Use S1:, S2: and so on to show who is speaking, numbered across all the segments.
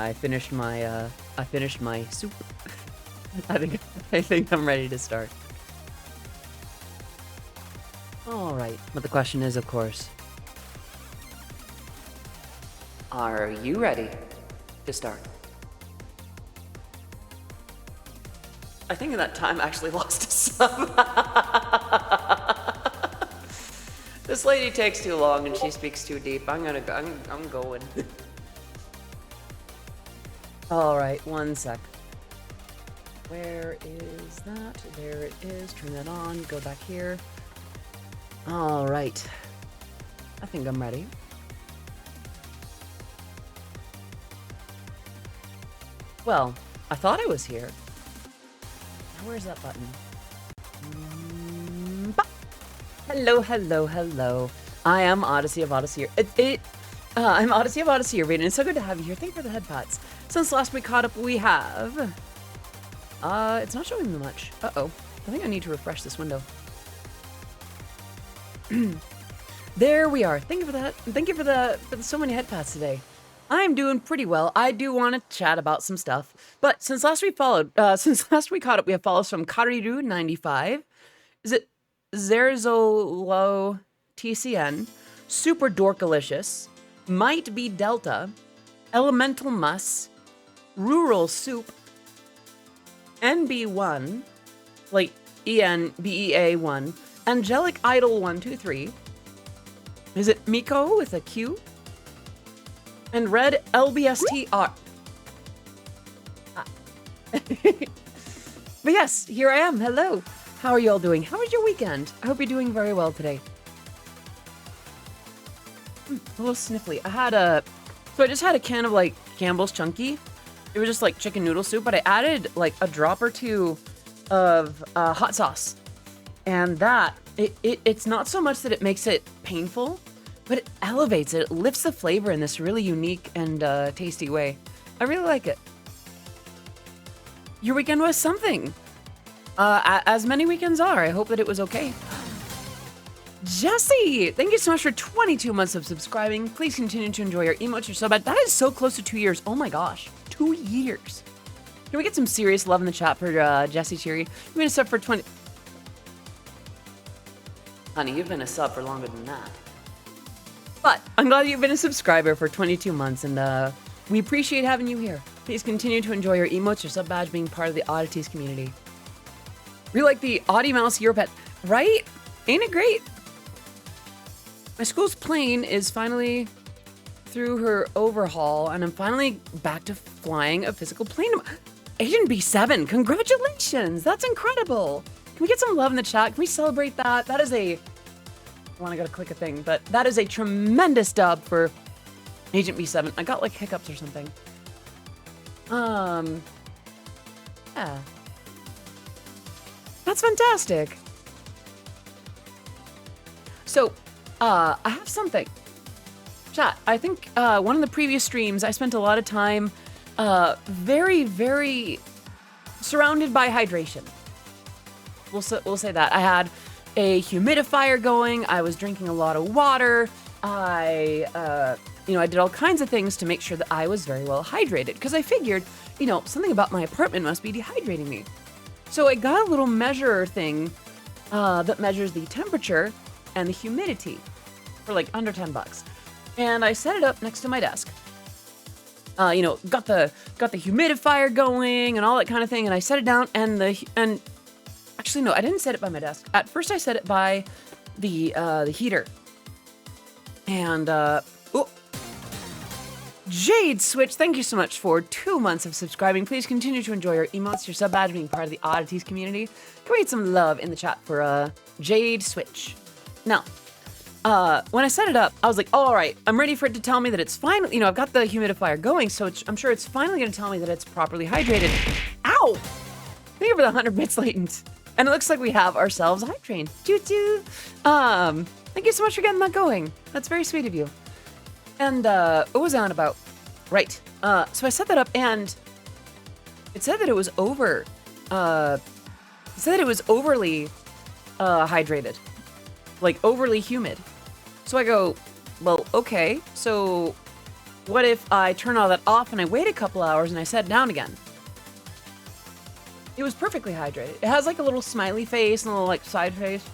S1: I finished my soup. I think I'm ready to start. All right, but the question is, of course, are you ready to start? I think in that time I actually lost a sub. This lady takes too long and she speaks too deep. I'm going. All right, one sec. Where is that? There it is. Turn that on. Go back here. All right. I think I'm ready. Well, I thought I was here. Now where's that button? Hello, hello, hello. I am Odyssey of Odyssey. I'm Odyssey of Odyssey Eurobeat, and it's so good to have you here. Thank you for the head pats. Since last we caught up, we have... it's not showing me much. Uh-oh. I think I need to refresh this window. There we are. Thank you for that. Thank you for so many head pats today. I'm doing pretty well. I do want to chat about some stuff, but since last we caught up, we have follows from Kariru95. Is it Zerzolo TCN, Super Dorkalicious, Might Be Delta, Elemental Mus, Rural Soup, NB1, like ENBEA1, Angelic Idol 123. Is it Miko with a Q? And Red LBSTR. But yes, here I am. Hello. How are you all doing? How was your weekend? I hope you're doing very well today. A little sniffly. So I just had a can of like Campbell's Chunky. It was just like chicken noodle soup, but I added like a drop or two of hot sauce. And that, it's not so much that it makes it painful, but it elevates it. It lifts the flavor in this really unique and tasty way. I really like it. Your weekend was something. As many weekends are. I hope that it was okay. Jesse, thank you so much for 22 months of subscribing. Please continue to enjoy your emotes. You're so bad. That is so close to 2 years. Oh my gosh. 2 years. Can we get some serious love in the chat for Jesse Cheery? You've been a sub for 20... Honey, you've been a sub for longer than that. But I'm glad you've been a subscriber for 22 months, and we appreciate having you here. Please continue to enjoy your emotes, your sub badge, being part of the Oddities community. We like the Audie Mouse Eurobeat, right? Ain't it great? My school's plane is finally through her overhaul, and I'm finally back to flying a physical plane. Agent B7, congratulations! That's incredible! Can we get some love in the chat? Can we celebrate that? That is a... I gotta click a thing, but that is a tremendous dub for Agent B7. I got like hiccups or something. Yeah. That's fantastic. So, I have something. Chat, I think one of the previous streams, I spent a lot of time very, very surrounded by hydration. We'll say that. I had a humidifier going. I was drinking a lot of water. I did all kinds of things to make sure that I was very well hydrated because I figured, something about my apartment must be dehydrating me. So I got a little measure thing that measures the temperature and the humidity for like under $10. And I set it up next to my desk. Got the humidifier going and all that kind of thing. And I set it down and actually, no, I didn't set it by my desk. At first I set it by the heater. And Jade Switch, thank you so much for 2 months of subscribing. Please continue to enjoy your emotes, your sub badge, being part of the Oddities community. Can we get some love in the chat for Jade Switch? Now, when I set it up, I was like, oh, all right, I'm ready for it to tell me that it's fine. I've got the humidifier going, so I'm sure it's finally going to tell me that it's properly hydrated. Ow! Thank you for the 100 bits latent. And it looks like we have ourselves a hype train. Choo-choo! Thank you so much for getting that going. That's very sweet of you. And what was I on about? Right. So I set that up, and it said that it was overly hydrated, like overly humid. So I go, well, okay. So What if I turn all that off and I wait a couple hours and I set it down again? It was perfectly hydrated. It has like a little smiley face and a little like side face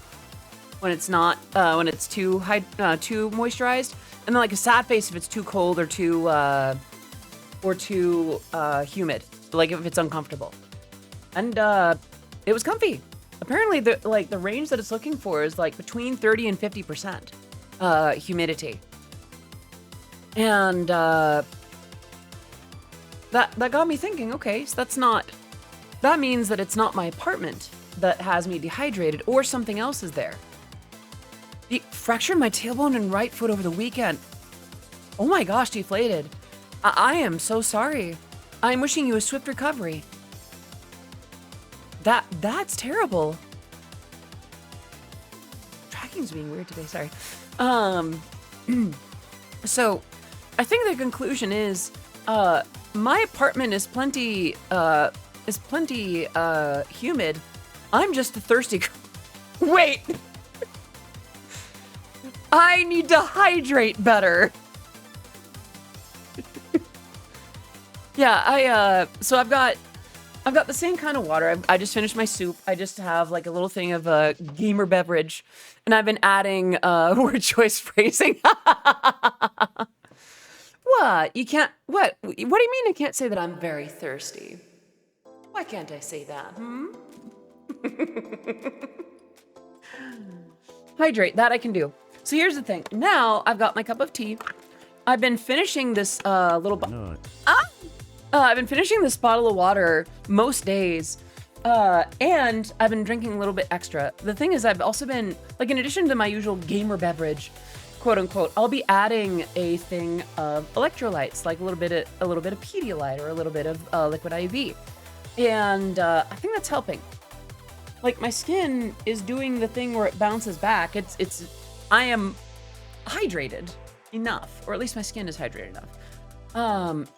S1: when it's not, when it's too moisturized, and then like a sad face if it's too cold or too humid, like if it's uncomfortable. And it was comfy. Apparently, the range that it's looking for is like between 30 and 50% humidity. And that got me thinking, okay, so that means that it's not my apartment that has me dehydrated, or something else is there. Fractured my tailbone and right foot over the weekend. Oh my gosh, deflated. I am so sorry. I'm wishing you a swift recovery. That's terrible. Tracking's being weird today, sorry. So I think the conclusion is my apartment is plenty humid. I'm just a thirsty wait. I need to hydrate better. Yeah, so I've got the same kind of water. I just finished my soup. I just have like a little thing of a gamer beverage, and I've been adding word choice phrasing. What? You can't, what? What do you mean I can't say that I'm very thirsty? Why can't I say that, Hydrate, that I can do. So here's the thing. Now I've got my cup of tea. I've been finishing this I've been finishing this bottle of water most days, and I've been drinking a little bit extra. The thing is, I've also been, like, in addition to my usual gamer beverage, quote unquote, I'll be adding a thing of electrolytes, like a little bit of Pedialyte or a little bit of liquid IV, and I think that's helping. Like, my skin is doing the thing where it bounces back. I am hydrated enough, or at least my skin is hydrated enough.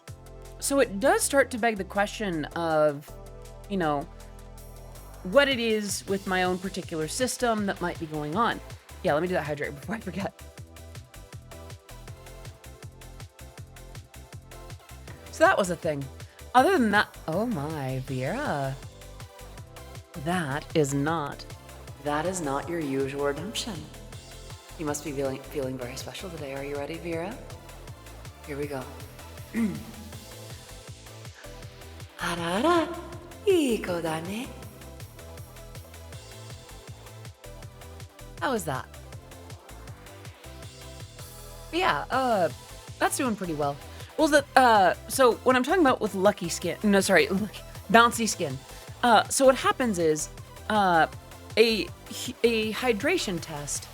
S1: So it does start to beg the question of, you know, what it is with my own particular system that might be going on. Yeah, let me do that hydrate before I forget. So that was a thing. Other than that, oh my, Vera. That is not your usual redemption. You must be feeling very special today. Are you ready, Vera? Here we go. Harara, iko da ne. How was that? But yeah, that's doing pretty well. Well, so what I'm talking about with lucky skin, no, sorry, bouncy skin. So what happens is, a hydration test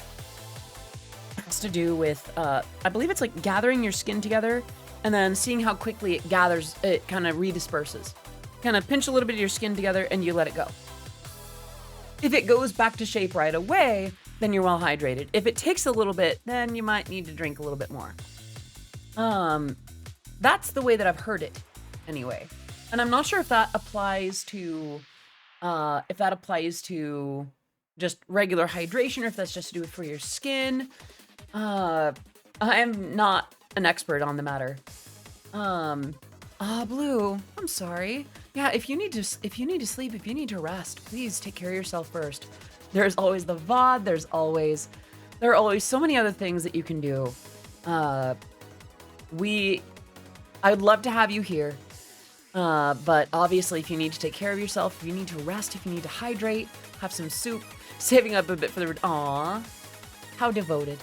S1: has to do with, I believe it's like gathering your skin together and then seeing how quickly it gathers, it kind of redisperses. Kind of pinch a little bit of your skin together and you let it go. If it goes back to shape right away, then you're well hydrated. If it takes a little bit, then you might need to drink a little bit more. That's the way that I've heard it, anyway. And I'm not sure if that applies to, just regular hydration, or if that's just to do it for your skin. I am not an expert on the matter. Blue, I'm sorry. Yeah, if you need to sleep, if you need to rest, please take care of yourself first. There's always the VOD, there are always so many other things that you can do. I'd love to have you here. But obviously, if you need to take care of yourself, if you need to rest, if you need to hydrate, have some soup, saving up a bit for the, aw, how devoted.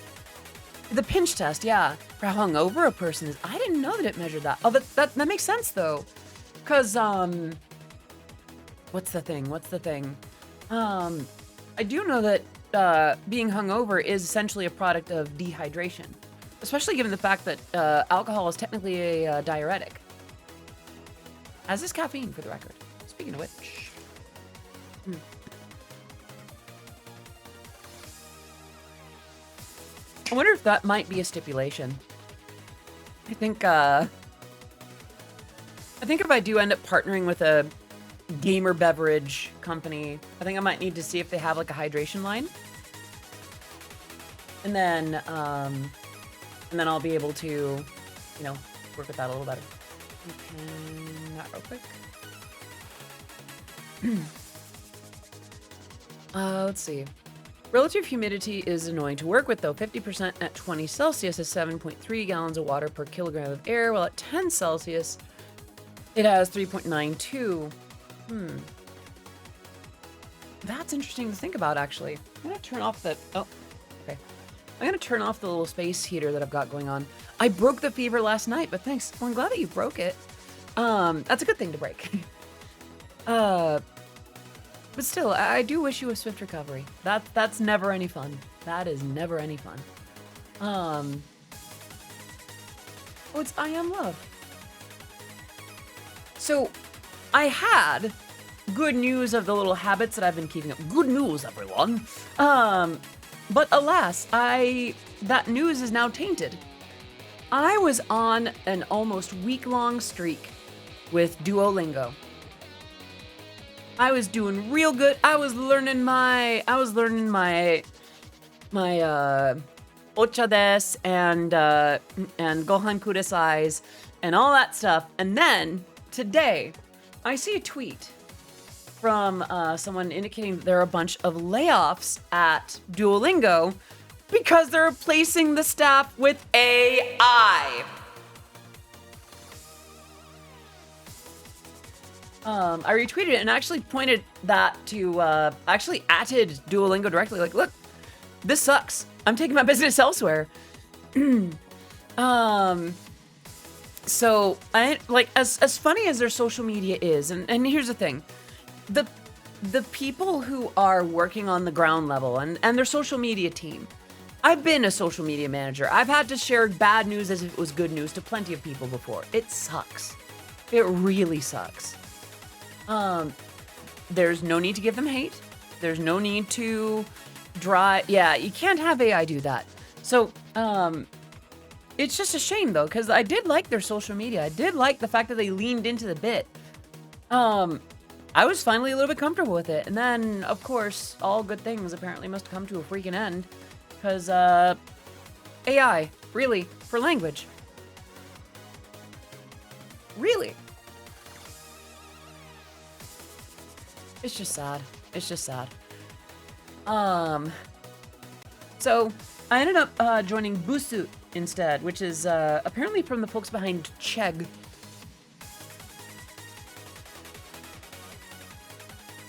S1: The pinch test, yeah, for how hungover a person is. I didn't know that it measured that. Oh, that makes sense though. Cause, what's the thing? I do know that, being hungover is essentially a product of dehydration, especially given the fact that, alcohol is technically a diuretic. As is caffeine, for the record. Speaking of which. I wonder if that might be a stipulation. I think if I do end up partnering with a gamer beverage company, I think I might need to see if they have like a hydration line. And then I'll be able to, you know, work with that a little better. Okay, that real quick. Let's see. Relative humidity is annoying to work with, though. 50% at 20 Celsius is 7.3 gallons of water per kilogram of air, while at 10 Celsius, it has 3.92. That's interesting to think about, actually. I'm going to turn off the... Oh, okay. I'm going to turn off the little space heater that I've got going on. I broke the fever last night, but thanks. Well, I'm glad that you broke it. That's a good thing to break. But still, I do wish you a swift recovery. That's never any fun. That is never any fun. Oh, it's I Am Love. So, I had good news of the little habits that I've been keeping up. Good news, everyone. But alas, that news is now tainted. I was on an almost week-long streak with Duolingo. I was doing real good. I was learning my ocha des and gohan kudasais and all that stuff. And then today, I see a tweet from someone indicating that there are a bunch of layoffs at Duolingo because they're replacing the staff with AI. I retweeted it and actually pointed that to, actually atted Duolingo directly. Like, look, this sucks. I'm taking my business elsewhere. So I like as funny as their social media is, and here's the thing, the people who are working on the ground level and their social media team. I've been a social media manager. I've had to share bad news as if it was good news to plenty of people before. It sucks. It really sucks. There's no need to give them hate. There's no need to yeah, you can't have AI do that. So, it's just a shame though, because I did like their social media. I did like the fact that they leaned into the bit. I was finally a little bit comfortable with it. And then, of course, all good things apparently must come to a freaking end. Because, AI, really, for language. Really? It's just sad. It's just sad. So I ended up joining Busuu instead, which is apparently from the folks behind Chegg.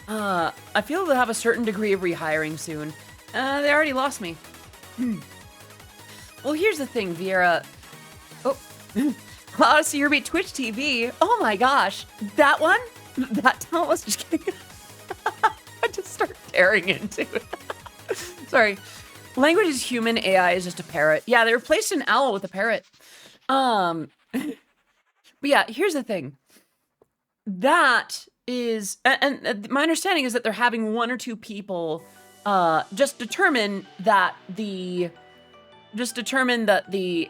S1: I feel they'll have a certain degree of rehiring soon. They already lost me. Well, here's the thing, Vieira. Oh, Odyssey Eurobeat Twitch TV. Oh my gosh, that one? That talent was just kidding. I just start tearing into it. Sorry. Language is human, AI is just a parrot. Yeah, they replaced an owl with a parrot. But yeah, here's the thing. That is, and my understanding is that they're having one or two people just determine that the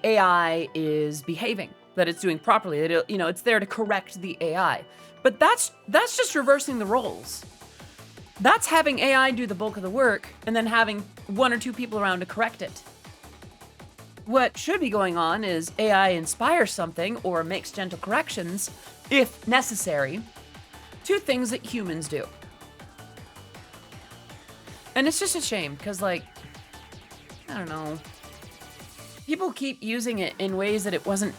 S1: AI is behaving, that it's doing properly, that it, it's there to correct the AI. But that's just reversing the roles. That's having AI do the bulk of the work and then having one or two people around to correct it. What should be going on is AI inspires something or makes gentle corrections, if necessary, to things that humans do. And it's just a shame because, like, I don't know. People keep using it in ways that it wasn't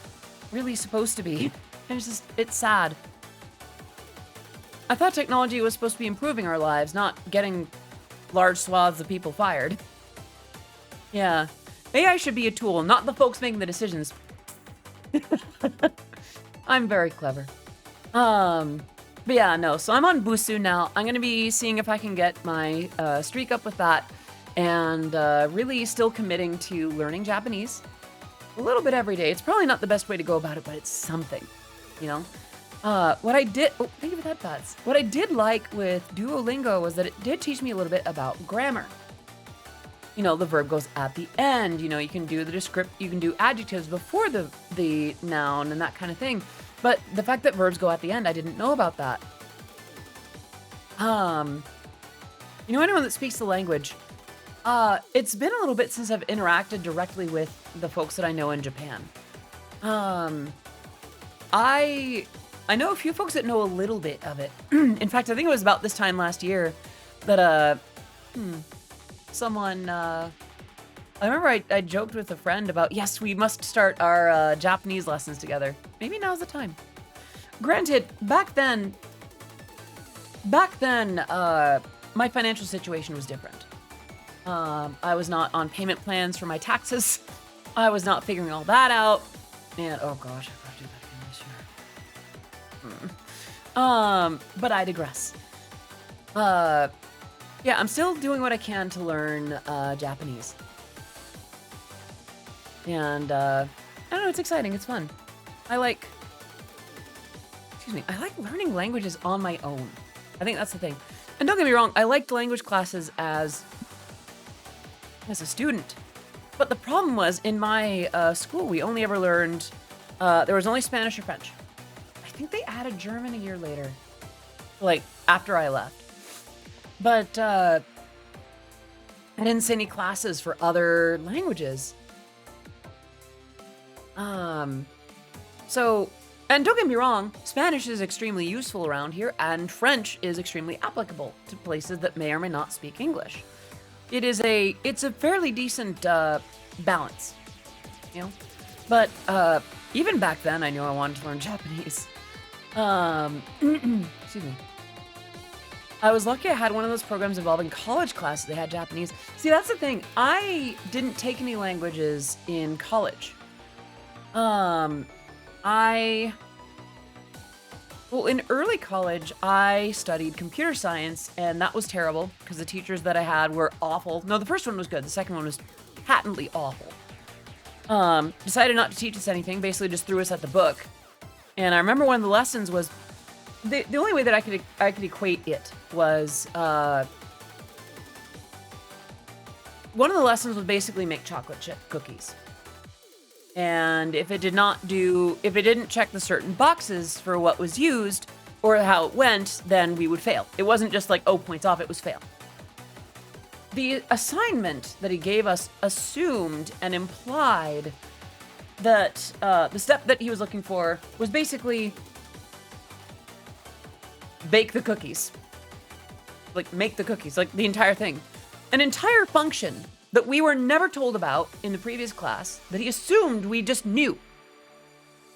S1: really supposed to be. It's sad. I thought technology was supposed to be improving our lives, not getting large swaths of people fired. Yeah. AI should be a tool, not the folks making the decisions. I'm very clever. But yeah, no. So I'm on Busuu now. I'm going to be seeing if I can get my streak up with that and really still committing to learning Japanese a little bit every day. It's probably not the best way to go about it, but it's something, what I did, thank you for that, Bats. What I did like with Duolingo was that it did teach me a little bit about grammar. The verb goes at the end, you can do the you can do adjectives before the noun and that kind of thing. But the fact that verbs go at the end, I didn't know about that. Anyone that speaks the language, it's been a little bit since I've interacted directly with the folks that I know in Japan. I know a few folks that know a little bit of it. In fact, I think it was about this time last year that someone I remember I joked with a friend about, yes, we must start our Japanese lessons together. Maybe now's the time. Granted, back then my financial situation was different. I was not on payment plans for my taxes. I was not figuring all that out. And oh gosh, I gotta do that again this year. But I digress. Yeah, I'm still doing what I can to learn Japanese. And I don't know, it's exciting, it's fun. I like learning languages on my own. I think that's the thing. And don't get me wrong, I liked language classes as a student. But the problem was, in my school, we only ever learned, there was only Spanish or French. I think they added German a year later, like after I left. But I didn't see any classes for other languages. So, and don't get me wrong, Spanish is extremely useful around here, and French is extremely applicable to places that may or may not speak English. It's a fairly decent balance, you know? But even back then, I knew I wanted to learn Japanese. Excuse me. I was lucky I had one of those programs involving college classes. They had Japanese. See, that's the thing. I didn't take any languages in college. Well, in early college, I studied computer science, and that was terrible because the teachers that I had were awful. No, the first one was good. The second one was patently awful. Decided not to teach us anything, basically just threw us at the book. And I remember one of the lessons was, the only way that I could equate it was, one of the lessons was basically make chocolate chip cookies. And if it didn't check the certain boxes for what was used or how it went, then we would fail. It wasn't just like, oh, points off, it was fail. The assignment that he gave us assumed and implied that the step that he was looking for was basically bake the cookies. Like, make the cookies, like the entire thing. An entire function that we were never told about in the previous class, that he assumed we just knew.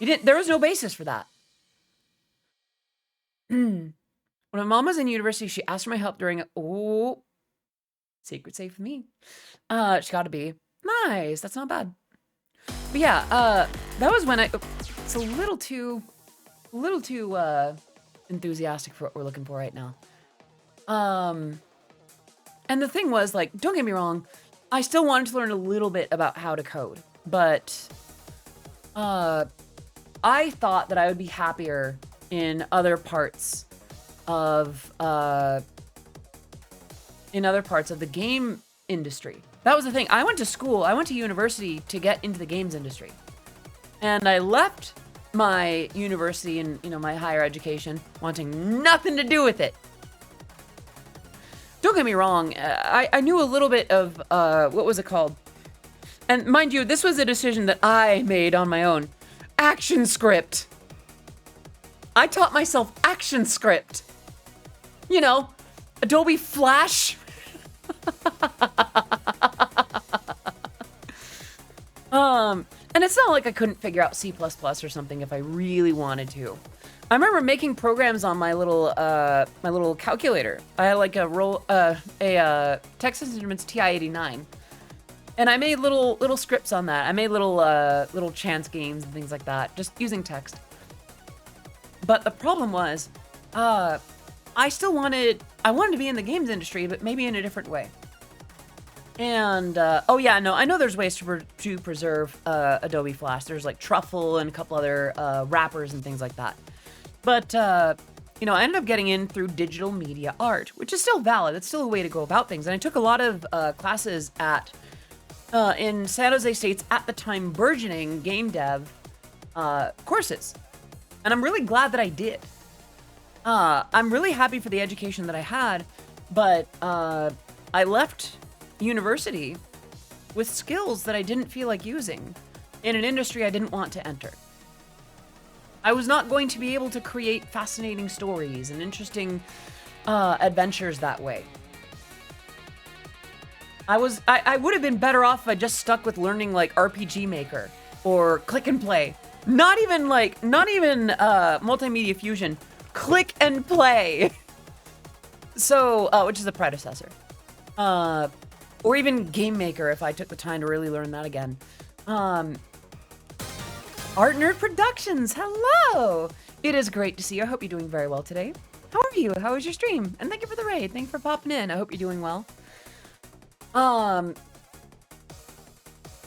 S1: There was no basis for that. When my mom was in university, she asked for my help during secret safe for me. She gotta be nice. That's not bad. But yeah, that was when it's a little too enthusiastic for what we're looking for right now. And the thing was, like, don't get me wrong, I still wanted to learn a little bit about how to code, but I thought that I would be happier in other parts of the game industry. That was the thing. I went to university to get into the games industry. And I left my university and, my higher education wanting nothing to do with it. Don't get me wrong, I knew a little bit of, what was it called? And mind you, this was a decision that I made on my own. ActionScript. I taught myself ActionScript. Adobe Flash. And it's not like I couldn't figure out C++ or something if I really wanted to. I remember making programs on my little calculator. I had like a Texas Instruments TI-89, and I made little scripts on that. I made little chance games and things like that, just using text. But the problem was, I wanted to be in the games industry, but maybe in a different way. And I know there's ways to preserve Adobe Flash. There's like Truffle and a couple other wrappers and things like that. But, I ended up getting in through digital media art, which is still valid. It's still a way to go about things. And I took a lot of classes in San Jose State's, at the time, burgeoning game dev courses. And I'm really glad that I did. I'm really happy for the education that I had, but I left university with skills that I didn't feel like using in an industry I didn't want to enter. I was not going to be able to create fascinating stories and interesting adventures that way. I would have been better off if I just stuck with learning like RPG Maker or Click and Play. Not even Multimedia Fusion. Click and Play. So, which is the predecessor. Or even Game Maker if I took the time to really learn that again. Art Nerd Productions, hello! It is great to see you. I hope you're doing very well today. How are you? How was your stream? And thank you for the raid. Thank you for popping in. I hope you're doing well. And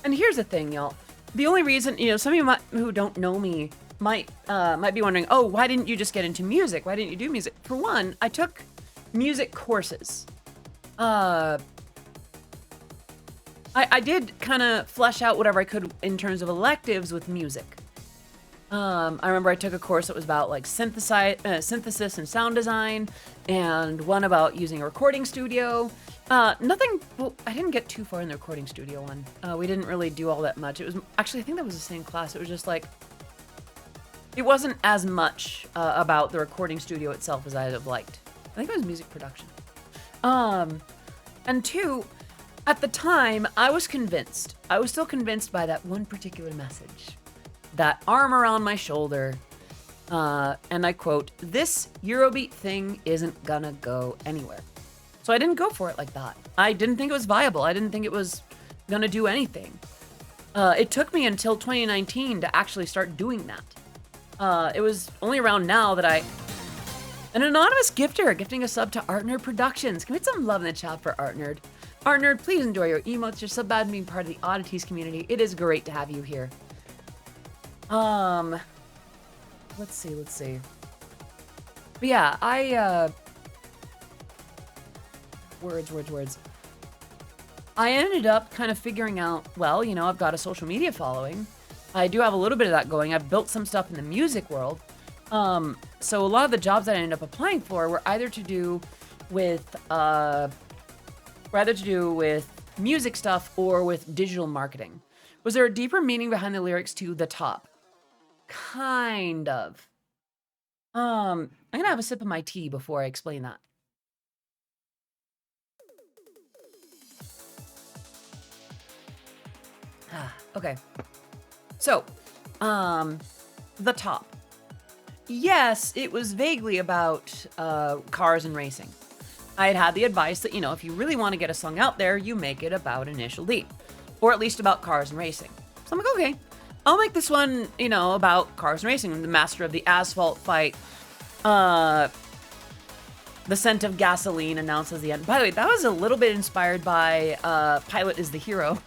S1: here's the thing, y'all. The only reason, you know, some of you who don't know me might be wondering, oh, why didn't you just get into music? Why didn't you do music? For one, I took music courses. I did kind of flesh out whatever I could in terms of electives with music. I remember I took a course that was about like synthesis and sound design, and one about using a recording studio. Nothing, well, I didn't get too far in the recording studio one. We didn't really do all that much. It was, actually, I think that was the same class. It was just like, it wasn't as much about the recording studio itself as I'd have liked. I think it was music production. And two, at the time, I was convinced. I was still convinced by that one particular message. That arm around my shoulder. And I quote, "This Eurobeat thing isn't gonna go anywhere." So I didn't go for it like that. I didn't think it was viable. I didn't think it was gonna do anything. It took me until 2019 to actually start doing that. It was only around now that an anonymous gifter gifting a sub to Art Nerd Productions. Can we get some love in the chat for Art Nerd? Art Nerd, please enjoy your emotes. You're so bad being part of the Oddities community. It is great to have you here. Let's see. But yeah, words. I ended up kind of figuring out, well, you know, I've got a social media following. I do have a little bit of that going. I've built some stuff in the music world. So a lot of the jobs that I ended up applying for were either to do with music stuff or with digital marketing. Was there a deeper meaning behind the lyrics to The Top? Kind of. I'm gonna have a sip of my tea before I explain that. Okay. So, The Top. Yes, it was vaguely about cars and racing. I had the advice that, you know, if you really want to get a song out there, you make it about Initial D. Or at least about cars and racing. So I'm like, okay, I'll make this one, you know, about cars and racing. I'm the master of the asphalt fight. The scent of gasoline announces the end. By the way, that was a little bit inspired by Pilot is the Hero.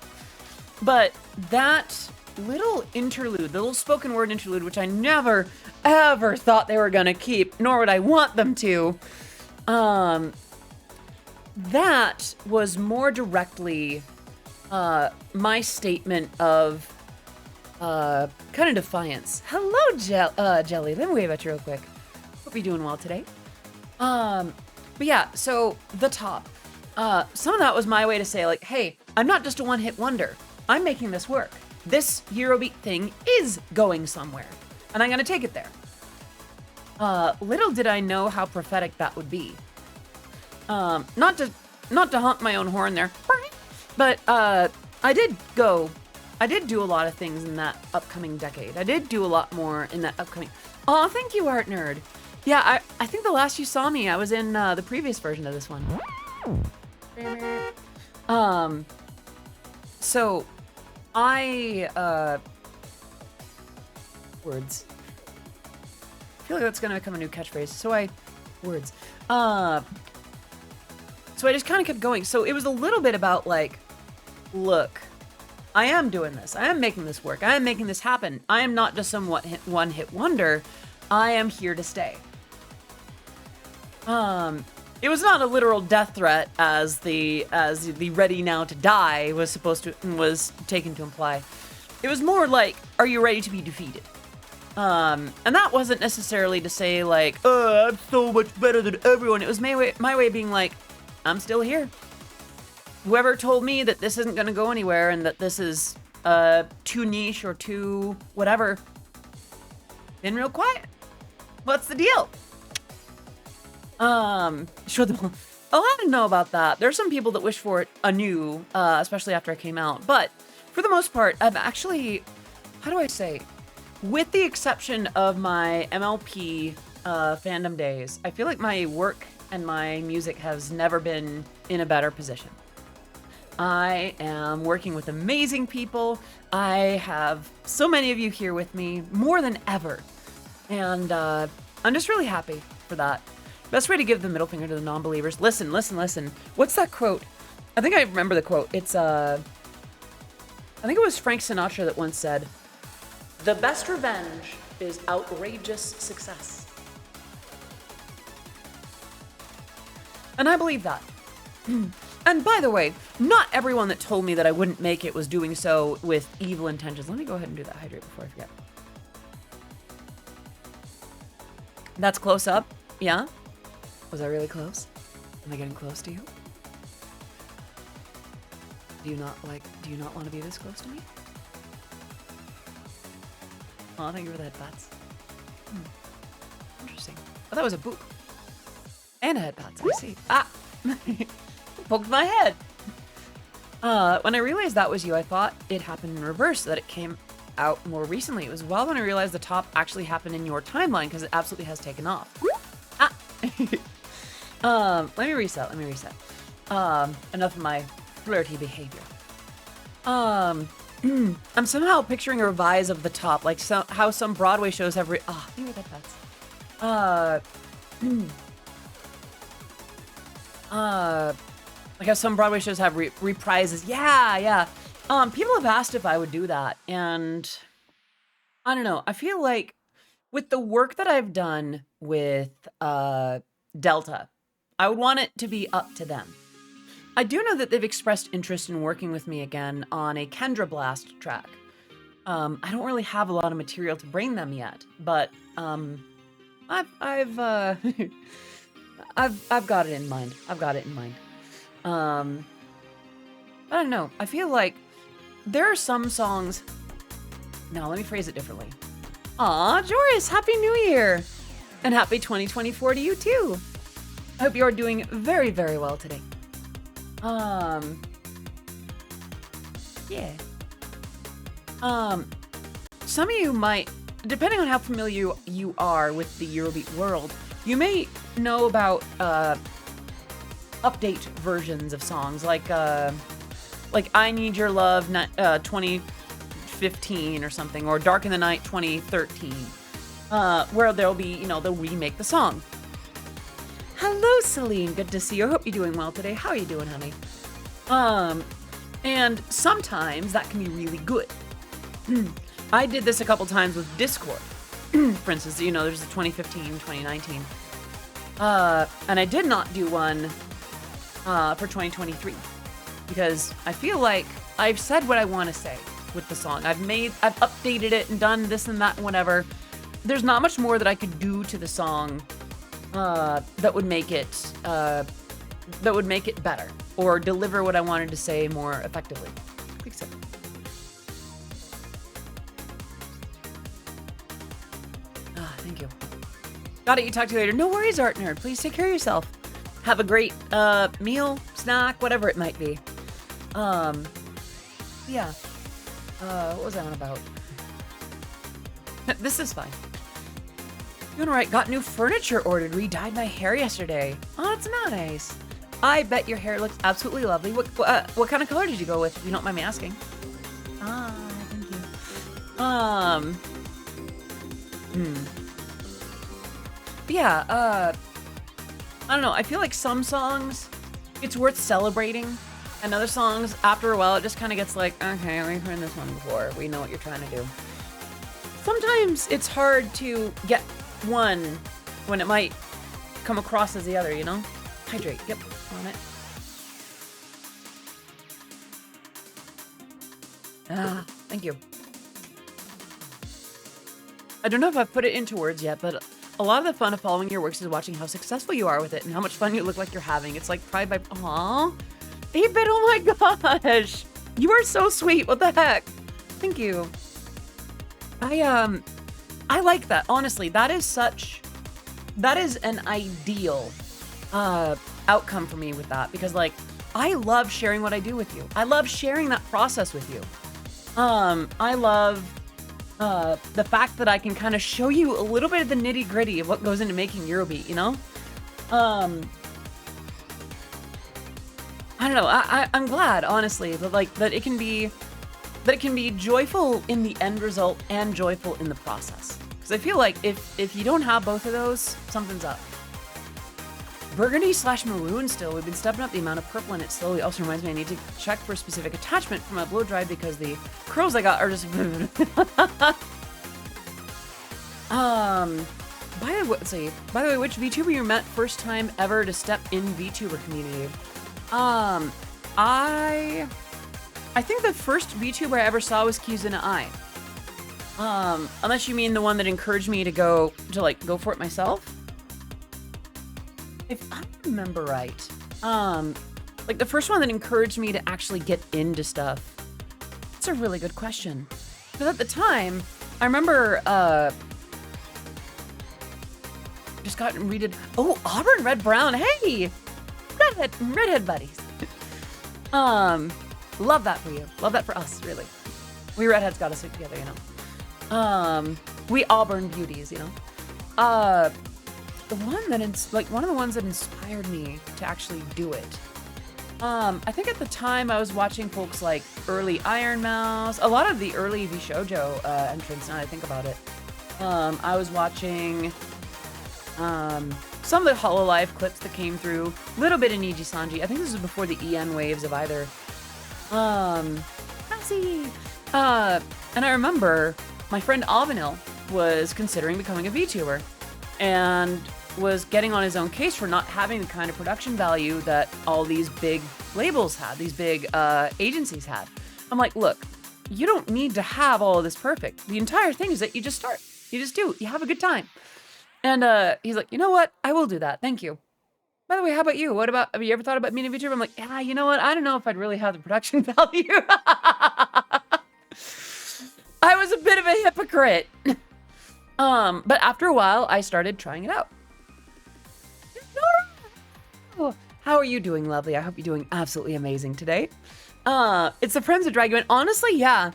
S1: But that little interlude, the little spoken word interlude, which I never, ever thought they were going to keep, nor would I want them to, that was more directly my statement of kind of defiance. Hello, Jelly. Let me wave at you real quick. Hope you're doing well today. But yeah, so The Top. Some of that was my way to say, like, hey, I'm not just a one-hit wonder. I'm making this work. This Eurobeat thing is going somewhere, and I'm going to take it there. Little did I know how prophetic that would be. Not to honk my own horn there, but I did do a lot of things in that upcoming decade. I did do a lot more in that upcoming. Oh, thank you, Art Nerd. Yeah, I think the last you saw me, I was in the previous version of this one. So words. I feel like that's gonna become a new catchphrase. Words. So I just kind of kept going. So it was a little bit about like, look, I am doing this. I am making this work. I am making this happen. I am not just some one-hit wonder. I am here to stay. It was not a literal death threat as the ready now to die was taken to imply. It was more like, are you ready to be defeated? And that wasn't necessarily to say like, oh, I'm so much better than everyone. It was my way of being like, I'm still here. Whoever told me that this isn't going to go anywhere and that this is too niche or too whatever, Been real quiet. What's the deal? Sure, I'll have to know about that. There's some people that wish for it anew, especially after I came out. But for the most part, I've actually, how do I say, with the exception of my MLP fandom days, I feel like my work and my music has never been in a better position. I am working with amazing people. I have so many of you here with me, more than ever. And I'm just really happy for that. Best way to give the middle finger to the non-believers. Listen, listen, listen. What's that quote? I think I remember the quote. It's, I think it was Frank Sinatra that once said, "The best revenge is outrageous success." And I believe that. And by the way, not everyone that told me that I wouldn't make it was doing so with evil intentions. Let me go ahead and do that hydrate before I forget. That's close up. Yeah? Was I really close? Am I getting close to you? Do you not want to be this close to me? Oh, thank you for the head pats. Interesting. Oh, that was a boop. And a head pats, I see. Ah! Poked my head. When I realized that was you, I thought it happened in reverse, that it came out more recently. It was wild when I realized the top actually happened in your timeline, because it absolutely has taken off. Ah! Let me reset. Enough of my flirty behavior. I'm somehow picturing a revise of the top, like how some Broadway shows have thank you for that, pets. Like how some Broadway shows have reprises. Yeah. People have asked if I would do that, and I don't know. I feel like with the work that I've done with Delta, I would want it to be up to them. I do know that they've expressed interest in working with me again on a Kendra Blast track. I don't really have a lot of material to bring them yet, but I've got it in mind. I don't know. I feel like there are some songs. No, let me phrase it differently. Aw, Joris, Happy New Year! And happy 2024 to you too. I hope you are doing very, very well today. Yeah. Some of you might, depending on how familiar you are with the Eurobeat world, you may know about update versions of songs like I Need Your Love 2015 or something, or Dark in the Night 2013, where there'll be, they'll remake the song. Hello, Celine. Good to see you. I hope you're doing well today. How are you doing, honey? And sometimes that can be really good. I did this a couple times with Discord. For instance, there's the 2015, 2019. And I did not do one for 2023 because I feel like I've said what I want to say with the song. I've updated it and done this and that and whatever. There's not much more that I could do to the song that would make it better or deliver what I wanted to say more effectively. Quick sip. Thank you. Got it. You talk to you later. No worries, Art Nerd. Please take care of yourself. Have a great meal, snack, whatever it might be. Yeah. What was I on about? This is fine. Doing all right. Got new furniture ordered. Re-dyed my hair yesterday. Oh, that's nice. I bet your hair looks absolutely lovely. What kind of color did you go with, if you don't mind me asking? Thank you. Yeah, I don't know. I feel like some songs, it's worth celebrating. And other songs, after a while, it just kind of gets like, okay, we've heard this one before. We know what you're trying to do. Sometimes it's hard to get one when it might come across as the other, Hydrate. Yep, on it. Thank you. I don't know if I've put it into words yet, but a lot of the fun of following your works is watching how successful you are with it and how much fun you look like you're having. It's like pride by... Aww. 8-bit, oh my gosh. You are so sweet. What the heck? Thank you. I I like that. Honestly, that is an ideal outcome for me with that, because like I love sharing what I do with you. I love sharing that process with you. I love the fact that I can kind of show you a little bit of the nitty gritty of what goes into making Eurobeat, you know? I don't know. I'm glad, honestly, that like that it can be joyful in the end result and joyful in the process. Because I feel like if you don't have both of those, something's up. Burgundy/maroon still. We've been stepping up the amount of purple in it slowly. Also reminds me I need to check for a specific attachment for my blow dry because the curls I got are just... By the way, which VTuber you met first time ever to step in VTuber community? I think the first VTuber I ever saw was Kizuna I. Unless you mean the one that encouraged me to go for it myself. If I remember right, like the first one that encouraged me to actually get into stuff. That's a really good question. Because at the time, I remember, just got readed. Oh, Auburn, Red, Brown. Hey, redhead buddies. Love that for you. Love that for us, really. We redheads got to stick together, you know. We Auburn beauties, you know. One of the ones that inspired me to actually do it. I think at the time I was watching folks like early Iron Mouse, a lot of the early VShojo entrants. Now that I think about it, I was watching some of the Hololive clips that came through. A little bit of Niji Sanji. I think this was before the EN waves of either. And I remember my friend Alvanil was considering becoming a VTuber, and was getting on his own case for not having the kind of production value that all these big labels had, these big agencies had. I'm like, look, you don't need to have all of this perfect. The entire thing is that you just start. You just do. You have a good time. And he's like, you know what? I will do that. Thank you. By the way, how about you? Have you ever thought about being a VTuber? I'm like, yeah, you know what? I don't know if I'd really have the production value. I was a bit of a hypocrite. But after a while, I started trying it out. How are you doing, lovely? I hope you're doing absolutely amazing today. It's the Friends that drag you in. Honestly, yeah.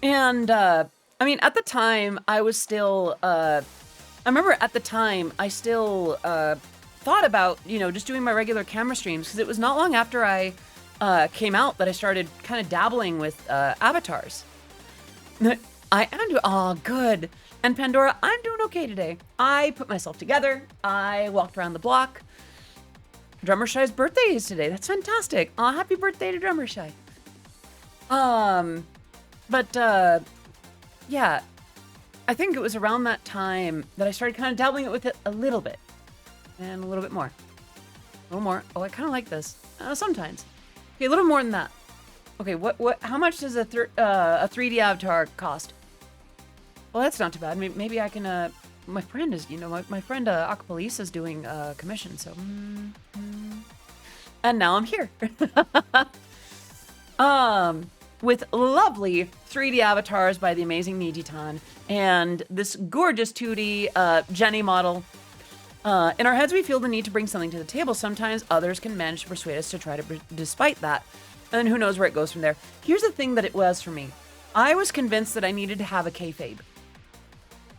S1: And, I mean, at the time, I was still, I remember at the time, I still, thought about, you know, just doing my regular camera streams, because it was not long after I, came out that I started kind of dabbling with, avatars. I am doing, oh, good. And Pandora, I'm doing okay today. I put myself together. I walked around the block. Drummer Shy's birthday is today. That's fantastic. Aw, happy birthday to Drummer Shy. Yeah. I think it was around that time that I started kind of dabbling with it a little bit. And a little bit more. A little more. Oh, I kind of like this. Sometimes. Okay, a little more than that. Okay, how much does a 3D avatar cost? Well, that's not too bad. Maybe I can, my friend is, you know, my friend Akapolisa is doing commission, so. And now I'm here. With lovely 3D avatars by the amazing Nijitan and this gorgeous 2D Jenny model. In our heads, we feel the need to bring something to the table. Sometimes others can manage to persuade us to try to despite that. And who knows where it goes from there. Here's the thing that it was for me. I was convinced that I needed to have a kayfabe.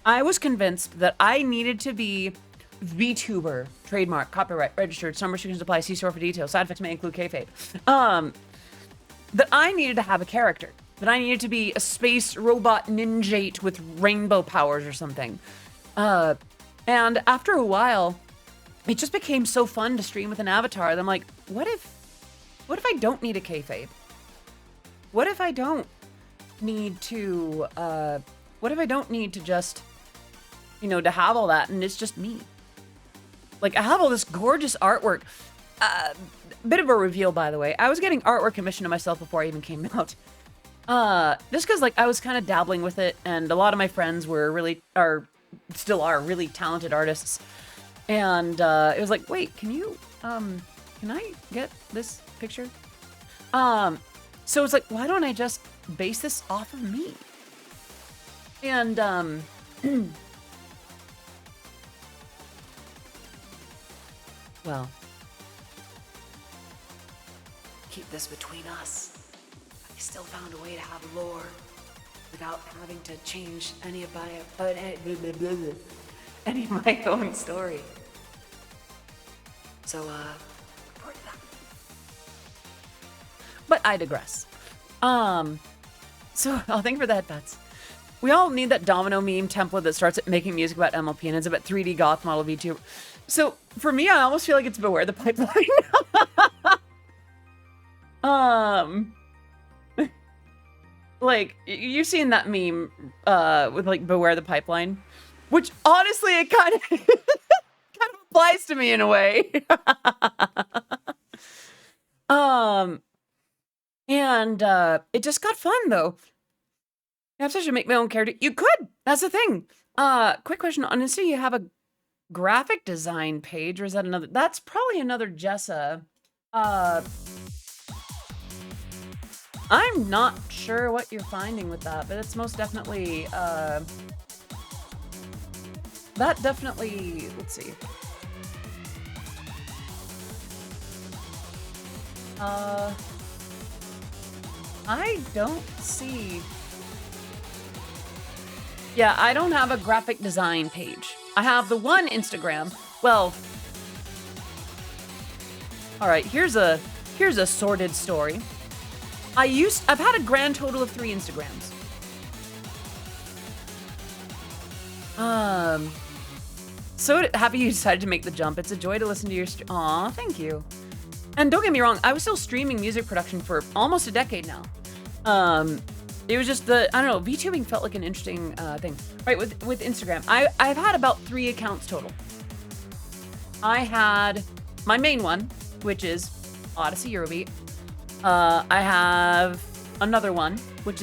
S1: I was convinced that I needed to be Vtuber, trademark, copyright, registered, some restrictions apply, see store for details, side effects may include kayfabe. That I needed to have a character. That I needed to be a space robot ninjate with rainbow powers or something. And after a while, it just became so fun to stream with an avatar that I'm like, what if I don't need a kayfabe? What if I don't need to, just, you know, to have all that and it's just me? Like, I have all this gorgeous artwork. Bit of a reveal, by the way. I was getting artwork commissioned to myself before I even came out. Just because, like, I was kind of dabbling with it, and a lot of my friends still are really talented artists. And it was like, wait, can I get this picture? So it's like, why don't I just base this off of me? And Well, keep this between us. I still found a way to have lore without having to change any of my own story. So, report that. But I digress. So I'll thank you for the headpats. We all need that domino meme template that starts at making music about MLP and ends up at 3D goth model VTuber. So for me, I almost feel like it's Beware the Pipeline. Like you've seen that meme with like Beware the Pipeline, which honestly it kind of kind of applies to me in a way. And it just got fun though. Perhaps I should make my own character. You could. That's the thing. Quick question. Honestly, you have a graphic design page, or is that another? That's probably another Jessa. I'm not sure what you're finding with that, but it's most definitely, that definitely, let's see. I don't see. Yeah, I don't have a graphic design page. I have the one Instagram. Well, all right, here's a sordid story. I've had a grand total of 3 Instagrams. So happy you decided to make the jump. It's a joy to listen to your Aw, thank you. And don't get me wrong, I was still streaming music production for almost a decade now. It was just I don't know, VTubing felt like an interesting thing. Right, with Instagram, I've had about 3 accounts total. I had my main one, which is Odyssey Eurobeat. I have another one, which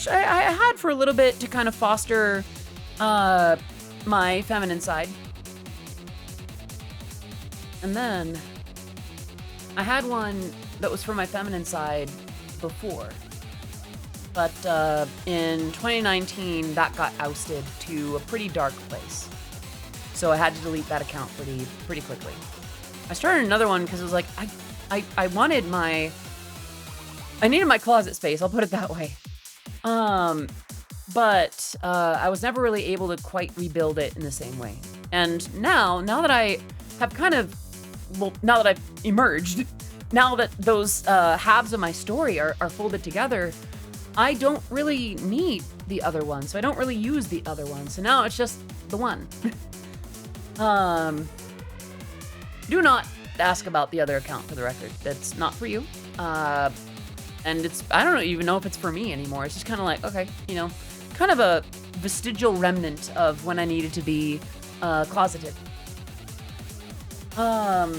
S1: I had for a little bit to kind of foster my feminine side. And then I had one that was for my feminine side before. But in 2019, that got ousted to a pretty dark place. So I had to delete that account pretty quickly. I started another one because it was like, I wanted I needed my closet space, I'll put it that way. But I was never really able to quite rebuild it in the same way. And now that I have now that I've emerged, now that those halves of my story are folded together, I don't really need the other one, so I don't really use the other one. So now it's just the one. Do not ask about the other account for the record. That's not for you. And I don't even know if it's for me anymore. It's just kind of like, okay, you know, kind of a vestigial remnant of when I needed to be closeted. Yeah.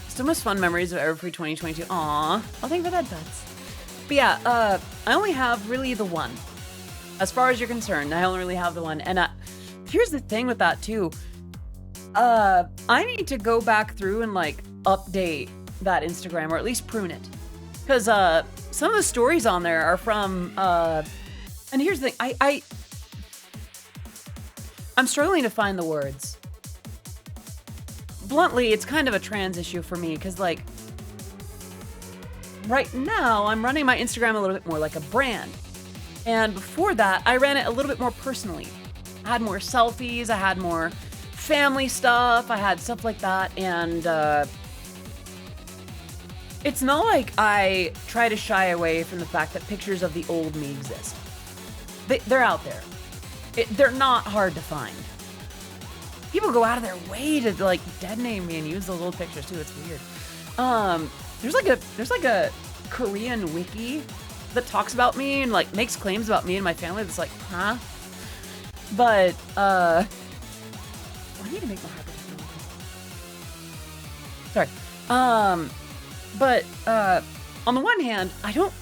S1: Still most fun memories of Everfree 2022. Aw, I'll think about that, buds. But yeah, I only have really the one. As far as you're concerned, I only really have the one. And here's the thing with that too. I need to go back through and like update that Instagram, or at least prune it. Because some of the stories on there are from, and here's the thing, I'm struggling to find the words. Bluntly, it's kind of a trans issue for me, because like, right now, I'm running my Instagram a little bit more like a brand. And before that, I ran it a little bit more personally. I had more selfies, I had more family stuff, I had stuff like that, and it's not like I try to shy away from the fact that pictures of the old me exist. They're out there. They're not hard to find. People go out of their way to like dead name me and use those old pictures too. It's weird. There's like a Korean wiki that talks about me and like makes claims about me and my family. That's like, huh? But I need to make my hyper. Sorry. But on the one hand, I don't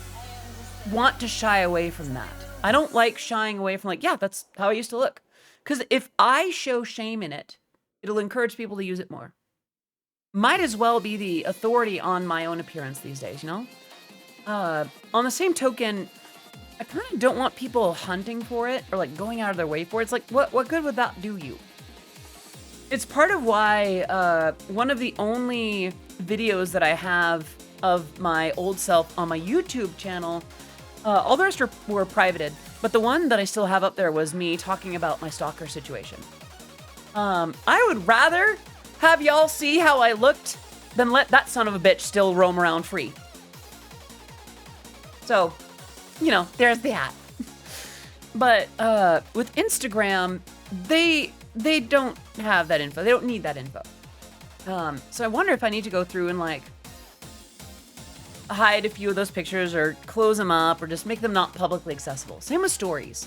S1: want to shy away from that. I don't like shying away from like, yeah, that's how I used to look. Because if I show shame in it, it'll encourage people to use it more. Might as well be the authority on my own appearance these days, you know? On the same token, I kind of don't want people hunting for it or like going out of their way for it. It's like, what good would that do you? It's part of why one of the only videos that I have of my old self on my YouTube channel, all the rest were privated, but the one that I still have up there was me talking about my stalker situation. I would rather have y'all see how I looked than let that son of a bitch still roam around free. So, you know, there's that. But with Instagram, they don't have that info. They don't need that info. So I wonder if I need to go through and like hide a few of those pictures or close them up or just make them not publicly accessible. Same with stories.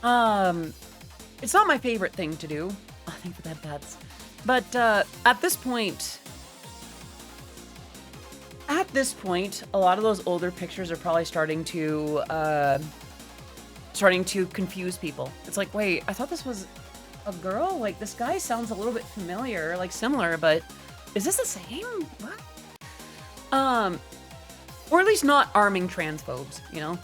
S1: It's not my favorite thing to do. I think that that's. But at this point, a lot of those older pictures are probably starting to confuse people. It's like, wait, I thought this was a girl? Like, this guy sounds a little bit familiar, like similar, but is this the same? What? Or at least not arming transphobes, you know?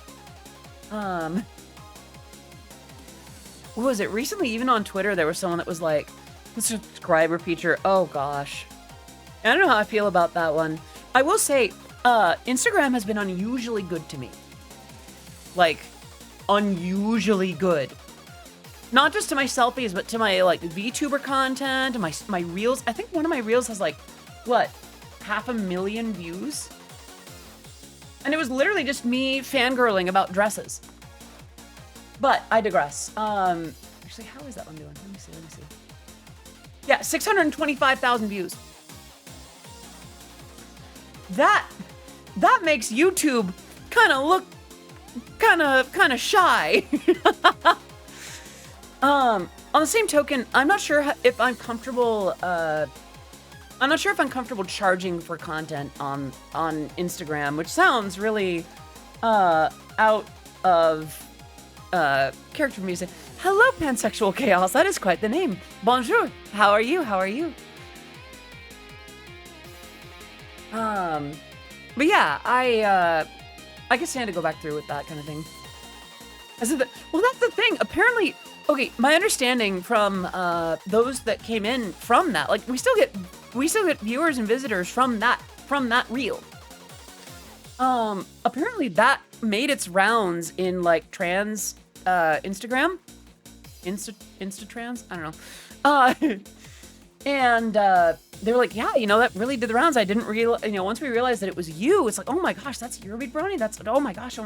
S1: What was it? Recently, even on Twitter, there was someone that was like, the subscriber feature, oh gosh. I don't know how I feel about that one. I will say, Instagram has been unusually good to me. Like, unusually good. Not just to my selfies, but to my, like, VTuber content, and my reels. I think one of my reels has, like, what, 500,000 views? And it was literally just me fangirling about dresses. But I digress. Actually, how is that one doing? Let me see. Yeah, 625,000 views. That makes YouTube kind of look kind of shy. On the same token, I'm not sure if I'm comfortable. I'm not sure if I'm comfortable charging for content on Instagram, which sounds really out of character music. Hello, pansexual chaos. That is quite the name. Bonjour. How are you? But yeah, I can stand to go back through with that kind of thing. Well, that's the thing. Apparently, okay, my understanding from those that came in from that, like we still get viewers and visitors from that reel. Apparently that made its rounds in like trans Instagram, Instatrans. I don't know. And they were like, yeah, you know, that really did the rounds. I didn't realize, you know, once we realized that it was you, it's like, oh my gosh, that's Eurobeat Brony. That's, oh my gosh.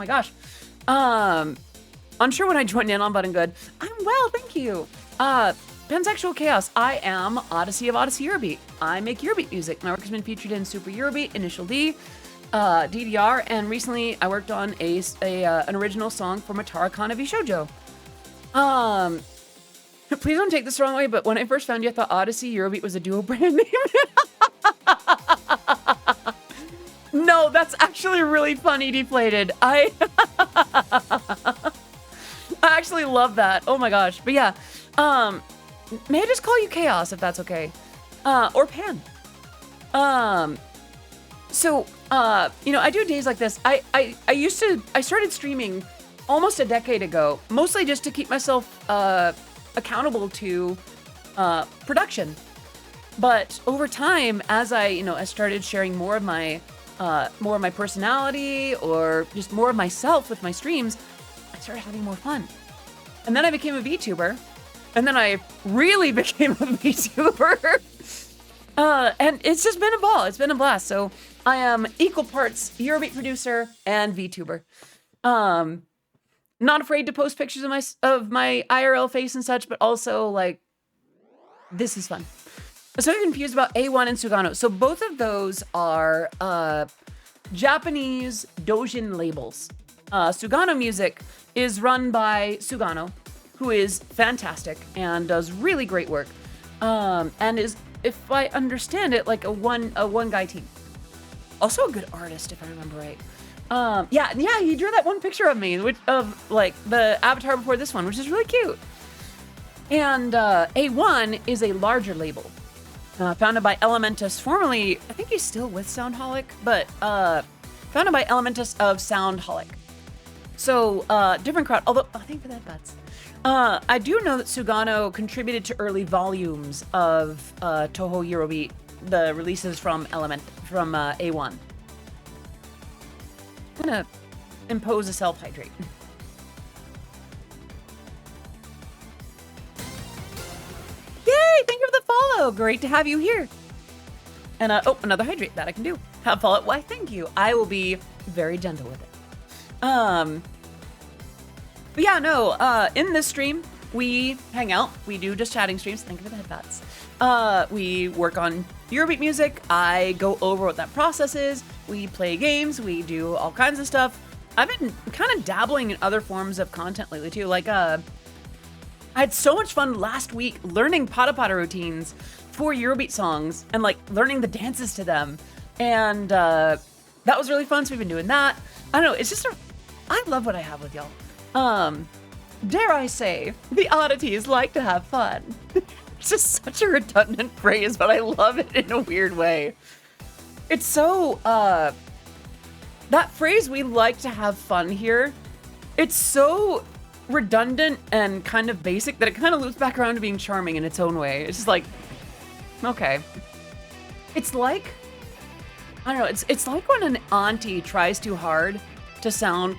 S1: Unsure when I joined in on Button Good. I'm well, thank you. Pansexual Chaos. I am Odyssey of Odyssey Eurobeat. I make Eurobeat music. My work has been featured in Super Eurobeat, Initial D, DDR, and recently I worked on an original song for Matara Kana V Shoujo. Please don't take this the wrong way, but when I first found you, I thought Odyssey Eurobeat was a duo brand name. No, that's actually really funny, Deflated. I actually love that. Oh my gosh. But yeah, may I just call you Chaos if that's okay? Or Pan. So, you know, I do days like this. I started streaming almost a decade ago, mostly just to keep myself, accountable to, production. But over time, as I started sharing more of my personality or just more of myself with my streams, I started having more fun. And then I became a VTuber. And then I really became a VTuber. And it's just been a ball. It's been a blast. So I am equal parts Eurobeat producer and VTuber. Not afraid to post pictures of my IRL face and such, but also like, this is fun. So I'm confused about A1 and Sugano. So both of those are Japanese doujin labels. Sugano Music is run by Sugano, who is fantastic and does really great work. And is, if I understand it, like a one guy team. Also a good artist, if I remember right. Yeah, he drew that one picture of me, of like the avatar before this one, which is really cute. And A1 is a larger label, founded by Elementus, formerly, I think he's still with Soundholic, but founded by Elementus of Soundholic. So, different crowd. Although, oh, thank you for that, Butts. I do know that Sugano contributed to early volumes of Toho Eurobeat, the releases from A1. I'm gonna impose a self-hydrate. Yay! Thank you for the follow. Great to have you here. And oh, another hydrate that I can do. Have follow. Why? Thank you. I will be very gentle with it. But yeah, no. In this stream, we hang out. We do just chatting streams. Thank you for the headbats. We work on Eurobeat music. I go over what that process is. We play games. We do all kinds of stuff. I've been kind of dabbling in other forms of content lately too. Like, I had so much fun last week learning Pada Pada routines for Eurobeat songs and like learning the dances to them. And that was really fun. So we've been doing that. I don't know. It's just I love what I have with y'all. Dare I say, the oddities like to have fun. It's just such a redundant phrase, but I love it in a weird way. It's so, that phrase, we like to have fun here, it's so redundant and kind of basic that it kind of loops back around to being charming in its own way. It's just like, okay. It's like, I don't know, it's like when an auntie tries too hard to sound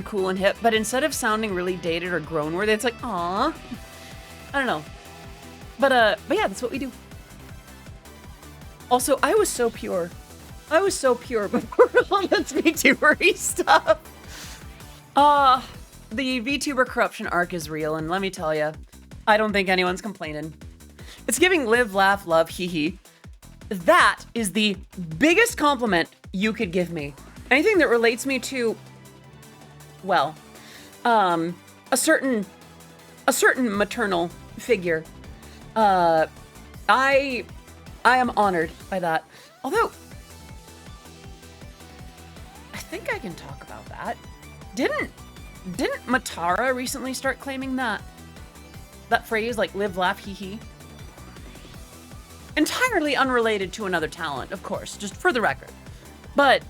S1: cool and hip, but instead of sounding really dated or grown-worthy, it's like, aw. I don't know. But yeah, that's what we do. Also, I was so pure. I was so pure before all this VTuber-y stuff. The VTuber corruption arc is real, and let me tell you, I don't think anyone's complaining. It's giving live, laugh, love, hee. That is the biggest compliment you could give me. Anything that relates me to, well, a certain maternal figure. I am honored by that. Although, I think I can talk about that. Didn't Matara recently start claiming that phrase, like live, laugh, hee? Entirely unrelated to another talent, of course, just for the record. But,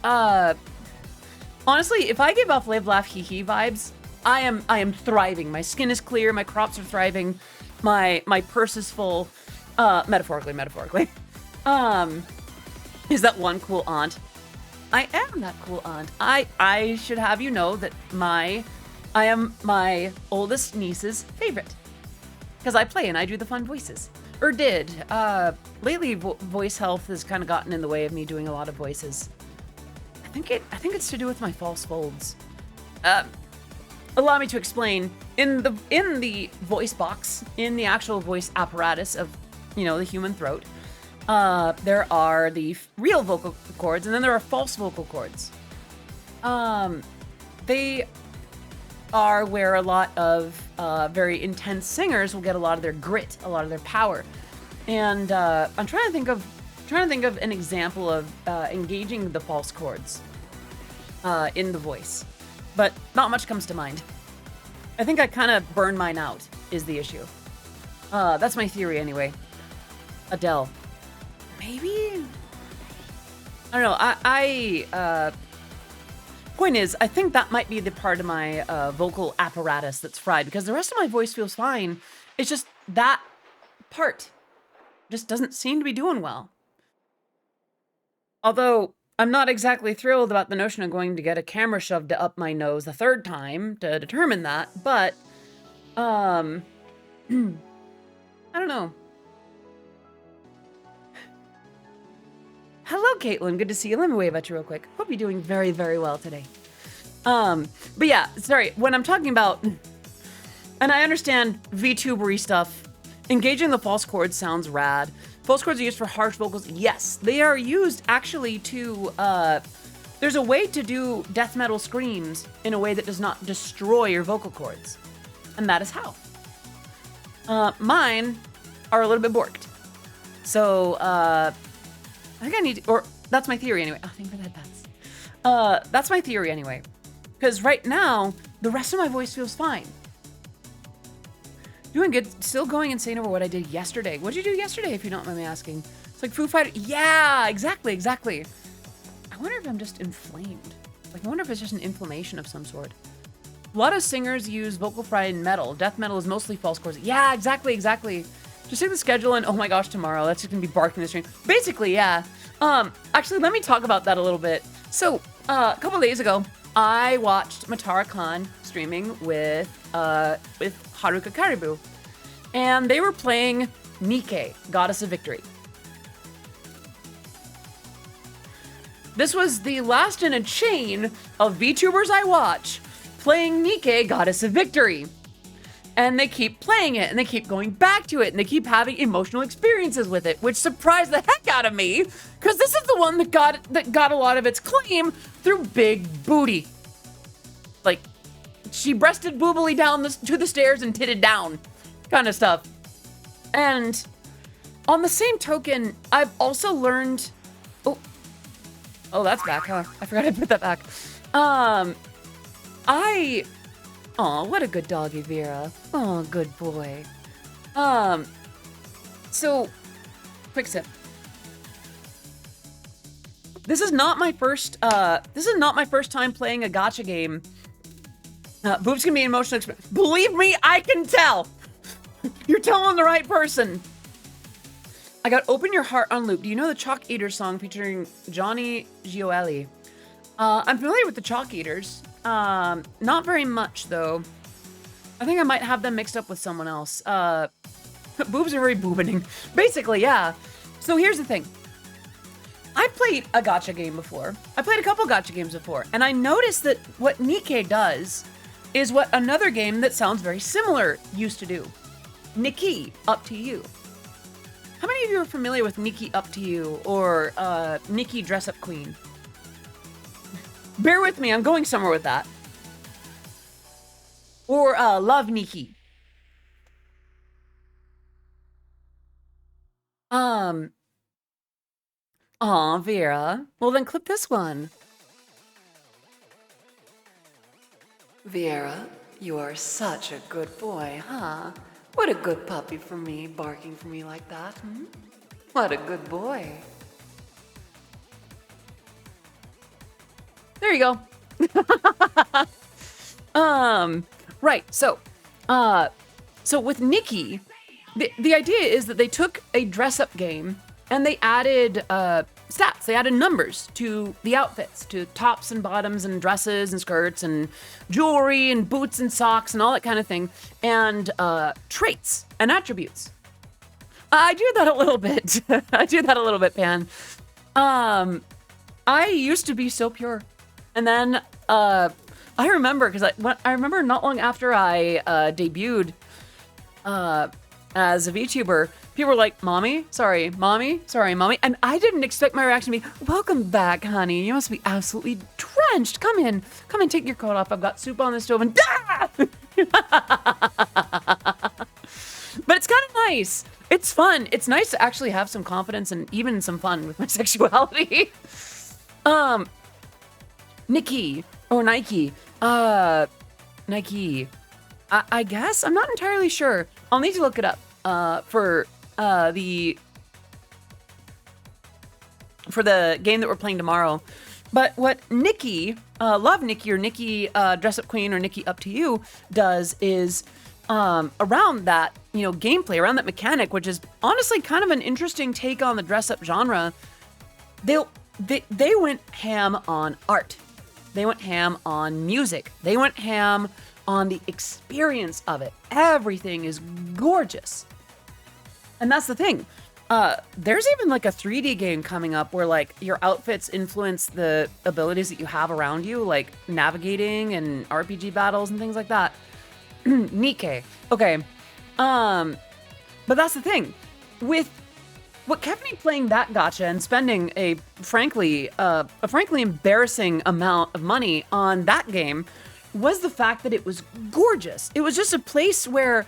S1: honestly, if I give off live, laugh, hee vibes, I am thriving. My skin is clear, my crops are thriving, my purse is full, metaphorically. Is that one cool aunt? I am that cool aunt. I should have you know that I am my oldest niece's favorite. Because I play and I do the fun voices. Or did. Lately, voice health has kind of gotten in the way of me doing a lot of voices. I think it's to do with my false folds. Allow me to explain. In the voice box, in the actual voice apparatus of, the human throat, there are the real vocal cords, and then there are false vocal cords. They are where a lot of very intense singers will get a lot of their grit, a lot of their power. And I'm trying to think of an example of engaging the false chords in the voice, but not much comes to mind. I think I kind of burn mine out is the issue. That's my theory anyway. Adele. Maybe? I don't know. Point is, I think that might be the part of my vocal apparatus that's fried, because the rest of my voice feels fine. It's just that part just doesn't seem to be doing well. Although, I'm not exactly thrilled about the notion of going to get a camera shoved up my nose a third time to determine that, but, I don't know. Hello, Caitlin. Good to see you. Let me wave at you real quick. Hope you're doing very, very well today. But yeah, sorry. When I'm talking about, and I understand VTuber-y stuff, engaging the false chords sounds rad. False chords are used for harsh vocals. Yes, they are used actually to, there's a way to do death metal screams in a way that does not destroy your vocal cords. And that is how. Mine are a little bit borked. So, I think I need to, or that's my theory anyway. Oh, thank you for that. That's my theory anyway. Because right now, the rest of my voice feels fine. Doing good. Still going insane over what I did yesterday. What did you do yesterday, if you don't mind me asking? It's like Foo Fighters. Yeah, exactly. I wonder if I'm just inflamed. Like, I wonder if it's just an inflammation of some sort. A lot of singers use vocal fry in metal. Death metal is mostly false chords. Yeah, exactly. Just take the schedule and oh my gosh, tomorrow. That's just gonna be barking the stream. Basically, yeah. Actually, let me talk about that a little bit. So, a couple days ago, I watched Matara Khan streaming with Haruka Caribou. And they were playing Nike, Goddess of Victory. This was the last in a chain of VTubers I watch playing Nike, Goddess of Victory. And they keep playing it, and they keep going back to it, and they keep having emotional experiences with it, which surprised the heck out of me, because this is the one that got a lot of its claim through big booty. Like, she breasted boobily down to the stairs and titted down, kind of stuff. And on the same token, I've also learned... Oh, that's back, huh? I forgot I put that back. Aw, what a good doggy, Vera. Oh, good boy. So, quick sip. This is not my first time playing a gacha game. Boobs can be an emotional experience. Believe me, I can tell. You're telling the right person. I got Open Your Heart on loop. Do you know the Chalk Eaters song featuring Johnny Gioeli? I'm familiar with the Chalk Eaters. Not very much, though. I think I might have them mixed up with someone else. Boobs are very boobining. Basically, yeah. So here's the thing. I played a gacha game before. I played a couple gacha games before. And I noticed that what Nike does is what another game that sounds very similar used to do. Nikki, Up to You. How many of you are familiar with Nikki Up to You or Nikki Dress Up Queen? Bear with me, I'm going somewhere with that. Or Love Nikki. Aw, Vera. Well, then clip this one. Vera, you are such a good boy, huh? What a good puppy for me, barking for me like that. Hmm? What a good boy. There you go. Right. So with Nikki, the idea is that they took a dress-up game and they added stats. They added numbers to the outfits, to tops and bottoms and dresses and skirts and jewelry and boots and socks and all that kind of thing, and traits and attributes. I do that a little bit. Pan. I used to be so pure, and then I remember I remember not long after I debuted as a VTuber, people were like, Mommy, sorry, Mommy. And I didn't expect my reaction to be, welcome back, honey. You must be absolutely drenched. Come in, take your coat off. I've got soup on the stove and But it's kind of nice. It's fun. It's nice to actually have some confidence and even some fun with my sexuality. Nike. Nike. I guess? I'm not entirely sure. I'll need to look it up for the game that we're playing tomorrow. But what Nikki, Love Nikki or Nikki Dress Up Queen or Nikki Up to You does is around that, gameplay, around that mechanic, which is honestly kind of an interesting take on the dress up genre. They went ham on art. They went ham on music. They went ham on the experience of it. Everything is gorgeous. And that's the thing. There's even like a 3D game coming up where like your outfits influence the abilities that you have around you, like navigating and RPG battles and things like that. Nike. Okay. But that's the thing. With what kept me playing that gacha and spending a frankly embarrassing amount of money on that game was the fact that it was gorgeous. It was just a place where,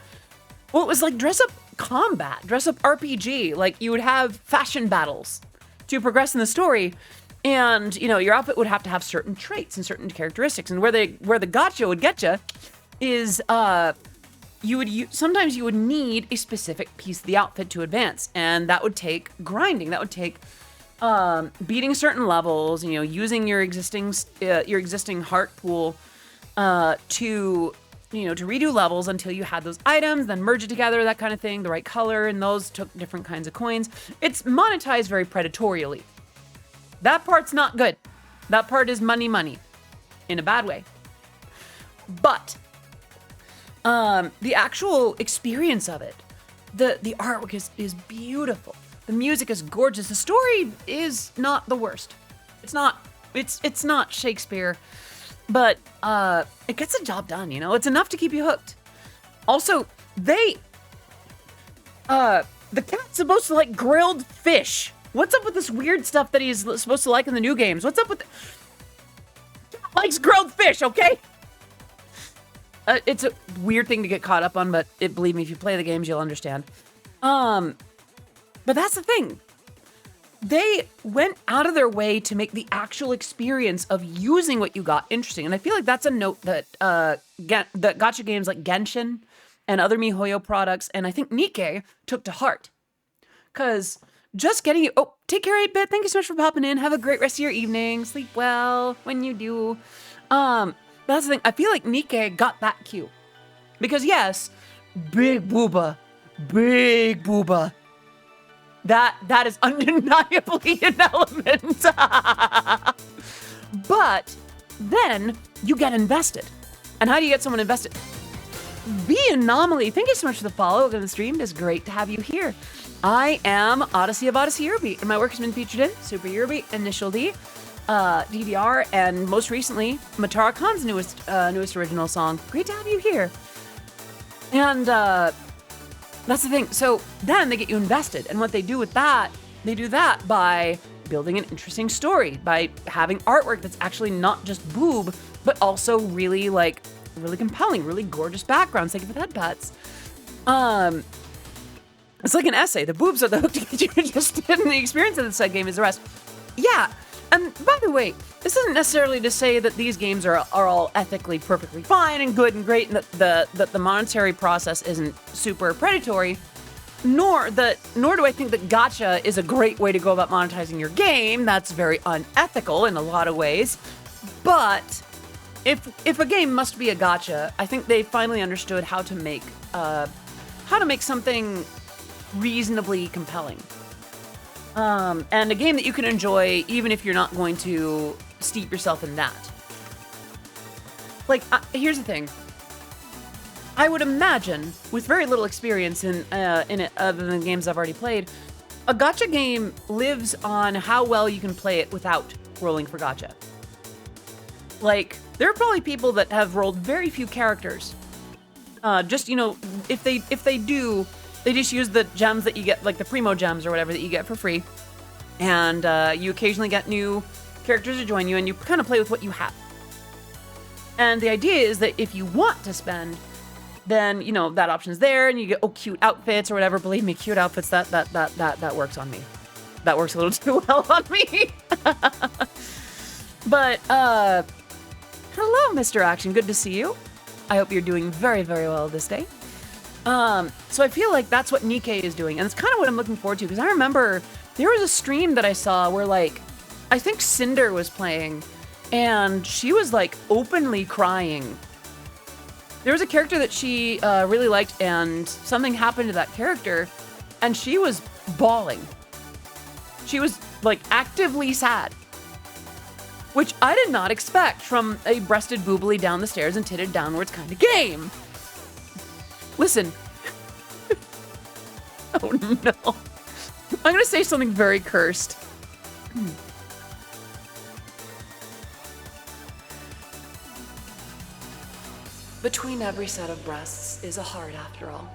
S1: well, it was like dress up combat, dress up RPG. Like you would have fashion battles to progress in the story, and your outfit would have to have certain traits and certain characteristics. And where the gacha would get you is sometimes you would need a specific piece of the outfit to advance, and that would take grinding. That would take beating certain levels. Using your existing heart pool to to redo levels until you had those items, then merge it together, that kind of thing, the right color, and those took different kinds of coins. It's monetized very predatorially. That part's not good. That part is money in a bad way. But the actual experience of it, the artwork is beautiful. The music is gorgeous. The story is not the worst. It's not Shakespeare, but it gets the job done, It's enough to keep you hooked. Also, the cat's supposed to like grilled fish. What's up with this weird stuff that he's supposed to like in the new games? What's up with likes grilled fish, okay? It's a weird thing to get caught up on, but believe me, if you play the games, you'll understand. But that's the thing. They went out of their way to make the actual experience of using what you got interesting. And I feel like that's a note that that gacha games like Genshin and other MiHoYo products, and I think Nikke took to heart. Because just getting you... Oh, take care, 8-Bit. Thank you so much for popping in. Have a great rest of your evening. Sleep well when you do. That's the thing. I feel like Nikke got that cue. Because yes, big booba. Big booba. That is undeniably an element. But then you get invested. And how do you get someone invested? The Anomaly, thank you so much for the follow. Welcome to the stream. It is great to have you here. I am Odyssey of Odyssey Eurobeat, and my work has been featured in Super Eurobeat, Initial D, DDR, and most recently, Matara Khan's newest original song. Great to have you here. And that's the thing. So then they get you invested. And what they do with that, they do that by building an interesting story, by having artwork that's actually not just boob, but also really compelling, really gorgeous backgrounds. Thank you for that, Pats. It's like an essay. The boobs are the hook to get you interested in the experience of the said game is the rest. Yeah. And by the way, this isn't necessarily to say that these games are all ethically perfectly fine and good and great, and that the monetary process isn't super predatory. Nor do I think that gacha is a great way to go about monetizing your game. That's very unethical in a lot of ways. But if a game must be a gacha, I think they finally understood how to make something reasonably compelling. And a game that you can enjoy even if you're not going to steep yourself in that. Like, here's the thing. I would imagine, with very little experience in it other than games I've already played, a gacha game lives on how well you can play it without rolling for gacha. Like, there are probably people that have rolled very few characters. If they do, they just use the gems that you get, like the Primo gems or whatever that you get for free. And you occasionally get new characters to join you, and you kind of play with what you have. And the idea is that if you want to spend, then, that option's there, and you get, cute outfits or whatever. Believe me, cute outfits, that works on me. That works a little too well on me. But, hello, Mr. Action. Good to see you. I hope you're doing very, very well this day. So I feel like that's what Nikke is doing, and it's kind of what I'm looking forward to, because I remember there was a stream that I saw where, I think Cinder was playing, and she was, openly crying. There was a character that she really liked, and something happened to that character, and she was bawling. She was, actively sad. Which I did not expect from a breasted boobily down the stairs and titted downwards kind of game. Listen. Oh no. I'm gonna say something very cursed. Between every set of breasts is a heart after all.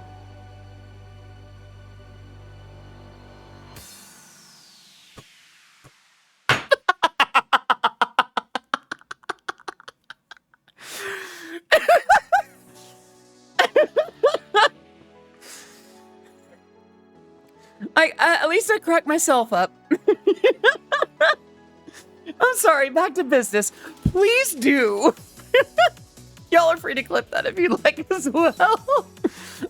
S1: At least I cracked myself up. I'm sorry, back to business. Please do. Y'all are free to clip that if you'd like as well.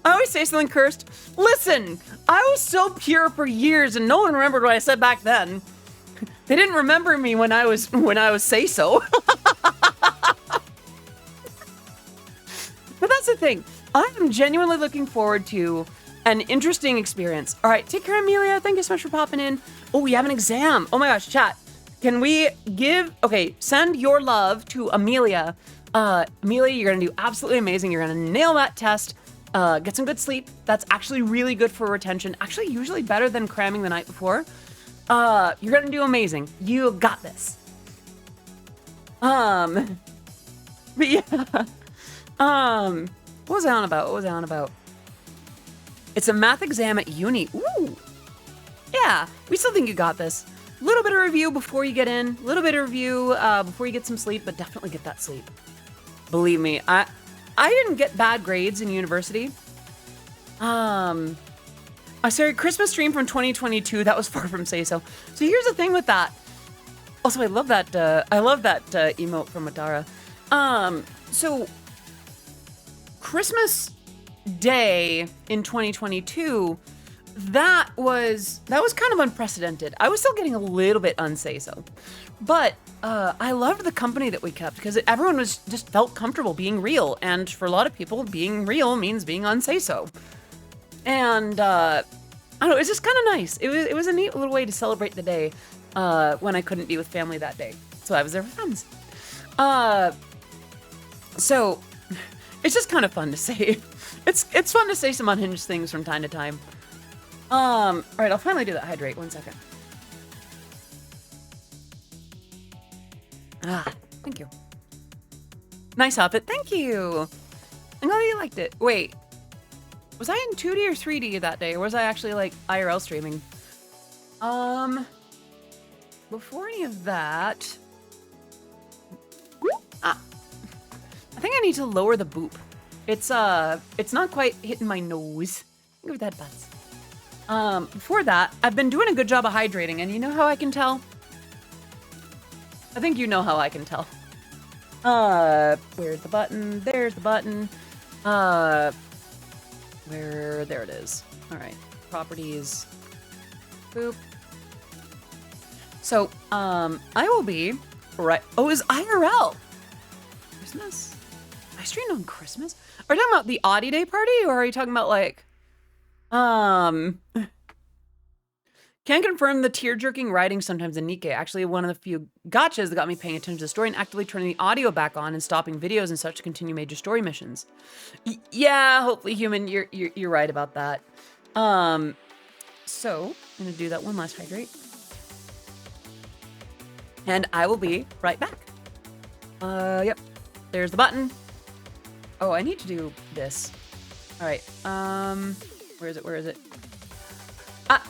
S1: I always say something cursed. Listen, I was so pure for years and no one remembered what I said back then. They didn't remember me when I was say so. the thing. I am genuinely looking forward to an interesting experience. All right, take care, Amelia. Thank you so much for popping in. Oh, we have an exam. Oh my gosh, chat. Can we send your love to Amelia. Amelia, you're gonna do absolutely amazing. You're gonna nail that test. Get some good sleep. That's actually really good for retention. Actually, usually better than cramming the night before. You're gonna do amazing. You got this. But yeah. What was I on about? It's a math exam at uni. Ooh. Yeah, we still think you got this. A little bit of review before you get in. A little bit of review before you get some sleep, but definitely get that sleep. Believe me, I didn't get bad grades in university. I started Christmas stream from 2022. That was far from say so. So here's the thing with that. Also, I love that emote from Madara. So Christmas Day in 2022, that was kind of unprecedented. I was still getting a little bit unsay so, but I loved the company that we kept because everyone was just felt comfortable being real, and for a lot of people, being real means being unsay so. And I don't know, it's just kind of nice. It was a neat little way to celebrate the day when I couldn't be with family that day, so I was there with friends. So it's just kind of fun to say. It's fun to say some unhinged things from time to time. All right, I'll finally do that hydrate. 1 second. Thank you. Nice Hoppet. Thank you. I'm glad you liked it. Wait, was I in 2D or 3D that day, or was I actually like IRL streaming? Before any of that, I think I need to lower the boop. It's not quite hitting my nose. Give it that buzz. Before that, I've been doing a good job of hydrating, and you know how I can tell? I think you know how I can tell. Where's the button? There's the button. There it is. All right, properties. Boop. So, I will be right. Oh, it's IRL. Christmas? I streamed on Christmas? Are you talking about the Audi Day party, or are you talking about like, can confirm the tear-jerking writing sometimes in Nikkei. Actually, one of the few gotchas that got me paying attention to the story and actively turning the audio back on and stopping videos and such to continue major story missions. Yeah, hopefully, human, you're right about that. So I'm gonna do that one last hydrate, and I will be right back. Yep, there's the button. Oh, I need to do this. All right. Where is it? Where is it? Ah.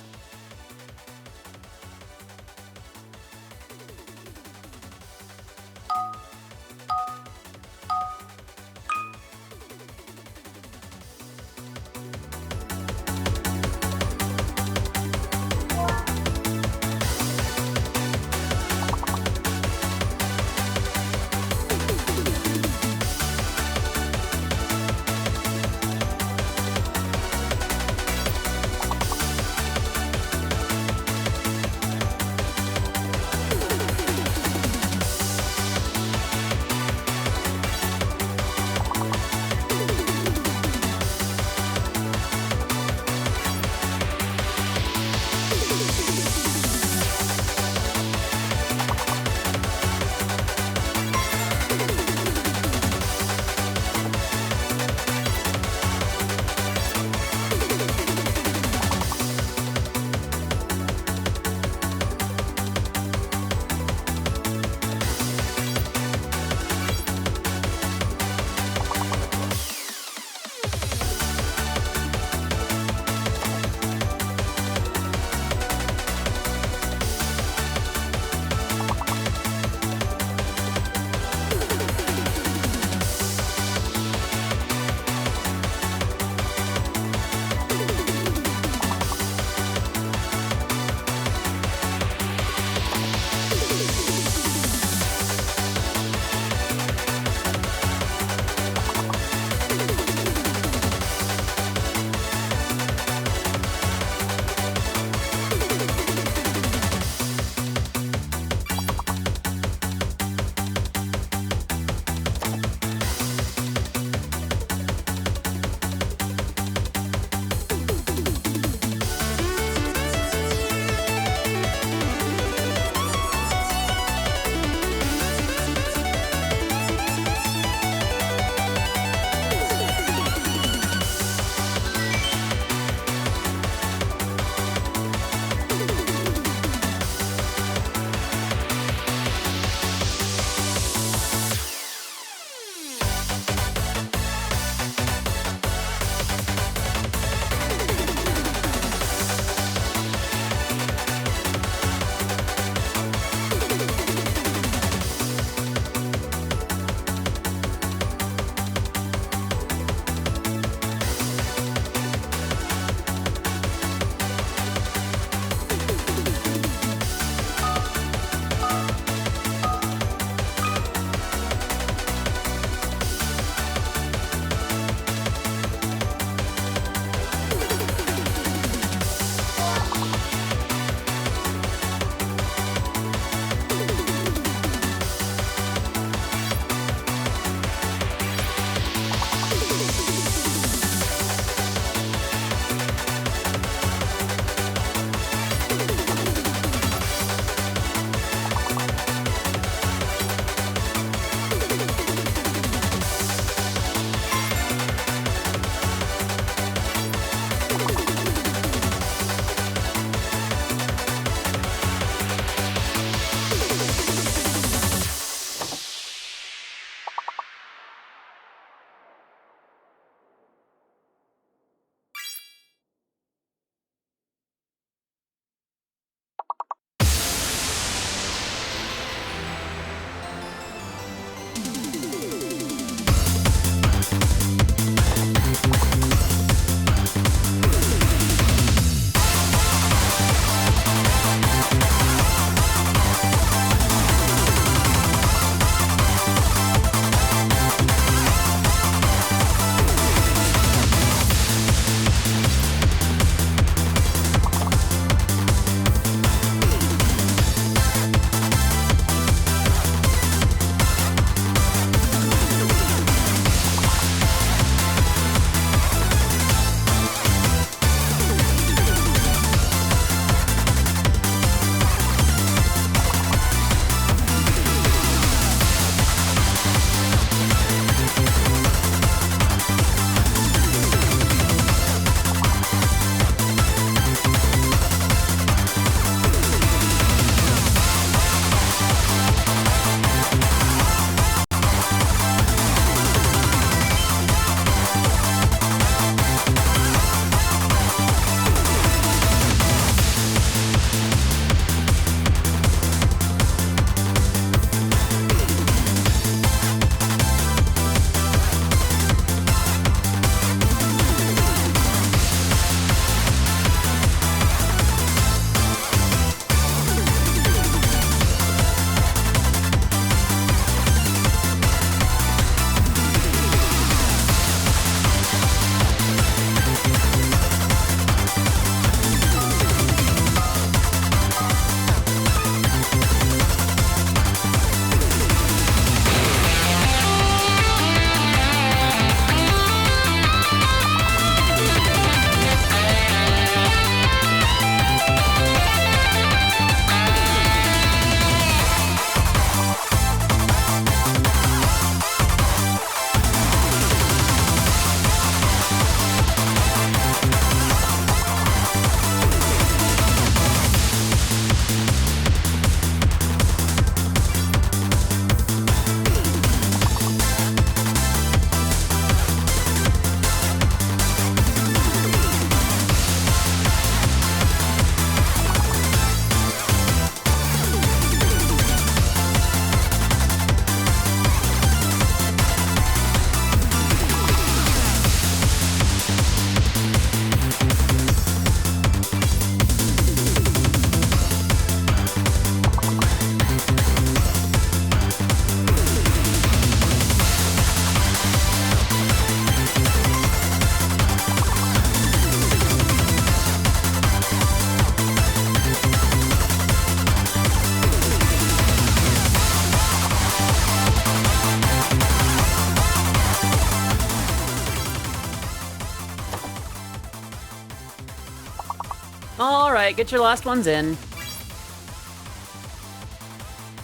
S1: All right, get your last ones in.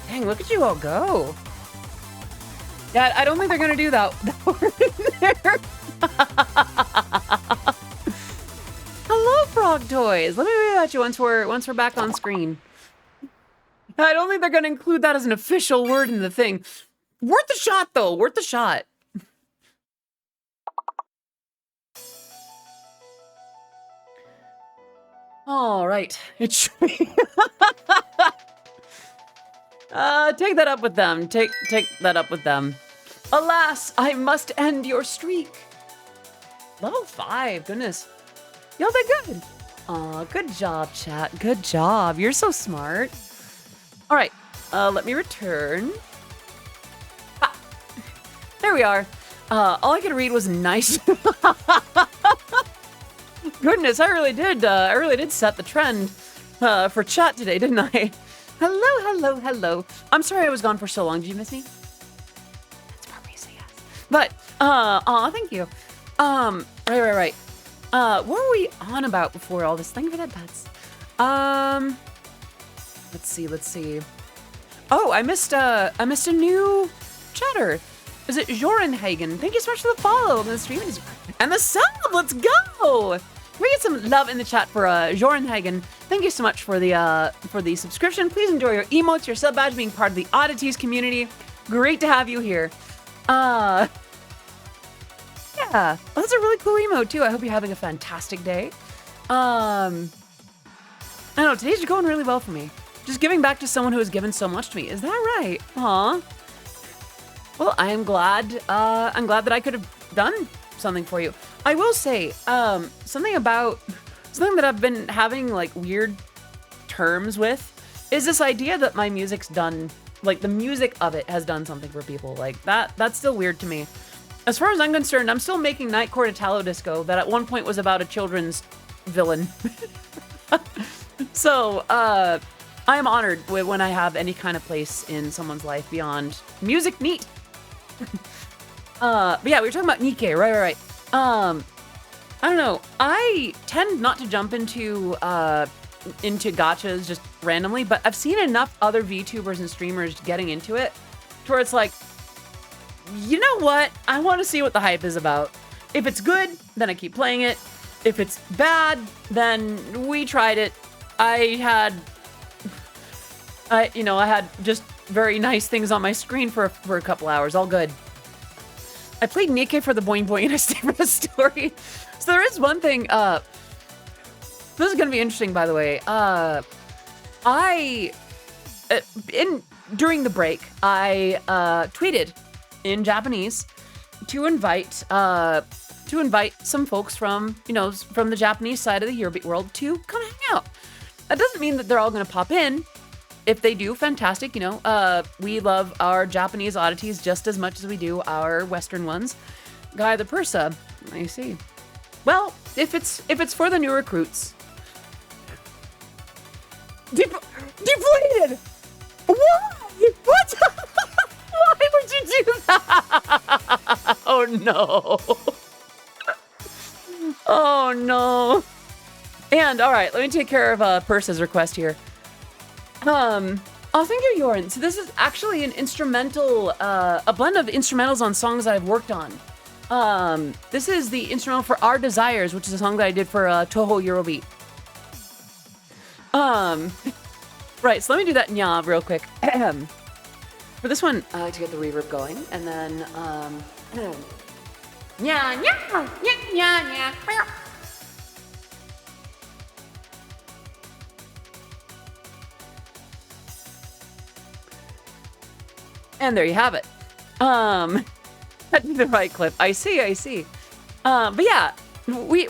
S1: Dang, look at you all go. Yeah, I don't think they're gonna do that. Hello, Frog Toys. Let me read at you once we're back on screen. I don't think they're gonna include that as an official word in the thing. Worth a shot, though. Worth a shot. All right. It should be. Take that up with them. Take that up with them. Alas, I must end your streak. Level 5. Goodness. Y'all did good. Aw, good job, chat. Good job. You're so smart. All right. Let me return. Ah, there we are. All I could read was nice. Goodness, I really did set the trend for chat today, didn't I? Hello, hello, hello. I'm sorry I was gone for so long. Did you miss me? That's probably a yes. But, aw, thank you. Right. What were we on about before all this? Thank you for that, pets. Let's see. Oh, I missed a new chatter. Is it Jorenhagen? Thank you so much for the follow and the stream and the sub. Let's go. Can we get some love in the chat for Jorenhagen? Thank you so much for the subscription. Please enjoy your emotes, your sub badge, being part of the oddities community. Great to have you here. Yeah, well, that's a really cool emote too. I hope you're having a fantastic day. I don't know, today's going really well for me. Just giving back to someone who has given so much to me. Is that right? Aw. Well, I'm glad that I could have done something for you. I will say, something that I've been having like weird terms with is this idea that my music's done, like the music of it has done something for people. Like that's still weird to me. As far as I'm concerned, I'm still making Nightcore Italo Disco that at one point was about a children's villain. So, I am honored when I have any kind of place in someone's life beyond music. Neat. But yeah, we were talking about Nikkei, right. I don't know. I tend not to jump into gachas just randomly, but I've seen enough other VTubers and streamers getting into it to where it's like, you know what? I want to see what the hype is about. If it's good, then I keep playing it. If it's bad, then we tried it. I had just very nice things on my screen for a couple hours. All good. I played Nikkei for the boing boing and I stayed for the story. So there is one thing. This is gonna be interesting, by the way. During the break, I tweeted in Japanese to invite some folks from the Japanese side of the Eurobeat world to come hang out. That doesn't mean that they're all gonna pop in. If they do, fantastic. We love our Japanese oddities just as much as we do our Western ones. Guy the Persa, I see. Well, if it's for the new recruits. Depleted. Why? What? Why would you do that? Oh no. Oh no. And all right, let me take care of Persa's request here. Oh, thank you, Joran. So this is actually an instrumental, a blend of instrumentals on songs that I've worked on. This is the instrumental for Our Desires, which is a song that I did for Toho Eurobeat. Right, so let me do that nya real quick. For this one, I like to get the reverb going, and then, nya, nya, nya, nya, nya. And there you have it. The right clip. I see. But yeah, we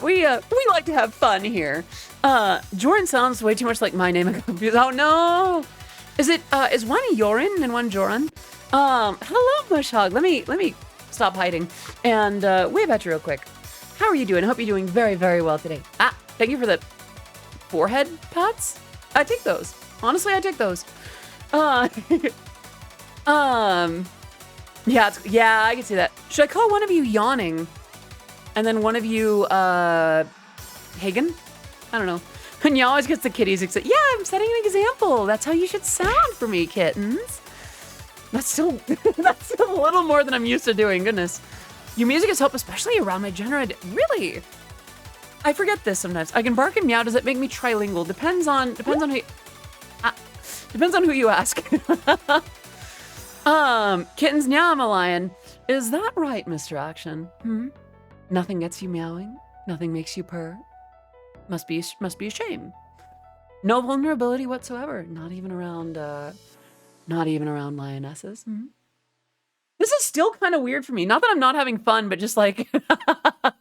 S1: like to have fun here. Joran sounds way too much like my name. I'm confused. Oh no! Is one Joran and one Joran? Hello, Mushhog. Let me stop hiding and wave at you real quick. How are you doing? I hope you're doing very, very well today. Thank you for the forehead pats. I take those. Honestly, I take those. Yeah, I can see that. Should I call one of you yawning? And then one of you, Hagen? I don't know. And you always gets the kitties excited. Yeah, I'm setting an example. That's how you should sound for me, kittens. That's still a little more than I'm used to doing. Goodness. Your music has helped, especially around my genre. Really? I forget this sometimes. I can bark and meow. Does it make me trilingual? Depends on who you ask. Kittens, now I'm a lion. Is that right, Mr. Action? Nothing gets you meowing. Nothing makes you purr. Must be a shame. No vulnerability whatsoever. Not even around lionesses. This is still kind of weird for me. Not that I'm not having fun, but just like I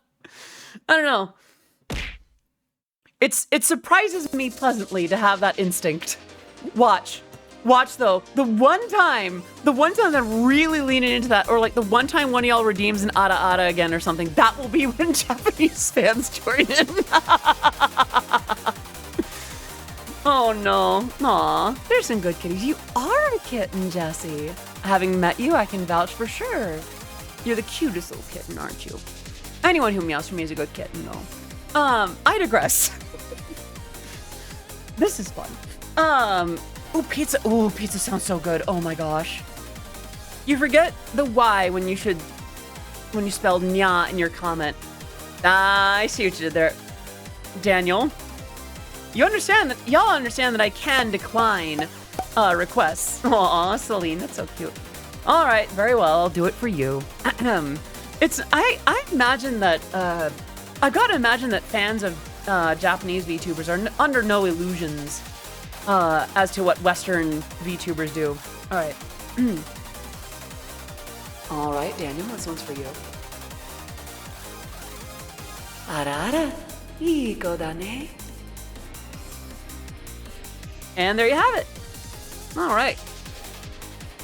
S1: don't know. It surprises me pleasantly to have that instinct. Watch though. The one time that I'm really leaning into that, or like the one time one of y'all redeems an Ada Ada again or something, that will be when Japanese fans join in. Oh no. Aw, there's some good kitties. You are a kitten, Jessie. Having met you, I can vouch for sure. You're the cutest little kitten, aren't you? Anyone who meows for me is a good kitten, though. I digress. This is fun. Ooh, pizza. Ooh, pizza sounds so good. Oh my gosh. You forget the Y when you spelled nya in your comment. Ah, I see what you did there. Daniel, y'all understand that I can decline requests. Aw, Celine, that's so cute. All right, very well, I'll do it for you. I imagine that, I've got to imagine that fans of Japanese VTubers are under no illusions as to what Western VTubers do. All right. All right, Daniel, this one's for you. Ara, ii ko da ne. And there you have it. All right.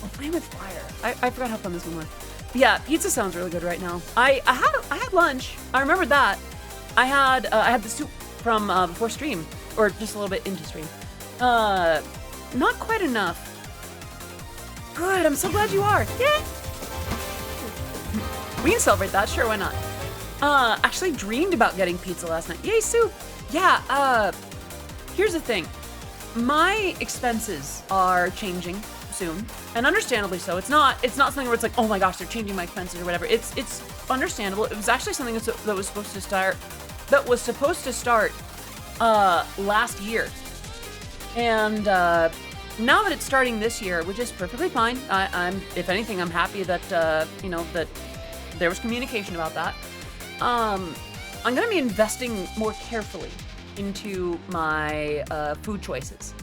S1: Oh, Flame with Fire. I forgot how fun this one was. But yeah, pizza sounds really good right now. I had lunch. I remembered that. I had the soup from before stream, or just a little bit into stream. Not quite enough. Good. I'm so glad you are. Yeah. We can celebrate that. Sure, why not? Actually dreamed about getting pizza last night. Yay, soup. Yeah. Here's the thing. My expenses are changing soon, and understandably so. It's not something where it's like, oh my gosh, they're changing my expenses or whatever. It's understandable. It was actually something that was supposed to start last year, and now that it's starting this year, which is perfectly fine. I'm if anything, I'm happy that that there was communication about that. I'm gonna be investing more carefully into my food choices.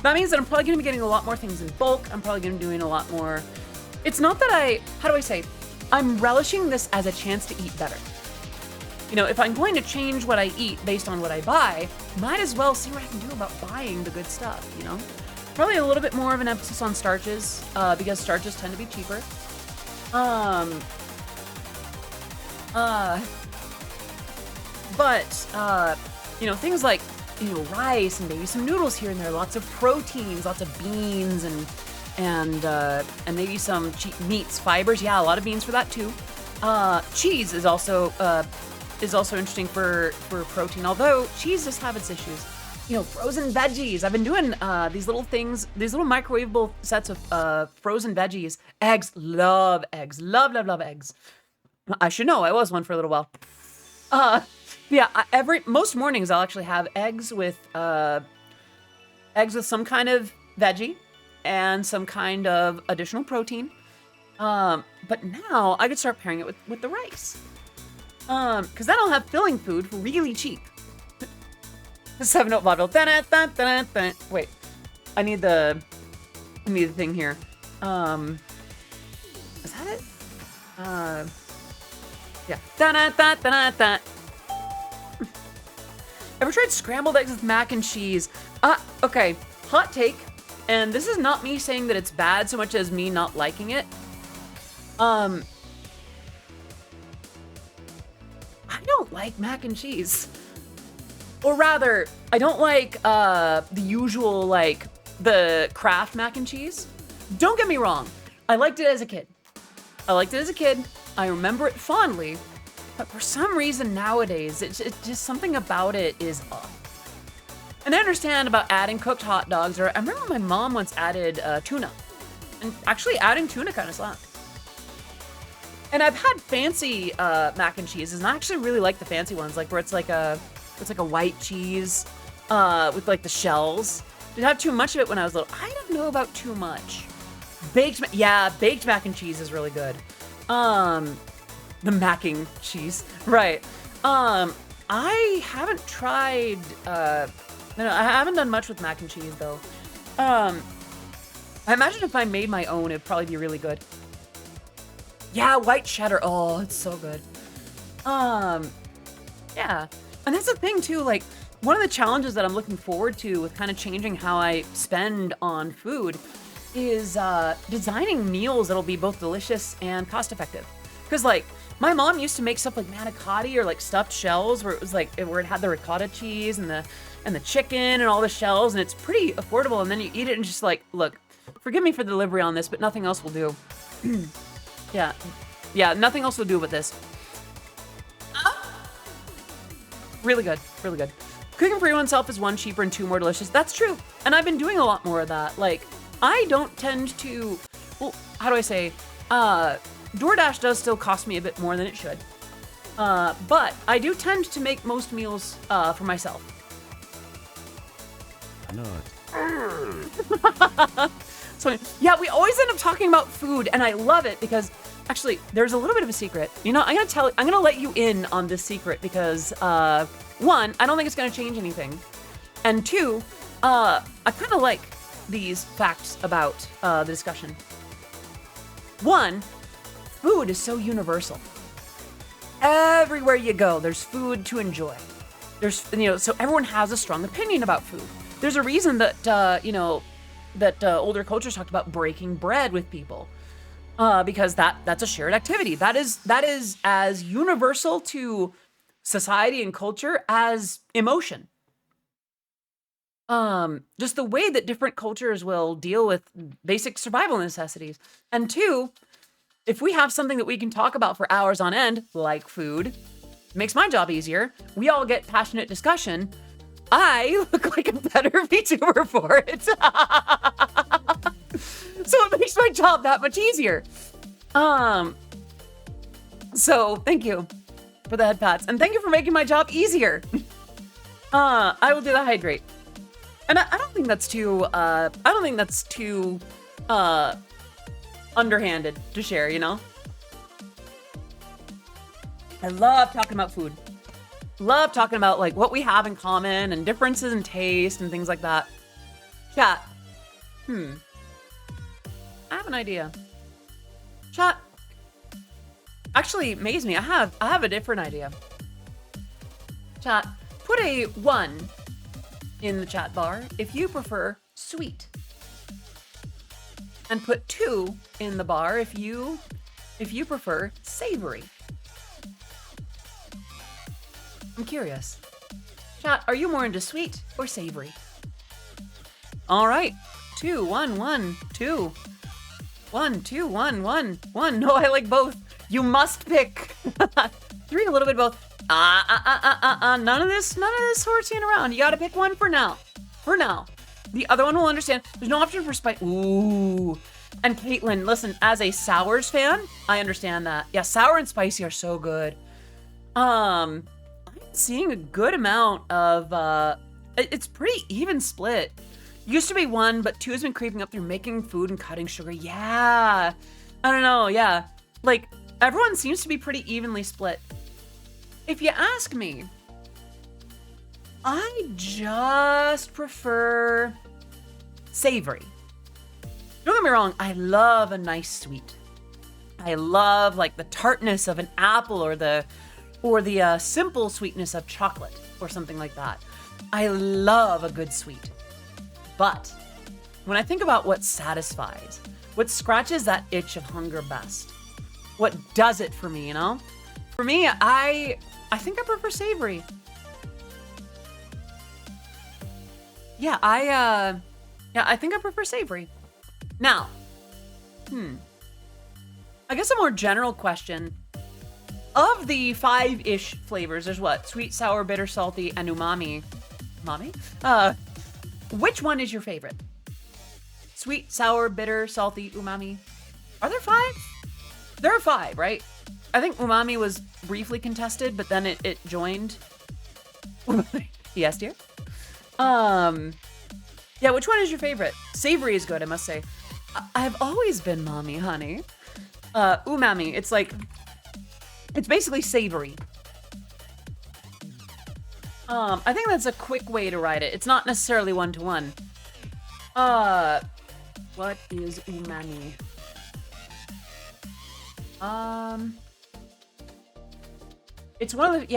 S1: That means that I'm probably going to be getting a lot more things in bulk. I'm probably going to be doing a lot more. It's not that I'm relishing this as a chance to eat better. You know, if I'm going to change what I eat based on what I buy, might as well see what I can do about buying the good stuff, you know? Probably a little bit more of an emphasis on starches, because starches tend to be cheaper. Things like, rice and maybe some noodles here and there, lots of proteins, lots of beans and maybe some meats, fibers. Yeah, a lot of beans for that too. Cheese is also interesting for protein, although cheese does have its issues. Frozen veggies. I've been doing these little microwavable sets of frozen veggies. Eggs. Love eggs. Love eggs. I should know. I was one for a little while. Yeah, most mornings I'll actually have eggs with some kind of veggie and some kind of additional protein. But now I could start pairing it with the rice. Because then I'll have filling food for really cheap. 7-Note vaudeville. Wait, I need the thing here. Is that it? Yeah. Ever tried scrambled eggs with mac and cheese? Okay, hot take, and this is not me saying that it's bad so much as me not liking it. I don't like mac and cheese. Or rather, I don't like the usual, like, the Kraft mac and cheese. Don't get me wrong, I liked it as a kid. I remember it fondly. But for some reason nowadays, it's just something about it is off. And I understand about adding cooked hot dogs, or I remember my mom once added tuna. And actually adding tuna kind of slapped. And I've had fancy mac and cheeses, and I actually really like the fancy ones, like where it's like a white cheese with like the shells. Did have too much of it when I was little. I don't know about too much. Baked mac and cheese is really good. The macking cheese, right? I haven't tried. No, I haven't done much with mac and cheese though. I imagine if I made my own, it'd probably be really good. Yeah, white cheddar. Oh, it's so good. Yeah. And that's the thing too, like one of the challenges that I'm looking forward to with kind of changing how I spend on food is designing meals that'll be both delicious and cost effective. Because like my mom used to make stuff like manicotti or like stuffed shells where it was like where it had the ricotta cheese and the chicken and all the shells, and it's pretty affordable, and then you eat it and just like, look, forgive me for the delivery on this, but nothing else will do. Yeah, nothing else will do with this. Really good, really good. Cooking for oneself is one, cheaper, and two, more delicious. That's true, and I've been doing a lot more of that. Like, I don't tend to, well, how do I say, DoorDash does still cost me a bit more than it should. But I do tend to make most meals for myself. So yeah, we always end up talking about food, and I love it because actually there's a little bit of a secret. You know, I'm gonna let you in on this secret because one, I don't think it's gonna change anything, and two, I kind of like these facts about the discussion. One, food is so universal. Everywhere you go, there's food to enjoy. There's, so everyone has a strong opinion about food. There's a reason that, that older cultures talked about breaking bread with people, because that's a shared activity. That is as universal to society and culture as emotion. Just the way that different cultures will deal with basic survival necessities. And two, if we have something that we can talk about for hours on end, like food, makes my job easier. We all get passionate discussion. I look like a better Vtuber for it. So it makes my job that much easier. So thank you for the head pats, and thank you for making my job easier. I will do the hydrate. And I don't think that's too, underhanded to share, you know? I love talking about food. Love talking about like what we have in common and differences in taste and things like that. Chat. I have an idea. Chat. Actually, amaze me. I have a different idea. Chat. Put a 1 in the chat bar if you prefer sweet. And put 2 in the bar if you prefer savory. I'm curious. Chat, are you more into sweet or savory? All right. 2, 1, 1, 2. 1, 2, 1, 1, 1. No, I like both. You must pick. 3, a little bit both. None of this horsing around. You gotta pick one for now. For now. The other one will understand. There's no option for spice. Ooh. And Caitlin, listen, as a sours fan, I understand that. Yeah, sour and spicy are so good. I'm seeing a good amount of, it's pretty even split. Used to be 1, but 2 has been creeping up through making food and cutting sugar. Yeah. I don't know, yeah. Like, everyone seems to be pretty evenly split. If you ask me, I just prefer savory. Don't get me wrong, I love a nice sweet. I love like the tartness of an apple or the simple sweetness of chocolate or something like that. I love a good sweet. But when I think about what satisfies, what scratches that itch of hunger best, what does it for me, you know? For me, I think I prefer savory. Yeah, I think I prefer savory. Now, I guess a more general question. Of the 5-ish flavors, there's what? Sweet, sour, bitter, salty, and umami. mommy. Which one is your favorite? Sweet, sour, bitter, salty, umami. Are there 5? There are 5, right? I think umami was briefly contested, but then it joined. Yes, dear. Yeah, which one is your favorite? Savory is good, I must say. I've always been mommy, honey. Umami, it's basically savory. I think that's a quick way to write it. It's not necessarily one-to-one. What is umami? It's one of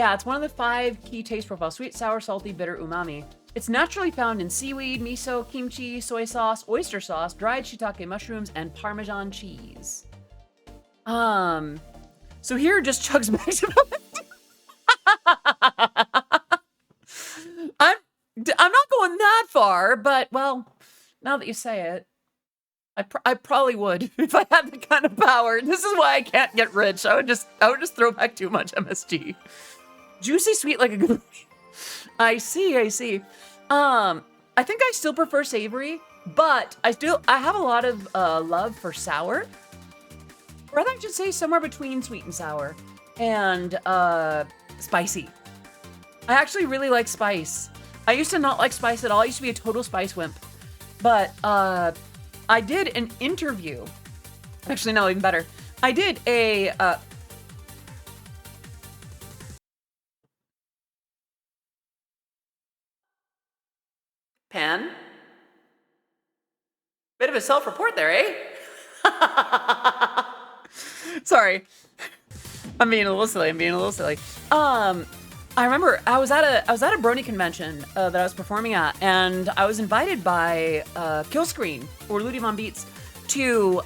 S1: the 5 key taste profiles: sweet, sour, salty, bitter, umami. It's naturally found in seaweed, miso, kimchi, soy sauce, oyster sauce, dried shiitake mushrooms, and Parmesan cheese. So here just chugs back to I'm not going that far, but well, now that you say it, I probably would if I had the kind of power. This is why I can't get rich. I would just throw back too much MSG. Juicy sweet like a good. I see. I think I still prefer savory, but I have a lot of love for sour. Or I should say somewhere between sweet and sour, and spicy. I actually really like spice. I used to not like spice at all. I used to be a total spice wimp, but I did an interview. Actually, no, even better. I did a Pan. Bit of a self-report there, eh? Sorry. I'm being a little silly. I remember I was at a Brony convention that I was performing at, and I was invited by Killscreen or Ludi Von Beats to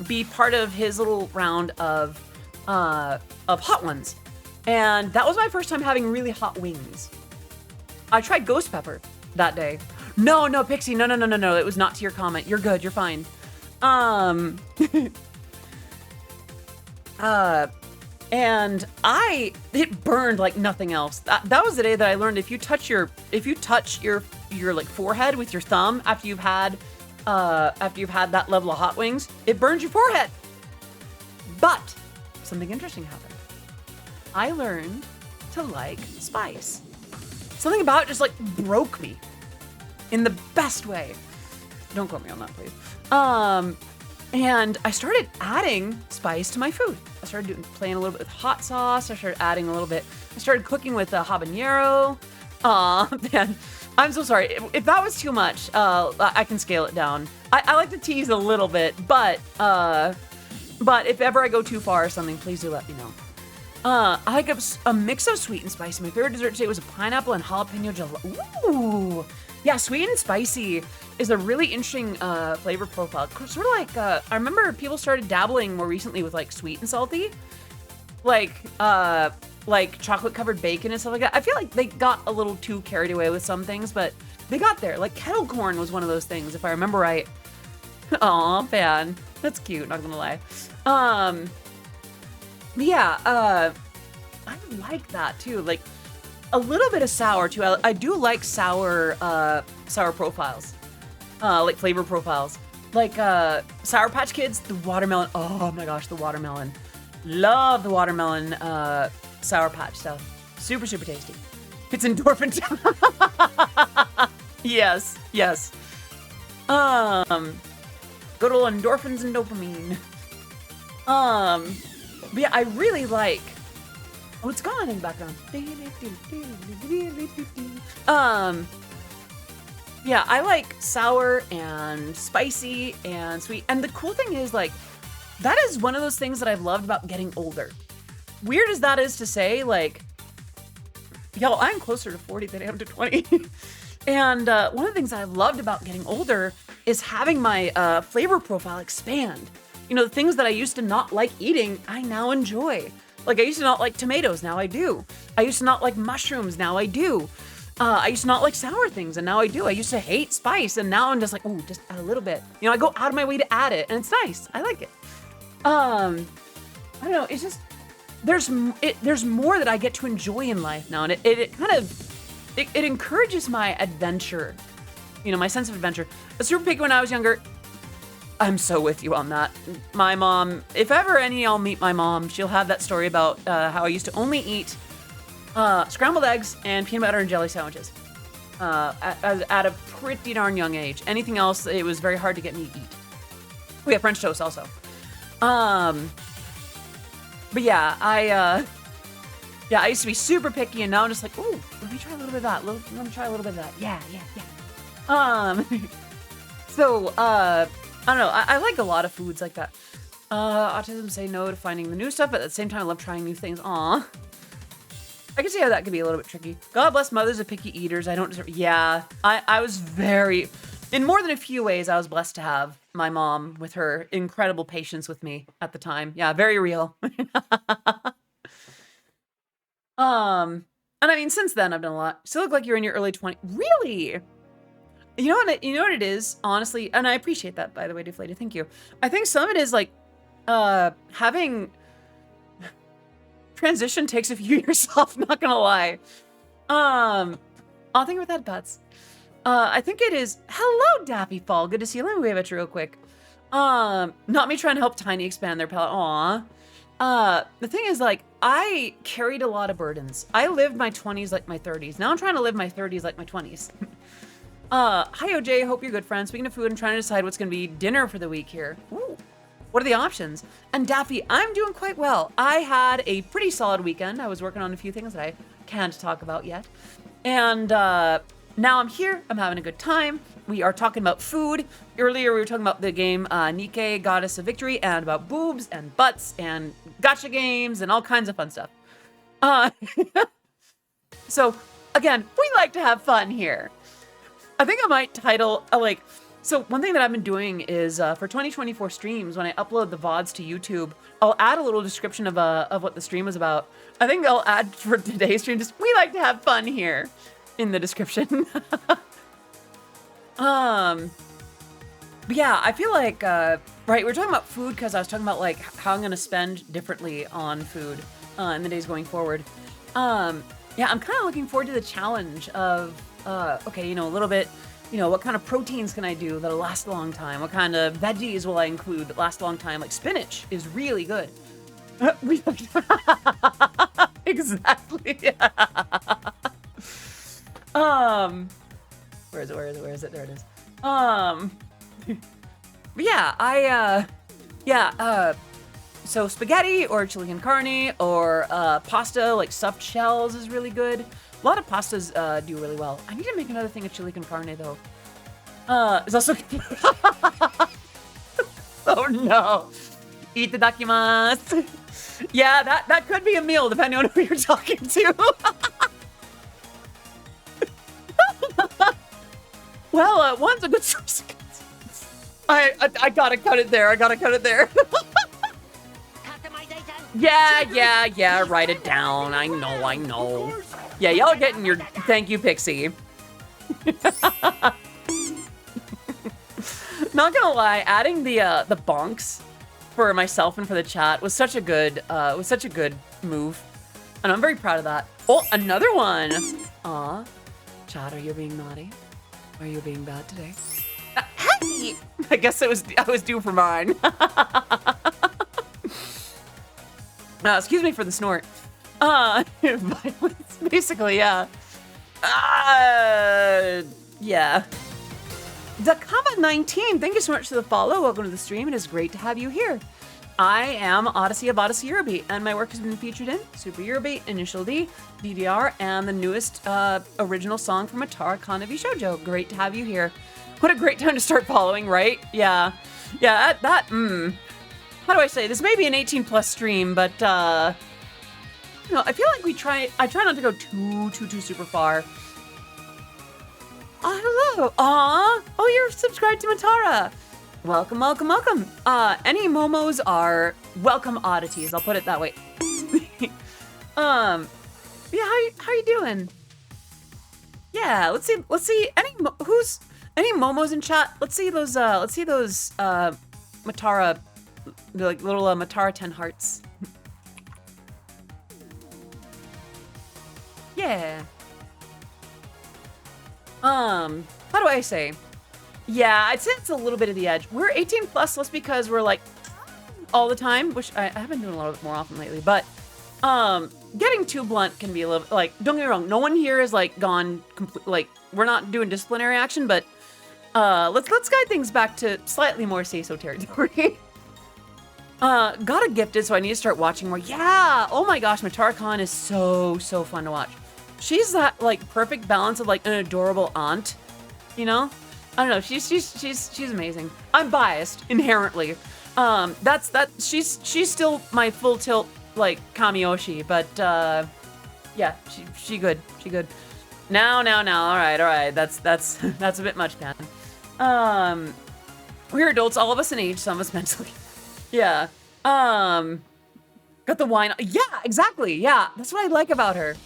S1: be part of his little round of hot ones, and that was my first time having really hot wings. I tried ghost pepper that day. No, Pixie, no. It was not to your comment. You're good. You're fine. And it burned like nothing else. That was the day that I learned if you touch your like forehead with your thumb after you've had that level of hot wings, it burns your forehead. But something interesting happened. I learned to like spice. Something about it just like broke me in the best way. Don't quote me on that, please. And I started adding spice to my food. I started playing a little bit with hot sauce. I started cooking with habanero. Man, I'm so sorry. If that was too much, I can scale it down. I like to tease a little bit, but if ever I go too far or something, please do let me know. I like a mix of sweet and spicy. My favorite dessert today was a pineapple and jalapeno gelato. Ooh. Yeah, sweet and spicy is a really interesting flavor profile. Sort of like, I remember people started dabbling more recently with like sweet and salty. Like chocolate covered bacon and stuff like that. I feel like they got a little too carried away with some things, but they got there. Like kettle corn was one of those things, if I remember right. Aw, man. That's cute, not gonna lie. I like that too. Like a little bit of sour too. I do like sour profiles, like flavor profiles. Like Sour Patch Kids, the watermelon. Oh my gosh, the watermelon. Love the watermelon Sour Patch stuff. Super, super tasty. It's endorphin. Yes. Good old endorphins and dopamine. But yeah, I really like. Oh, it's gone in the background. Yeah, I like sour and spicy and sweet. And the cool thing is, like, that is one of those things that I've loved about getting older. Weird as that is to say, like, yo, I'm closer to 40 than I am to 20. And one of the things that I've loved about getting older is having my flavor profile expand. You know, the things that I used to not like eating, I now enjoy. Like, I used to not like tomatoes, now I do. I used to not like mushrooms, now I do. I used to not like sour things, and now I do. I used to hate spice, and now I'm just like, oh, just add a little bit. You know, I go out of my way to add it, and it's nice. I like it. I don't know, it's just, there's more that I get to enjoy in life now, and it kind of it encourages my adventure. You know, my sense of adventure. A super picky when I was younger. I'm so with you on that. My mom, if ever any of y'all meet my mom, she'll have that story about how I used to only eat scrambled eggs and peanut butter and jelly sandwiches at a pretty darn young age. Anything else, it was very hard to get me to eat. We have French toast also. But yeah, I used to be super picky, and now I'm just like, ooh, let me try a little bit of that. Let me try a little bit of that. Yeah. So, I don't know. I like a lot of foods like that. Autism say no to finding the new stuff, but at the same time, I love trying new things. Aw. I can see how that could be a little bit tricky. God bless mothers of picky eaters. I don't deserve. Yeah, I was very, in more than a few ways, I was blessed to have my mom with her incredible patience with me at the time. Yeah, very real. And I mean, since then I've done a lot. Still look like you're in your early 20s. Really? You know what it is, honestly, and I appreciate that, by the way, Deflated. Thank you. I think some of it is like having transition takes a few years off, not gonna lie. I'll think about that, Butts. I think it is. Hello, Daffy Fall. Good to see you. Let me wave at you real quick. Not me trying to help Tiny expand their palate. Aw. The thing is, like, I carried a lot of burdens. I lived my 20s like my 30s. Now I'm trying to live my 30s like my 20s. Hi, OJ. Hope you're good, friends. Speaking of food, I'm trying to decide what's going to be dinner for the week here. Ooh. What are the options? And Daffy, I'm doing quite well. I had a pretty solid weekend. I was working on a few things that I can't talk about yet. And now I'm here. I'm having a good time. We are talking about food. Earlier, we were talking about the game Nike, Goddess of Victory, and about boobs and butts and gotcha games and all kinds of fun stuff. So, again, we like to have fun here. I think I might title, so one thing that I've been doing is for 2024 streams, when I upload the VODs to YouTube, I'll add a little description of what the stream was about. I think I'll add for today's stream, just, we like to have fun here in the description. But yeah, I feel like, right, we're talking about food because I was talking about like how I'm going to spend differently on food in the days going forward. Yeah, I'm kind of looking forward to the challenge of, okay, you know, a little bit, you know, what kind of proteins can I do that'll last a long time? What kind of veggies will I include that last a long time? Like spinach is really good. Exactly. Where is it? There it is. But yeah, so spaghetti or chili con carne or pasta, like stuffed shells is really good. A lot of pastas do really well. I need to make another thing of chili con carne though. It's also oh no. Itadakimasu. Yeah, that could be a meal depending on who you're talking to. Well, one's a good source. I gotta cut it there. Yeah, write it down. I know. Yeah, y'all getting your thank you, Pixie. Not gonna lie, adding the bonks for myself and for the chat was such a good move. And I'm very proud of that. Oh, another one. Aw. Chat, are you being naughty? Are you being bad today? Hey! I guess I was due for mine. Excuse me for the snort. Violence, basically, yeah. Yeah. Dakama19, thank you so much for the follow. Welcome to the stream. It is great to have you here. I am Odyssey of Odyssey Eurobeat, and my work has been featured in Super Eurobeat, Initial D, DDR, and the newest original song from Atara Kanavi Shoujo. Great to have you here. What a great time to start following, right? Yeah, how do I say? This may be an 18+ stream, but, you know, I feel like I try not to go too super far. Oh, hello. Aw. Oh, you're subscribed to Matara. Welcome. Any momos are welcome oddities. I'll put it that way. Yeah, how you doing? Yeah, let's see. Any momos in chat? Let's see those Matara, like little Matara 10 hearts. Yeah. How do I say? Yeah, I'd say it's a little bit of the edge. We're 18 plus just because we're like all the time, which I have been doing a little bit more often lately, but getting too blunt can be a little like, don't get me wrong, no one here is like gone complete, like we're not doing disciplinary action, but let's guide things back to slightly more say-so territory. Got a gifted, so I need to start watching more. Yeah, oh my gosh, Matara Khan is so fun to watch. She's that like perfect balance of like an adorable aunt, you know? I don't know, she's amazing. I'm biased inherently. She's still my full tilt like Kamiyoshi, but yeah, she good. Now, all right, that's a bit much, man. We're adults, all of us in age, some of us mentally. Yeah. Got the wine. Yeah, exactly. Yeah, that's what I like about her.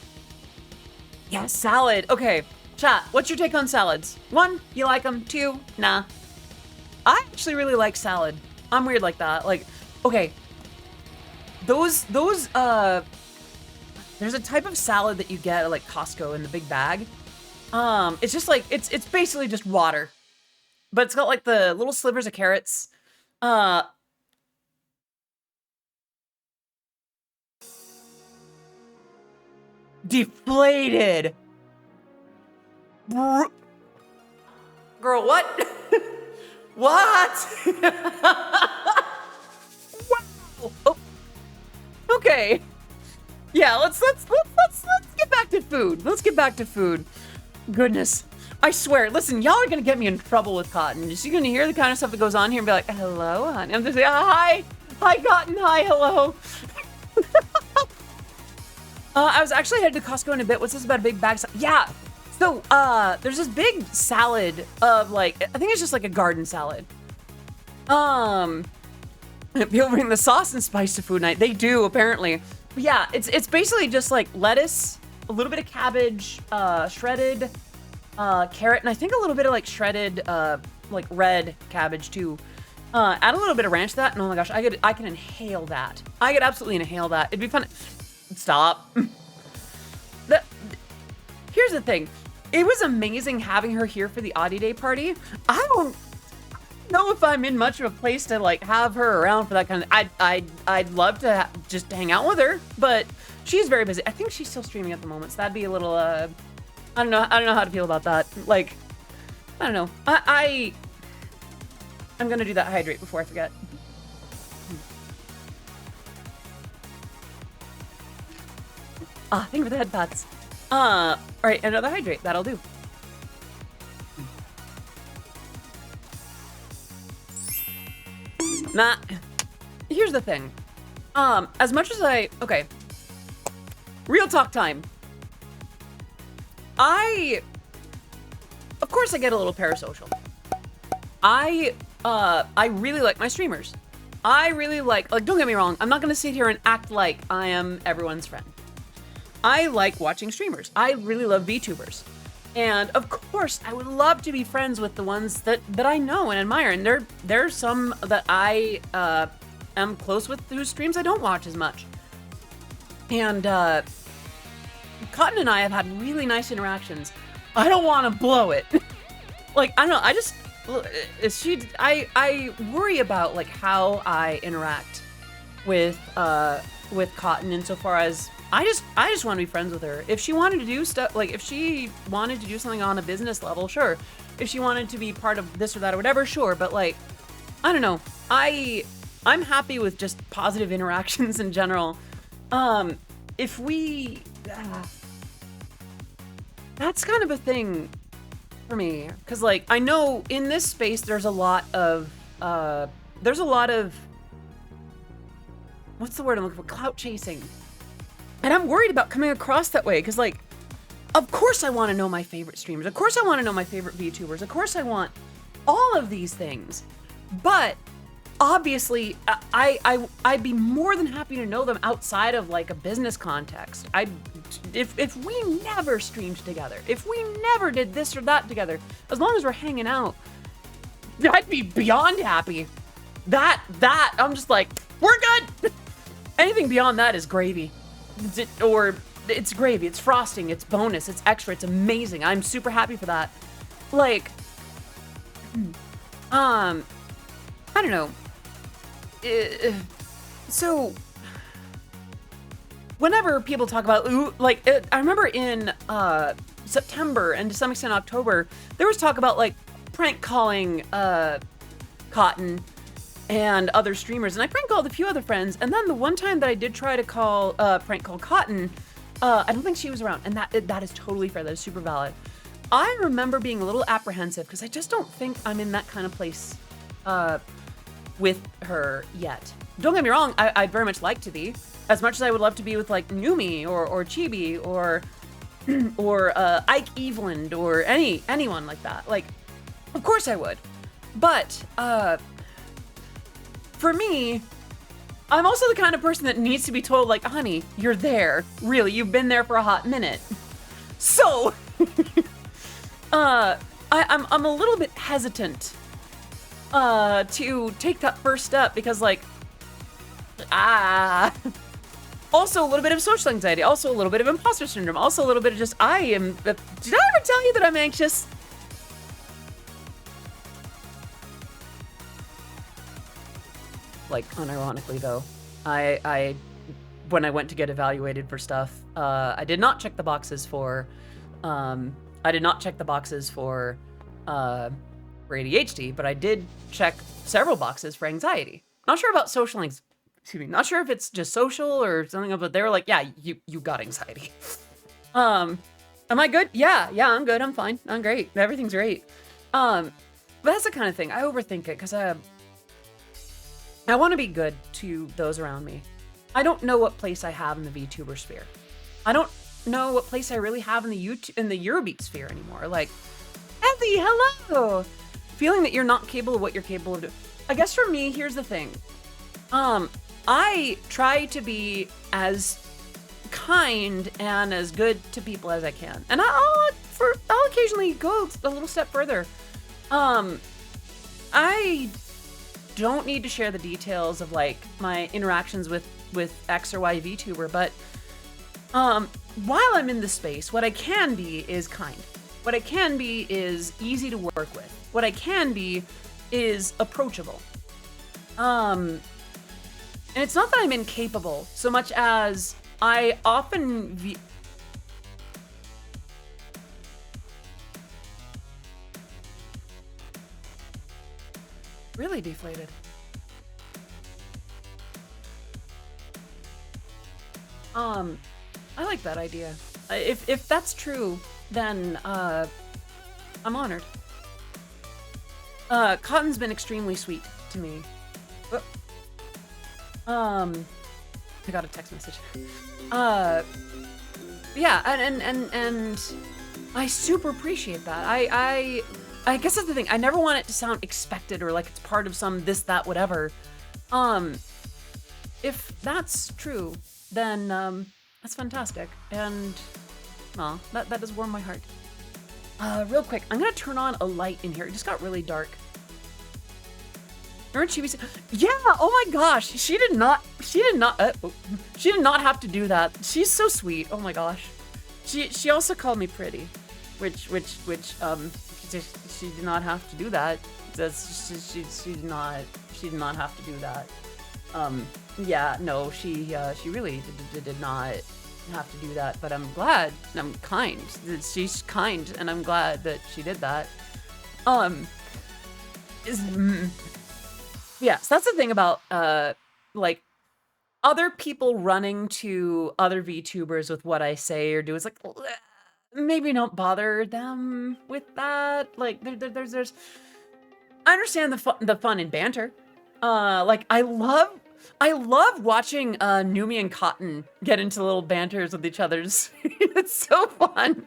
S1: Yeah, salad. Okay, chat, what's your take on salads? 1, you like them? 2, nah. I actually really like salad. I'm weird like that. Like, okay. Those, there's a type of salad that you get at like Costco in the big bag. It's just like, it's basically just water. But it's got like the little slivers of carrots. Deflated. Girl, what? What? Wow. Oh. Okay. Yeah, let's get back to food. Let's get back to food. Goodness. I swear, listen, y'all are gonna get me in trouble with Cotton. You're gonna hear the kind of stuff that goes on here and be like, hello, honey. I'm just like, hi, Cotton, hi, hello. I was actually headed to Costco in a bit. What's this about a big bag? Yeah. So, there's this big salad of like, I think it's just like a garden salad. People bring the sauce and spice to food night. They do, apparently. But yeah, it's basically just like lettuce, a little bit of cabbage, shredded carrot, and I think a little bit of like shredded, like red cabbage too. Add a little bit of ranch to that, and oh my gosh, I can inhale that. I could absolutely inhale that. It'd be fun. Stop. Here's the thing. It was amazing having her here for the Audi Day party. I don't know if I'm in much of a place to like have her around for that kind of. I'd love to just hang out with her, but she's very busy. I think she's still streaming at the moment, so that'd be a little. I don't know how to feel about that. Like, I don't know. I'm gonna do that hydrate before I forget. Thank you for the head pats. All right, another hydrate. That'll do. Nah. Here's the thing. As much as okay. Real talk time. Of course I get a little parasocial. I really like my streamers. I really like, don't get me wrong, I'm not gonna sit here and act like I am everyone's friend. I like watching streamers. I really love Vtubers. And of course, I would love to be friends with the ones that I know and admire. And there's some that I am close with whose streams I don't watch as much. And Cotton and I have had really nice interactions. I don't want to blow it. Like, I don't know, I worry about like how I interact with Cotton insofar as I just want to be friends with her. If she wanted to do stuff, like if she wanted to do something on a business level, sure. If she wanted to be part of this or that or whatever, sure. But like, I don't know. I'm happy with just positive interactions in general. If we, that's kind of a thing for me. Cause like, I know in this space, there's a lot of, what's the word I'm looking for? Clout chasing. And I'm worried about coming across that way, because like, of course I want to know my favorite streamers. Of course I want to know my favorite VTubers. Of course I want all of these things. But obviously, I'd be more than happy to know them outside of like a business context. If we never streamed together, if we never did this or that together, as long as we're hanging out, I'd be beyond happy. I'm just like, we're good. Anything beyond that is gravy. Or it's gravy, it's frosting, it's bonus, it's extra, it's amazing. I'm super happy for that. Like, I don't know. So, whenever people talk about, like, I remember in September and to some extent October, there was talk about, like, prank calling Cotton and other streamers, and I prank called a few other friends, and then the one time that I did try to prank call Cotton, I don't think she was around, and that is totally fair, that is super valid. I remember being a little apprehensive, because I just don't think I'm in that kind of place with her yet. Don't get me wrong, I'd very much like to be, as much as I would love to be with, like, Numi, or Chibi, or Ike Eveland, or anyone like that. Like, of course I would. But, for me, I'm also the kind of person that needs to be told, like, honey, you're there. Really, you've been there for a hot minute. So, I'm a little bit hesitant to take that first step because, like, also a little bit of social anxiety, also a little bit of imposter syndrome, also a little bit of just, did I ever tell you that I'm anxious? Like, unironically though, when I went to get evaluated for stuff, I did not check the boxes for ADHD, but I did check several boxes for anxiety. Not sure about social anxiety. Excuse me. Not sure if it's just social or something, but they were like, yeah, you got anxiety. Am I good? Yeah, I'm good. I'm fine. I'm great. Everything's great. But that's the kind of thing. I overthink it because I want to be good to those around me. I don't know what place I have in the VTuber sphere. I don't know what place I really have in the Eurobeat sphere anymore. Like, Evie, hello! Feeling that you're not capable of what you're capable of doing. I guess for me, here's the thing. I try to be as kind and as good to people as I can. And I'll occasionally go a little step further. I don't need to share the details of, like, my interactions with X or Y VTuber, but while I'm in this space, what I can be is kind. What I can be is easy to work with. What I can be is approachable. And it's not that I'm incapable so much as I often really deflated. I like that idea. If that's true, then I'm honored. Cotton's been extremely sweet to me. I got a text message. Yeah, and I super appreciate that. I guess that's the thing. I never want it to sound expected or like it's part of some this, that, whatever. If that's true, then that's fantastic. And that does warm my heart. Real quick, I'm gonna turn on a light in here. It just got really dark. Remember Chibi? Yeah. Oh my gosh. She did not have to do that. She's so sweet. Oh my gosh. She also called me pretty, which she did not have to do that. She did not have to do that. Yeah. No. She really did not have to do that. But I'm glad. I'm kind. She's kind, and I'm glad that she did that. Yeah, so that's the thing about, like, other people running to other VTubers with what I say or do. It's like, maybe don't bother them with that. Like, there's I understand the fun and banter. Like, I love watching Numi and Cotton get into little banters with each other. It's so fun.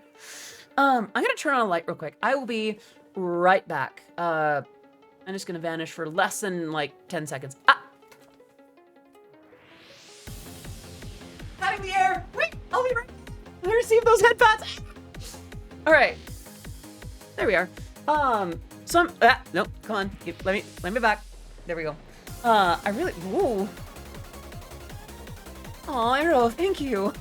S1: I'm gonna turn on a light real quick. I will be right back. I'm just gonna vanish for less than like 10 seconds. Cutting the air. Wait, I'll be right. Let me receive those headphones. All right, there we are. So I'm. Nope. Come on. Let me back. There we go. I really. Ooh. Oh, Arrow. Thank you.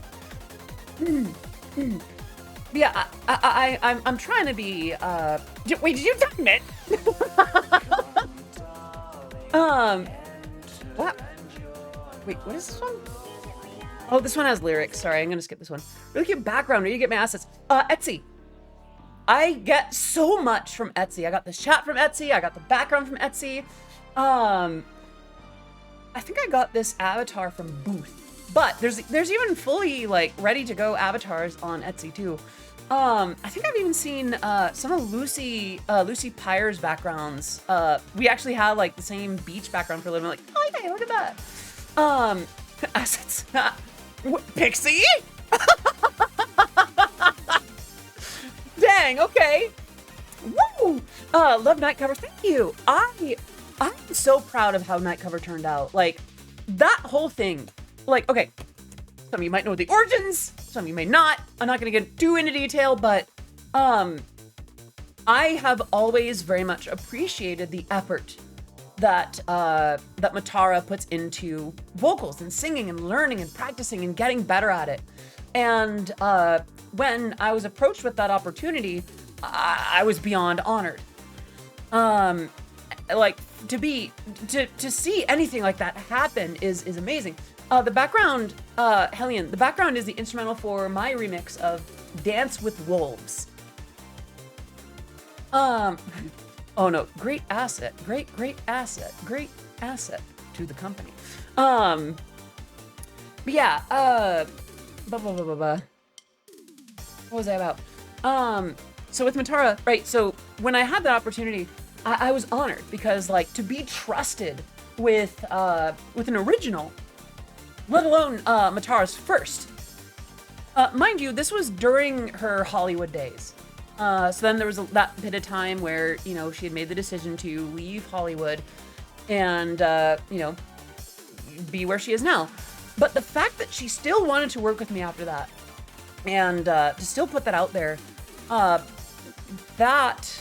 S1: Yeah, I'm trying to be, wait, did you time it? What? Wait, what is this one? Oh, this one has lyrics. Sorry, I'm gonna skip this one. Really cute background. Where do you get my assets? Etsy. I get so much from Etsy. I got this chat from Etsy. I got the background from Etsy. I think I got this avatar from Booth, but there's even fully like ready to go avatars on Etsy too. I think I've even seen some of Lucy Pyre's backgrounds. We actually had like the same beach background for a little bit. Like, oh yeah, look at that. Assets. Pixie? Dang, okay. Woo! Love night cover. Thank you. I'm so proud of how night cover turned out. Like, that whole thing. Like, okay, some of you might know the origins, some of you may not. I'm not gonna get too into detail, but I have always very much appreciated the effort that that Matara puts into vocals and singing and learning and practicing and getting better at it. And when I was approached with that opportunity, I was beyond honored. Like to see anything like that happen is amazing. The background, Hellion, the background is the instrumental for my remix of Dance with Wolves. Oh no, great asset to the company. But yeah, what was I about? So with Matara, right, so when I had that opportunity, I was honored because like to be trusted with an original, let alone Matara's first. Mind you, this was during her Hollywood days. So then there was that bit of time where, you know, she had made the decision to leave Hollywood and, you know, be where she is now. But the fact that she still wanted to work with me after that and to still put that out there, that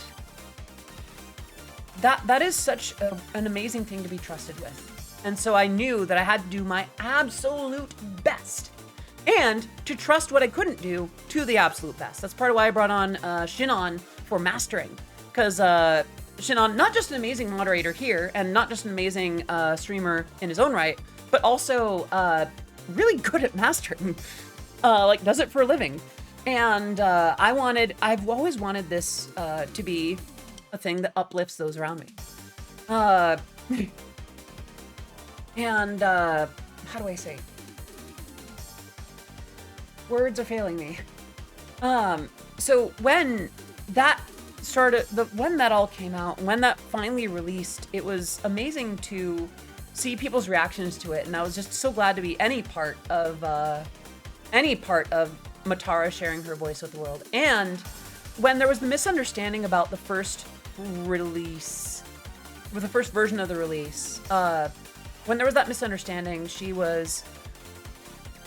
S1: is such an amazing thing to be trusted with. And so I knew that I had to do my absolute best and to trust what I couldn't do to the absolute best. That's part of why I brought on Shinon for mastering. Because Shinon, not just an amazing moderator here, and not just an amazing streamer in his own right, but also really good at mastering. Like, does it for a living. And I've always wanted this to be a thing that uplifts those around me. And how do I say? Words are failing me. So when that started, when that all came out, when that finally released, it was amazing to see people's reactions to it, and I was just so glad to be any part of Matara sharing her voice with the world. And when there was the misunderstanding about the first release, with the first version of the release, when there was that misunderstanding, she was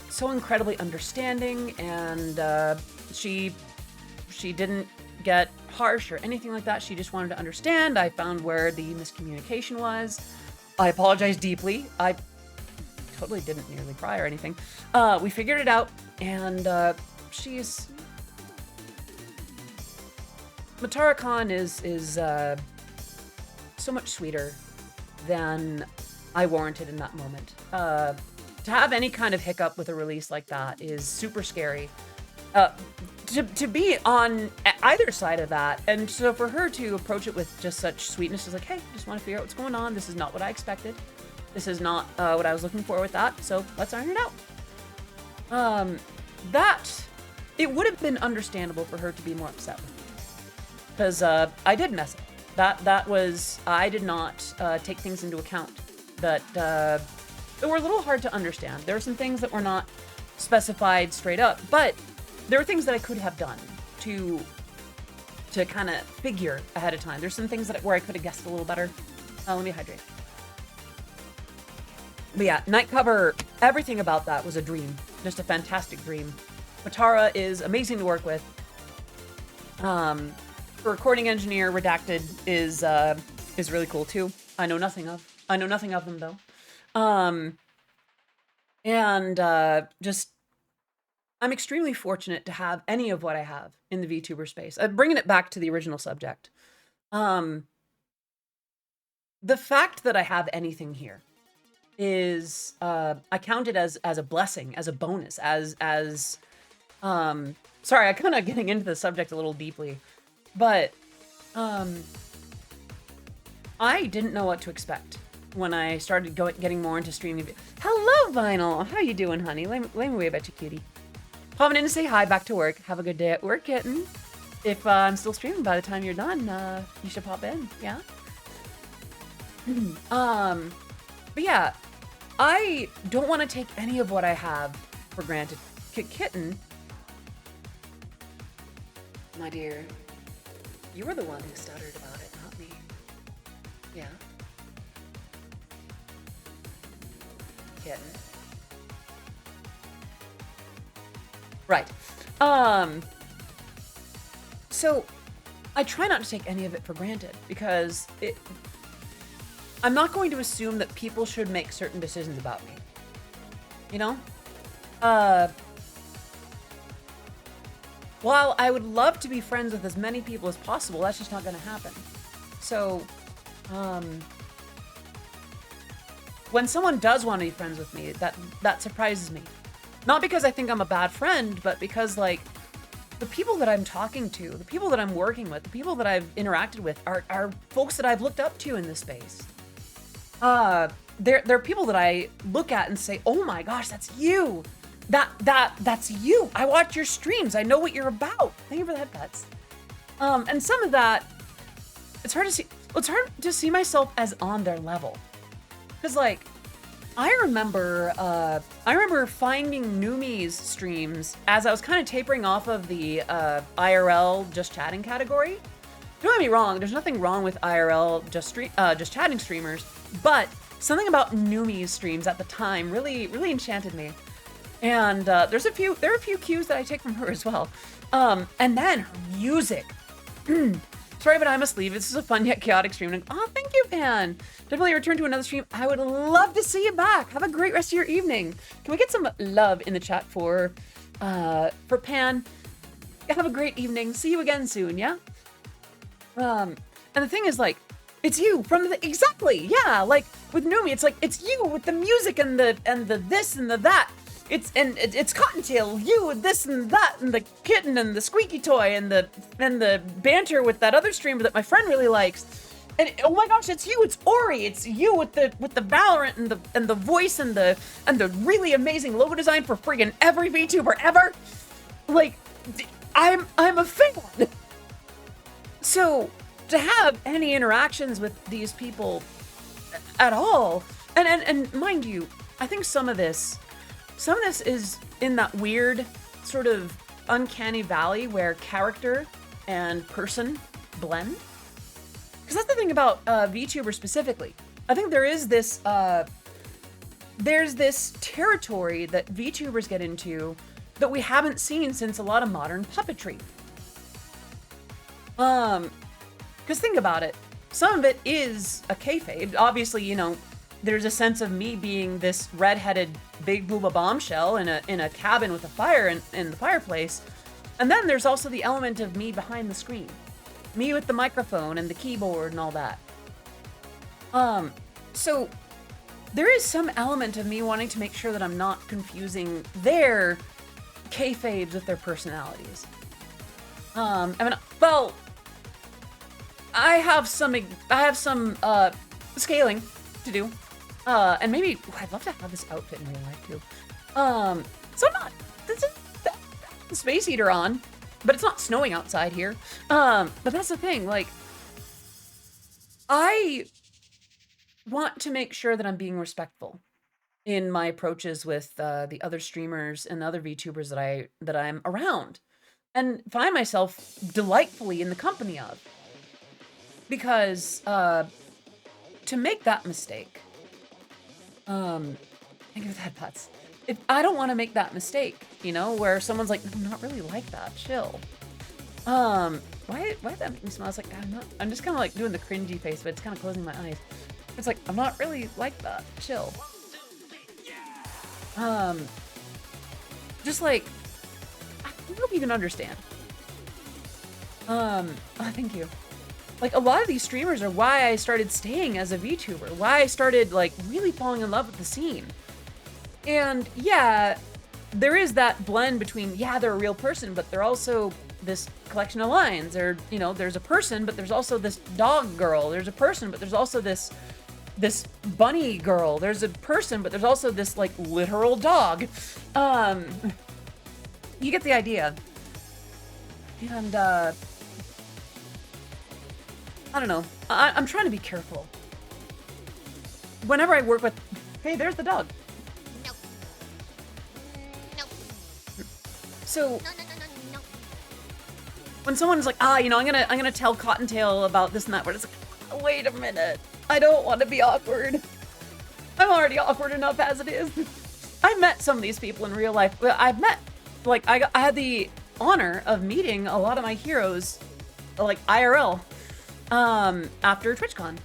S1: so incredibly understanding, and she didn't get harsh or anything like that. She just wanted to understand. I found where the miscommunication was. I apologize deeply. I totally didn't nearly cry or anything. We figured it out, and she's... Matara Khan is so much sweeter than I warranted in that moment. To have any kind of hiccup with a release like that is super scary. To be on either side of that, and so for her to approach it with just such sweetness is like, hey, just want to figure out what's going on. This is not what I expected. This is not what I was looking for with that, so let's iron it out. It would have been understandable for her to be more upset with me, because I did mess up. That was, I did not take things into account that were a little hard to understand. There were some things that were not specified straight up, but there were things that I could have done to kind of figure ahead of time. There's some things where I could have guessed a little better. Let me hydrate. But yeah, night cover, everything about that was a dream. Just a fantastic dream. Matara is amazing to work with. The recording engineer, Redacted, is really cool too. I know nothing of them though. And just I'm extremely fortunate to have any of what I have in the VTuber space. Bringing it back to the original subject. The fact that I have anything here is I count it as a blessing, as a bonus, sorry, I'm kind of getting into the subject a little deeply, but I didn't know what to expect when I started getting more into streaming. Hello, Vinyl. How you doing, honey? Let me wave at you, cutie. Popping in to say hi, back to work. Have a good day at work, kitten. If I'm still streaming by the time you're done, you should pop in, yeah? But yeah, I don't want to take any of what I have for granted. Kitten, my dear, you were the one who stuttered about it, not me. Yeah? Kitten. Right. So I try not to take any of it for granted because I'm not going to assume that people should make certain decisions about me. You know? While I would love to be friends with as many people as possible, that's just not going to happen. So, when someone does want to be friends with me, that surprises me. Not because I think I'm a bad friend, but because, like, the people that I'm talking to, the people that I'm working with, the people that I've interacted with are folks that I've looked up to in this space. They're people that I look at and say, oh my gosh, that's you. That's you. I watch your streams. I know what you're about. Thank you for the headpets. And some of that, it's hard to see myself as on their level. Cause like, I remember finding Numi's streams as I was kind of tapering off of the IRL just chatting category. Don't get me wrong, there's nothing wrong with IRL just chatting streamers, but something about Numi's streams at the time really enchanted me. And there are a few cues that I take from her as well. And then her music. Sorry, but I must leave. This is a fun yet chaotic stream. And, oh, thank you, Pan. Definitely return to another stream. I would love to see you back. Have a great rest of your evening. Can we get some love in the chat for Pan? Have a great evening. See you again soon, yeah? And the thing is, like, it's you from the exactly, yeah. Like with Numi, it's like it's you with the music and the this and the that. It's Cottontail, you with this and that, and the kitten and the squeaky toy and the banter with that other streamer that my friend really likes. And oh my gosh, it's you, it's Ori, it's you with the Valorant and the voice and the really amazing logo design for friggin' every VTuber ever. Like, I'm a fan. So to have any interactions with these people at all, and mind you, I think some of this is in that weird sort of uncanny valley where character and person blend. Because that's the thing about VTuber specifically. I think there is this, there's this territory that VTubers get into that we haven't seen since a lot of modern puppetry. Because think about it, some of it is a kayfabe. Obviously, you know, there's a sense of me being this redheaded big booba bombshell in a cabin with a fire in the fireplace. And then there's also the element of me behind the screen. Me with the microphone and the keyboard and all that. So there is some element of me wanting to make sure that I'm not confusing their kayfabes with their personalities. I mean, well, I have some scaling to do. And maybe I'd love to have this outfit in real life too. So I'm not the space heater on, but it's not snowing outside here. But that's the thing, like, I want to make sure that I'm being respectful in my approaches with the other streamers and other VTubers that I'm around, and find myself delightfully in the company of. Because to make that mistake, think of that, Putz. If I don't want to make that mistake, you know, where someone's like, I'm not really like that, chill. Why did that make me smile? I was like, I'm just kind of like doing the cringy face, but it's kind of closing my eyes. It's like, I'm not really like that, chill. Just like, I hope you can understand. Thank you. Like, a lot of these streamers are why I started staying as a VTuber, why I started, like, really falling in love with the scene. And, yeah, there is that blend between, yeah, they're a real person, but they're also this collection of lines. Or, you know, there's a person, but there's also this dog girl. There's a person, but there's also this bunny girl. There's a person, but there's also this, like, literal dog. You get the idea. And, I don't know. I'm trying to be careful. Whenever I work with... Hey, there's the dog.
S2: No. No.
S1: So...
S2: No.
S1: When someone's like, you know, I'm gonna tell Cottontail about this and that, but it's like, wait a minute. I don't want to be awkward. I'm already awkward enough as it is. I've met some of these people in real life. I've met, like, I had the honor of meeting a lot of my heroes, like, IRL, after TwitchCon.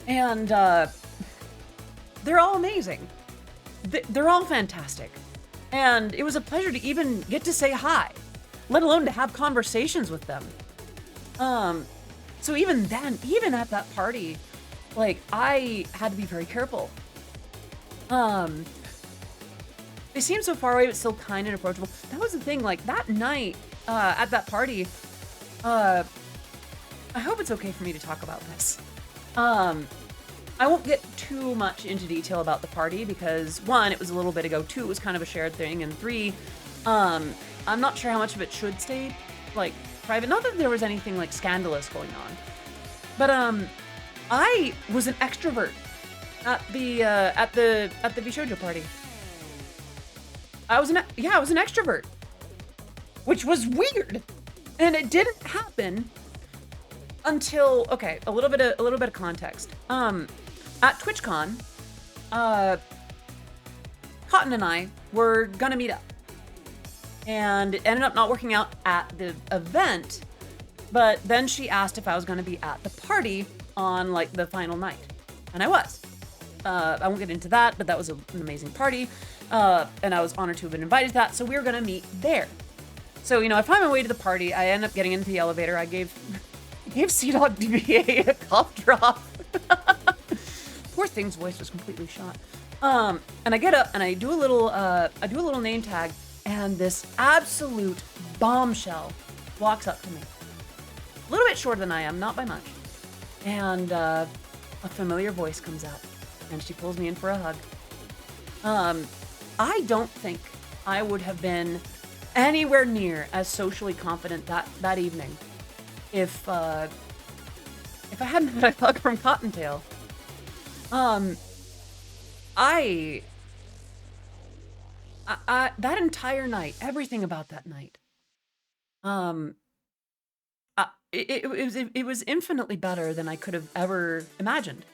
S1: And, they're all amazing. They're all fantastic. And it was a pleasure to even get to say hi, let alone to have conversations with them. So even then, even at that party, like, I had to be very careful. They seem so far away, but still kind and approachable. That was the thing, like, that night, at that party, I hope it's okay for me to talk about this. I won't get too much into detail about the party because, one, it was a little bit ago, two, it was kind of a shared thing, and three, I'm not sure how much of it should stay, like, private. Not that there was anything, like, scandalous going on. But, I was an extrovert at the Bishoujo party. I was an extrovert, which was weird, and it didn't happen until, okay, a little bit of context. At TwitchCon, Cotton and I were gonna meet up, and it ended up not working out at the event. But then she asked if I was gonna be at the party on, like, the final night, and I was. I won't get into that, but that was an amazing party. And I was honored to have been invited to that, so we were gonna meet there. So, you know, I find my way to the party, I end up getting into the elevator, I gave C-Dog DBA a cough drop. Poor thing's voice was completely shot. And I get up and I do a little name tag, and this absolute bombshell walks up to me. A little bit shorter than I am, not by much. And a familiar voice comes out, and she pulls me in for a hug. I don't think I would have been anywhere near as socially confident that evening if I hadn't had a hug from Cottontail. That entire night, everything about that night, it was infinitely better than I could have ever imagined.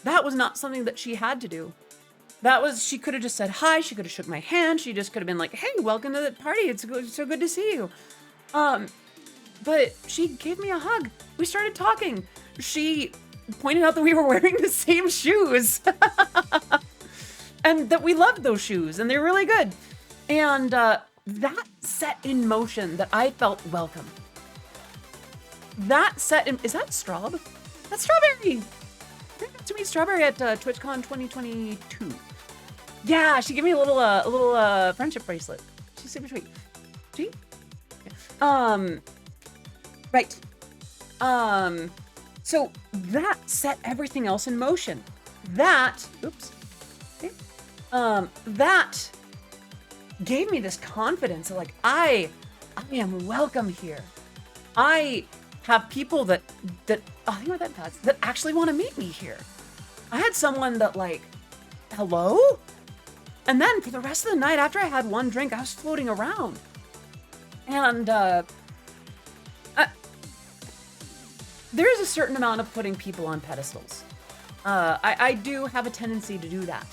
S1: That was not something that she had to do. She could have just said hi, she could have shook my hand, she just could have been like, hey, welcome to the party, it's so good to see you. But she gave me a hug. We started talking. She pointed out that we were wearing the same shoes. And that we loved those shoes, and they're really good. And that set in motion that I felt welcome. Is that Straub? That's Strawberry! Bring it to me, Strawberry at TwitchCon 2022. Yeah, she gave me a little friendship bracelet. She's super sweet. See? Yeah. Right. So that set everything else in motion. That gave me this confidence of, like, I am welcome here. I have people that actually want to meet me here. I had someone that, like, hello? And then for the rest of the night, after I had one drink, I was floating around. And there is a certain amount of putting people on pedestals. I do have a tendency to do that.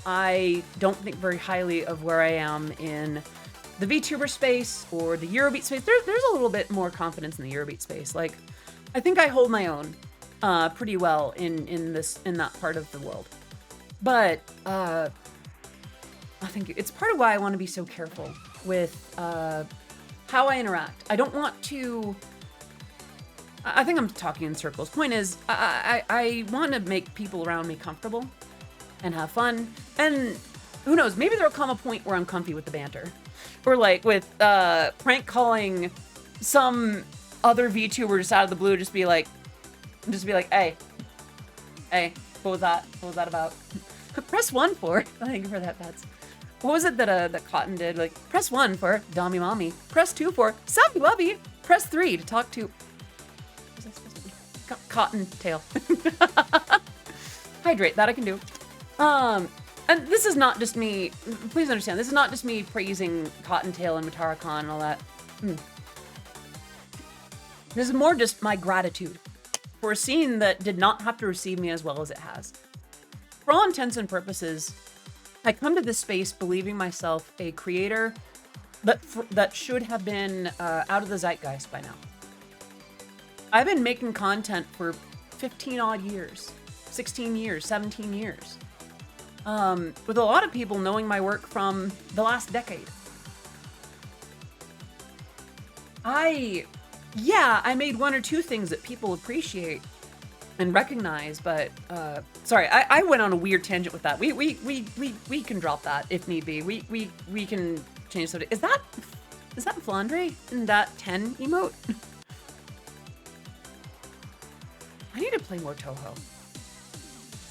S1: I don't think very highly of where I am in the Vtuber space or the Eurobeat space. There's a little bit more confidence in the Eurobeat space. Like, I think I hold my own pretty well in that part of the world. But I think it's part of why I want to be so careful with how I interact. I don't want to. I think I'm talking in circles. Point is, I want to make people around me comfortable and have fun. And who knows, maybe there'll come a point where I'm comfy with the banter. Or like with prank calling some other VTuber just out of the blue, just be like, hey, what was that? What was that about? Press 1 for, thank you for that, Pets. What was it that Cotton did? Like, press 1 for Dommy Mommy. Press 2 for Sappy Bubby. Press 3 to talk to... What was I supposed to be? Cotton Tail. Hydrate, that I can do. And this is not just me, please understand, this is not just me praising Cottontail and Matara-Con and all that. This is more just my gratitude for a scene that did not have to receive me as well as it has. For all intents and purposes, I come to this space believing myself a creator that should have been out of the zeitgeist by now. I've been making content for 15 odd years, 16 years, 17 years. With a lot of people knowing my work from the last decade. I made one or two things that people appreciate and recognize, but sorry, I went on a weird tangent with that. We can drop that if need be. We can change the subject. Is that Flandre in that 10 emote? I need to play more Toho.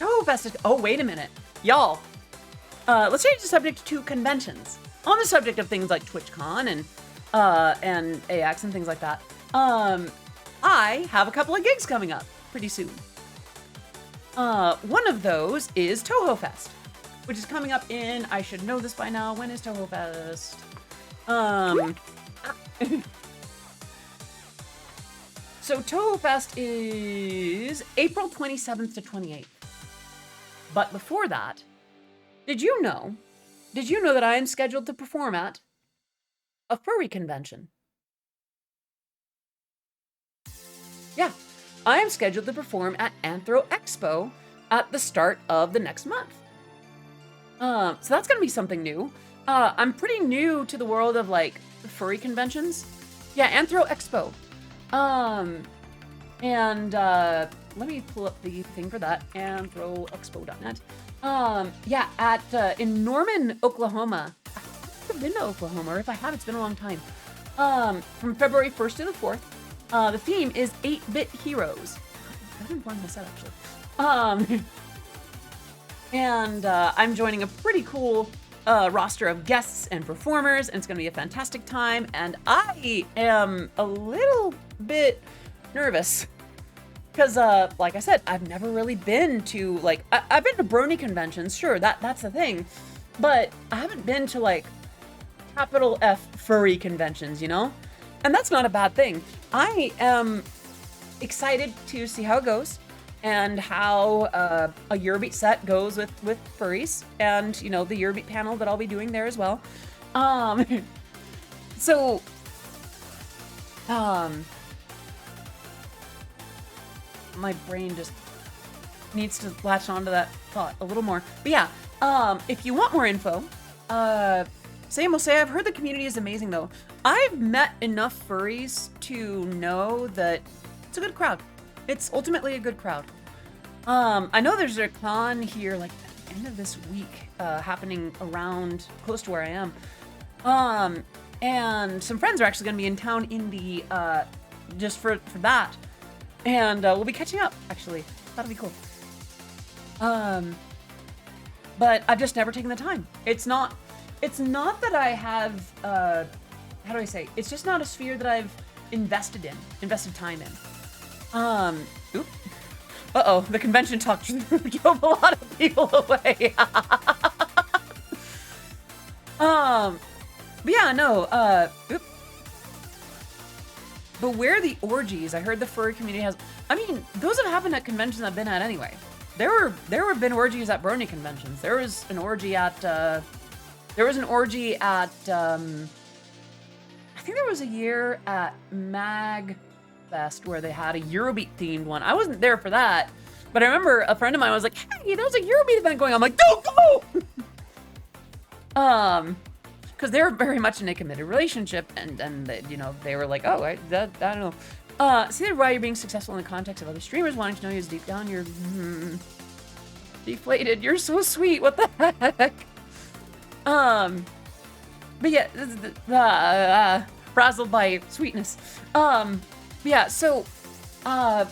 S1: Oh, oh, wait a minute. Y'all, let's change the subject to conventions. On the subject of things like TwitchCon and AX and things like that, I have a couple of gigs coming up pretty soon. One of those is Toho Fest, which is coming up in, I should know this by now, when is Toho Fest? So Toho Fest is April 27th to 28th. But before that, did you know that I am scheduled to perform at a furry convention? Yeah, I am scheduled to perform at Anthro Expo at the start of the next month. So that's gonna be something new. I'm pretty new to the world of like furry conventions. Yeah, Anthro Expo. Let me pull up the thing for that, anthroexpo.net. In Norman, Oklahoma. I've never been to Oklahoma, or if I have, it's been a long time. From February 1st to the 4th. The theme is 8-bit heroes. I haven't gone this out, actually. I'm joining a pretty cool roster of guests and performers, and it's gonna be a fantastic time, and I am a little bit nervous. Because, like I said, I've never really been to, like, I've been to brony conventions, sure, that's the thing. But I haven't been to, like, capital F furry conventions, you know? And that's not a bad thing. I am excited to see how it goes and how a Eurobeat set goes with furries and, you know, the Eurobeat panel that I'll be doing there as well. My brain just needs to latch onto that thought a little more. But yeah, if you want more info, same will say, I've heard the community is amazing though. I've met enough furries to know that it's a good crowd. It's ultimately a good crowd. I know there's a con here like at the end of this week happening around close to where I am. And some friends are actually going to be in town in the just for that. And we'll be catching up, actually. That'll be cool. But I've just never taken the time. It's not that I have, how do I say? It's just not a sphere that I've invested time in. Uh-oh, the convention talk drove a lot of people away. But yeah, no, But where are the orgies? I heard the furry community has... I mean, those have happened at conventions I've been at anyway. There have been orgies at brony conventions. There was an orgy at... I think there was a year at MagFest where they had a Eurobeat themed one. I wasn't there for that. But I remember a friend of mine was like, hey, there's a Eurobeat event going on. I'm like, don't go! because they're very much in a committed relationship, and they, you know, they were like, oh, I don't know. See why you're being successful in the context of other streamers wanting to know you is deep down you're deflated. You're so sweet. What the heck? But yeah, frazzled by sweetness. Yeah, so Anthro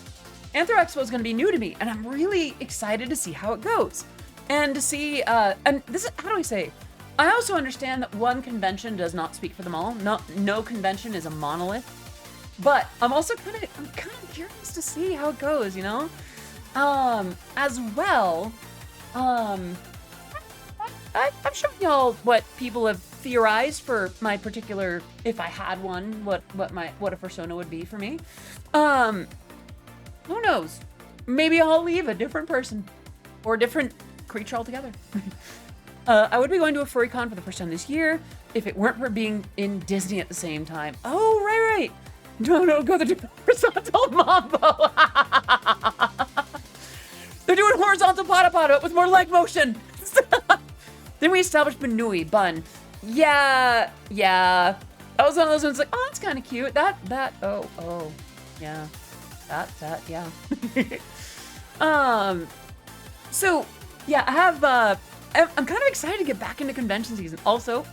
S1: Expo is going to be new to me, and I'm really excited to see how it goes. And to see, and this is, how do I say? I also understand that one convention does not speak for them all. No convention is a monolith. But I'm also kind of curious to see how it goes, you know? As well, I'm showing y'all what people have theorized for my particular, if I had one, what a persona would be for me. Who knows? Maybe I'll leave a different person or a different creature altogether. I would be going to a furry con for the first time this year if it weren't for being in Disney at the same time. Oh, right. No, go the horizontal mambo. They're doing horizontal pada pada with more leg motion. Then we established Banui, bun. Yeah. That was one of those ones like, oh, that's kind of cute. Oh, yeah. That, yeah. So, yeah, I'm kind of excited to get back into convention season. Also,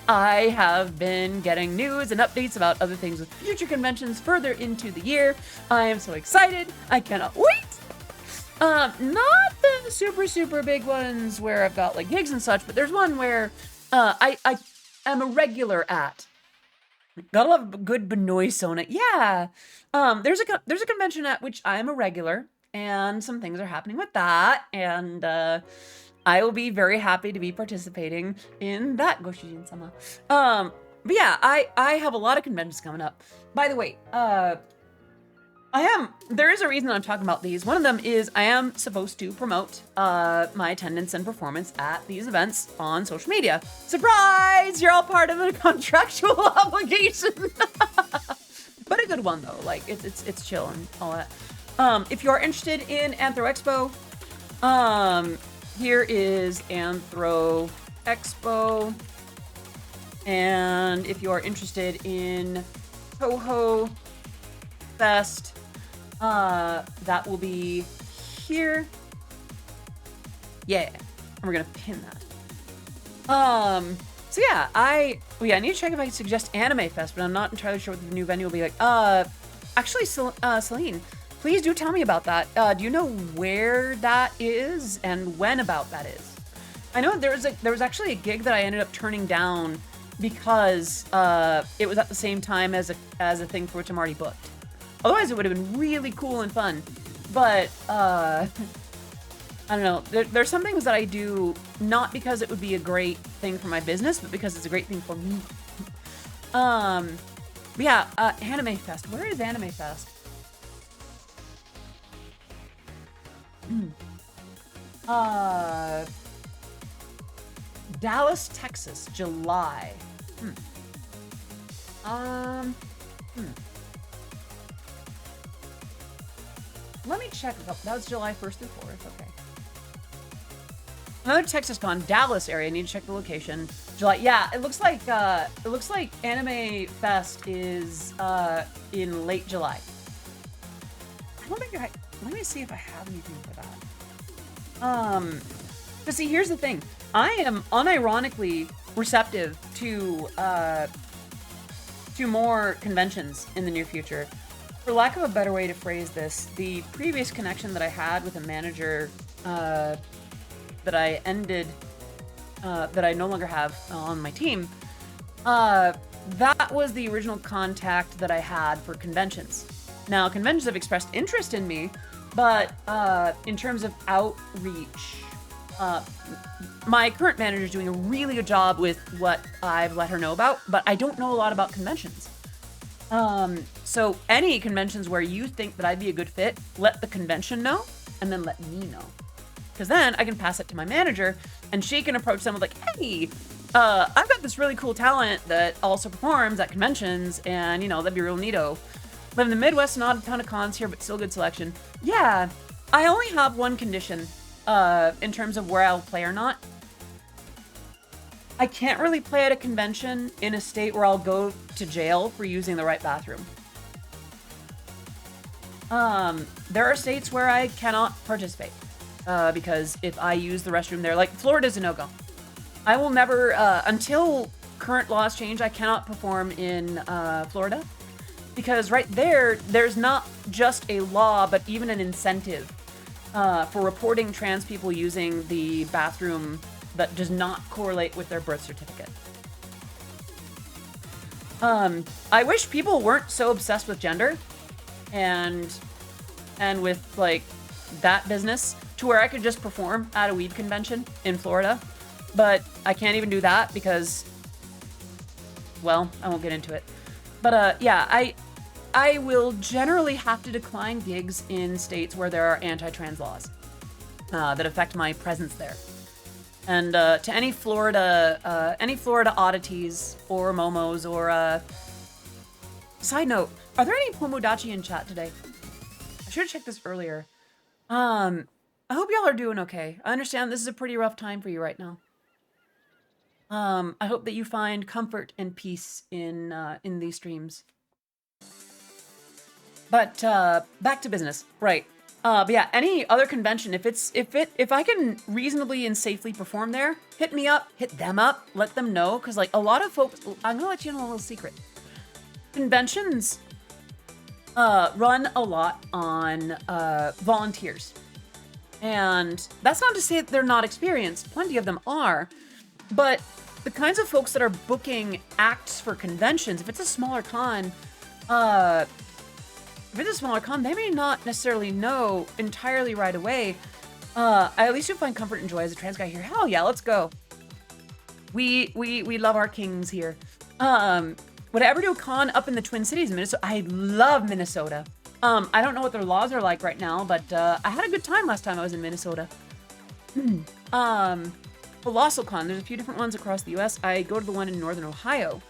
S1: I have been getting news and updates about other things with future conventions further into the year. I am so excited. I cannot wait. Not the super big ones where I've got like gigs and such, but there's one where I am a regular at. Gotta love a good Benoist Sona. Yeah. There's a convention at which I am a regular, and some things are happening with that, and I will be very happy to be participating in that Goshijin-sama. But yeah, I have a lot of conventions coming up. By the way, there is a reason I'm talking about these. One of them is I am supposed to promote my attendance and performance at these events on social media. Surprise! You're all part of a contractual obligation. But a good one though. Like it's chill and all that. If you are interested in Anthro Expo, here is Anthro Expo. And if you are interested in Toho Fest, that will be here. Yeah. And we're gonna pin that. So yeah, I need to check if I can suggest Anime Fest, but I'm not entirely sure what the new venue will be like. Actually, Celine, please do tell me about that. Do you know where that is and when about that is? I know there was actually a gig that I ended up turning down because it was at the same time as a thing for which I'm already booked. Otherwise, it would have been really cool and fun. But I don't know. There's some things that I do not because it would be a great thing for my business, but because it's a great thing for me. But yeah, Anime Fest. Where is Anime Fest? Dallas, Texas, July. Let me check. That was July 1st through 4th. Okay. Another Texas Con, Dallas area. I need to check the location. July. Yeah, it looks like Anime Fest is in late July. I don't think let me see if I have anything for that. But see, here's the thing. I am unironically receptive to more conventions in the near future. For lack of a better way to phrase this, the previous connection that I had with a manager that I ended, that I no longer have on my team, that was the original contact that I had for conventions. Now, conventions have expressed interest in me, but in terms of outreach, my current manager is doing a really good job with what I've let her know about, but I don't know a lot about conventions. So any conventions where you think that I'd be a good fit, let the convention know, and then let me know. Because then I can pass it to my manager, and she can approach them with like, hey, I've got this really cool talent that also performs at conventions, and, you know, that'd be real neato. Live in the Midwest, not a ton of cons here, but still good selection. Yeah, I only have one condition in terms of where I'll play or not. I can't really play at a convention in a state where I'll go to jail for using the right bathroom. There are states where I cannot participate because if I use the restroom there, like Florida's a no-go. I will never, until current laws change, I cannot perform in Florida because right there, there's not just a law, but even an incentive for reporting trans people using the bathroom that does not correlate with their birth certificate. I wish people weren't so obsessed with gender and with like that business to where I could just perform at a weed convention in Florida, but I can't even do that because, well, I won't get into it. But yeah, I will generally have to decline gigs in states where there are anti-trans laws that affect my presence there. And to any Florida oddities or momos or side note, are there any Pomodachi in chat today? I should have checked this earlier. I hope y'all are doing okay. I understand this is a pretty rough time for you right now. I hope that you find comfort and peace in these streams. But back to business, right? But yeah, any other convention, if I can reasonably and safely perform there, hit me up, hit them up, let them know, because like a lot of folks, I'm gonna let you know a little secret. Conventions run a lot on volunteers, and that's not to say that they're not experienced. Plenty of them are, but the kinds of folks that are booking acts for conventions, if it's a smaller con, they may not necessarily know entirely right away. At least you'll find comfort and joy as a trans guy here. Hell yeah, let's go. We love our kings here. Would I ever do a con up in the Twin Cities, Minnesota? I love Minnesota. I don't know what their laws are like right now, but I had a good time last time I was in Minnesota. ColossalCon, there's a few different ones across the US. I go to the one in Northern Ohio.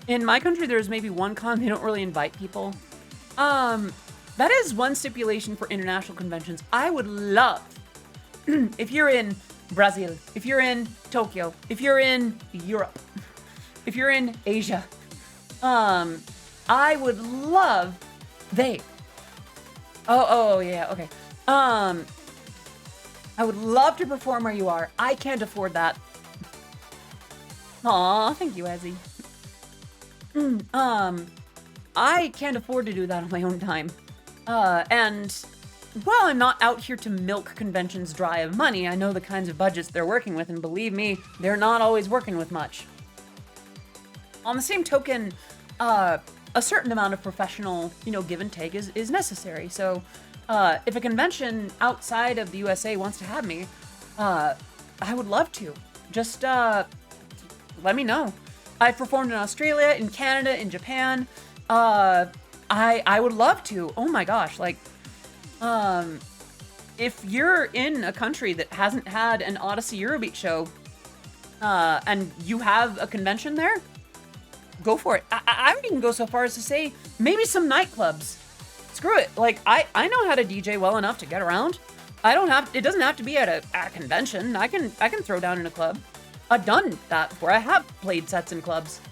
S1: In my country, there's maybe one con, they don't really invite people. That is one stipulation for international conventions. I would love, if you're in Brazil, if you're in Tokyo, if you're in Europe, if you're in Asia, I would love, yeah, okay. I would love to perform where you are. I can't afford that. Aw, thank you, Ezzy. I can't afford to do that on my own time. And while I'm not out here to milk conventions dry of money, I know the kinds of budgets they're working with, and believe me, they're not always working with much. On the same token, a certain amount of professional, give and take is necessary. So, if a convention outside of the USA wants to have me, I would love to. Just, let me know. I've performed in Australia, in Canada, in Japan. I would love to. Oh my gosh, like, if you're in a country that hasn't had an Odyssey Eurobeat show, and you have a convention there, go for it. I would even go so far as to say maybe some nightclubs. Screw it. Like, I know how to DJ well enough to get around. It doesn't have to be at a convention. I can throw down in a club. I've done that before. I have played sets in clubs.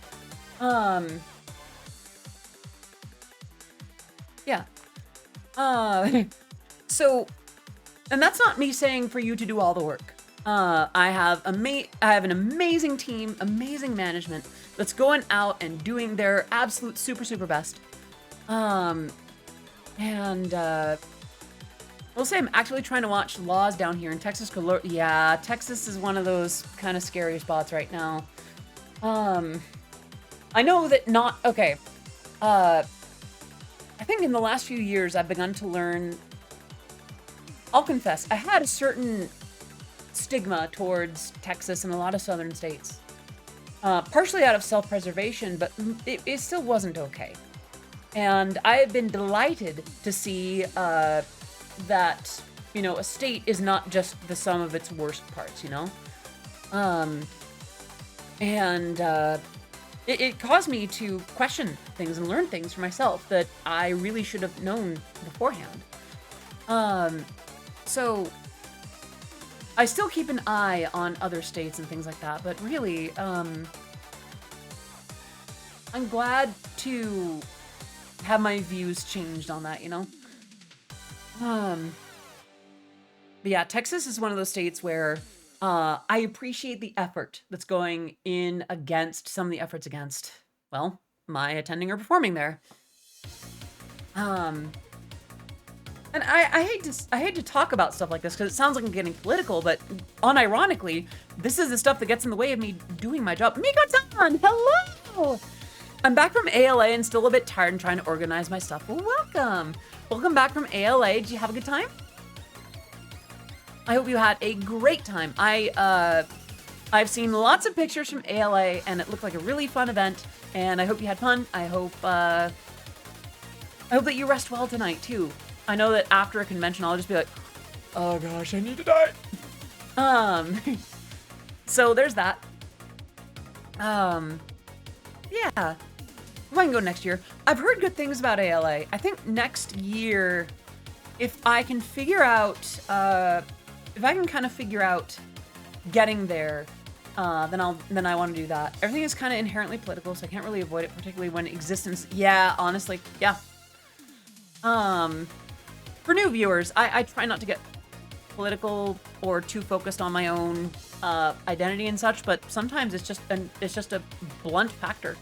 S1: Yeah. So, and that's not me saying for you to do all the work. I have an amazing team, amazing management that's going out and doing their absolute super best. We'll say I'm actually trying to watch laws down here in Texas. Yeah, Texas is one of those kind of scary spots right now. I know that okay. I think in the last few years I've begun to learn, I'll confess, I had a certain stigma towards Texas and a lot of southern states. Partially out of self-preservation, but it still wasn't okay. And I have been delighted to see that, a state is not just the sum of its worst parts, It caused me to question things and learn things for myself that I really should have known beforehand. So I still keep an eye on other states and things like that, but really, I'm glad to have my views changed on that, you know? But yeah, Texas is one of those states where I appreciate the effort that's going in against some of the efforts against, well, my attending or performing there. And I hate to talk about stuff like this because it sounds like I'm getting political, but unironically, this is the stuff that gets in the way of me doing my job. Miko-san, hello! I'm back from ALA and still a bit tired and trying to organize my stuff. Well, welcome. Welcome back from ALA. Did you have a good time? I hope you had a great time. I've seen lots of pictures from ALA and it looked like a really fun event, and I hope you had fun. I hope that you rest well tonight too. I know that after a convention, I'll just be like, oh gosh, I need to die. So there's that. Yeah. We can go next year. I've heard good things about ALA. I think next year, if I can figure out, getting there, then I want to do that. Everything is kind of inherently political, so I can't really avoid it, particularly when existence. Yeah, honestly, yeah. For new viewers, I try not to get political or too focused on my own identity and such, but sometimes it's just a blunt factor.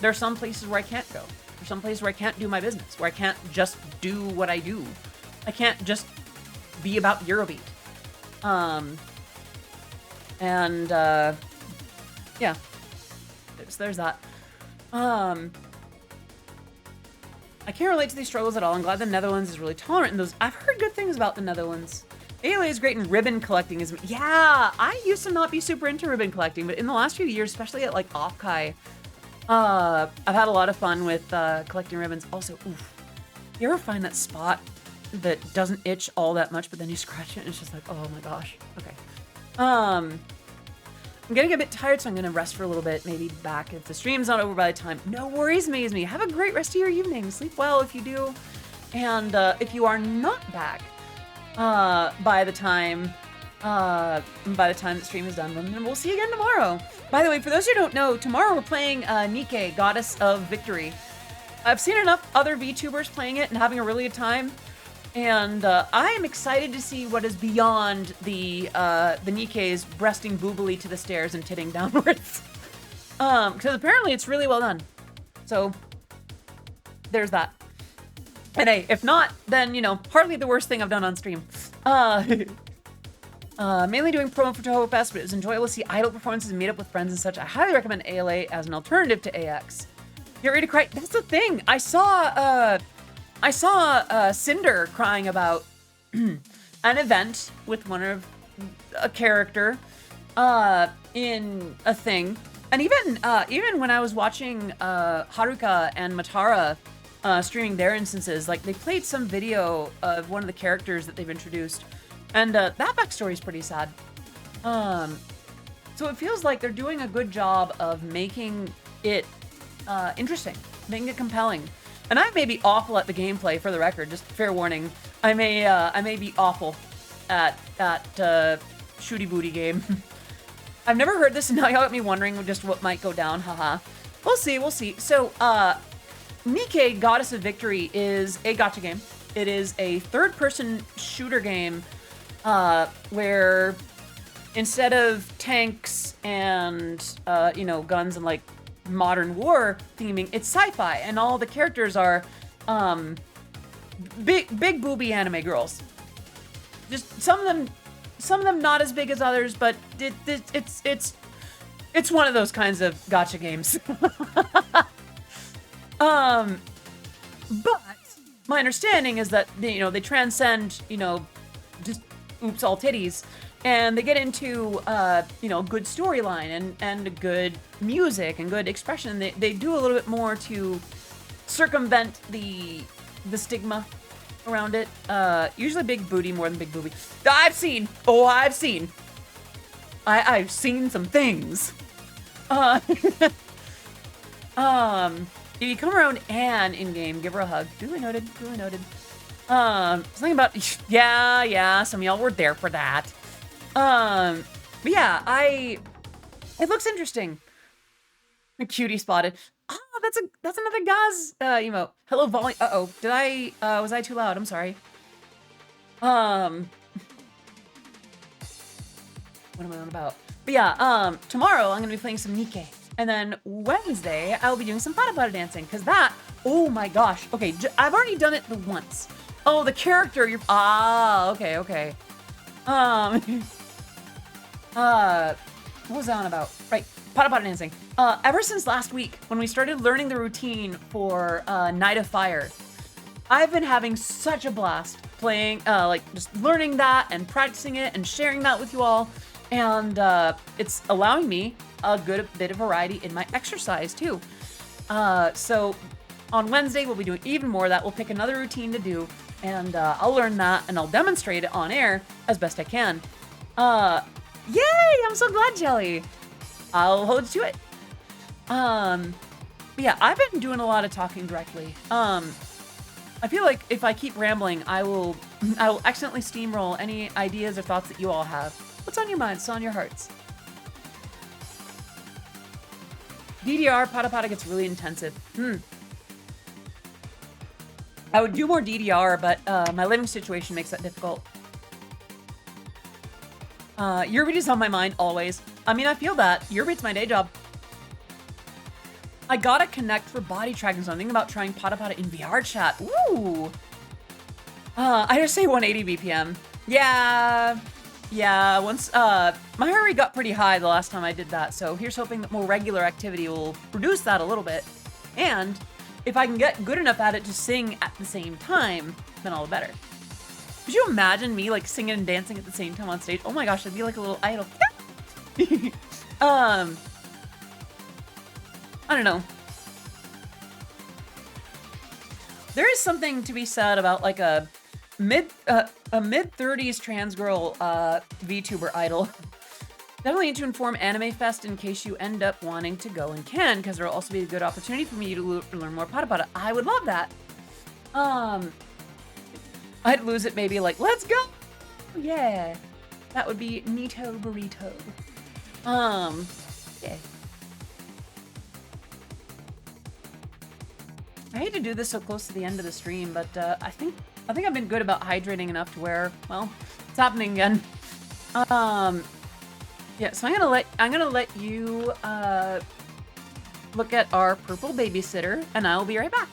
S1: There are some places where I can't go. There's some places where I can't do my business, where I can't just do what I do. I can't just be about Eurobeat. Yeah. There's that. I can't relate to these struggles at all. I'm glad the Netherlands is really tolerant in those. I've heard good things about the Netherlands. ALA is great in ribbon collecting. Yeah, I used to not be super into ribbon collecting, but in the last few years, especially at like Offkai, I've had a lot of fun with collecting ribbons. Also, oof, you ever find that spot that doesn't itch all that much, but then you scratch it and it's just like, oh my gosh. Okay. I'm getting a bit tired, so I'm going to rest for a little bit. Maybe back if the stream's not over by the time. No worries, Maze Me. Have a great rest of your evening. Sleep well if you do. And if you are not back by the time the stream is done, then we'll see you again tomorrow. By the way, for those who don't know, tomorrow we're playing Nike, Goddess of Victory. I've seen enough other VTubers playing it and having a really good time. And I am excited to see what is beyond the Nikes breasting boobily to the stairs and titting downwards. Because apparently it's really well done. So there's that. And hey, if not, then, you know, hardly the worst thing I've done on stream. Mainly doing promo for Toho Fest, but it was enjoyable to see idol performances and meet up with friends and such. I highly recommend ALA as an alternative to AX. Get ready to cry. That's the thing. I saw Cinder crying about an event with a character in a thing. And even when I was watching Haruka and Matara streaming their instances, like they played some video of one of the characters that they've introduced. And that backstory is pretty sad. So it feels like they're doing a good job of making it interesting, making it compelling. And I may be awful at the gameplay, for the record, just fair warning. I may be awful at shooty booty game. I've never heard this, and now you got me wondering just what might go down. Haha. We'll see. So, Nike, Goddess of Victory, is a gacha game. It is a third-person shooter game where instead of tanks and guns and like modern war theming, it's sci-fi, and all the characters are big booby anime girls. Just some of them not as big as others, but it's one of those kinds of gacha games. But my understanding is that they transcend just oops all titties, and they get into good storyline and good music and good expression. They do a little bit more to circumvent the stigma around it. Usually big booty more than big booby. I've seen some things. If you come around Anne in game, give her a hug. Duly noted. Something about yeah. Some of y'all were there for that. But yeah, it looks interesting. A cutie spotted. Oh, that's another Gaz emote. Hello, volume. Uh-oh. Was I too loud? I'm sorry. What am I on about? But yeah, tomorrow I'm gonna be playing some Nikke. And then Wednesday, I'll be doing some Pada dancing. Cause oh my gosh. Okay, I've already done it the once. Oh, the character, okay. What was that on about? Right, Pada dancing. Ever since last week, when we started learning the routine for Night of Fire, I've been having such a blast playing, like just learning that and practicing it and sharing that with you all. And it's allowing me a good bit of variety in my exercise too. So on Wednesday, we'll be doing even more of that. We'll pick another routine to do, and I'll learn that and I'll demonstrate it on air as best I can. Yay! I'm so glad, Jelly. I'll hold you to it. But yeah, I've been doing a lot of talking directly. I feel like if I keep rambling, I will accidentally steamroll any ideas or thoughts that you all have. What's on your minds? What's on your hearts? DDR, Pada gets really intensive. I would do more DDR, but my living situation makes that difficult. Eurobeat is on my mind always. I mean, I feel that. Eurobeat's my day job. I gotta connect for body tracking, so I'm thinking about trying Pada in VR chat. Ooh. I just say 180 BPM. Yeah, once, my heart rate got pretty high the last time I did that, so here's hoping that more regular activity will reduce that a little bit. And if I can get good enough at it to sing at the same time, then all the better. Could you imagine me, like, singing and dancing at the same time on stage? Oh my gosh, I'd be like a little idol. I don't know. There is something to be said about like a mid-30s trans girl VTuber idol. Definitely need to inform Anime Fest in case you end up wanting to go and can, because there will also be a good opportunity for me to learn more Pada. I would love that. I'd lose it maybe like, let's go! Yeah. That would be neato burrito. Yeah. I hate to do this so close to the end of the stream, but I think I've been good about hydrating enough to where, well, it's happening again. Yeah, so I'm gonna let you look at our purple babysitter, and I'll be right back.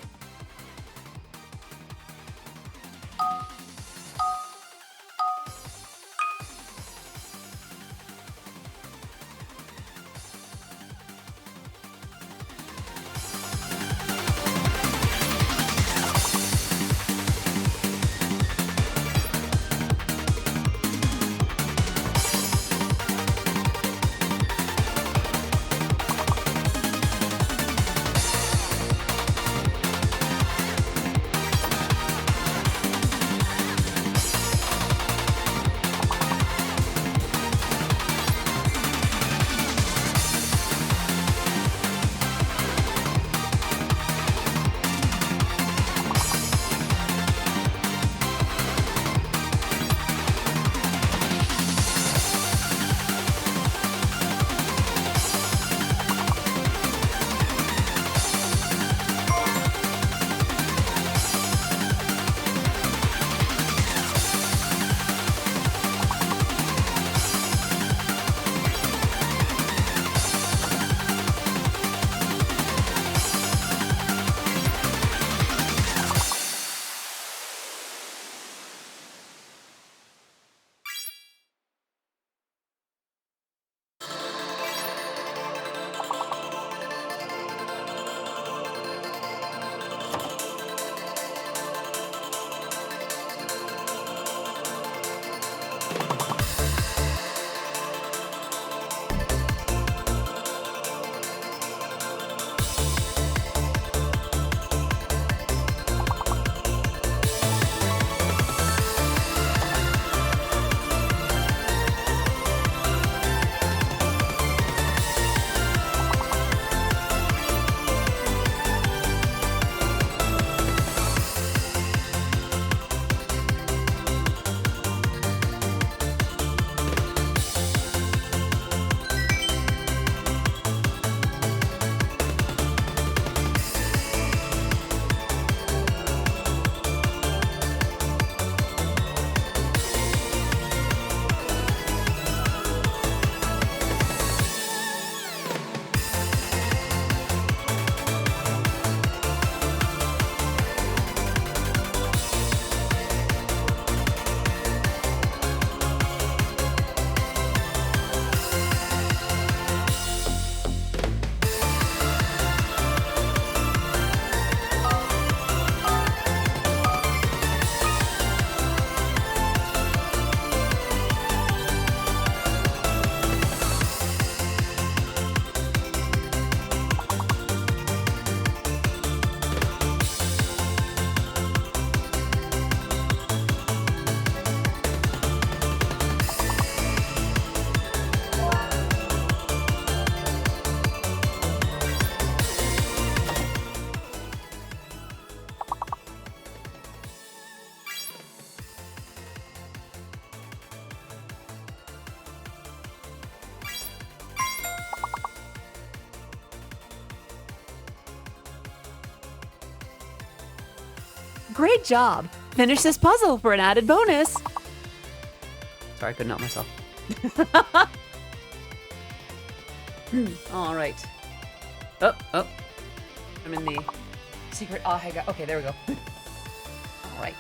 S1: Great job. Finish this puzzle for an added bonus. Sorry, I couldn't help myself. All right. Oh. I'm in the secret. Oh, hey, okay, there we go. All right.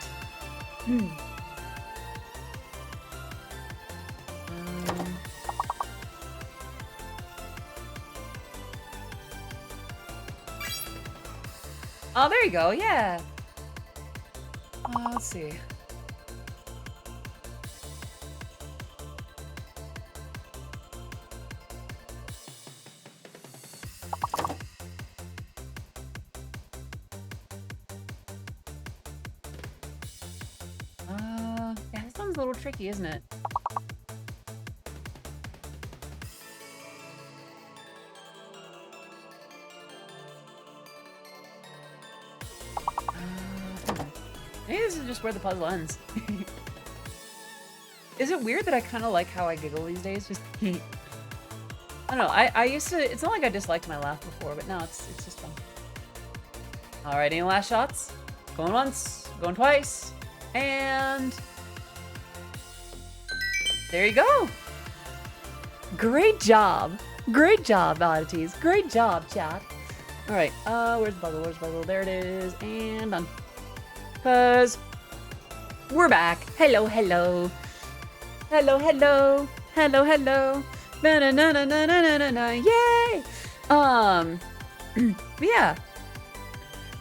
S1: Oh, there you go. Yeah. Let's see. Yeah, this one's a little tricky, isn't it? Maybe this is just where the puzzle ends. Is it weird that I kind of like how I giggle these days? Just I don't know. I used to. It's not like I disliked my laugh before, but now it's just fun. All right, any last shots? Going once, going twice, and there you go. Great job. Great job, oddities. Great job, chat. All right. Where's the puzzle? Where's the puzzle? There it is, and done. Cause we're back. Hello. Yay! But yeah.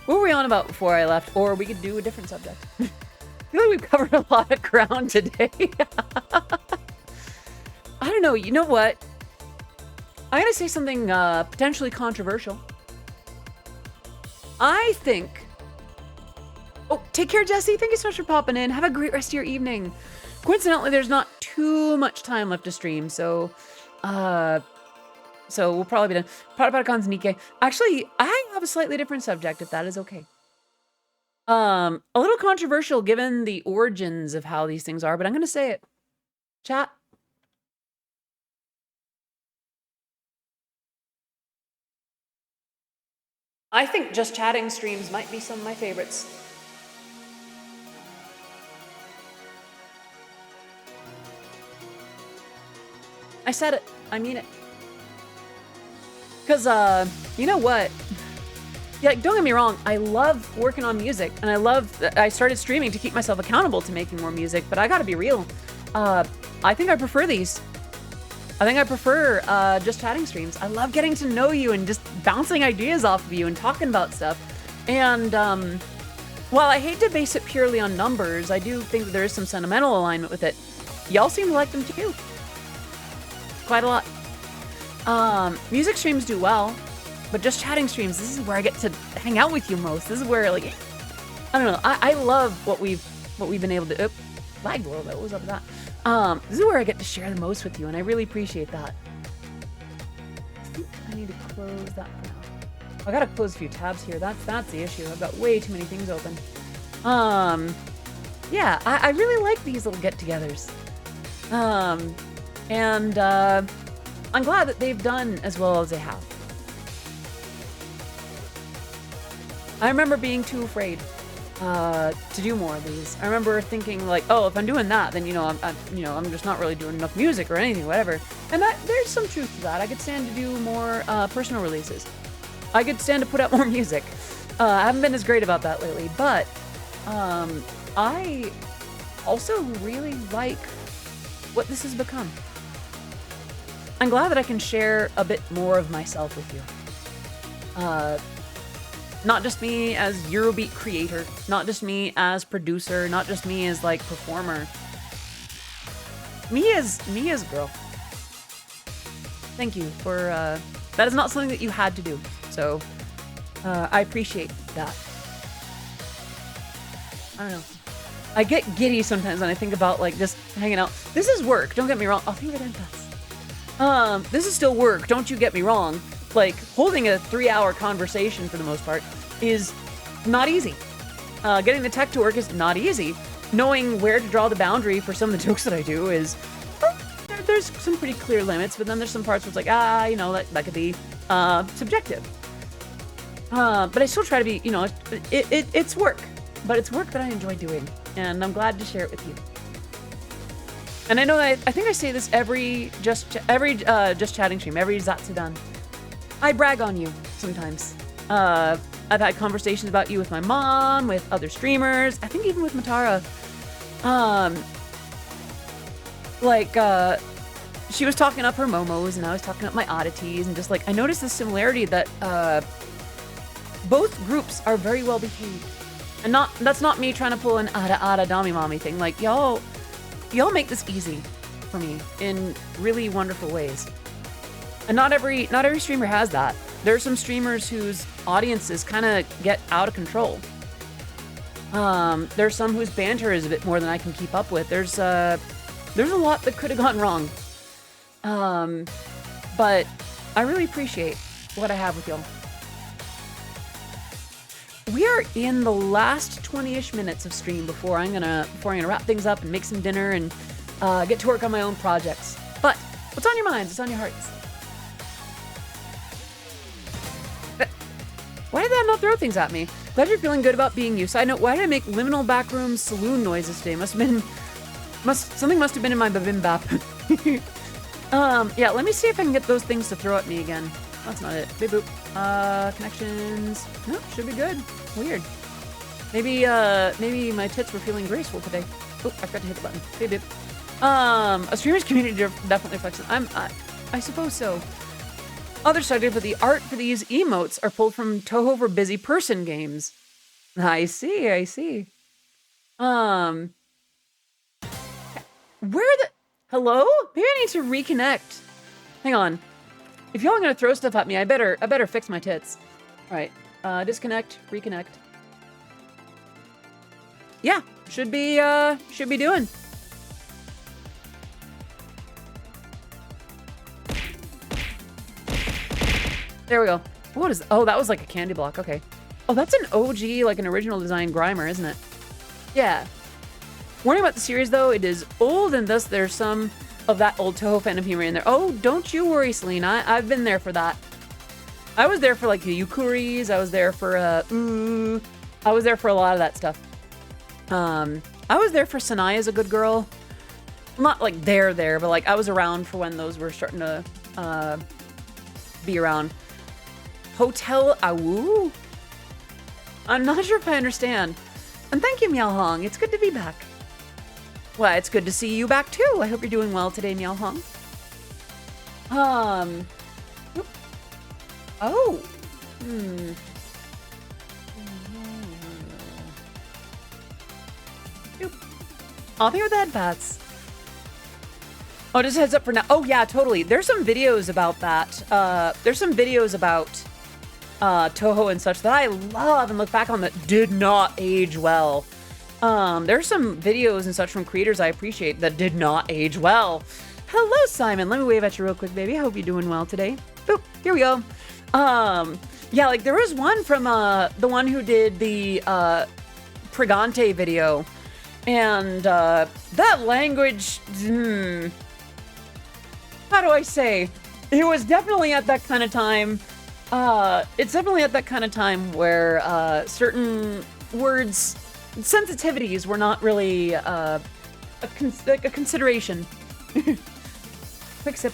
S1: What were we on about before I left? Or we could do a different subject. I feel like we've covered a lot of ground today. I don't know. You know what? I'm gonna say something potentially controversial. I think. Oh, take care, Jesse. Thank you so much for popping in. Have a great rest of your evening. Coincidentally, there's not too much time left to stream, so we'll probably be done. Potapatacon's Nikkei. Actually, I have a slightly different subject, if that is okay. A little controversial given the origins of how these things are, but I'm gonna say it. Chat. I think just chatting streams might be some of my favorites. I said it. I mean it. Because, you know what? Yeah, don't get me wrong. I love working on music, and I started streaming to keep myself accountable to making more music, but I gotta be real. I think I prefer these. I think I prefer just chatting streams. I love getting to know you and just bouncing ideas off of you and talking about stuff. And while I hate to base it purely on numbers, I do think that there is some sentimental alignment with it. Y'all seem to like them too. Quite a lot. Music streams do well, but just chatting streams, this is where I get to hang out with you most. This is where, like, I don't know. I love what we've been able to. Lagged a little bit. What was up with that? This is where I get to share the most with you, and I really appreciate that. I think I need to close that for now. I gotta close a few tabs here. That's the issue. I've got way too many things open. Yeah, I really like these little get-togethers. And I'm glad that they've done as well as they have. I remember being too afraid to do more of these. I remember thinking like, oh, if I'm doing that, then I'm just not really doing enough music or anything, whatever. And there's some truth to that. I could stand to do more personal releases. I could stand to put out more music. I haven't been as great about that lately, but I also really like what this has become. I'm glad that I can share a bit more of myself with you. Not just me as Eurobeat creator, not just me as producer, not just me as like performer. Me as girl. Thank you for that is not something that you had to do. So I appreciate that. I don't know. I get giddy sometimes when I think about like just hanging out. This is work, don't get me wrong. I'll think of it in class. This is still work, don't you get me wrong. Like, holding a 3-hour conversation for the most part is not easy. Getting the tech to work is not easy. Knowing where to draw the boundary for some of the jokes that I do is, there's some pretty clear limits, but then there's some parts where it's like, that could be subjective. But I still try to be, it's work. but it's work that I enjoy doing, and I'm glad to share it with you. And I know that I think I say this every just chatting stream, every Zatsudan. I brag on you sometimes. I've had conversations about you with my mom, with other streamers, I think even with Matara. She was talking up her Momos, and I was talking up my oddities, and just like, I noticed this similarity that both groups are very well behaved. And that's not me trying to pull an ada dami mommy thing. Like, y'all make this easy for me in really wonderful ways. And not every streamer has that. There are some streamers whose audiences kind of get out of control. There's some whose banter is a bit more than I can keep up with. There's a lot that could have gone wrong. But I really appreciate what I have with y'all. We are in the last 20-ish minutes of stream before I'm gonna wrap things up and make some dinner and get to work on my own projects. But what's on your minds? What's on your hearts? Why did that not throw things at me? Glad you're feeling good about being you. Side note, why did I make liminal backroom saloon noises today? Something must have been in my bibimbap. Yeah, let me see if I can get those things to throw at me again. That's not it. Beep boop. Connections. No, should be good. Weird. Maybe my tits were feeling graceful today. Oh, I forgot to hit the button. Beep beep. A streamer's community definitely flexes. I suppose so. Other subject, but the art for these emotes are pulled from Toho for Busy Person games. I see. Where the... Hello? Maybe I need to reconnect. Hang on. If y'all are gonna throw stuff at me, I better fix my tits. Alright. Disconnect, reconnect. Yeah, should be doing. There we go. What is... Oh, that was like a candy block. Okay. Oh, that's an OG, like an original design Grimer, isn't it? Yeah. Warning about the series, though. It is old, and thus there's some of that old Toho fandom humor in there. Oh, don't you worry, Selena. I've been there for that. I was there for, like, the Yukuris. I was there for, I was there for a lot of that stuff. I was there for Sanai as a good girl. Not, like, there, but, like, I was around for when those were starting to, be around. Hotel Awu? I'm not sure if I understand. And thank you, Meow Hong. It's good to be back. Well, it's good to see you back too. I hope you're doing well today, Meow Hong. Oh. I'll be with headbats. Oh, just heads up for now. Oh yeah, totally. There's some videos about that. There's some videos about Toho and such that I love and look back on that did not age well. There's some videos and such from creators I appreciate that did not age well. Hello, Simon. Let me wave at you real quick, baby. I hope you're doing well today. Boop. Here we go. Yeah, like there was one from the one who did the Pregante video, and that language. How do I say? It was definitely at that kind of time. It's definitely at that kind of time where certain words, sensitivities were not really a consideration. Quick sip.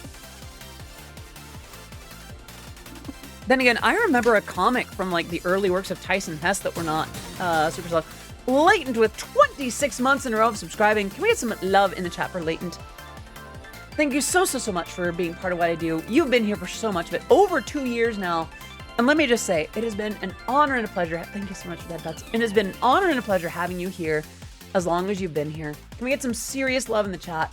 S1: Then again, I remember a comic from like the early works of Tyson Hess that were not super slow. Latent with 26 months in a row of subscribing. Can we get some love in the chat for Latent? Thank you so much for being part of what I do. You've been here for so much of it. Over 2 years now. And let me just say, it has been an honor and a pleasure. Thank you so much for that, Bets. It has been an honor and a pleasure having you here as long as you've been here. Can we get some serious love in the chat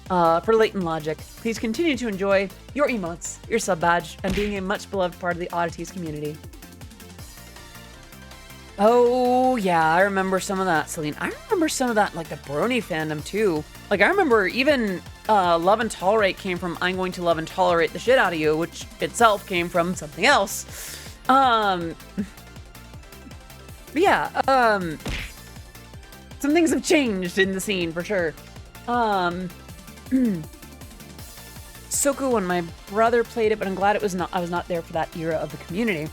S1: for Latent Logic? Please continue to enjoy your emotes, your sub badge, and being a much beloved part of the Oddities community. Oh, yeah, I remember some of that, Celine. I remember some of that, like, the Brony fandom, too. Like, I remember even Love and Tolerate came from I'm going to love and tolerate the shit out of you, which itself came from something else. Yeah, some things have changed in the scene, for sure. Soku, when my brother played it, but I'm glad it was not, I was not there for that era of the community.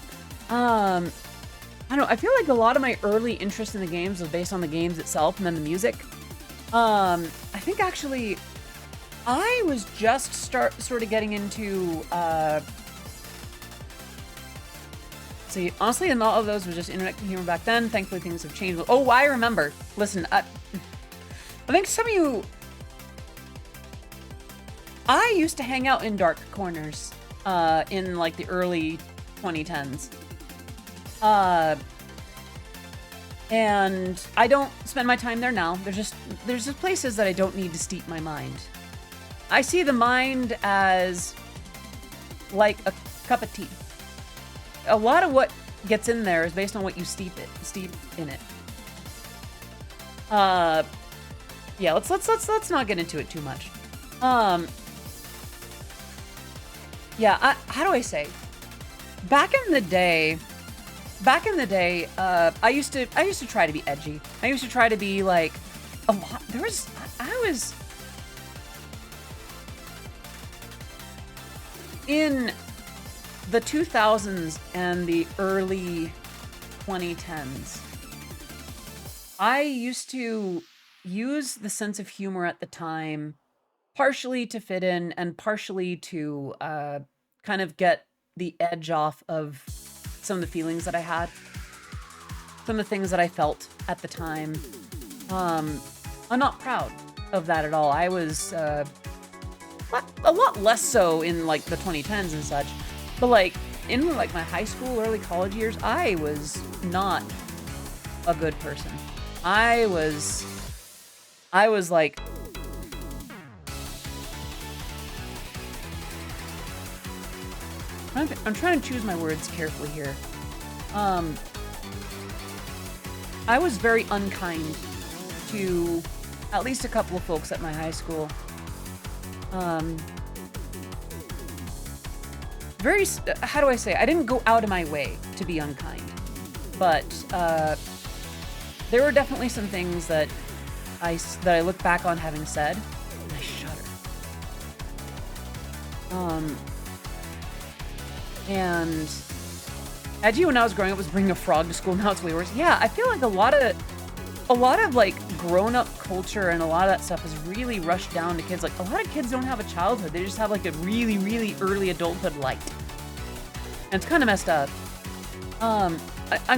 S1: I don't know, I feel like a lot of my early interest in the games was based on the games itself and then the music. I think actually I was just sort of getting into see, honestly, a lot of those was just internet humor back then. Thankfully, things have changed. Oh, I remember. Listen, I think some of you... I used to hang out in dark corners in, like, the early 2010s. And I don't spend my time there now. There's just places that I don't need to steep my mind. I see the mind as like a cup of tea. A lot of what gets in there is based on what you steep in it. Yeah, let's not get into it too much. Yeah, how do I say? Back in the day, I used to try to be edgy. I used to try to be like a lot. I was in the 2000s and the early 2010s. I used to use the sense of humor at the time, partially to fit in and partially to kind of get the edge off of some of the feelings that I had, some of the things that I felt at the time. I'm not proud of that at all. I was a lot less so in like the 2010s and such, but like in like my high school, early college years, I was not a good person. I was like, I'm trying to choose my words carefully here. I was very unkind to at least a couple of folks at my high school. How do I say? I didn't go out of my way to be unkind, but there were definitely some things that I look back on having said, and I shudder. And edgy when I was growing up was bringing a frog to school. Now it's way worse. Yeah, I feel like a lot of like grown-up culture and a lot of that stuff is really rushed down to kids. Like a lot of kids don't have a childhood. They just have like a really, really early adulthood light. And it's kind of messed up. I'm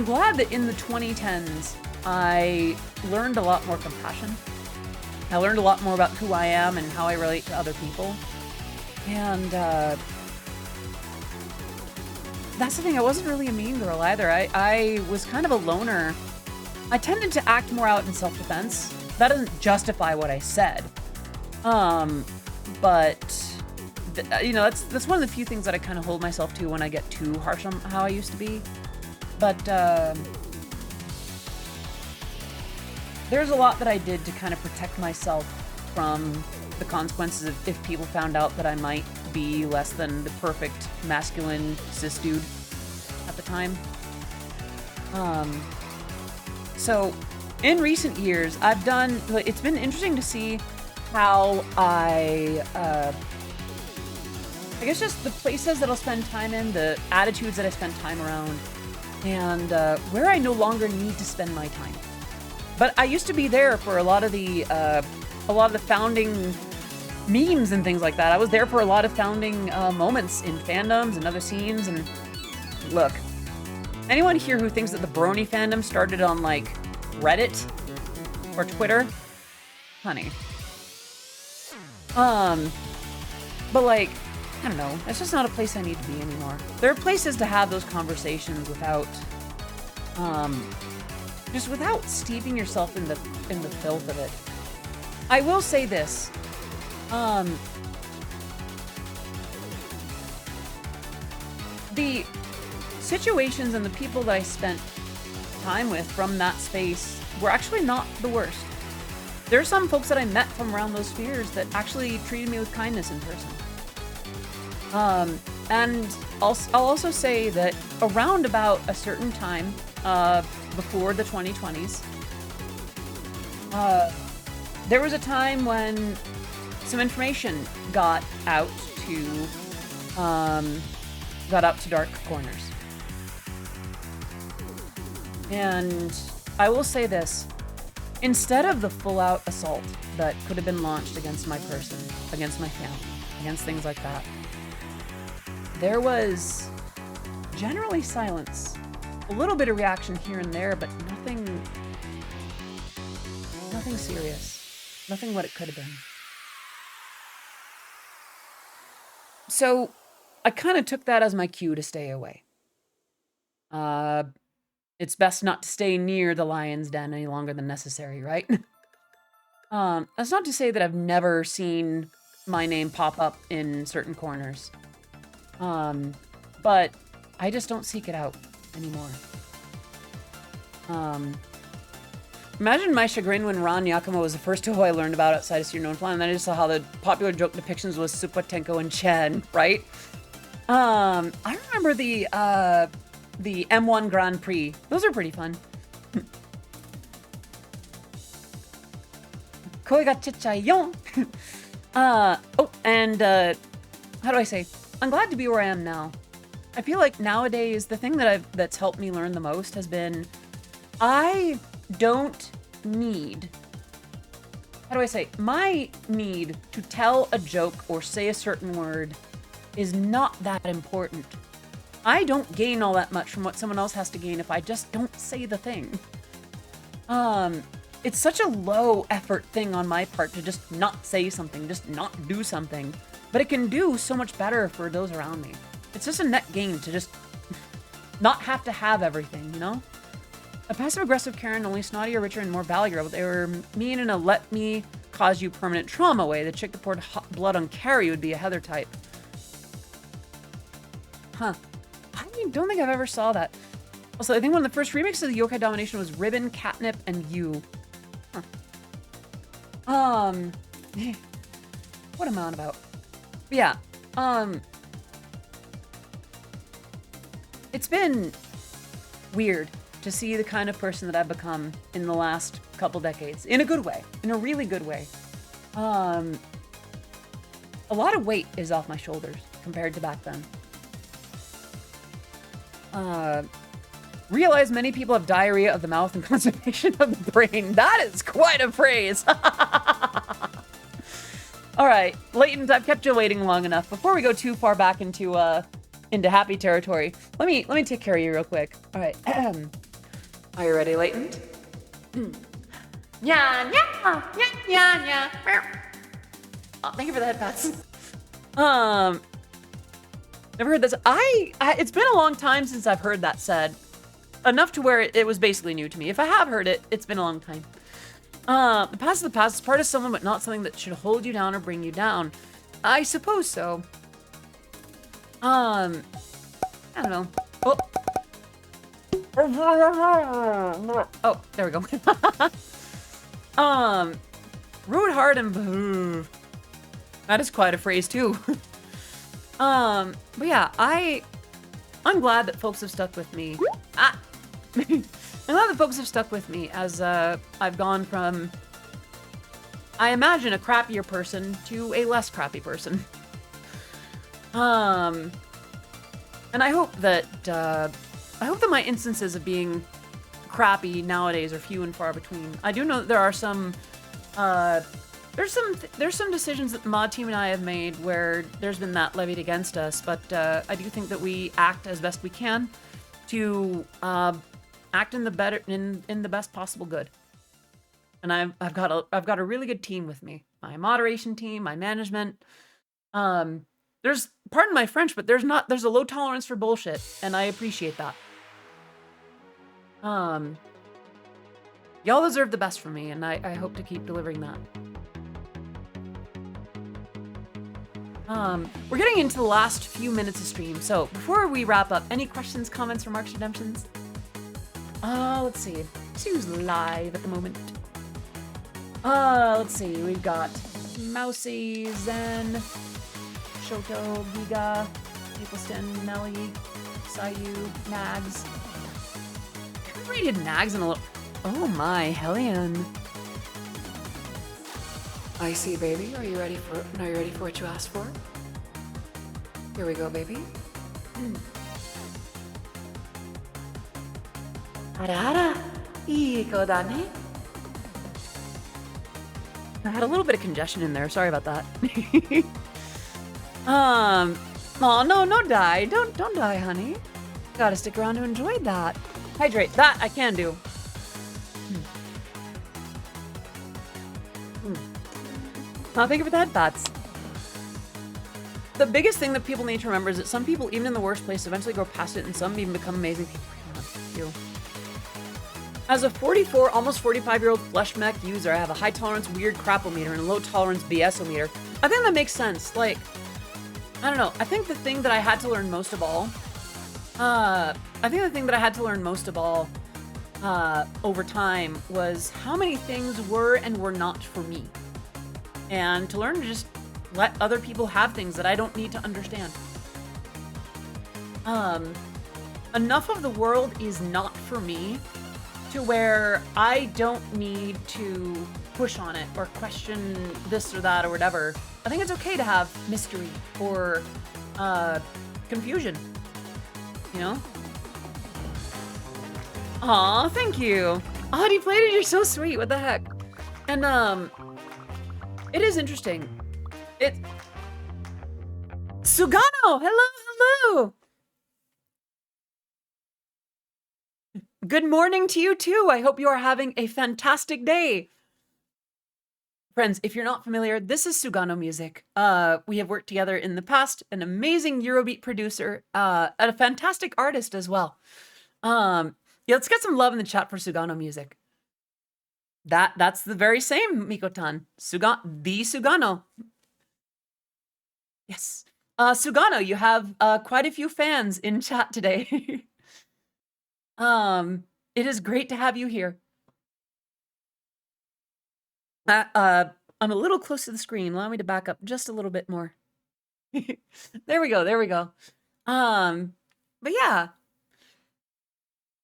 S1: glad that in the 2010s, I learned a lot more compassion. I learned a lot more about who I am and how I relate to other people. And that's the thing, I wasn't really a mean girl either. I was kind of a loner. I tended to act more out in self-defense. That doesn't justify what I said. But you know, that's one of the few things that I kind of hold myself to when I get too harsh on how I used to be. But there's a lot that I did to kind of protect myself from the consequences of if people found out that I might be less than the perfect masculine cis dude at the time. So in recent years, it's been interesting to see how I guess just the places that I'll spend time in, the attitudes that I spend time around, and where I no longer need to spend my time. But I used to be there for a lot of the founding memes and things like that. I was there for a lot of founding moments in fandoms and other scenes. And look, anyone here who thinks that the Brony fandom started on like Reddit or Twitter, honey. But like, I don't know. It's just not a place I need to be anymore. There are places to have those conversations without, just without steeping yourself in the filth of it. I will say this. The situations and the people that I spent time with from that space were actually not the worst. There are some folks that I met from around those spheres that actually treated me with kindness in person. And I'll also say that around about a certain time, before the 2020s, there was a time when some information got out to dark corners. And I will say this. Instead of the full-out assault that could have been launched against my person, against my family, against things like that, there was generally silence. A little bit of reaction here and there, but nothing serious. Nothing what it could have been. So I kind of took that as my cue to stay away. It's best not to stay near the lion's den any longer than necessary, right? That's not to say that I've never seen my name pop up in certain corners. But I just don't seek it out anymore. Imagine my chagrin when Ron Yakumo was the first who I learned about outside of Zero Known Fly, and then I just saw how the popular joke depictions was Supa, Tenko, and Chen, right? I remember the M1 Grand Prix. Those are pretty fun. Koi ga chichayon. Oh, and how do I say? I'm glad to be where I am now. I feel like nowadays the thing that's helped me learn the most has been I don't need, how do I say? My need to tell a joke or say a certain word is not that important. I don't gain all that much from what someone else has to gain if I just don't say the thing. It's such a low effort thing on my part to just not say something, just not do something, but it can do so much better for those around me. It's just a net gain to just not have to have everything, you know? A passive-aggressive Karen, only snottier, richer, and more valuable. They were mean in a let me cause you permanent trauma way. The chick that poured hot blood on Carrie would be a Heather type. Huh. I don't think I've ever saw that. Also, I think one of the first remixes of the Yokai Domination was Ribbon, Catnip, and You. Huh. What am I on about? Yeah. It's been weird to see the kind of person that I've become in the last couple decades. In a good way. In a really good way. A lot of weight is off my shoulders compared to back then. Realize many people have diarrhea of the mouth and constipation of the brain. That is quite a phrase. All right, Latent, I've kept you waiting long enough. Before we go too far back into happy territory, let me take care of you real quick. All right. Are you ready, Latent? Yeah, yeah, yeah, yeah, yeah. Oh, thank you for the head pats. Never heard this. It's been a long time since I've heard that said. Enough to where it was basically new to me. If I have heard it, it's been a long time. The past is the past. It's part of someone, but not something that should hold you down or bring you down. I suppose so. I don't know. Oh, there we go. Rude, hard, and that is quite a phrase too. But yeah, I'm glad that folks have stuck with me. I'm glad that folks have stuck with me as I've gone from, I imagine, a crappier person to a less crappy person. And I hope that my instances of being crappy nowadays are few and far between. I do know that there are some there's some decisions that the mod team and I have made where there's been that levied against us, but I do think that we act as best we can to act in the best possible good. And I've got a really good team with me. My moderation team, my management. There's, pardon my French, but there's a low tolerance for bullshit, and I appreciate that. Y'all deserve the best from me, and I hope to keep delivering that. We're getting into the last few minutes of stream, so before we wrap up, any questions, comments, remarks, redemptions? Let's see. Who's live at the moment? Let's see. We've got Mousy, Zen, Shoto, Giga, Mapleston, Nelly, Sayu, Nags. I haven't rated Nags in a little... Oh my, Hellion. I see, baby. Are you ready for what you asked for? Here we go, baby. Arara. Iko da ne. I had a little bit of congestion in there. Sorry about that. Oh no, die. Don't die, honey. Gotta stick around to enjoy that. Hydrate. That I can do. I'll think of that, bats. The biggest thing that people need to remember is that some people, even in the worst place, eventually grow past it, and some even become amazing people. Thank you. As a 44, almost 45-year-old flesh mech user, I have a high tolerance weird crap-o-meter and a low tolerance BS-o-meter. I think that makes sense. Like, I don't know. I think the thing that I had to learn most of all, over time was how many things were and were not for me. And to learn to just let other people have things that I don't need to understand. Enough of the world is not for me to where I don't need to push on it or question this or that or whatever. I think it's okay to have mystery or confusion, you know? Aw, thank you. Oh, Deflated, you're so sweet. What the heck? And it is interesting. Sugano! Hello! Good morning to you too. I hope you are having a fantastic day. Friends, if you're not familiar, this is Sugano Music. We have worked together in the past, an amazing Eurobeat producer, and a fantastic artist as well. Yeah, let's get some love in the chat for Sugano Music. That's the very same, Mikotan. The Sugano. Yes. Sugano, you have quite a few fans in chat today. It is great to have you here. I'm a little close to the screen. Allow me to back up just a little bit more. There we go. But yeah.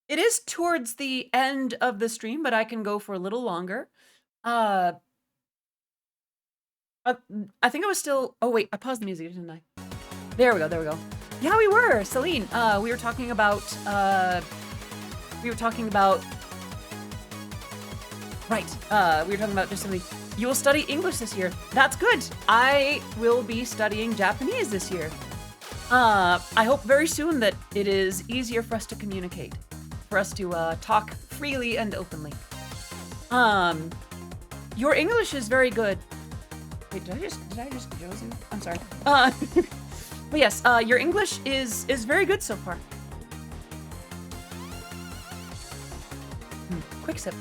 S1: It is towards the end of the stream, but I can go for a little longer. I think I was still... Oh, wait. I paused the music, didn't I? There we go. Yeah, we were. Celine, we were talking about... Right. We were talking about just something. You will study English this year. That's good. I will be studying Japanese this year. I hope very soon that it is easier for us to communicate. For us to talk freely and openly. Your English is very good. Wait, did I just Josie? I'm sorry. But yes, your English is very good so far. Quick sip.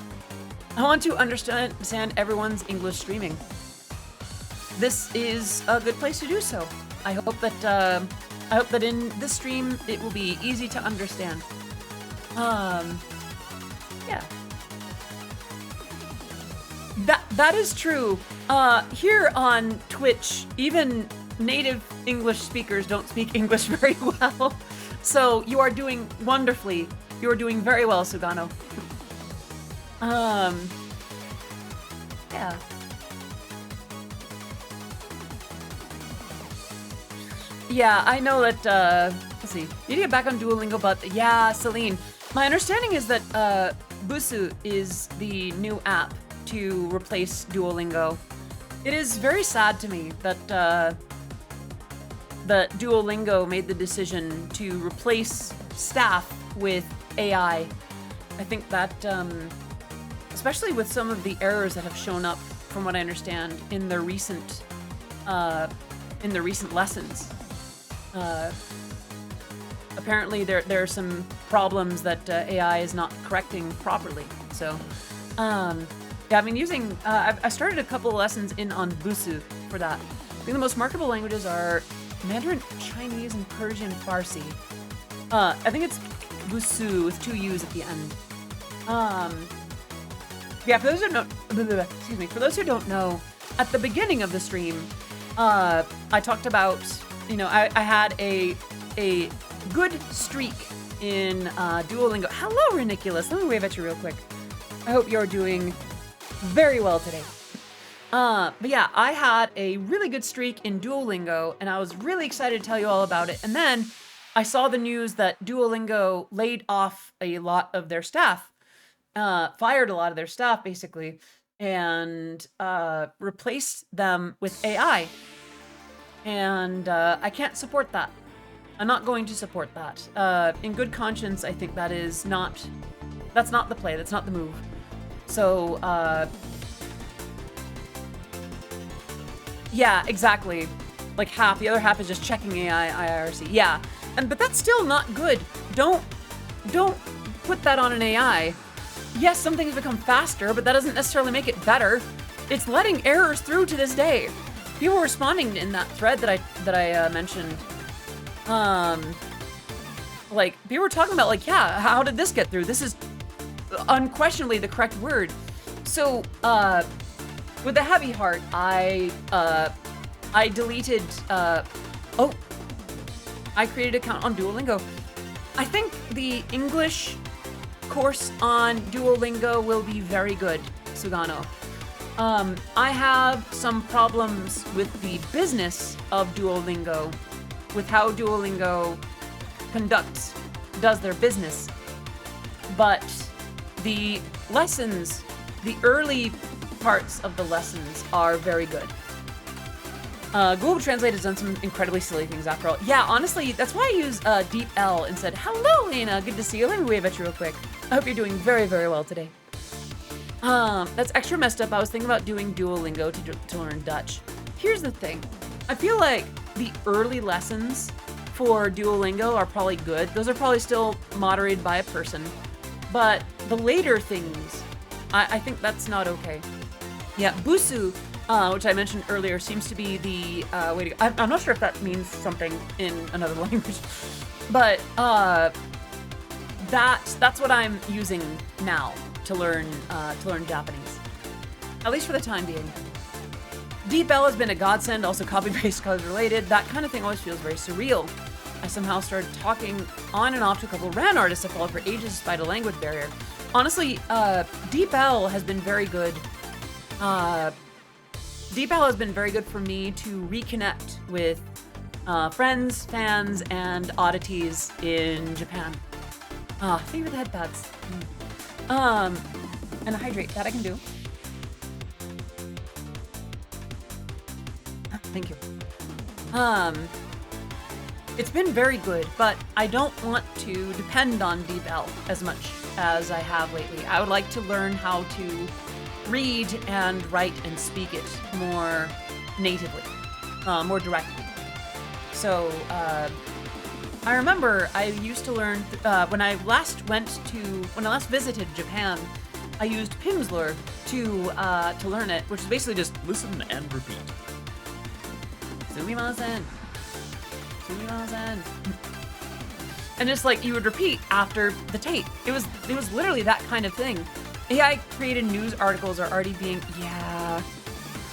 S1: I want to understand everyone's English streaming. This is a good place to do so. I hope that in this stream it will be easy to understand. Yeah. That is true. Here on Twitch, even native English speakers don't speak English very well. So you are doing wonderfully. You are doing very well, Sugano. Yeah. Yeah, I know that, let's see. You need to get back on Duolingo, but yeah, Celine. My understanding is that, Busu is the new app to replace Duolingo. It is very sad to me that, that Duolingo made the decision to replace staff with AI. I think that, especially with some of the errors that have shown up, from what I understand, in the recent lessons. Apparently there are some problems that AI is not correcting properly. So, yeah, I've been using, I started a couple of lessons on Busu for that. I think the most marketable languages are Mandarin, Chinese, and Persian, Farsi. I think it's Busu with 2 U's at the end. Yeah, for those who don't know, at the beginning of the stream, I talked about, you know, I had a good streak in Duolingo. Hello, Reniculous. Let me wave at you real quick. I hope you're doing very well today. But yeah, I had a really good streak in Duolingo, and I was really excited to tell you all about it. And then I saw the news that Duolingo laid off a lot of their staff, fired a lot of their staff basically, and replaced them with AI. And I can't support that. I'm not going to support that. In good conscience, I think that's not the play, that's not the move. So, yeah, exactly. Like half, the other half is just checking AI, IRC. Yeah, but that's still not good. Don't put that on an AI. Yes, some things become faster, but that doesn't necessarily make it better. It's letting errors through to this day. People were responding in that thread that I mentioned. Like people were talking about like, yeah, how did this get through? This is unquestionably the correct word. So, with a heavy heart, I deleted, I created an account on Duolingo. I think the English course on Duolingo will be very good, Sugano. I have some problems with the business of Duolingo, with how Duolingo does their business. But the lessons, the early parts of the lessons are very good. Google Translate has done some incredibly silly things after all. Yeah, honestly, that's why I use Deep L and said, hello, Lena, good to see you. Let me wave at you real quick. I hope you're doing very, very well today. That's extra messed up. I was thinking about doing Duolingo to learn Dutch. Here's the thing. I feel like the early lessons for Duolingo are probably good. Those are probably still moderated by a person. But the later things, I think that's not okay. Yeah, Busu, which I mentioned earlier, seems to be the way to go. I'm not sure if that means something in another language, but that's what I'm using now to learn Japanese, at least for the time being. DeepL has been a godsend, also copy-paste cause related. That kind of thing always feels very surreal. I somehow started talking on and off to a couple of RAN artists I followed for ages despite a language barrier. Honestly, DeepL has been very good. DeepL has been very good for me to reconnect with friends, fans, and oddities in Japan. Favorite headpads. And hydrate, that I can do. Thank you. It's been very good, but I don't want to depend on DeepL as much as I have lately. I would like to learn how to read and write and speak it more natively, more directly. So, I remember I used to learn, when I last visited Japan, I used Pimsleur to learn it, which is basically just listen and repeat. Sumimasen. Sumimasen. And just like you would repeat after the tape. It was literally that kind of thing. AI created news articles are already being, yeah.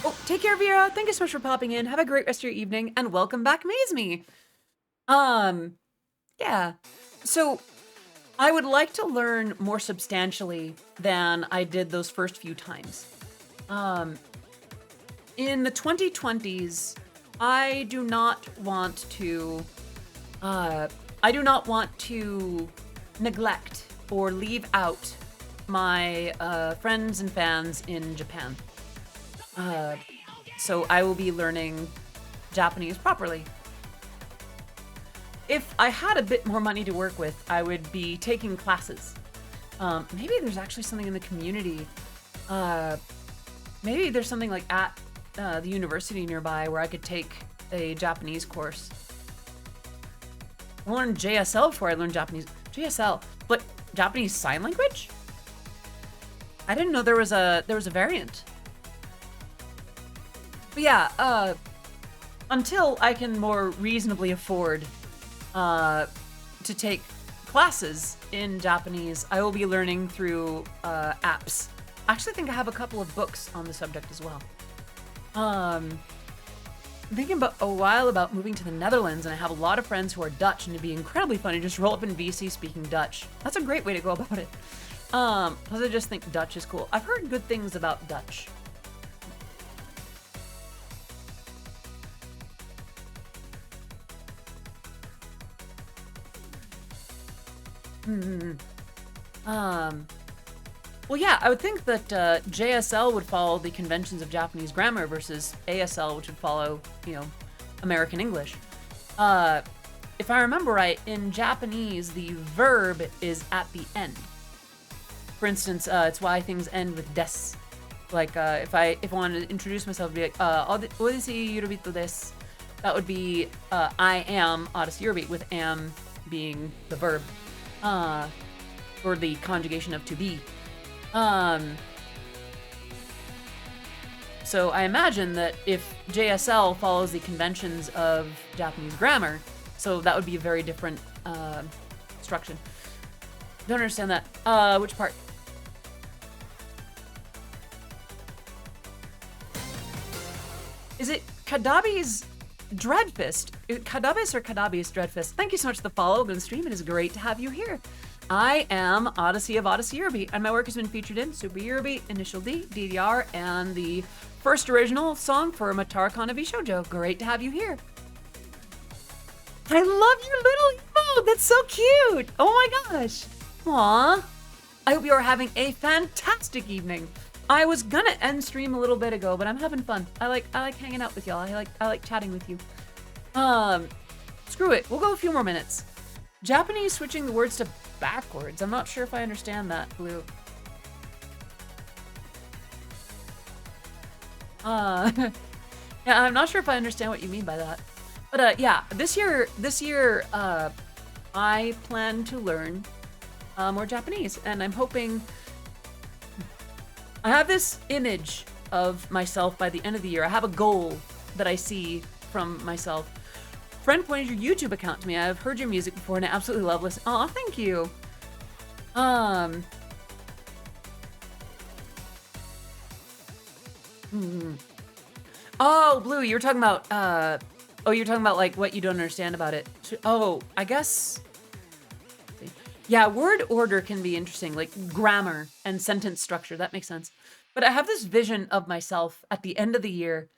S1: Oh, take care, Vera. Thank you so much for popping in. Have a great rest of your evening, and welcome back, Maze Me. Yeah. So, I would like to learn more substantially than I did those first few times. In the 2020s, I do not want to neglect or leave out my friends and fans in Japan. So I will be learning Japanese properly. If I had a bit more money to work with, I would be taking classes. Maybe there's actually something in the community. Maybe there's something like at the university nearby where I could take a Japanese course. I learned JSL before I learned Japanese. JSL, but Japanese Sign Language? I didn't know there was a variant. But yeah, until I can more reasonably afford to take classes in Japanese, I will be learning through apps. I actually think I have a couple of books on the subject as well. I'm thinking about a while about moving to the Netherlands, and I have a lot of friends who are Dutch, and it'd be incredibly funny to just roll up in VC speaking Dutch. That's a great way to go about it. Plus I just think Dutch is cool. I've heard good things about Dutch. Well, yeah, I would think that JSL would follow the conventions of Japanese grammar versus ASL, which would follow, American English. If I remember right, in Japanese, the verb is at the end. For instance, it's why things end with des. Like, if I wanted to introduce myself, it'd be like, Odyssey Eurobeat desu. That would be, I am Odyssey Eurobeat, with am being the verb, or the conjugation of to be. So I imagine that if JSL follows the conventions of Japanese grammar, so that would be a very different instruction. Don't understand that. Which part? Is it Kadabi's Dreadfist? Is it Kadabis or Kadabi's Dreadfist? Thank you so much for the follow and the stream. It is great to have you here. I am Odyssey of Odyssey Eurobeat, and my work has been featured in Super Eurobeat, Initial D, DDR, and the first original song for Matara Kanavi Shoujo. Great to have you here. I love your little emote. That's so cute. Oh my gosh. Aw. I hope you are having a fantastic evening. I was gonna end stream a little bit ago, but I'm having fun. I like hanging out with y'all. I like chatting with you. Screw it. We'll go a few more minutes. Japanese switching the words to backwards. I'm not sure if I understand that, Blue. Yeah, I'm not sure if I understand what you mean by that. But yeah, this year, I plan to learn more Japanese, and I'm hoping. I have this image of myself by the end of the year. I have a goal that I see from myself. Friend pointed your YouTube account to me. I've heard your music before and I absolutely love listening. Oh, thank you. Oh, Blue, you were talking about, you're talking about like what you don't understand about it. Oh, I guess. Yeah, word order can be interesting, like grammar and sentence structure. That makes sense. But I have this vision of myself at the end of the year.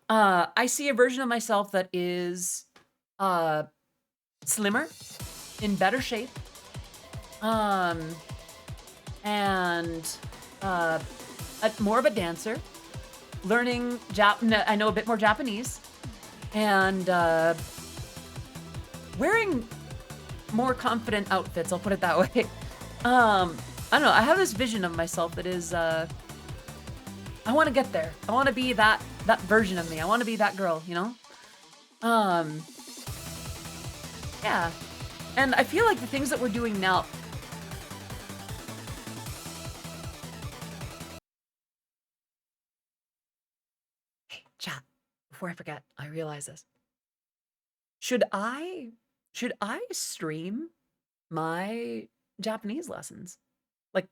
S1: I see a version of myself that is slimmer, in better shape, and more of a dancer, learning I know a bit more Japanese, and wearing more confident outfits, I'll put it that way. I don't know, I have this vision of myself that is, I want to get there. I want to be that version of me. I want to be that girl, you know? Yeah. And I feel like the things that we're doing now... Hey, chat, before I forget, I realize this. Should I stream my Japanese lessons? Like,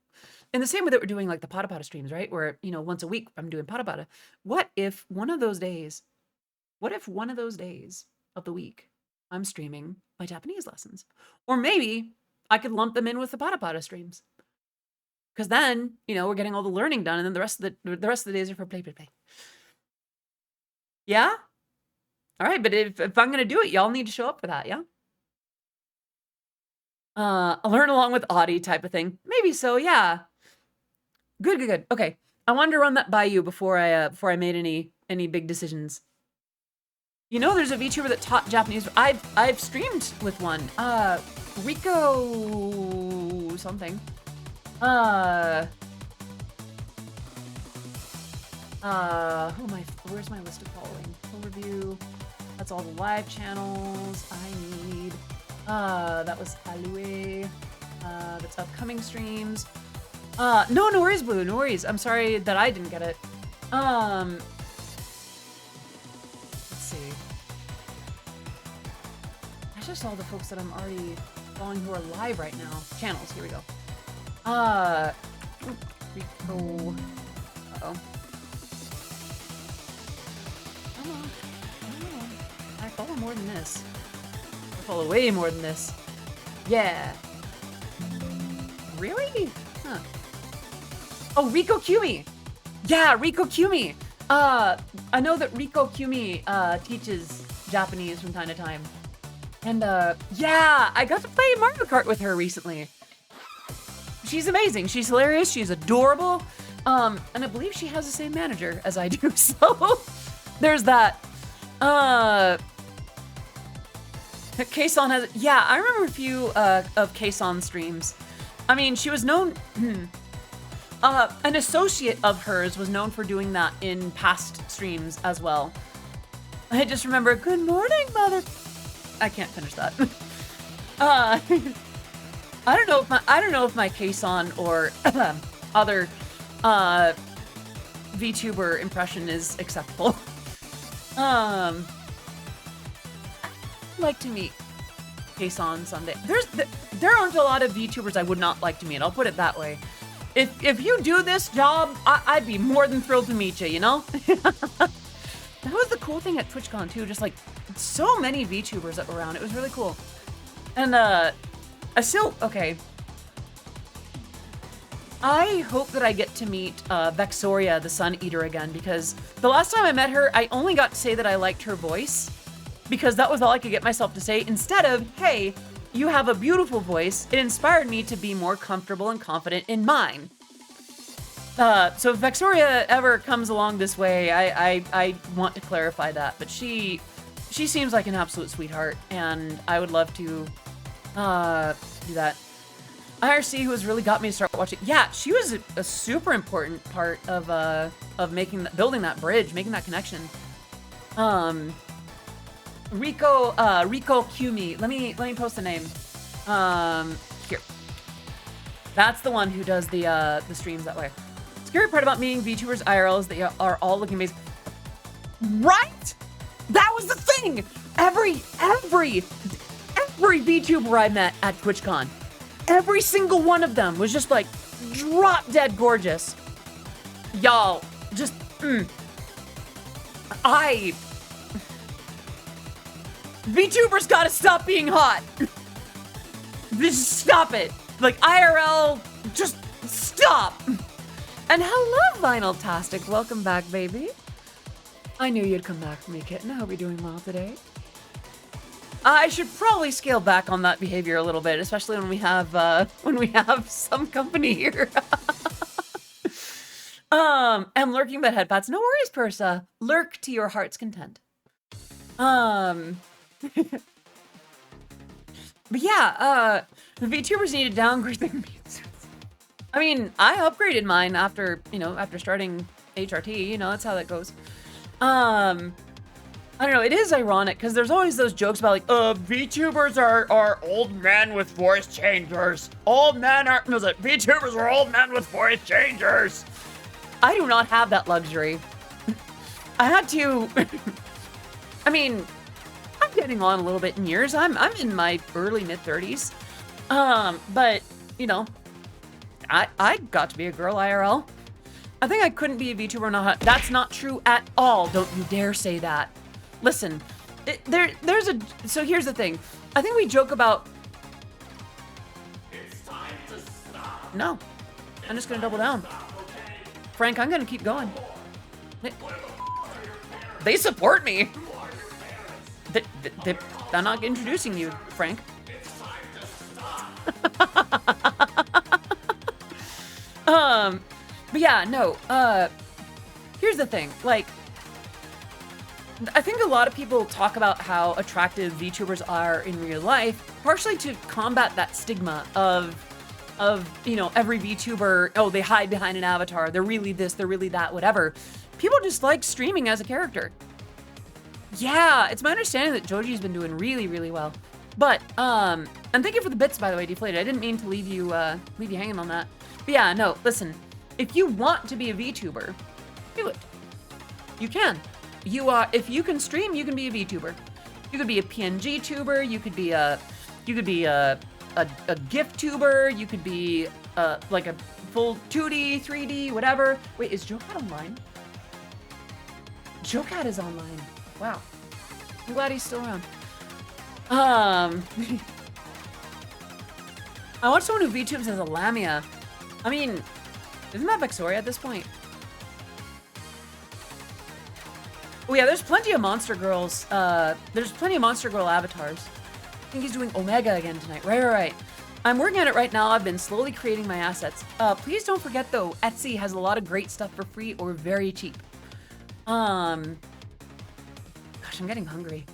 S1: in the same way that we're doing like the Pada Pada streams, right? Where, once a week I'm doing Pada Pada. What if one of those days of the week I'm streaming my Japanese lessons? Or maybe I could lump them in with the Pada Pada streams. Because then, we're getting all the learning done, and then the rest of the days are for play. Yeah? All right, but if I'm gonna do it, y'all need to show up for that, yeah? I'll learn along with Audie type of thing. Maybe so, yeah. Good. Okay. I wanted to run that by you before I made any big decisions. There's a VTuber that taught Japanese. I've streamed with one. Rico something. Where's my list of following? Overview. That's all the live channels I need. That was Alue. That's upcoming streams. No worries, Blue, no worries. I'm sorry that I didn't get it. Let's see. That's just all the folks that I'm already following who are live right now. Channels, here we go. Rico. Uh-oh. Come on. I follow more than this. I follow way more than this. Yeah. Really? Huh. Oh, Rico Kumi. Yeah, Rico Kumi. I know that Rico Kumi teaches Japanese from time to time. And yeah, I got to play Mario Kart with her recently. she's amazing. She's hilarious. She's adorable. And I believe she has the same manager as I do. So there's that. Kason has, yeah, I remember a few of Kason streams. I mean, she was known, an associate of hers was known for doing that in past streams as well. I just remember, good morning, mother. I can't finish that. I don't know if my Kason or other VTuber impression is acceptable. I'd like to meet Kason someday. There aren't a lot of VTubers I would not like to meet. I'll put it that way. If you do this job, I'd be more than thrilled to meet you, you know? That was the cool thing at TwitchCon too, just like so many VTubers that were around. It was really cool. And I hope that I get to meet Vexoria, the Sun Eater, again, because the last time I met her, I only got to say that I liked her voice, because that was all I could get myself to say, instead of, hey, you have a beautiful voice. It inspired me to be more comfortable and confident in mine. So if Vexoria ever comes along this way, I want to clarify that, but she seems like an absolute sweetheart, and I would love to do that. IRC, who has really got me to start watching. Yeah, she was a super important part of building that bridge, making that connection. Rico Kumi. Let me post the name. Here. That's the one who does the streams that way. Scary part about meeting VTubers IRL is they are all looking amazing. Right? That was the thing. Every VTuber I met at TwitchCon, every single one of them was just like drop dead gorgeous. Y'all, just VTubers gotta stop being hot. Just stop it. Like IRL, just stop. And hello, Vinyltastic. Welcome back, baby. I knew you'd come back for me, kitten. I hope you're doing well today. I should probably scale back on that behavior a little bit, especially when we have some company here. And lurking bed headpats. No worries, Persa. Lurk to your heart's content. But yeah, the VTubers need to downgrade their meat suits. I mean, I upgraded mine after starting HRT, that's how that goes. I don't know, it is ironic, because there's always those jokes about, like, VTubers are old men with voice changers. VTubers are old men with voice changers. I do not have that luxury. I had to, I mean, I'm getting on a little bit in years. I'm in my early mid-30s. But, I got to be a girl IRL. I think I couldn't be a VTuber. That's not true at all. Don't you dare say that. Listen, so here's the thing. I think we joke about. It's time to stop. No, I'm just gonna double down. Okay. Frank, I'm gonna keep going. They support me. They're not introducing you, Frank. It's time to stop. But yeah, no, here's the thing, like, I think a lot of people talk about how attractive VTubers are in real life, partially to combat that stigma of every VTuber, oh, they hide behind an avatar, they're really this, they're really that, whatever. People just like streaming as a character. Yeah, it's my understanding that Joji's been doing really, really well. But, and thank you for the bits, by the way, Deflated. I didn't mean to leave you hanging on that. But yeah, no, listen, if you want to be a VTuber, do it. You can. If you can stream, you can be a VTuber. You could be a PNG tuber, you could be a GIF tuber, you could be like a full 2D, 3D, whatever. Wait, is JoCat online? JoCat is online. Wow. I'm glad he's still around. I want someone who VTubes as a Lamia. I mean, isn't that Vexoria at this point? Oh yeah, there's plenty of Monster Girls. There's plenty of Monster Girl avatars. I think he's doing Omega again tonight. Right. I'm working on it right now. I've been slowly creating my assets. Please don't forget though, Etsy has a lot of great stuff for free or very cheap. Gosh, I'm getting hungry.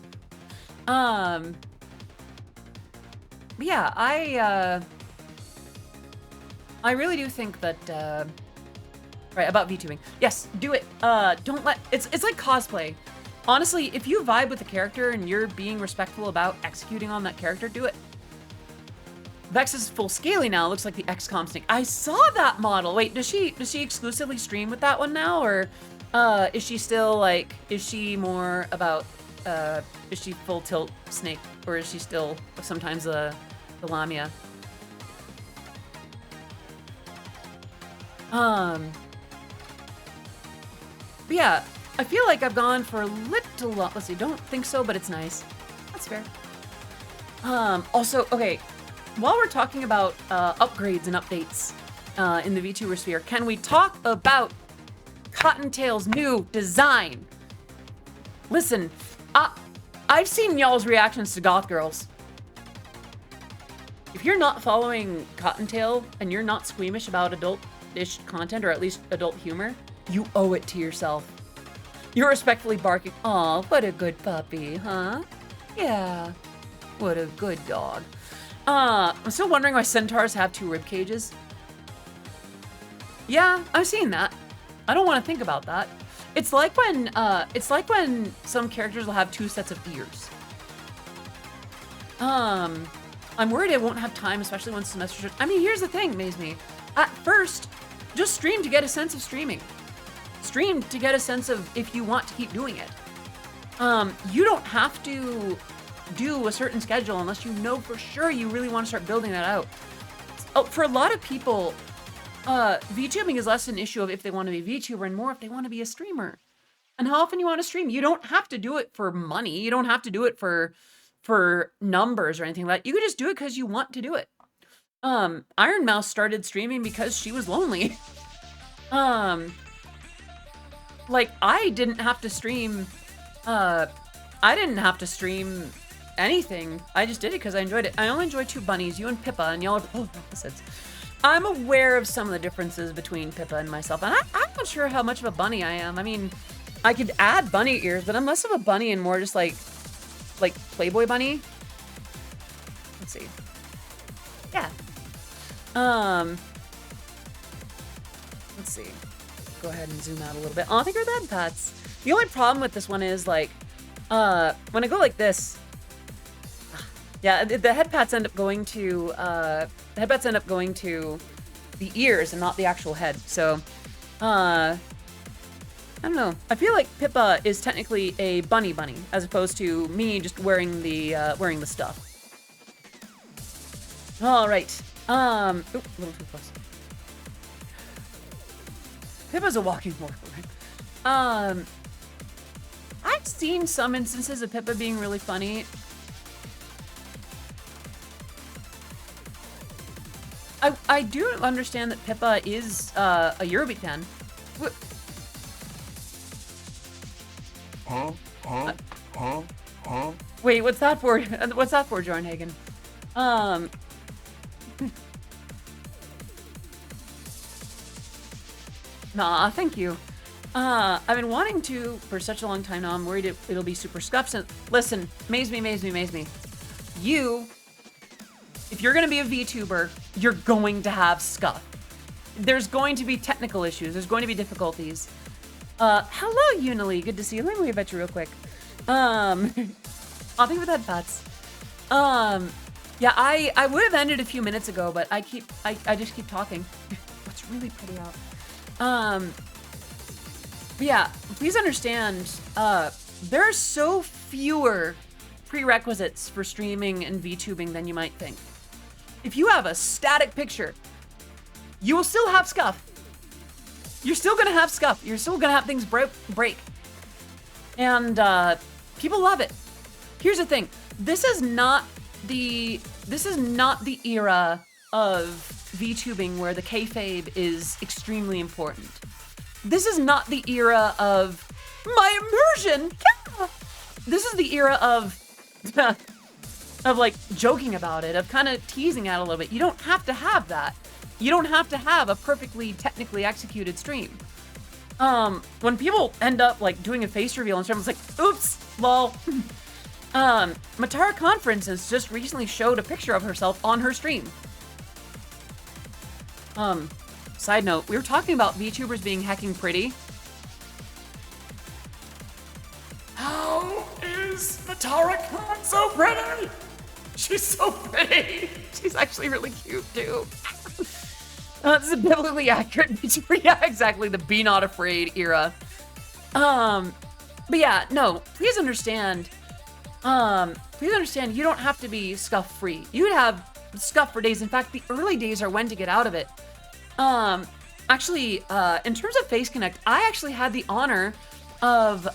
S1: But yeah, I really do think that, right, about VTubing. Yes, do it. Don't let, it's like cosplay. Honestly, if you vibe with the character and you're being respectful about executing on that character, do it. Vex is full scaly now. Looks like the XCOM snake. I saw that model. Wait, does she exclusively stream with that one now, or is she still like? Is she more about? Is she full tilt snake, or is she still sometimes the Lamia? But yeah, I feel like I've gone for a little lot. Let's see, don't think so, but it's nice. That's fair. Also, okay, while we're talking about upgrades and updates in the VTuber sphere, can we talk about Cottontail's new design? Listen, I've seen y'all's reactions to Goth Girls. If you're not following Cottontail and you're not squeamish about adult-ish content, or at least adult humor, you owe it to yourself. You're respectfully barking, "Aw, what a good puppy, huh? Yeah, what a good dog." I'm still wondering why centaurs have 2 rib cages. Yeah, I've seen that. I don't want to think about that. It's like when some characters will have 2 sets of ears. I'm worried I won't have time, especially once semester. I mean, here's the thing, Maze-Me. At first, just stream to get a sense of streaming. Stream to get a sense of if you want to keep doing it. You don't have to do a certain schedule unless you know for sure you really want to start building that out. For a lot of people, VTubing is less an issue of if they want to be VTuber and more if they want to be a streamer. And how often you want to stream. You don't have to do it for money. You don't have to do it for numbers or anything like that. You could just do it because you want to do it. Iron Mouse started streaming because she was lonely. Like, I didn't have to stream anything. I just did it because I enjoyed it. I only enjoy 2 bunnies, you and Pippa, and y'all are both opposites. I'm aware of some of the differences between Pippa and myself, and I'm not sure how much of a bunny I am. I mean, I could add bunny ears, but I'm less of a bunny and more just like Playboy bunny. Let's see. Yeah. Let's see. Go ahead and zoom out a little bit. Oh, I think they're head pats. The only problem with this one is like, when I go like this, yeah, the head pats end up going to the ears and not the actual head. So, I don't know. I feel like Pippa is technically a bunny as opposed to me just wearing the stuff. All right. Oop, a little too close. Pippa's a walking morph. I've seen some instances of Pippa being really funny. I do understand that Pippa is a Eurobeat fan. Wait, what's that for? What's that for, Jornhagen? Nah, thank you. I've been wanting to for such a long time now. I'm worried it'll be super scuffs. And listen, maze me. You, if you're gonna be a VTuber, you're going to have scuff. There's going to be technical issues. There's going to be difficulties. Hello, Unily. Good to see you. Let me wave at you real quick. I'll think with head pats. Yeah, I would have ended a few minutes ago, but I just keep talking. It's really pretty out. But yeah, please understand, there are so fewer prerequisites for streaming and VTubing than you might think. If you have a static picture, you will still have scuff. You're still gonna have scuff. You're still gonna have things break. And people love it. Here's the thing. This is not the era of VTubing where the kayfabe is extremely important. This is not the era of my immersion. This is the era of of like joking about it, of kind of teasing at it a little bit. You don't have to have that. You don't have to have a perfectly technically executed stream. When people end up like doing a face reveal and someone's like, oops, lol. Matara Conference has just recently showed a picture of herself on her stream. Side note, we were talking about VTubers being hecking pretty. How is Matara Con so pretty? She's so pretty. She's actually really cute too. This is a biblically accurate VTuber. Yeah, exactly. The be not afraid era. But yeah, no, please understand. You don't have to be scuff free. You would have scuff for days. In fact, the early days are when to get out of it. Actually, in terms of Face Connect, I actually had the honor of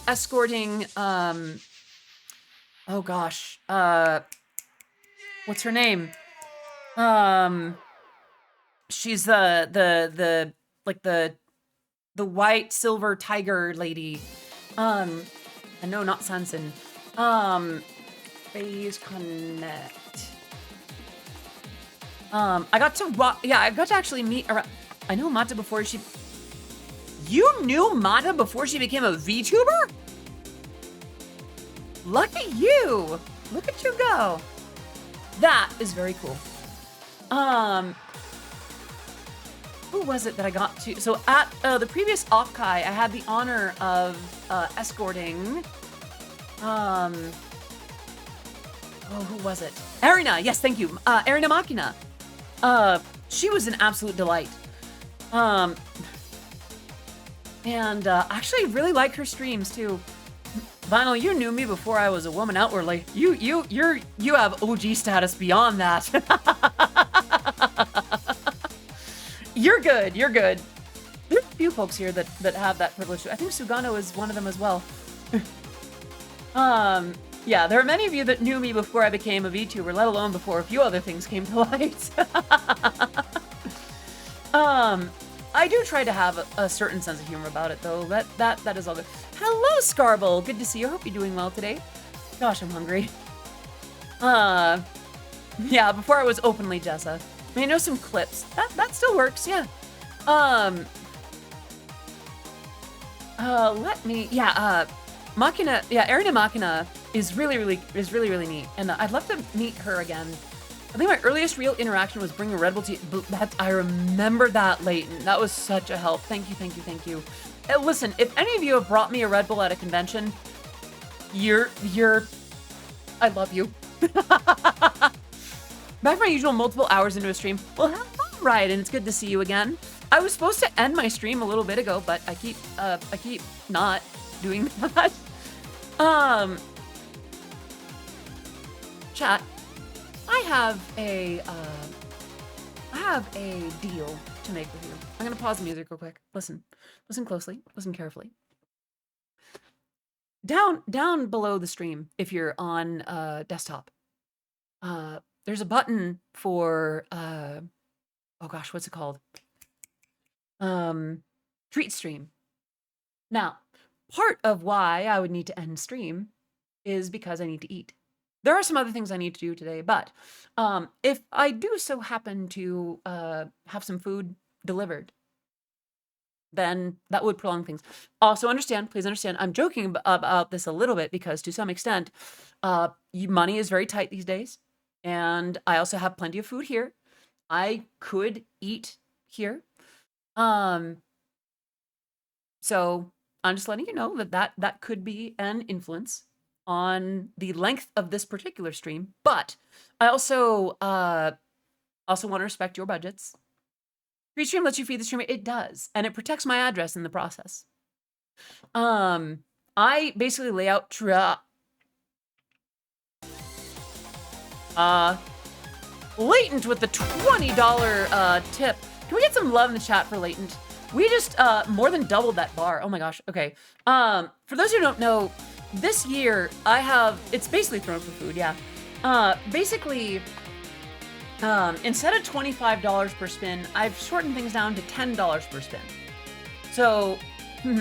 S1: escorting oh gosh, what's her name? She's the white silver tiger lady. And no, not Sanson. Phase Connect. I got to actually meet around. I knew Mata before she. You knew Mata before she became a VTuber? Lucky you! Look at you go. That is very cool. Who was it that I got to? So at the previous Offkai, I had the honor of escorting. Who was it? Arina. Yes, thank you. Arina Machina. She was an absolute delight. And actually really like her streams too. Vinyl, you knew me before I was a woman outwardly. You have OG status beyond that. You're good. There's a few folks here that have that privilege. I think Sugano is one of them as well. Yeah, there are many of you that knew me before I became a VTuber, let alone before a few other things came to light. I do try to have a certain sense of humor about it, though. That is all good. Hello, Scarble. Good to see you. I hope you're doing well today. Gosh, I'm hungry. Yeah, before I was openly Jessa. I mean, I know some clips. That still works, yeah. Machina, Arina Machina is really neat, and I'd love to meet her again. I think my earliest real interaction was bringing a Red Bull to you. I remember that, Leighton. That was such a help. Thank you. Listen, if any of you have brought me a Red Bull at a convention, I love you. Back my usual multiple hours into a stream. Well, have fun, Riot, and it's good to see you again. I was supposed to end my stream a little bit ago, but I keep not doing that. Chat, I have a deal to make with you. I'm gonna pause the music real quick. Listen closely, listen carefully. Down below the stream, if you're on desktop, there's a button for oh gosh, what's it called? Treat stream. Now, part of why I would need to end stream is because I need to eat. There are some other things I need to do today, but if I do so happen to have some food delivered, then that would prolong things. Also please understand, I'm joking about this a little bit because to some extent, money is very tight these days. And I also have plenty of food here. I could eat here. So I'm just letting you know that could be an influence on the length of this particular stream. But I also want to respect your budgets. Free stream lets you feed the streamer. It does, and it protects my address in the process. I basically lay out Latent with the $20 tip. Can we get some love in the chat for Latent? We just more than doubled that bar. Oh my gosh. Okay. For those who don't know, this year it's basically thrown for food. Yeah. Basically, instead of $25 per spin, I've shortened things down to $10 per spin. So, all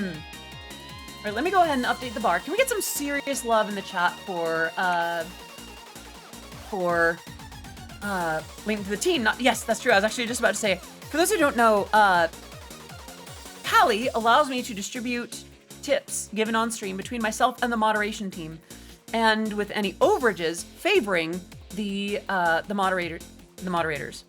S1: right, let me go ahead and update the bar. Can we get some serious love in the chat for for Link to the Team. Yes, that's true. I was actually just about to say, for those who don't know, Callie allows me to distribute tips given on stream between myself and the moderation team, and with any overages favoring the moderators.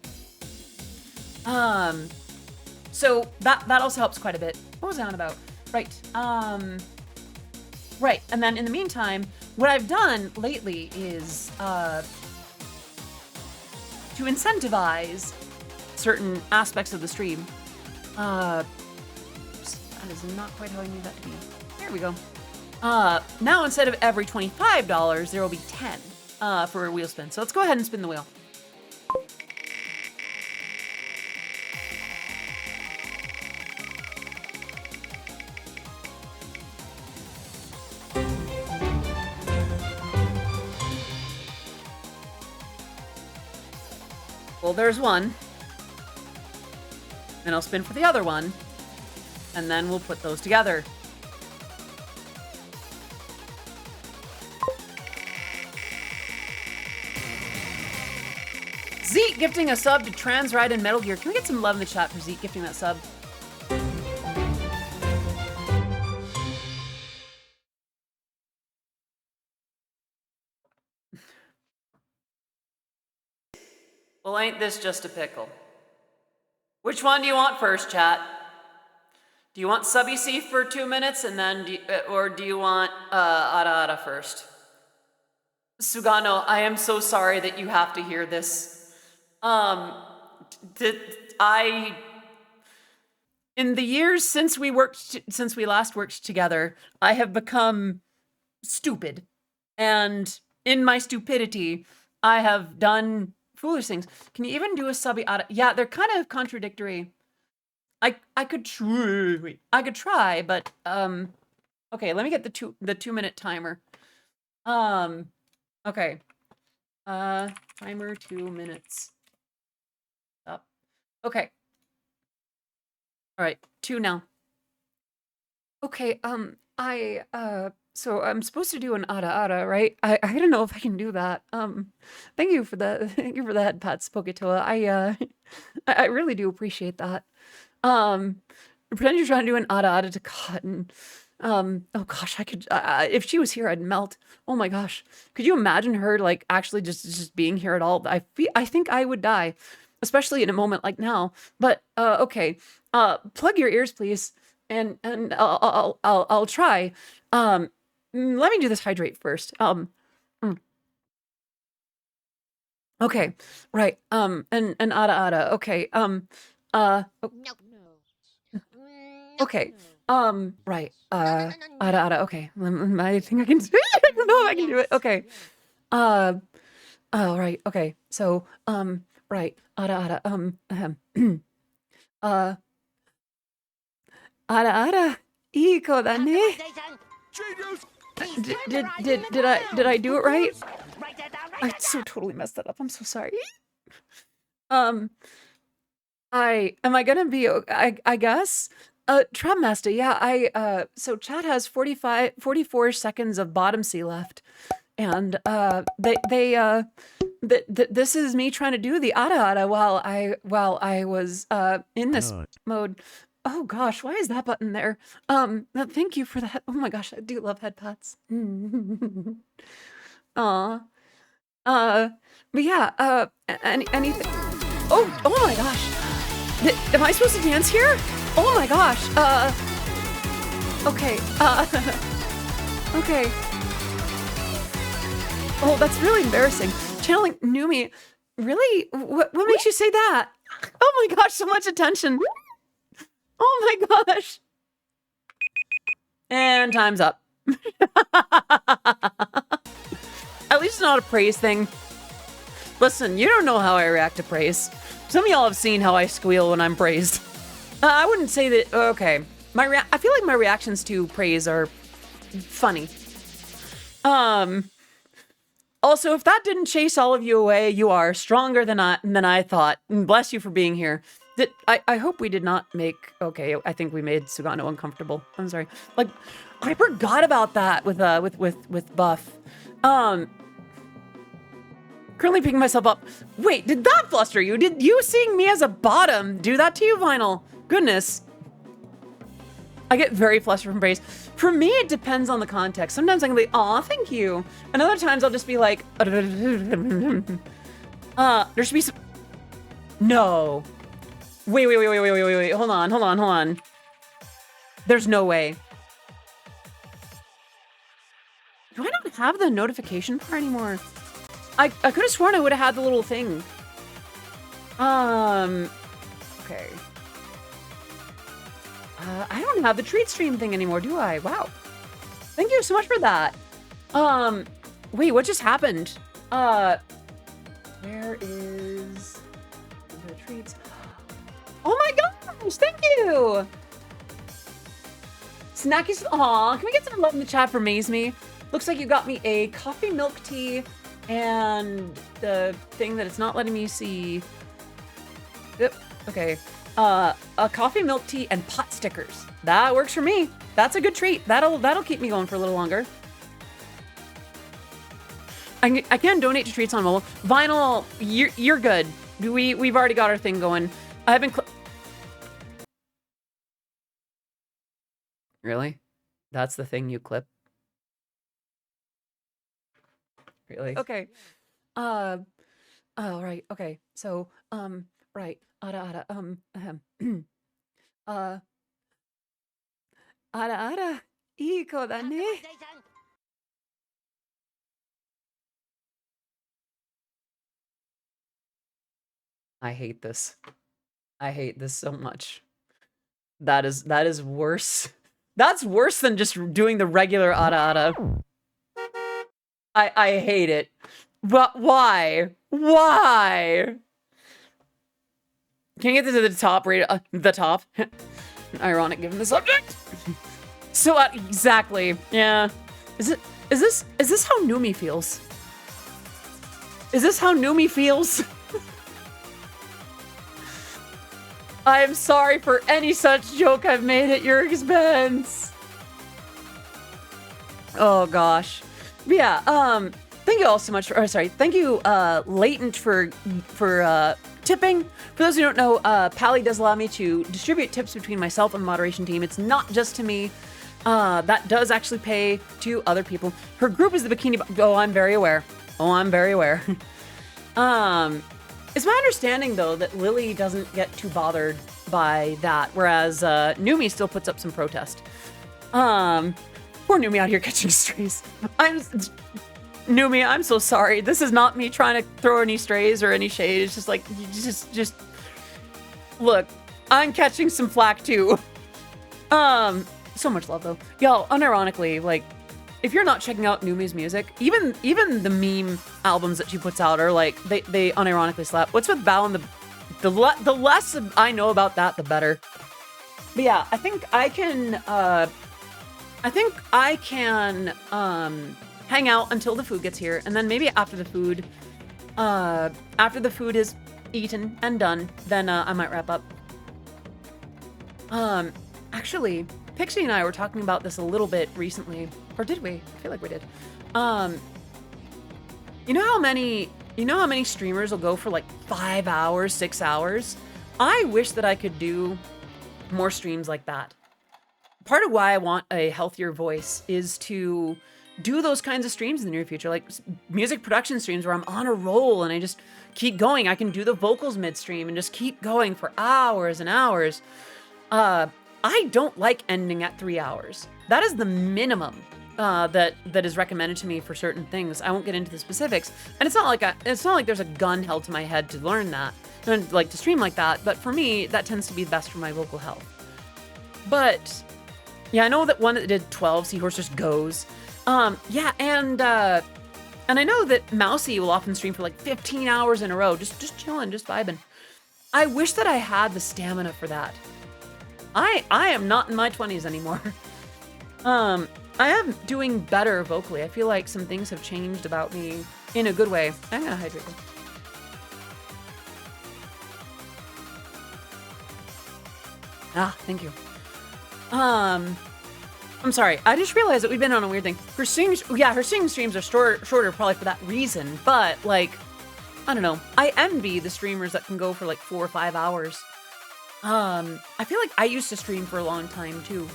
S1: So that also helps quite a bit. What was I on about? Right. Right. And then in the meantime, what I've done lately is to incentivize certain aspects of the stream. That is not quite how I need that to be. There we go. Now instead of every $25, there will be 10 for a wheel spin. So let's go ahead and spin the wheel. Well, there's one. And I'll spin for the other one. And then we'll put those together. Zeke gifting a sub to Transride and Metal Gear. Can we get some love in the chat for Zeke gifting that sub? Well, ain't this just a pickle? Which one do you want first, chat? Do you want Subby C for 2 minutes, and then or do you want Ada first? Sugano, I am so sorry that you have to hear this. In the years since we last worked together, I have become stupid, and in my stupidity, I have done foolish things. Can you even do a Subby Ada? Yeah, they're kind of contradictory. I could try, but okay, let me get the 2 minute timer. Okay. Timer 2 minutes. Up. Okay. All right, 2 now. Okay, so I'm supposed to do an Ada, right? I don't know if I can do that. Thank you for the head pats, Poketoa. I really do appreciate that. Pretend you're trying to do an Ada to Cotton. Oh gosh, I could, if she was here, I'd melt. Oh my gosh. Could you imagine her, like, actually just being here at all? I think I would die, especially in a moment like now. But, okay. Plug your ears, please. And I'll try. Let me do this hydrate first. Okay. Right. And Ada. Okay.
S2: No.
S1: Okay. Right. Ada. Okay. I think I can. I don't know if I can do it. Okay. Oh, right. Okay. So, right. Ada. Ada. Iko da ne. Did I do it right? I so totally messed that up. I'm so sorry. Am I gonna be? I guess. Trap Master, yeah, so chat has 44 seconds of bottom C left. And, this is me trying to do the Ada while I was, in this mode. Oh gosh, why is that button there? Thank you for that. Oh my gosh, I do love head pats. Aw. But yeah, anything. Oh my gosh. Am I supposed to dance here? Oh my gosh, okay, okay. Oh, that's really embarrassing. Channeling Numi, really? What makes you say that? Oh my gosh, so much attention. Oh my gosh. And time's up. At least it's not a praise thing. Listen, you don't know how I react to praise. Some of y'all have seen how I squeal when I'm praised. I wouldn't say that. Okay, I feel like my reactions to praise are funny. Also, if that didn't chase all of you away, you are stronger than I thought. And bless you for being here. I hope we did not make. Okay, I think we made Sugano uncomfortable. I'm sorry. Like, I forgot about that with Buff. Currently picking myself up. Wait, did that fluster you? Did you seeing me as a bottom do that to you, Vinyl? Goodness. I get very flustered from praise. For me, it depends on the context. Sometimes I can be, aw, thank you. And other times I'll just be like, there should be some... No. Wait. Hold on. There's no way. Do I not have the notification bar anymore? I could have sworn I would have had the little thing. Okay. I don't have the treat stream thing anymore, do I? Wow. Thank you so much for that. Wait, what just happened? Where is the treats? Oh my gosh, thank you. Snackies, aw, can we get some love in the chat for Maze Me? Looks like you got me a coffee milk tea and the thing that it's not letting me see. Yep, okay. A coffee milk tea and pot stickers. That works for me. That's a good treat. That'll keep me going for a little longer. I can donate to treats on mobile. Vinyl, you're good. We've already got our thing going. I haven't. Really? That's the thing you clip? Really? Okay. Oh, right. Okay. So, right. Ara,いい子だね. I hate this. I hate this so much. That is worse. That's worse than just doing the regular ara. I hate it. But why? Why? Can you get to the top rate? The top. Ironic given the subject. So exactly. Yeah. Is this how Numi feels? Is this how Numi feels? I am sorry for any such joke I've made at your expense. Oh gosh. But yeah, thank you all so much for, thank you, Latent for tipping. For those who don't know, Pally does allow me to distribute tips between myself and the moderation team. It's not just to me. That does actually pay to other people. Her group is the Bikini... Oh, I'm very aware. It's my understanding, though, that Lily doesn't get too bothered by that, whereas Numi still puts up some protest. Poor Numi out here catching strays. Numi, I'm so sorry. This is not me trying to throw any strays or any shade. It's just like, just look, I'm catching some flack too. So much love though. Yo, unironically, like, if you're not checking out Numi's music, even the meme albums that she puts out are like, they unironically slap. What's with Val and the less I know about that, the better. But yeah, I think I can hang out until the food gets here, and then maybe after the food is eaten and done, then I might wrap up. Actually, Pixie and I were talking about this a little bit recently, or did we? I feel like we did. You know how many streamers will go for like 5 hours, 6 hours? I wish that I could do more streams like that. Part of why I want a healthier voice is to do those kinds of streams in the near future, like music production streams where I'm on a roll and I just keep going. I can do the vocals midstream and just keep going for hours and hours. I don't like ending at 3 hours. That is the minimum that is recommended to me for certain things. I won't get into the specifics, and it's not like there's a gun held to my head to learn that, and like to stream like that. But for me, that tends to be best for my vocal health. But yeah, I know that one that did 12 Seahorse just goes. Yeah, and I know that Mousy will often stream for like 15 hours in a row, just chilling, just vibing. I wish that I had the stamina for that. I am not in my 20s anymore. I am doing better vocally. I feel like some things have changed about me in a good way. I'm gonna hydrate them. Ah, thank you. I'm sorry. I just realized that we've been on a weird thing. Her singing streams are shorter probably for that reason. But like, I don't know. I envy the streamers that can go for like 4 or 5 hours. I feel like I used to stream for a long time too.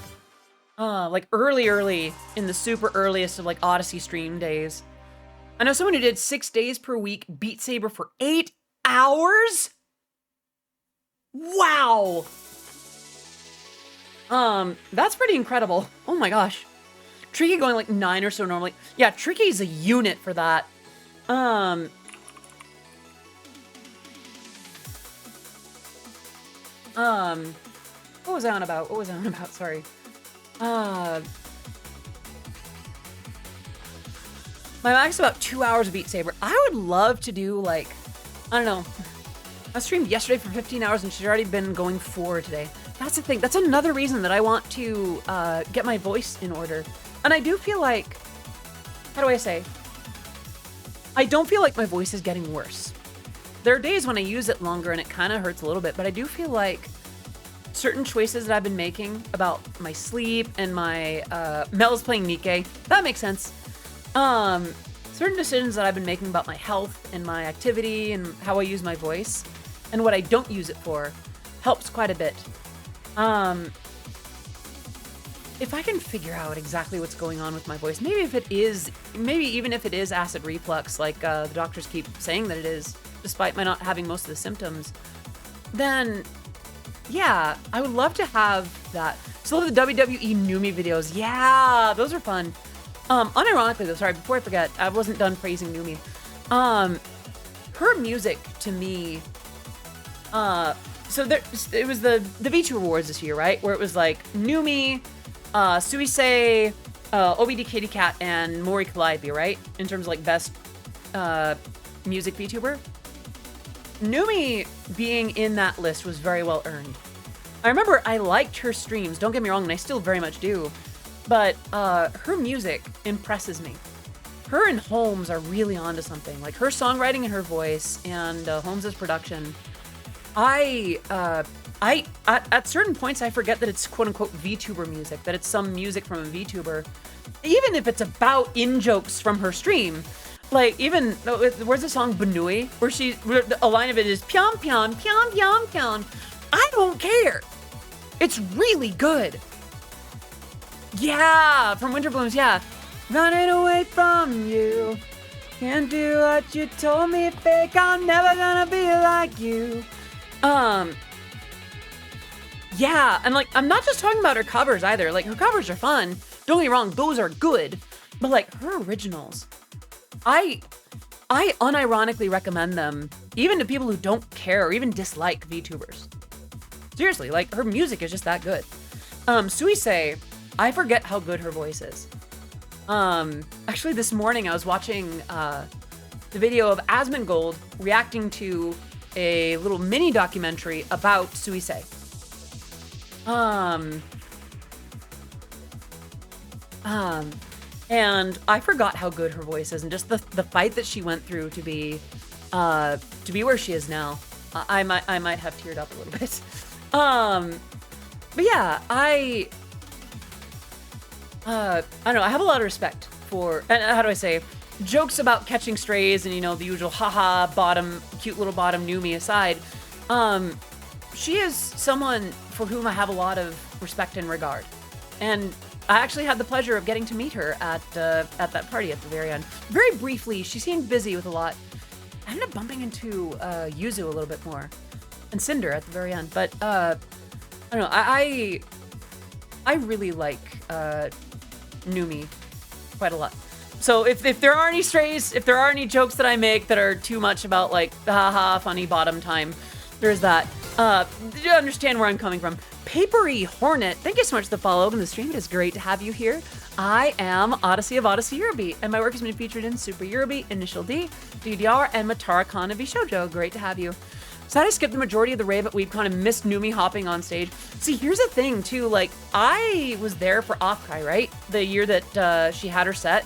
S1: Like early in the super earliest of like Odyssey stream days. I know someone who did 6 days per week, Beat Saber for 8 hours? Wow! That's pretty incredible. Oh my gosh. Tricky going like 9 or so normally. Yeah, Tricky's a unit for that. What was I on about? Sorry. My max is about 2 hours of Beat Saber. I would love to do like, I don't know. I streamed yesterday for 15 hours and she's already been going 4 today. That's the thing. That's another reason that I want to get my voice in order. And I do feel like, how do I say? I don't feel like my voice is getting worse. There are days when I use it longer and it kind of hurts a little bit, but I do feel like certain choices that I've been making about my sleep and my, Mel's playing Nikke. That makes sense. Certain decisions that I've been making about my health and my activity and how I use my voice and what I don't use it for helps quite a bit. If I can figure out exactly what's going on with my voice, maybe even if it is acid reflux, like the doctors keep saying that it is, despite my not having most of the symptoms, then yeah, I would love to have that. Still have the WWE Numi videos. Yeah, those are fun. Unironically though, sorry, before I forget, I wasn't done praising Numi. Her music to me, so it was the Vtuber Awards this year, right? Where it was like Numi, Suisei, OBD Kitty Cat, and Mori Calliope, right? In terms of like best music VTuber. Numi being in that list was very well earned. I remember I liked her streams, don't get me wrong, and I still very much do, but her music impresses me. Her and Holmes are really onto something. Like her songwriting and her voice and Holmes's production. At certain points I forget that it's quote unquote VTuber music, that it's some music from a VTuber. Even if it's about in-jokes from her stream. Like even, where's the song Banui? Where a line of it is pion pion pion pion pion. I don't care. It's really good. Yeah, from Winter Blooms, yeah. Running away from you. Can't do what you told me, fake. I'm never gonna be like you. Yeah, and like, I'm not just talking about her covers either. Like, her covers are fun. Don't get me wrong, those are good. But like, her originals, I unironically recommend them, even to people who don't care or even dislike VTubers. Seriously, like, her music is just that good. Suisei, I forget how good her voice is. Actually this morning I was watching the video of Asmongold reacting to a little mini documentary about Suisei. And I forgot how good her voice is and just the fight that she went through to be where she is now. I might have teared up a little bit. But yeah, I don't know, I have a lot of respect for, and how do I say, jokes about catching strays and, you know, the usual haha cute little bottom Numi aside. She is someone for whom I have a lot of respect and regard. And I actually had the pleasure of getting to meet her at that party at the very end. Very briefly, she seemed busy with a lot. I ended up bumping into Yuzu a little bit more. And Cinder at the very end. But, I don't know, I really like Numi quite a lot. So if there are any strays, if there are any jokes that I make that are too much about like haha funny bottom time, there's that. You understand where I'm coming from. Papery Hornet, thank you so much for the follow and the stream. It is great to have you here. I am Odyssey of Odyssey Eurobeat, and my work has been featured in Super Eurobeat, Initial D, DDR, and Matara Khan of Bishojo. Great to have you. So I skipped the majority of the rave at WeebCon and missed Numi hopping on stage. See, here's the thing too, like I was there for Offkai, right? The year that she had her set.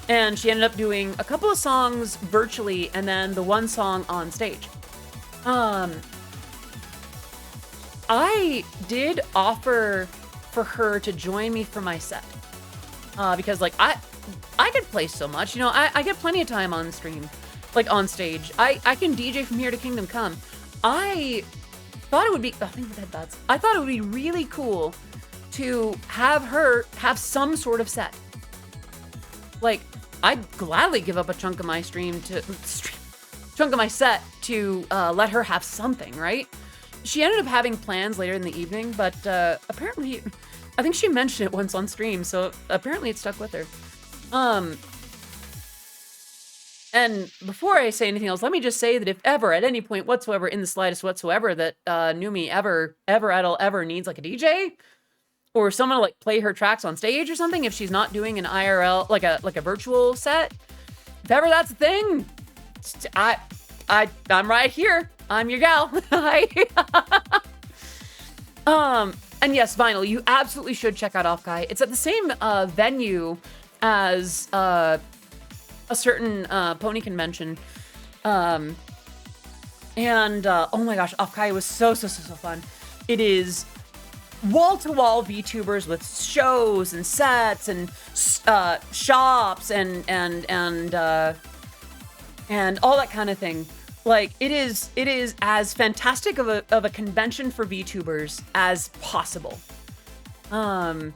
S1: And she ended up doing a couple of songs virtually and then the one song on stage. I did offer for her to join me for my set. Because like I could play so much, you know, I get plenty of time on stream. like on stage. I can DJ from here to Kingdom Come. I thought it would be, I think the headbats. I thought it would be really cool to have her have some sort of set. Like, I'd gladly give up a chunk of my chunk of my set to let her have something, right? She ended up having plans later in the evening, but apparently, I think she mentioned it once on stream, so apparently it stuck with her. And before I say anything else, let me just say that if ever, at any point whatsoever, in the slightest whatsoever, that Numi ever needs like a DJ or someone to like play her tracks on stage or something, if she's not doing an IRL, like a virtual set, if ever that's a thing, I'm right here. I'm your gal. And yes, Vinyl, you absolutely should check out Offkai. It's at the same venue as a certain pony convention. Oh my gosh, Offkai was so fun. It is wall-to-wall VTubers with shows and sets and shops and all that kind of thing. Like, it is as fantastic of a convention for VTubers as possible. And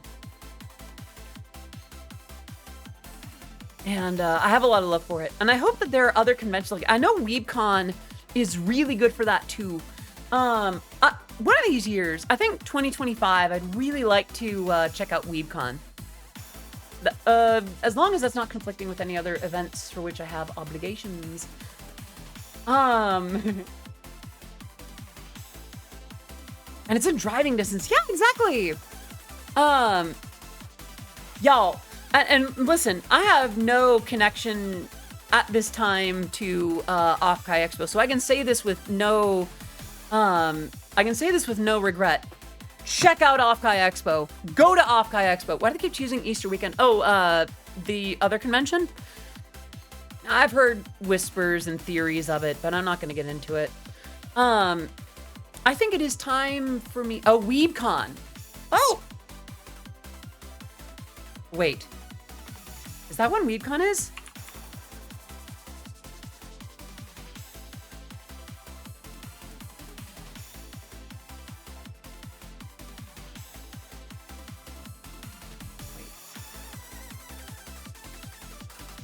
S1: I have a lot of love for it. And I hope that there are other conventions. Like, I know WeebCon is really good for that too. One of these years, I think 2025, I'd really like to check out WeebCon. As long as that's not conflicting with any other events for which I have obligations. And it's in driving distance. Yeah, exactly. Y'all, and listen, I have no connection at this time to Offkai Expo, so I can say this with no regret. Check out Offkai Expo. Go to Offkai Expo. Why do they keep choosing Easter weekend? Oh, the other convention? I've heard whispers and theories of it, but I'm not going to get into it. I think it is time for me. Oh, WeebCon. Oh! Wait. Is that when WeebCon is? Wait.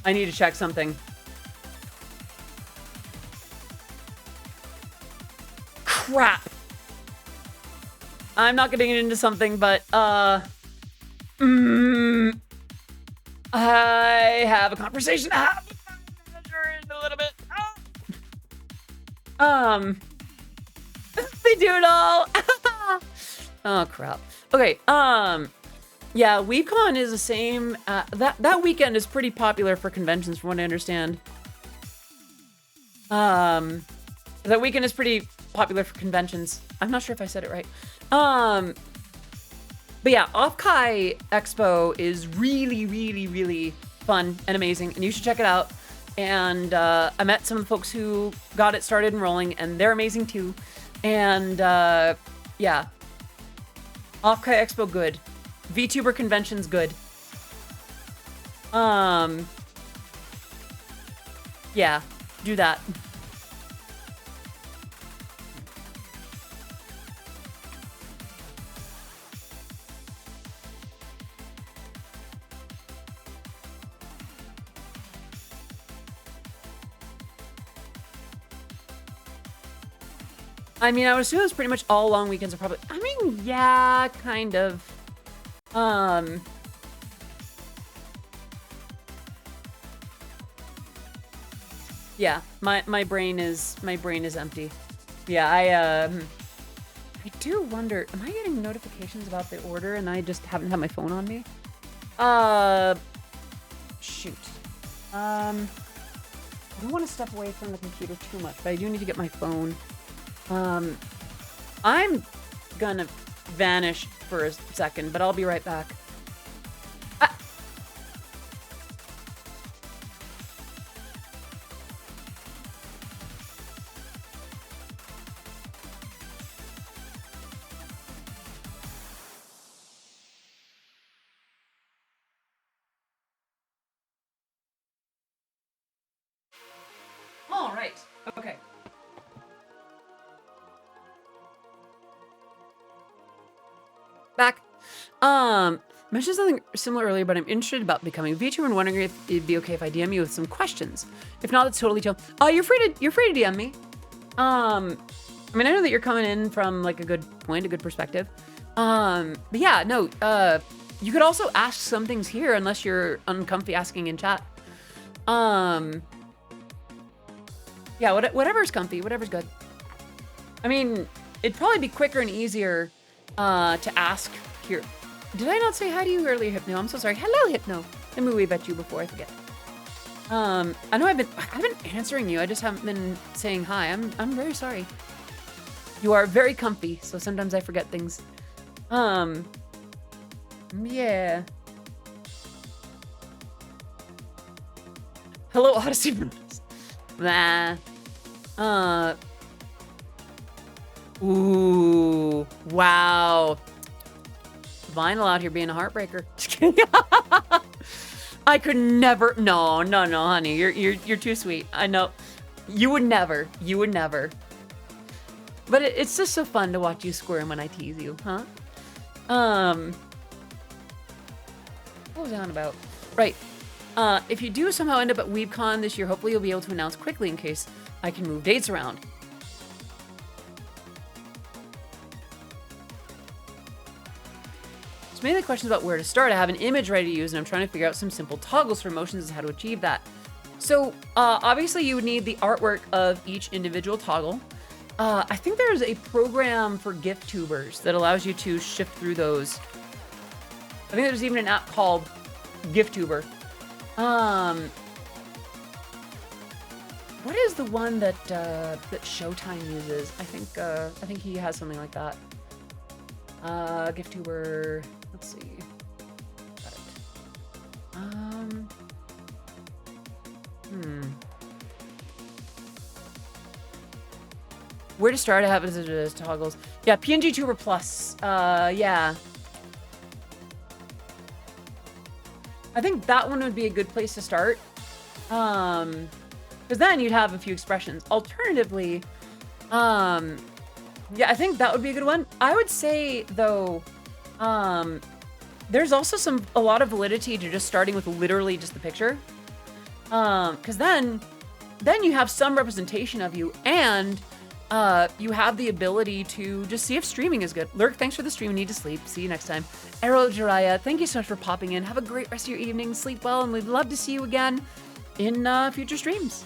S1: I need to check something. Crap. I'm not getting into something, but I have a conversation to have with my manager in a little bit. They do it all. Oh crap. Okay. Yeah, WeebCon is the same. That weekend is pretty popular for conventions, from what I understand. That weekend is pretty popular for conventions. I'm not sure if I said it right. But yeah, Offkai Expo is really fun and amazing, and you should check it out. And I met some of the folks who got it started and rolling, and they're amazing too. And yeah, Offkai Expo good. VTuber conventions good. Yeah, do that. I mean, I would assume it's pretty much all long weekends are probably, I mean, yeah, kind of. Yeah, my brain is empty. Yeah, I do wonder, am I getting notifications about the order and I just haven't had my phone on me? Shoot. I don't want to step away from the computer too much, but I do need to get my phone. I'm gonna vanish for a second, but I'll be right back. right. Okay. Back. Mentioned something similar earlier, but I'm interested about becoming a VTuber and wondering if it'd be okay if I DM you with some questions. If not, that's totally chill. You're free to DM me. I mean, I know that you're coming in from like a good point, a good perspective. But yeah, no, you could also ask some things here unless you're uncomfy asking in chat. Yeah, whatever's comfy, whatever's good. I mean, it'd probably be quicker and easier to ask here. Did I not say hi to you earlier, Hypno? I'm so sorry. Hello, Hypno. Let me wave at you before I forget. I know I've been answering you. I just haven't been saying hi. I'm very sorry. You are very comfy, so sometimes I forget things. Yeah. Hello, Odyssey. Nah. Ooh. Wow. Vinyl out here being a heartbreaker. Just kidding. I could never. No, honey. You're too sweet. I know. You would never. But it's just so fun to watch you squirm when I tease you, huh? What was I on about? Right. If you do somehow end up at WeebCon this year, hopefully you'll be able to announce quickly in case I can move dates around. So mainly questions about where to start. I have an image ready to use, and I'm trying to figure out some simple toggles for motions and how to achieve that. So obviously you would need the artwork of each individual toggle. I think there's a program for Vtubers that allows you to shift through those. I think there's even an app called Vtuber. What is the one that that Showtime uses? I think he has something like that. Vtuber. Let's see. Got it. Where to start? I have it as toggles. Yeah, PNG Tuber Plus. Yeah. I think that one would be a good place to start. Because then you'd have a few expressions. Alternatively, yeah, I think that would be a good one. I would say, though, there's also a lot of validity to just starting with literally just the picture. Because then you have some representation of you, and you have the ability to just see if streaming is good. Lurk, thanks for the stream. Need to sleep. See you next time. Arrow Jiraiya, thank you so much for popping in. Have a great rest of your evening. Sleep well, and we'd love to see you again in future streams.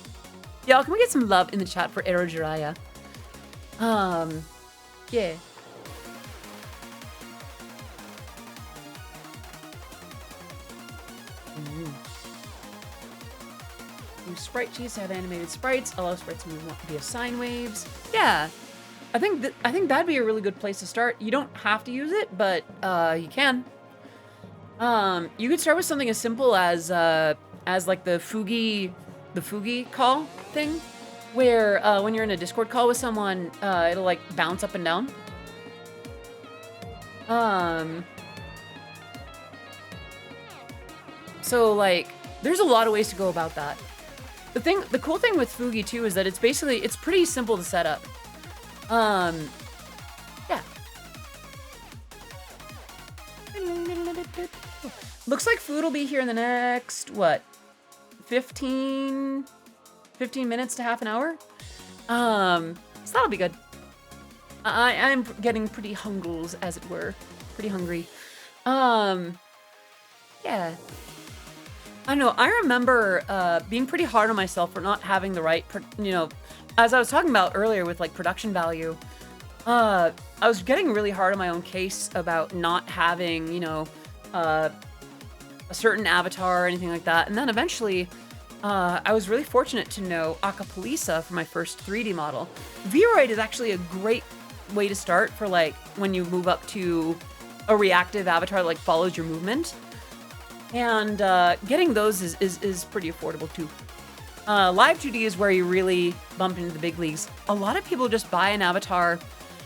S1: Y'all, can we get some love in the chat for Arrow Jiraiya? Yeah. Use sprite cheese to have animated sprites. Allow sprites to move via sine waves. Yeah, I think that'd be a really good place to start. You don't have to use it, but you can. You could start with something as simple as like the Fugi call thing, where when you're in a Discord call with someone, it'll like bounce up and down. So like, there's a lot of ways to go about that. The cool thing with Fugi too is that it's pretty simple to set up. Yeah. Looks like food will be here in the next, what, 15 minutes to half an hour? So that'll be good. I'm getting pretty hungles, as it were. Pretty hungry. Yeah. I know, I remember being pretty hard on myself for not having the right, as I was talking about earlier with like production value, I was getting really hard on my own case about not having, a certain avatar or anything like that. And then eventually, I was really fortunate to know Acapolisa for my first 3D model. Vroid is actually a great way to start for like when you move up to a reactive avatar that like follows your movement. And getting those is pretty affordable too. Live 2D is where you really bump into the big leagues. A lot of people just buy an avatar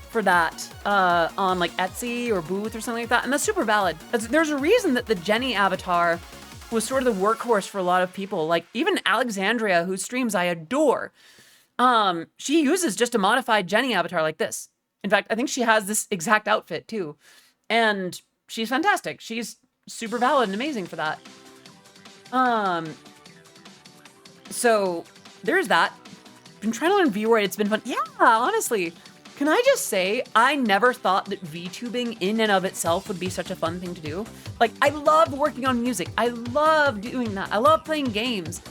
S1: for that on like Etsy or Booth or something like that, and that's super valid. There's a reason that the Jenny avatar was sort of the workhorse for a lot of people. Like even Alexandria, whose streams I adore, She uses just a modified Jenny avatar like this. In fact, I think she has this exact outfit too. And she's fantastic. She's super valid and amazing for that. So there's that. Been trying to learn VRoid. It's been fun. Yeah, honestly. Can I just say, I never thought that VTubing in and of itself would be such a fun thing to do. Like, I love working on music. I love doing that. I love playing games.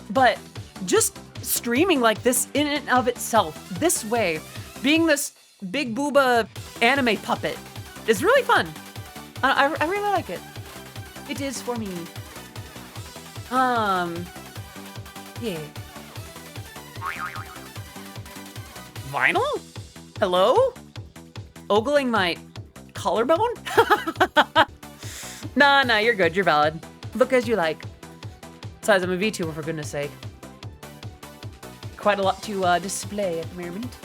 S1: But just streaming like this in and of itself, this way, being this big booba anime puppet is really fun. I really like it. It is for me. Yeah. Vinyl? Hello? Ogling my collarbone? Nah, you're good. You're valid. Look as you like. Besides, I'm a VTuber, for goodness sake. Quite a lot to display at the moment.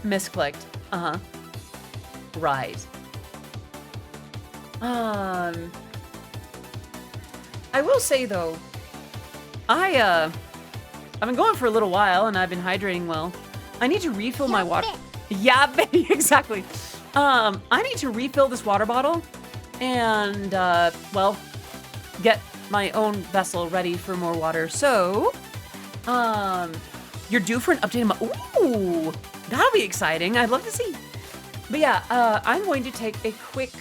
S1: Misclicked. Right. I will say though, I've been going for a little while and I've been hydrating well. I need to refill my water. Yeah, baby, exactly. I need to refill this water bottle and, well, get my own vessel ready for more water. So, you're due for an update. Ooh, that'll be exciting. I'd love to see. But yeah, I'm going to take a quick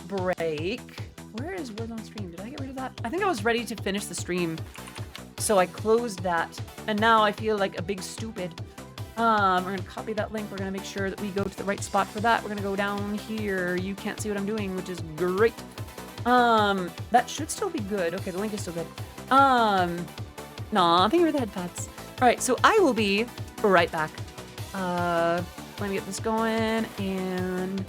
S1: break. Where is Words on Stream? Did I get rid of that? I think I was ready to finish the stream, so I closed that. And now I feel like a big stupid. We're gonna copy that link. We're gonna make sure that we go to the right spot for that. We're gonna go down here. You can't see what I'm doing, which is great. That should still be good. Okay, the link is still good. Nah, thank you for the head pads. All right, so I will be right back. Let me get this going and...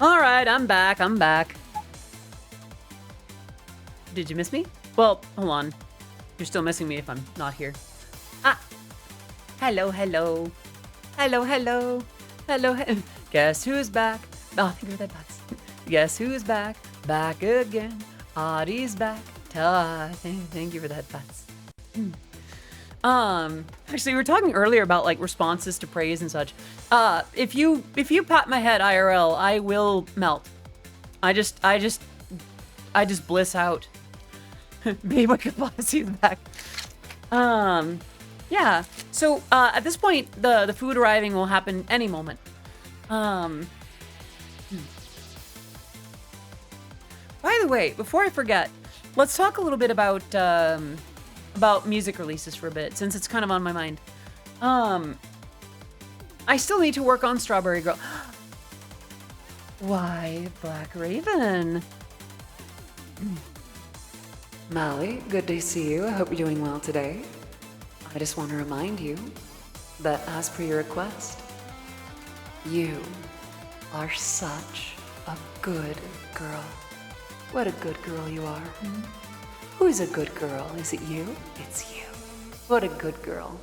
S1: All right, I'm back. I'm back. Did you miss me? Well, hold on. You're still missing me if I'm not here. Ah. Hello, hello. Hello, hello. Hello, guess who's back? Oh, think of that butts. Guess who's back? Back again. Audie's back. Thank you for that butts. Actually, we were talking earlier about like responses to praise and such. If you pat my head IRL, I will melt. I just bliss out. Babe, what could see the back? Yeah. So at this point, the food arriving will happen any moment. By the way, before I forget, let's talk a little bit about music releases for a bit, since it's kind of on my mind. I still need to work on Strawberry Girl. Why, Black Raven? Molly, good to see you. I hope you're doing well today. I just want to remind you that as per your request, you are such a good girl. What a good girl you are. Who's a good girl? Is it you? It's you. What a good girl.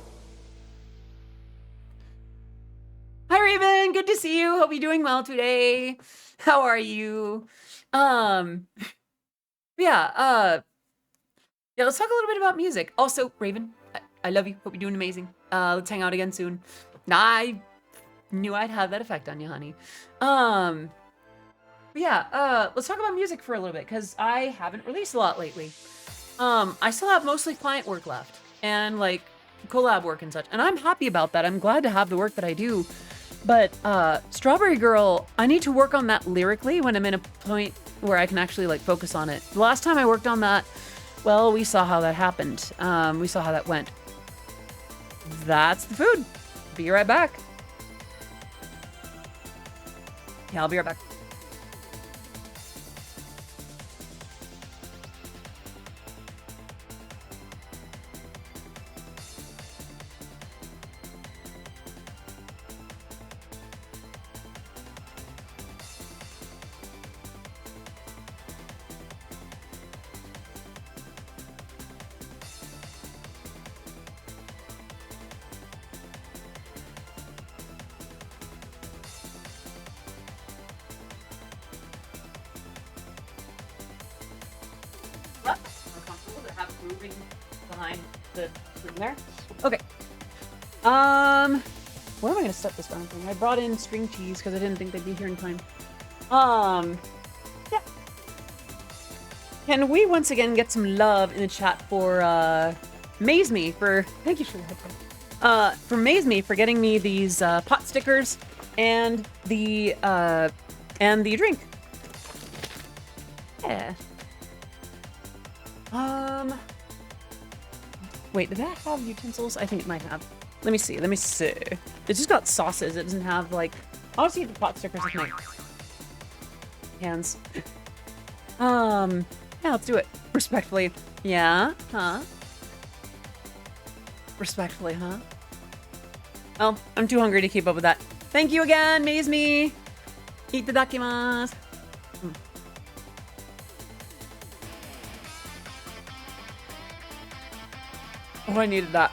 S1: Hi, Raven. Good to see you. Hope you're doing well today. How are you? Yeah, let's talk a little bit about music. Also, Raven, I love you. Hope you're doing amazing. Let's hang out again soon. I knew I'd have that effect on you, honey. Let's talk about music for a little bit, because I haven't released a lot lately. I still have mostly client work left, and like collab work and such, and I'm happy about that. I'm glad to have the work that I do. But Strawberry Girl, I need to work on that lyrically when I'm in a point where I can actually like focus on it. The last time I worked on that, well, we saw how that happened. We saw how that went. That's the food. Be right back. Yeah, I'll be right back. Behind the room there. Okay. Where am I gonna set this darn thing? I brought in string cheese because I didn't think they'd be here in time. Yeah. Can we once again get some love in the chat for Maze Me for thank you for the headphone. For Maze Me for getting me these pot stickers and the drink. Yeah. Wait, did that have utensils? I think it might have. Let me see. Let me see. It just got sauces. It doesn't have like. I want to see the pot stickers with my hands. Yeah, let's do it. Respectfully. Yeah. Huh? Respectfully, huh? Oh, I'm too hungry to keep up with that. Thank you again, Maze Me. Itadakimasu. Oh, I needed that.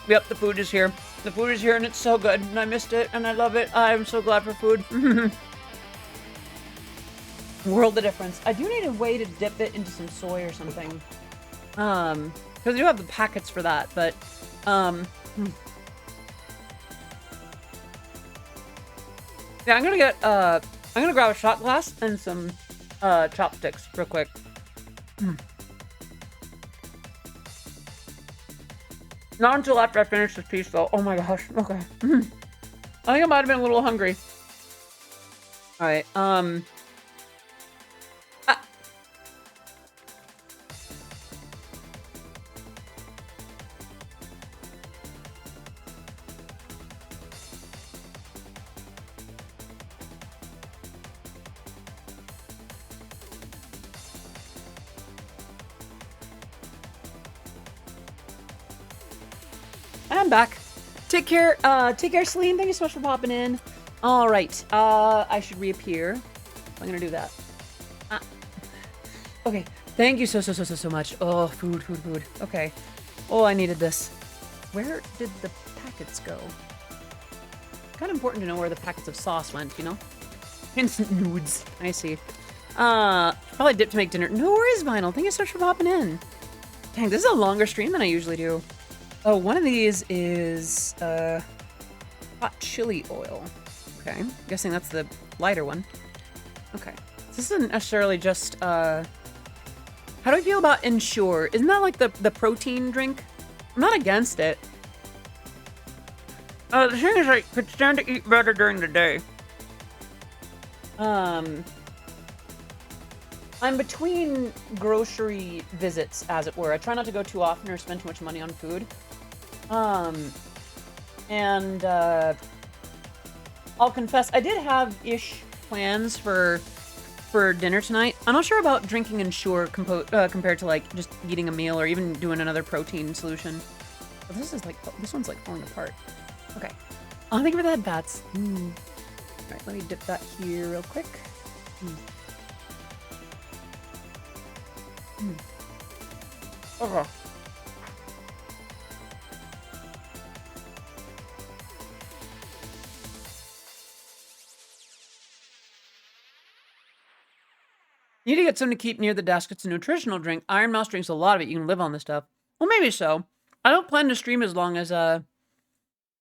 S1: Yep, the food is here. The food is here and it's so good. And I missed it and I love it. I'm so glad for food. World of difference. I do need a way to dip it into some soy or something. Because I do have the packets for that, but yeah, I'm gonna grab a shot glass and some chopsticks real quick. Not until after I finish this piece, though. Oh my gosh. Okay. I think I might have been a little hungry. All right. I'm back. Take care, Celine. Thank you so much for popping in. All right, I should reappear. I'm gonna do that. Okay, thank you so much. Oh, food. Okay. Oh, I needed this. Where did the packets go? Kind of important to know where the packets of sauce went, you know? Instant nudes. I see. Probably dip to make dinner. No worries, Vinyl. Thank you so much for popping in. Dang, this is a longer stream than I usually do. Oh, one of these is, hot chili oil. Okay, I'm guessing that's the lighter one. Okay. This isn't necessarily just, how do I feel about Ensure? Isn't that like the protein drink? I'm not against it. The thing is, I could stand to eat better during the day. I'm between grocery visits, as it were. I try not to go too often or spend too much money on food. I'll confess, I did have plans for dinner tonight. I'm not sure about drinking Ensure compared to like just eating a meal or even doing another protein solution. But this one's like falling apart. Okay. Oh, thank you for the head bats. All right, let me dip that here real quick. Okay. You need to get something to keep near the desk. It's a nutritional drink. Iron Mouse drinks a lot of it. You can live on this stuff. Well, maybe so. I don't plan to stream as long as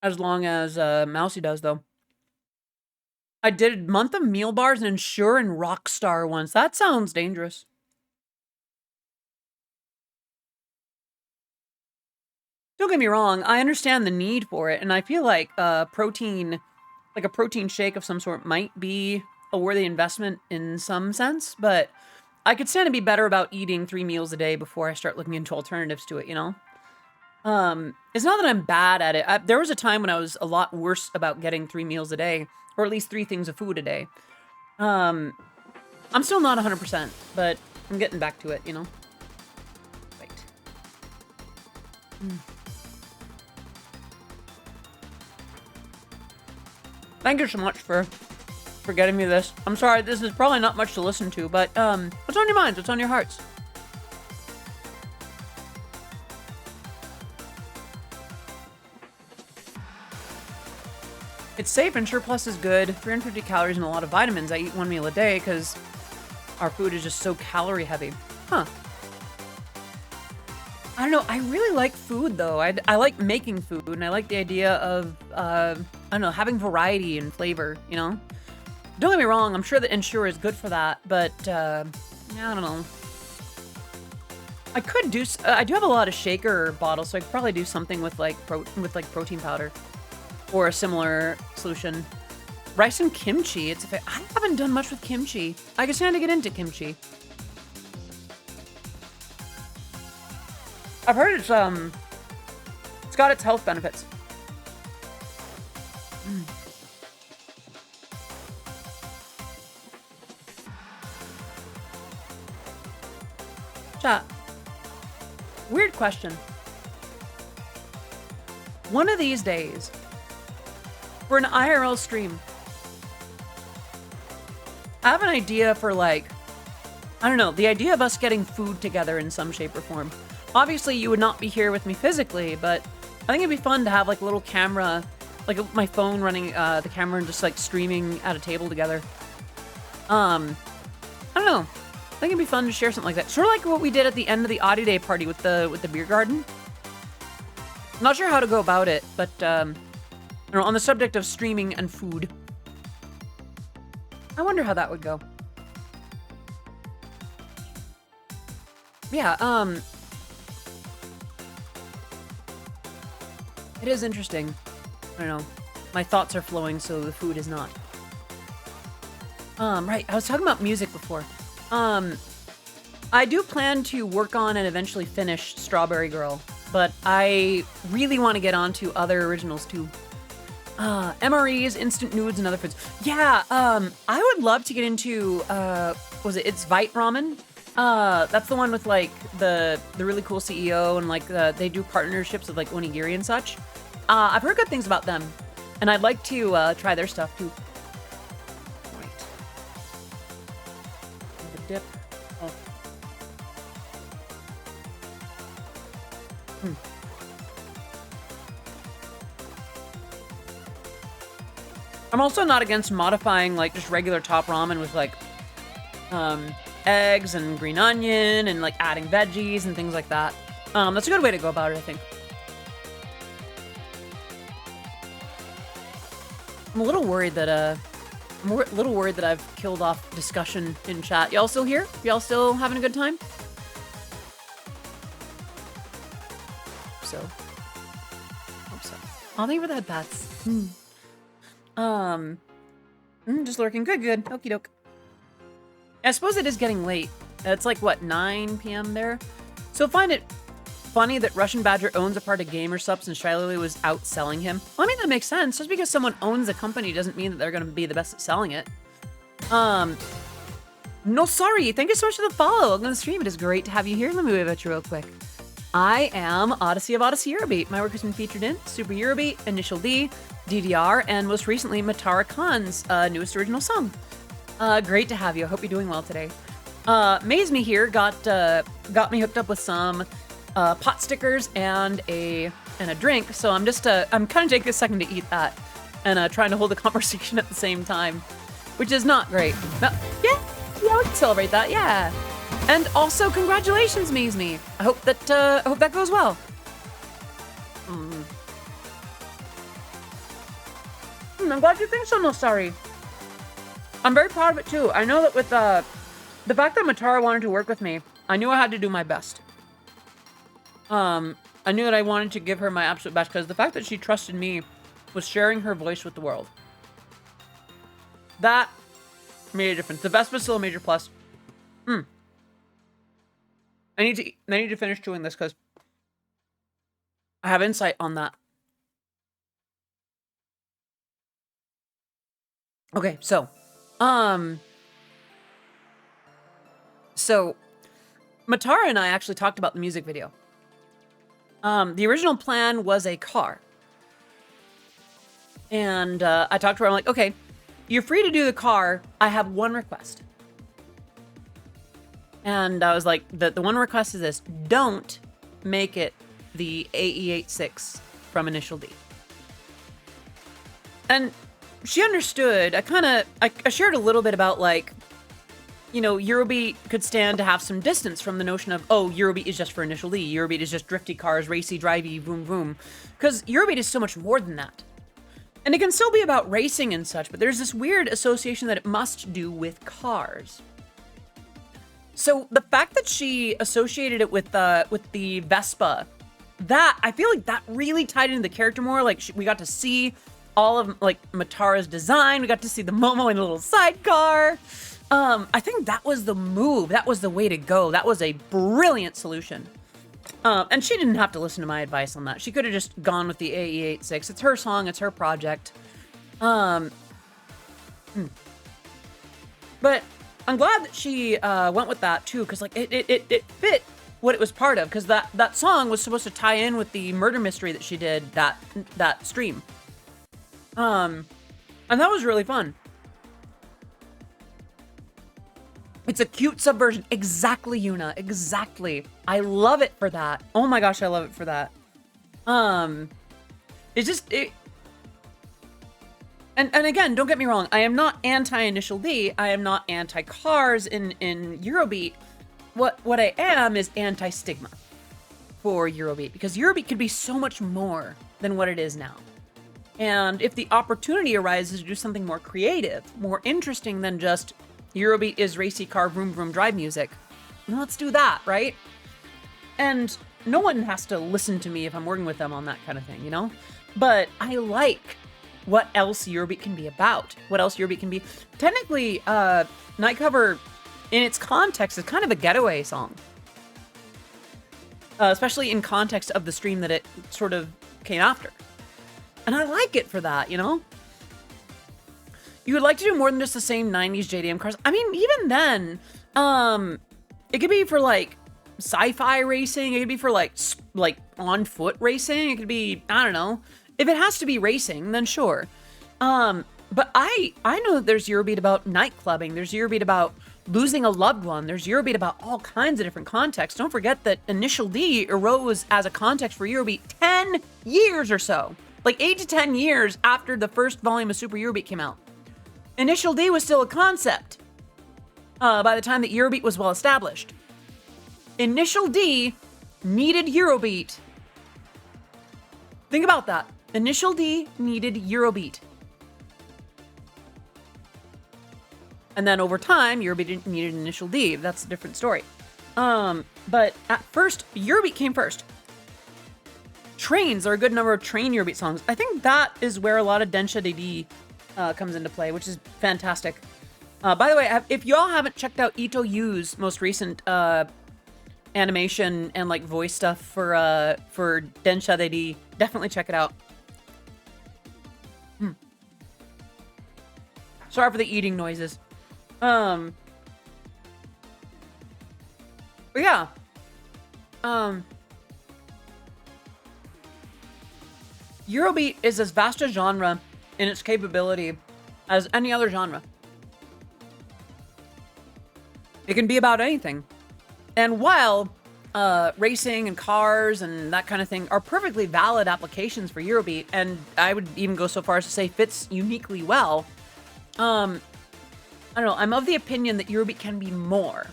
S1: Mousy does, though. I did a month of meal bars and Ensure and Rockstar once. That sounds dangerous. Don't get me wrong. I understand the need for it, and I feel like a protein shake of some sort might be a worthy investment in some sense, but I could stand to be better about eating 3 meals a day before I start looking into alternatives to it, you know? It's not that I'm bad at it. There was a time when I was a lot worse about getting 3 meals a day, or at least 3 things of food a day. I'm still not 100%, but I'm getting back to it, you know? Right. Thank you so much for getting me this. I'm sorry, this is probably not much to listen to, but what's on your minds? What's on your hearts? It's safe, and Ensure Plus is good. 350 calories and a lot of vitamins. I eat 1 meal a day because our food is just so calorie heavy. Huh. I don't know. I really like food, though. I like making food, and I like the idea of, I don't know, having variety and flavor, you know? Don't get me wrong. I'm sure that Ensure is good for that, but, I don't know. I could do, I do have a lot of shaker bottles, so I could probably do something with, like, protein powder. Or a similar solution. Rice and kimchi. I haven't done much with kimchi. I could stand to get into kimchi. I've heard it's got its health benefits. Chat. Weird question. One of these days, for an IRL stream, I have an idea for, like, I don't know, the idea of us getting food together in some shape or form. Obviously, you would not be here with me physically, but I think it'd be fun to have, like, a little camera, like my phone running the camera and just, like, streaming at a table together. I don't know. I think it'd be fun to share something like that. Sort of like what we did at the end of the Oddie Day party with the beer garden. I'm not sure how to go about it, but, I don't know, on the subject of streaming and food. I wonder how that would go. Yeah, it is interesting. I don't know. My thoughts are flowing, so the food is not. Right, I was talking about music before. I do plan to work on and eventually finish Strawberry Girl, but I really want to get onto other originals too. MREs, instant nudes, and other foods. Yeah, I would love to get into, it's Vite Ramen? That's the one with, like, the really cool CEO and, like, they do partnerships with, like, onigiri and such. I've heard good things about them, and I'd like to try their stuff too. Right. The dip. Oh. I'm also not against modifying like just regular top ramen with like eggs and green onion and like adding veggies and things like that. That's a good way to go about it, I think. I'm a little worried that I've killed off discussion in chat. Y'all still here? Y'all still having a good time? So. Hope so. Oh, thank you for the head pats. Just lurking. Good. Okie doke. I suppose it is getting late. It's like, what, 9 p.m. there? So find it funny that Russian Badger owns a part of GamerSupps and Shiley was outselling him. Well, I mean, that makes sense. Just because someone owns a company doesn't mean that they're going to be the best at selling it. No, sorry. Thank you so much for the follow. Welcome to the stream. It is great to have you here. Let me wave at you real quick. I am Odyssey of Odyssey Eurobeat. My work has been featured in Super Eurobeat, Initial D, DDR, and most recently, Matara Khan's newest original song. Great to have you. I hope you're doing well today. Maze Me here got me hooked up with some pot stickers and a drink. So I'm kind of taking a second to eat that and trying to hold a conversation at the same time, which is not great. But, yeah, we can celebrate that. Yeah. And also, congratulations, Maze Me. I hope that goes well. I'm glad you think so, No Sorry. I'm very proud of it too. I know that with the fact that Matara wanted to work with me, I knew I had to do my best. I knew that I wanted to give her my absolute best because the fact that she trusted me was sharing her voice with the world. That made a difference. The best was still a major plus. I need to finish chewing this because I have insight on that. Okay, so Matara and I actually talked about the music video. The original plan was a car. And I talked to her, I'm like, okay, you're free to do the car. I have one request. And I was like, the one request is this: don't make it the AE86 from Initial D. And she understood. I shared a little bit about, like, you know, Eurobeat could stand to have some distance from the notion of, oh, Eurobeat is just for Initial D. Eurobeat is just drifty cars, racy, drivey, vroom, vroom. Because Eurobeat is so much more than that. And it can still be about racing and such, but there's this weird association that it must do with cars. So the fact that she associated it with the Vespa, that, I feel like that really tied into the character more. Like, we got to see all of, like, Matara's design. We got to see the Momo in a little sidecar. I think that was the move. That was the way to go. That was a brilliant solution. And she didn't have to listen to my advice on that. She could have just gone with the AE86. It's her song. It's her project. But I'm glad that she went with that too, because, like, it fit what it was part of, because that song was supposed to tie in with the murder mystery that she did that stream. And that was really fun. It's a cute subversion. Exactly, Yuna. Exactly. I love it for that. Oh my gosh, I love it for that. It's just it. And again, don't get me wrong. I am not anti-Initial D. I am not anti-cars in Eurobeat. What I am is anti-stigma for Eurobeat, because Eurobeat could be so much more than what it is now. And if the opportunity arises to do something more creative, more interesting than just Eurobeat is racy car vroom vroom drive music, well, let's do that, right? And no one has to listen to me if I'm working with them on that kind of thing, you know? But I like what else Eurobeat can be about. What else Eurobeat can be. Technically, Night Cover, in its context, is kind of a getaway song. Especially in context of the stream that it sort of came after. And I like it for that, you know? You would like to do more than just the same 90s JDM cars. I mean, even then, it could be for, like, sci-fi racing. It could be for, like on foot racing. It could be, I don't know, If it has to be racing, then sure. But I know that there's Eurobeat about nightclubbing. There's Eurobeat about losing a loved one. There's Eurobeat about all kinds of different contexts. Don't forget that Initial D arose as a context for Eurobeat 10 years or so. Like 8 to 10 years after the first volume of Super Eurobeat came out. Initial D was still a concept by the time that Eurobeat was well established. Initial D needed Eurobeat. Think about that. Initial D needed Eurobeat. And then over time, Eurobeat needed Initial D. That's a different story. But at first, Eurobeat came first. Trains, there are a good number of train Eurobeat songs. I think that is where a lot of Densha DD comes into play, which is fantastic. By the way, if y'all haven't checked out Ito Yu's most recent animation and like voice stuff for Densha DD, definitely check it out. Sorry for the eating noises. But yeah. Eurobeat is as vast a genre in its capability as any other genre. It can be about anything. And while racing and cars and that kind of thing are perfectly valid applications for Eurobeat, and I would even go so far as to say fits uniquely well, I don't know, I'm of the opinion that Eurobeat can be more.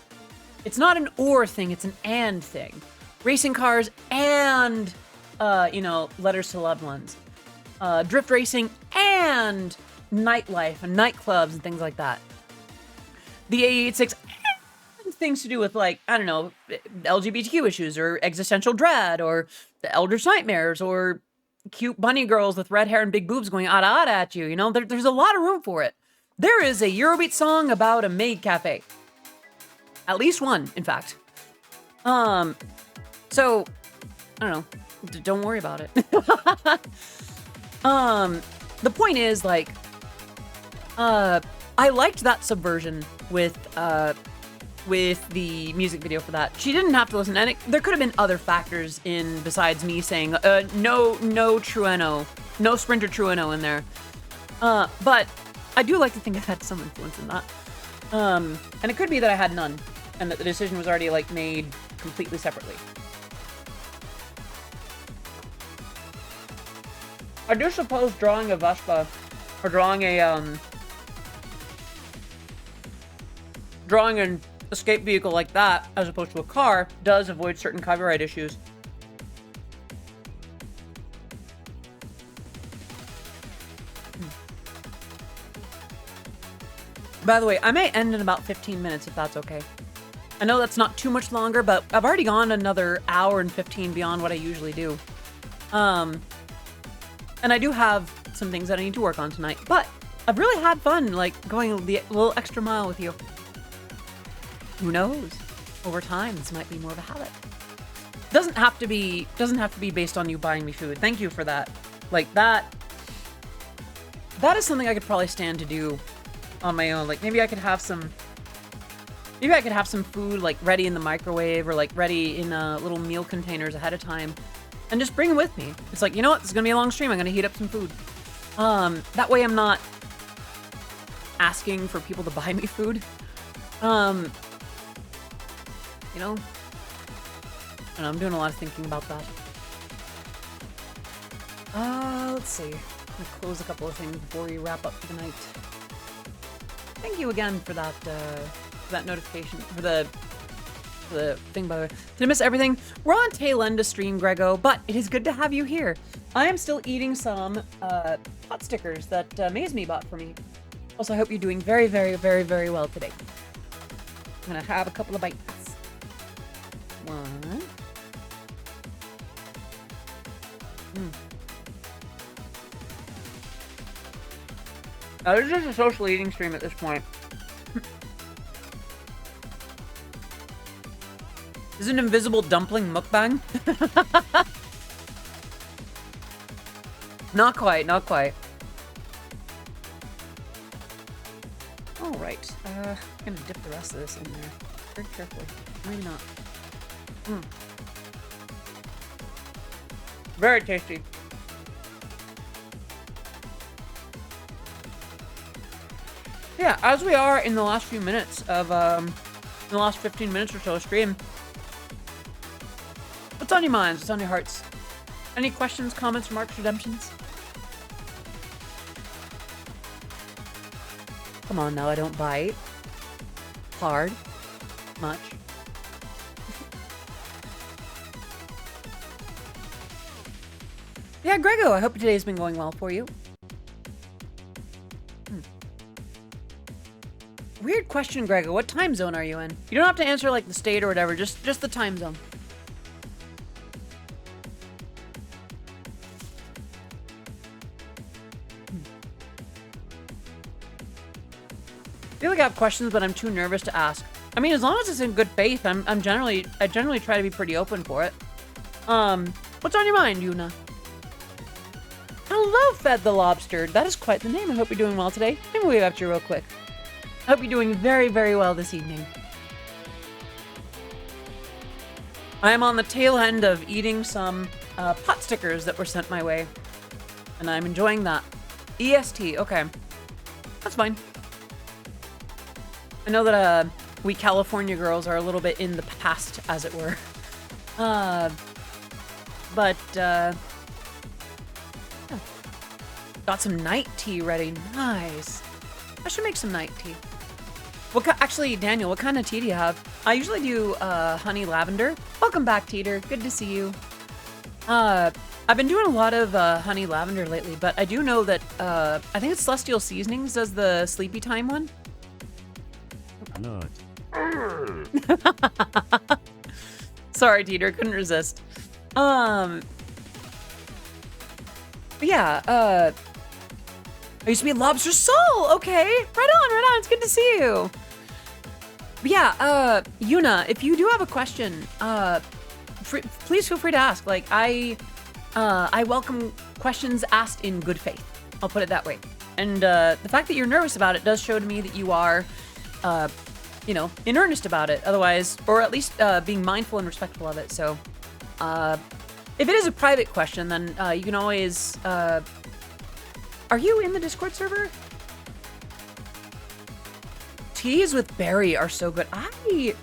S1: It's not an or thing, it's an and thing. Racing cars and, letters to loved ones. Drift racing and nightlife and nightclubs and things like that. The A86 and things to do with, like, I don't know, LGBTQ issues or existential dread or the Elder's Nightmares or cute bunny girls with red hair and big boobs going ada at you. You know, there's a lot of room for it. There is a Eurobeat song about a maid cafe. At least one, in fact. So, I don't know. Don't worry about it. The point is, like, I liked that subversion with the music video for that. She didn't have to listen, and there could have been other factors in besides me saying, no Trueno, no Sprinter Trueno in there. But I do like to think I had some influence in that. And it could be that I had none, and that the decision was already, like, made completely separately. I do suppose drawing a Vespa, or drawing an escape vehicle like that, as opposed to a car, does avoid certain copyright issues. By the way, I may end in about 15 minutes if that's okay. I know that's not too much longer, but I've already gone another hour and 15 beyond what I usually do. And I do have some things that I need to work on tonight, but I've really had fun, like, going the little extra mile with you. Who knows? Over time, this might be more of a habit. Doesn't have to be based on you buying me food. Thank you for that. Like, that is something I could probably stand to do on my own. Like, maybe I could have some food, like, ready in the microwave or, like, ready in little meal containers ahead of time. And just bring it with me. It's like, you know what? This is going to be a long stream. I'm going to heat up some food. That way I'm not asking for people to buy me food. You know? I don't know, I'm doing a lot of thinking about that. Let's see. I'm going to close a couple of things before we wrap up for the night. Thank you again for that notification, for the thing, by the way. Did I miss everything? We're on tail end of stream, Grego, but it is good to have you here. I am still eating some pot stickers that Maze bought for me. Also, I hope you're doing very, very, very, very well today. I'm gonna have a couple of bites. One. This is just a social eating stream at this point. Is it an invisible dumpling mukbang? Not quite, not quite. Alright, I'm gonna dip the rest of this in there. Very carefully. Maybe not. Very tasty. Yeah, as we are in the last few minutes of, in the last 15 minutes or so of stream, what's on your minds? What's on your hearts? Any questions, comments, remarks, redemptions? Come on now, I don't bite. Hard. Much. Yeah, Grego, I hope today's been going well for you. Weird question, Grego. What time zone are you in? You don't have to answer like the state or whatever, just the time zone. I feel like I have questions, but I'm too nervous to ask. I mean, as long as it's in good faith, I generally try to be pretty open for it. What's on your mind, Yuna? Hello, Fed the Lobster. That is quite the name. I hope you're doing well today. Let me wave after you real quick. I hope you're doing very, very well this evening. I am on the tail end of eating some pot stickers that were sent my way, and I'm enjoying that. EST, okay. That's fine. I know that we California girls are a little bit in the past, as it were. Yeah. Got some night tea ready. Nice. I should make some night tea. Actually, Daniel, what kind of tea do you have? I usually do honey lavender. Welcome back, Teeter. Good to see you. I've been doing a lot of honey lavender lately, but I do know that I think it's Celestial Seasonings does the sleepy time one.
S3: No.
S1: Sorry, Teeter, couldn't resist. But yeah, I used to be a Lobster Soul. Okay, right on. It's good to see you. But yeah, Yuna, if you do have a question, please feel free to ask. Like, I welcome questions asked in good faith. I'll put it that way. And the fact that you're nervous about it does show to me that you are, in earnest about it. Otherwise, or at least being mindful and respectful of it. So, if it is a private question, then you can always. Are you in the Discord server? Teas with berry are so good. I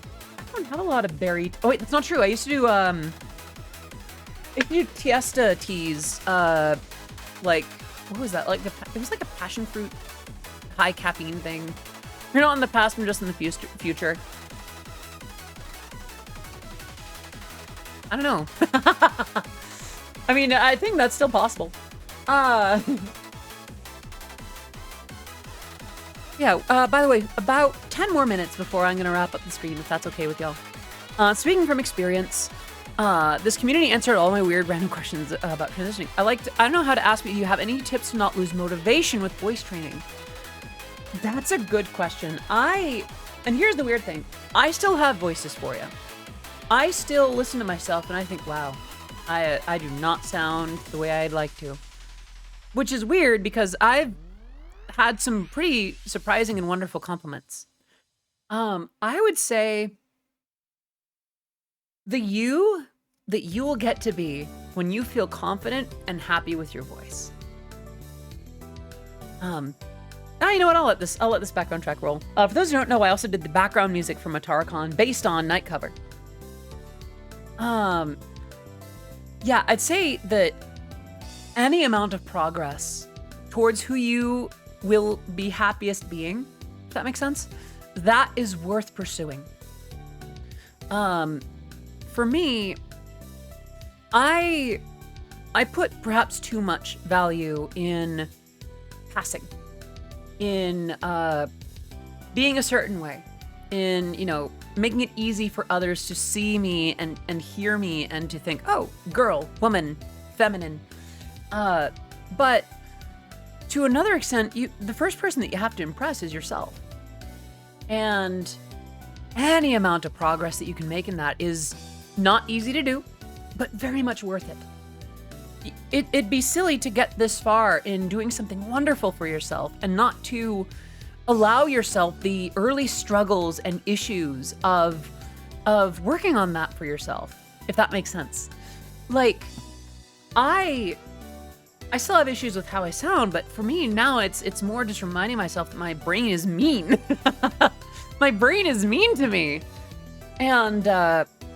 S1: don't have a lot of berry. Oh wait, that's not true. I used to do Tiesta teas. Like, what was that? Like it was like a passion fruit, high caffeine thing. You're not in the past. I'm just in the future. I don't know. I mean, I think that's still possible. Yeah, by the way, about 10 more minutes before I'm going to wrap up the stream, if that's okay with y'all. Speaking from experience, this community answered all my weird random questions about transitioning. I don't know how to ask, but do you have any tips to not lose motivation with voice training? That's a good question. And here's the weird thing. I still have voices for you. I still listen to myself and I think, wow, I do not sound the way I'd like to. Which is weird because I've had some pretty surprising and wonderful compliments. I would say the you that you will get to be when you feel confident and happy with your voice. You know what? I'll let this background track roll. For those who don't know, I also did the background music for Mataracon based on Nightcover. Yeah, I'd say that any amount of progress towards who you will be happiest being, if that makes sense, that is worth pursuing. For me, I put perhaps too much value in passing, in being a certain way, in, making it easy for others to see me and hear me and to think, oh, girl, woman, feminine. But to another extent, the first person that you have to impress is yourself. And any amount of progress that you can make in that is not easy to do, but very much worth it. It'd be silly to get this far in doing something wonderful for yourself and not to allow yourself the early struggles and issues of working on that for yourself, if that makes sense. Like, I I still have issues with how I sound, but for me now it's more just reminding myself that my brain is mean. My brain is mean to me. And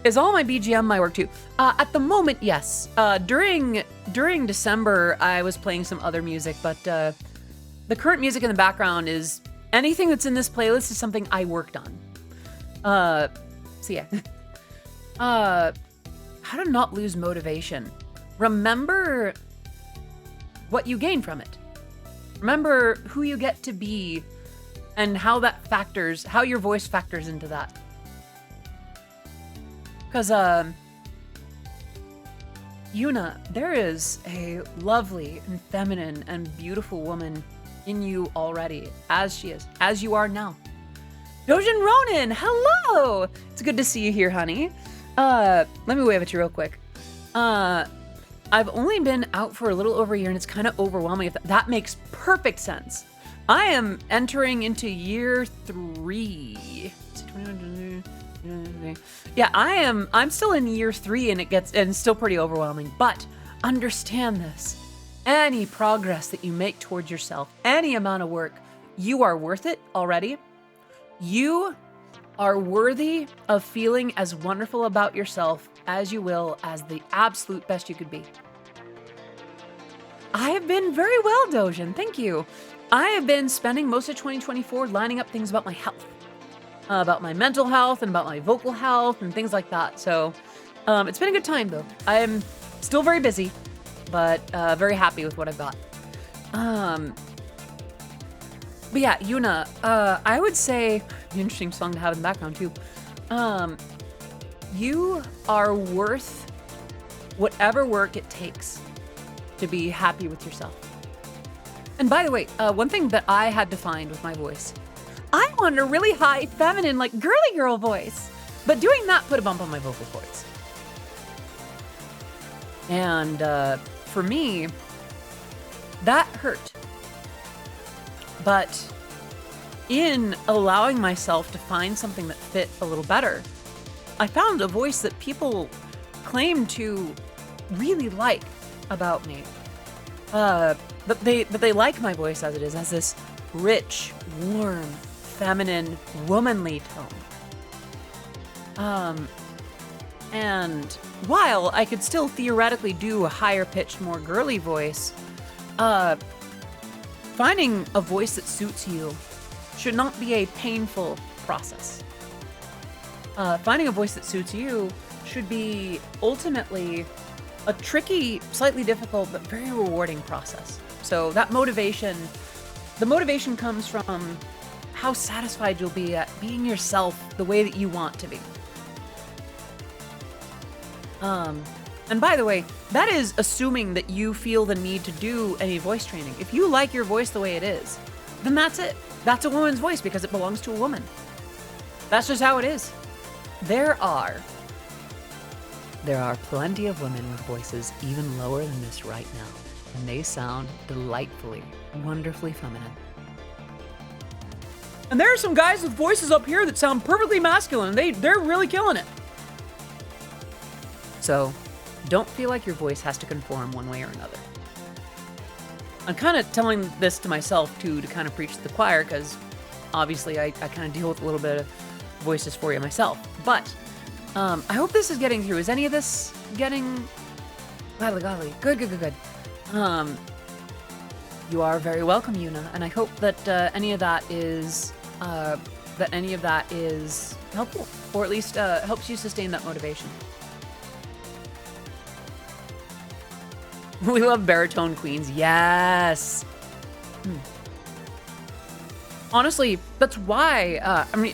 S1: is all my BGM my work too? At the moment, yes. During December, I was playing some other music, but the current music in the background is anything that's in this playlist is something I worked on. So yeah. How to not lose motivation. Remember what you gain from it. Remember who you get to be and how your voice factors into that. Because, Yuna, there is a lovely and feminine and beautiful woman in you already, as you are now. Dojin Ronin, hello! It's good to see you here, honey. Let me wave at you real quick. I've only been out for a little over a year and it's kind of overwhelming. That makes perfect sense. I am entering into year 3. Yeah, I'm still in year 3 and it's still pretty overwhelming, but understand this. Any progress that you make towards yourself, any amount of work, you are worth it already. You are worthy of feeling as wonderful about yourself as you will as the absolute best you could be. I have been very well, Dojin, thank you. I have been spending most of 2024 lining up things about my health. About my mental health and about my vocal health and things like that. So it's been a good time though. I am still very busy, but very happy with what I've got. But yeah, Yuna, I would say, an interesting song to have in the background too. You are worth whatever work it takes to be happy with yourself. And by the way, one thing that I had to find with my voice, I wanted a really high, feminine, like girly girl voice. But doing that put a bump on my vocal cords. And for me, that hurt. But in allowing myself to find something that fit a little better, I found a voice that people claim to really like about me. But they like my voice as it is, as this rich, warm, feminine, womanly tone. And while I could still theoretically do a higher pitched, more girly voice, finding a voice that suits you should not be a painful process. Finding a voice that suits you should be ultimately a tricky, slightly difficult, but very rewarding process. So that motivation, the motivation comes from how satisfied you'll be at being yourself the way that you want to be. And by the way, that is assuming that you feel the need to do any voice training. If you like your voice the way it is, then that's it. That's a woman's voice because it belongs to a woman. That's just how it is. There are plenty of women with voices even lower than this right now, and they sound delightfully, wonderfully feminine. And there are some guys with voices up here that sound perfectly masculine. They're really killing it. So, don't feel like your voice has to conform one way or another. I'm kind of telling this to myself too, to kind of preach to the choir, because obviously I kind of deal with a little bit of voice dysphoria myself. But I hope this is getting through. Is any of this getting... Golly. Good. You are very welcome, Yuna, and I hope that any of that is helpful, or at least helps you sustain that motivation. We love baritone queens. Yes. Honestly, that's why,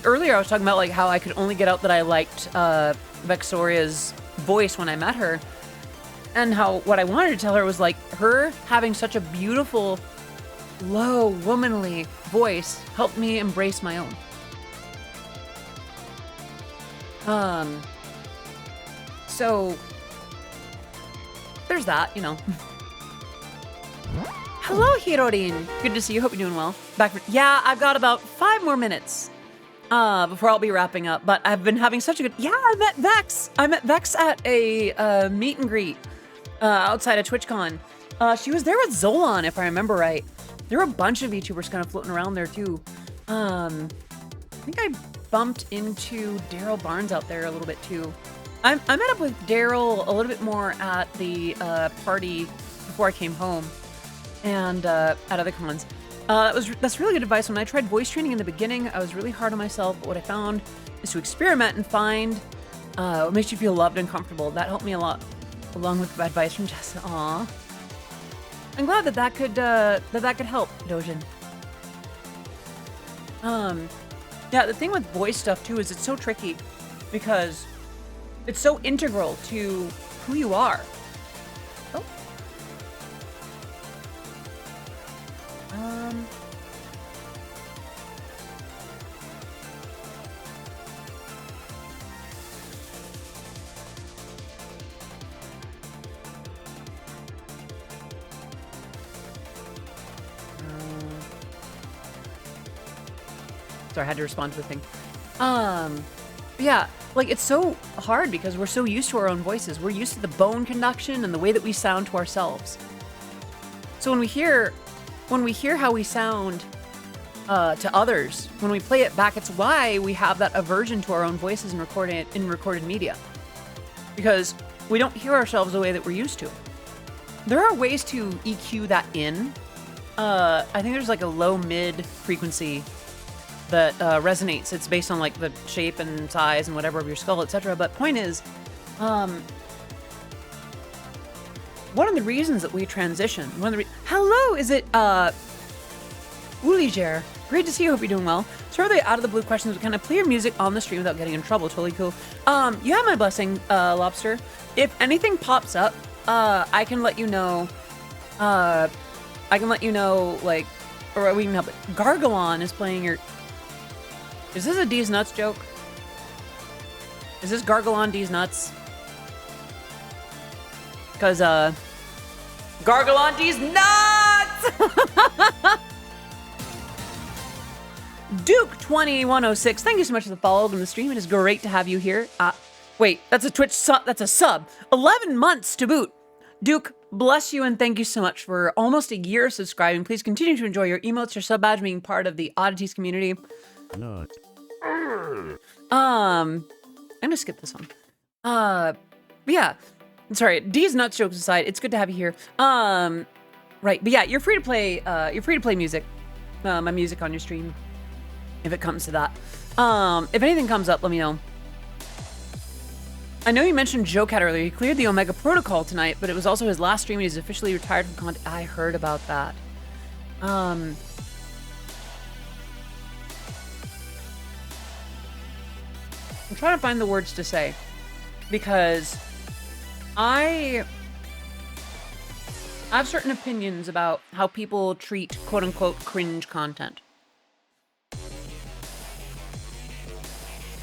S1: earlier I was talking about like how I could only get out that I liked Vexoria's voice when I met her. And how what I wanted to tell her was like her having such a beautiful, low, womanly voice helped me embrace my own. So there's that, you know. Hello, Hirorin. Good to see you. Hope you're doing well. Yeah, I've got about 5 more minutes before I'll be wrapping up. But I've been having such a good... Yeah, I met Vex. I met Vex at a meet and greet outside of TwitchCon. She was there with Zolan, if I remember right. There were a bunch of VTubers kind of floating around there too. I think I bumped into Daryl Barnes out there a little bit too. I met up with Daryl a little bit more at the party before I came home, and at other cons. That's really good advice. When I tried voice training in the beginning, I was really hard on myself, but what I found is to experiment and find what makes you feel loved and comfortable. That helped me a lot, along with advice from Jess. Aww. I'm glad that could help, Dojin. Yeah, the thing with voice stuff too is it's so tricky because it's so integral to who you are. Oh. Sorry, I had to respond to the thing. Yeah, like it's so hard because we're so used to our own voices. We're used to the bone conduction and the way that we sound to ourselves. So when we hear how we sound to others, when we play it back, it's why we have that aversion to our own voices in recorded media. Because we don't hear ourselves the way that we're used to. There are ways to EQ that in. I think there's like a low-mid frequency that resonates. It's based on like the shape and size and whatever of your skull, etc. But point is, one of the reasons that we transition, hello, is it Uliger? Great to see you. Hope you're doing well. So are they out of the blue questions? Can I play your music on the stream without getting in trouble? Totally cool. You have my blessing, Lobster. If anything pops up, I can let you know. I can let you know, like, or we can help it. Gargalon is playing your. Is this a D's Nuts joke? Is this Gargalon D's Nuts? Because, Gargalon D's Nuts! Duke2106, thank you so much for the follow on the stream. It is great to have you here. Wait, that's a Twitch sub. That's a sub. 11 months to boot. Duke, bless you and thank you so much for almost a year of subscribing. Please continue to enjoy your emotes, your sub badge, being part of the Oddities community.
S3: No.
S1: I'm gonna skip this one. Yeah. Sorry, D's nuts jokes aside, it's good to have you here. Right, but yeah, you're free to play music. My music on your stream. If it comes to that. If anything comes up, let me know. I know you mentioned Joecat earlier. He cleared the Omega Protocol tonight, but it was also his last stream and he's officially retired from content. I heard about that. I'm trying to find the words to say because I have certain opinions about how people treat quote-unquote cringe content.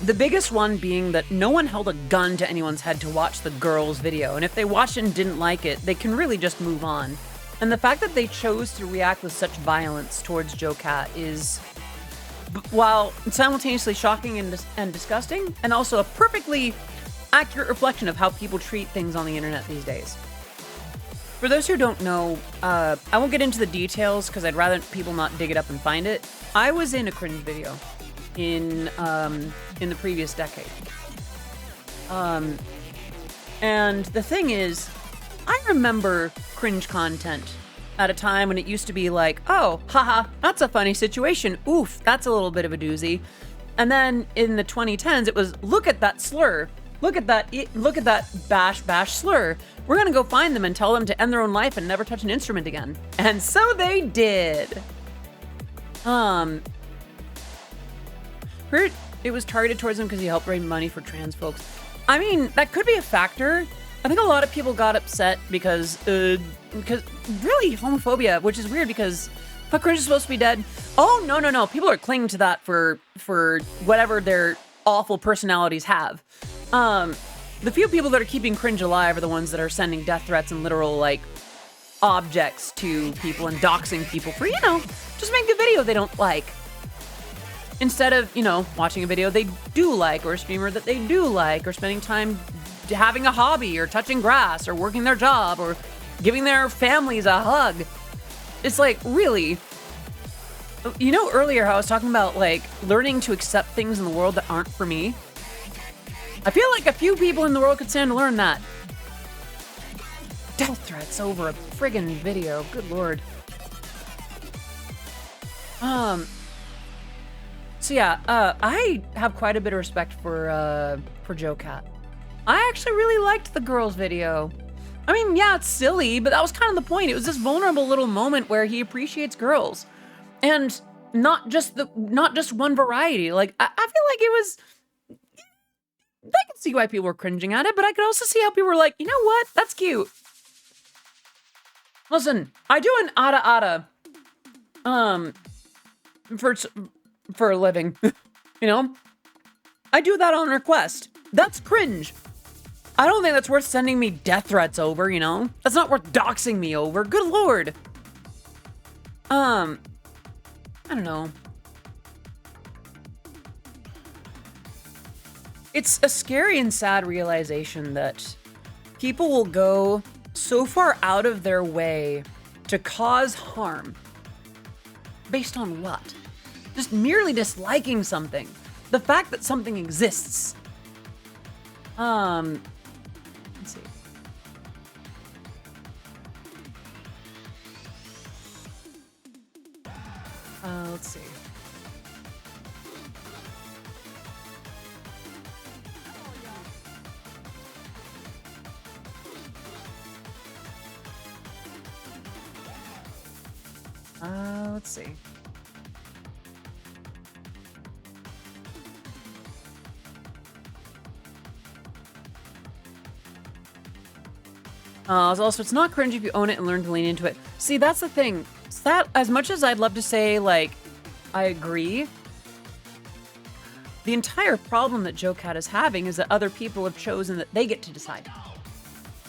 S1: The biggest one being that no one held a gun to anyone's head to watch the girls' video, and if they watched it and didn't like it, they can really just move on. And the fact that they chose to react with such violence towards Joecat is, while simultaneously shocking and disgusting, and also a perfectly accurate reflection of how people treat things on the internet these days. For those who don't know, I won't get into the details because I'd rather people not dig it up and find it. I was in a cringe video in the previous decade. And the thing is, I remember cringe content at a time when it used to be like, oh, haha, that's a funny situation. Oof, that's a little bit of a doozy. And then in the 2010s, it was, look at that slur. Look at that bash slur. We're gonna go find them and tell them to end their own life and never touch an instrument again. And so they did. Heard it was targeted towards him because he helped raise money for trans folks. I mean, that could be a factor. I think a lot of people got upset because really homophobia, which is weird because fuck cringe is supposed to be dead. Oh no. People are clinging to that for whatever their awful personalities have. The few people that are keeping cringe alive are the ones that are sending death threats and literal like objects to people and doxing people for, just make a video they don't like. Instead of, watching a video they do like, or a streamer that they do like, or spending time having a hobby, or touching grass, or working their job, or giving their families a hug. It's like, really? You know, earlier how I was talking about like learning to accept things in the world that aren't for me? I feel like a few people in the world could stand to learn that. Death threats over a friggin' video. Good lord. So yeah, I have quite a bit of respect for Joe Cat. I actually really liked the girls' video. I mean, yeah, it's silly, but that was kind of the point. It was this vulnerable little moment where he appreciates girls. And not just one variety. Like, I feel like it was... I can see why people were cringing at it, but I could also see how people were like, you know what? That's cute. Listen, I do an ada for a living. You know? I do that on request. That's cringe. I don't think that's worth sending me death threats over, you know? That's not worth doxing me over. Good lord. I don't know. It's a scary and sad realization that people will go so far out of their way to cause harm. Based on what? Just merely disliking something. The fact that something exists. Let's see. Let's see. Let's see. Also, it's not cringe if you own it and learn to lean into it. See, that's the thing. It's that, as much as I'd love to say, like, I agree, the entire problem that Joe Cat is having is that other people have chosen that they get to decide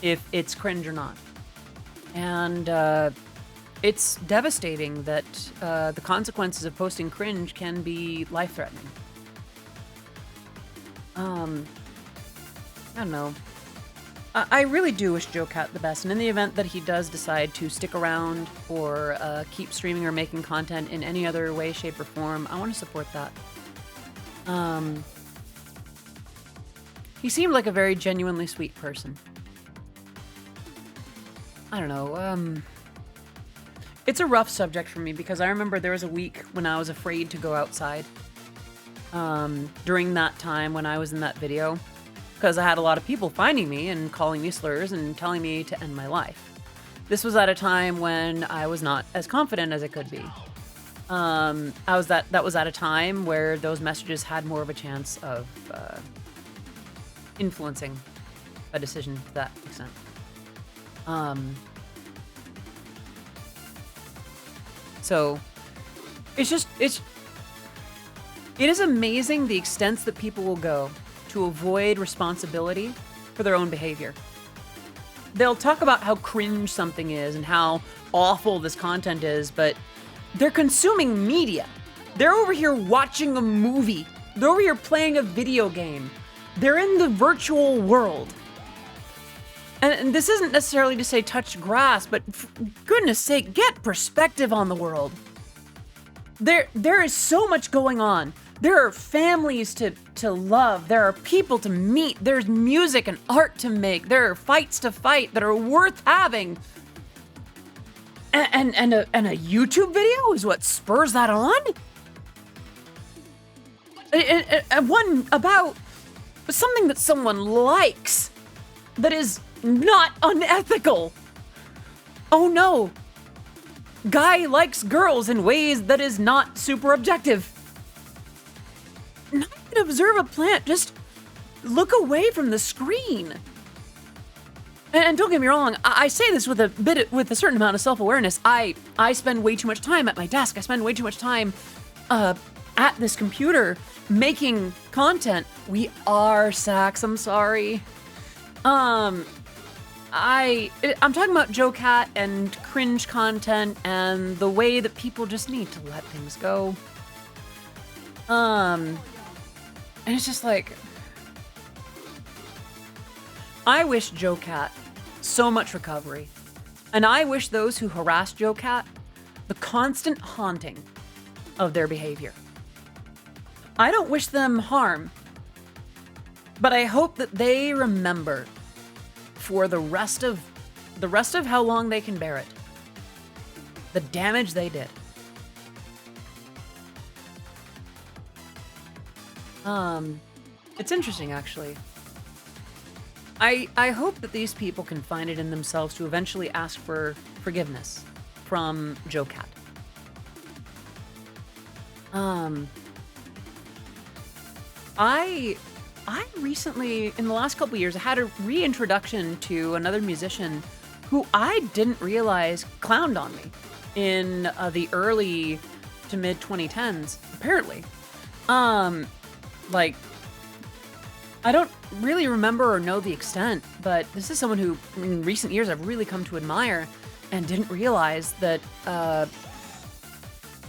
S1: if it's cringe or not. And it's devastating that the consequences of posting cringe can be life-threatening. I don't know. I really do wish Joe Cat the best, and in the event that he does decide to stick around or keep streaming or making content in any other way, shape, or form, I want to support that. He seemed like a very genuinely sweet person. I don't know, it's a rough subject for me because I remember there was a week when I was afraid to go outside. During that time when I was in that video. Because I had a lot of people finding me and calling me slurs and telling me to end my life. This was at a time when I was not as confident as I could be. That was at a time where those messages had more of a chance of influencing a decision to that extent. So it is amazing the extents that people will go to avoid responsibility for their own behavior. They'll talk about how cringe something is and how awful this content is, but they're consuming media. They're over here watching a movie. They're over here playing a video game. They're in the virtual world. And this isn't necessarily to say touch grass, but for goodness sake, get perspective on the world. There is so much going on. There are families to love. There are people to meet. There's music and art to make. There are fights to fight that are worth having. And a YouTube video is what spurs that on? And one about something that someone likes that is not unethical. Oh no. Guy likes girls in ways that is not super objective. Not even observe a plant, just look away from the screen. And don't get me wrong, I say this with a certain amount of self-awareness. I spend way too much time at my desk. I spend way too much time at this computer making content. We are Sax, I'm sorry. I'm talking about Joe Cat and cringe content and the way that people just need to let things go. And it's just like, I wish Joe Cat so much recovery. And I wish those who harass Joe Cat the constant haunting of their behavior. I don't wish them harm, but I hope that they remember for the rest of how long they can bear it, the damage they did. It's interesting, actually. I hope that these people can find it in themselves to eventually ask for forgiveness from Joe Cat. I recently, in the last couple years, I had a reintroduction to another musician who I didn't realize clowned on me in the early to mid 2010s, apparently. Like, I don't really remember or know the extent, but this is someone who, in recent years, I've really come to admire and didn't realize that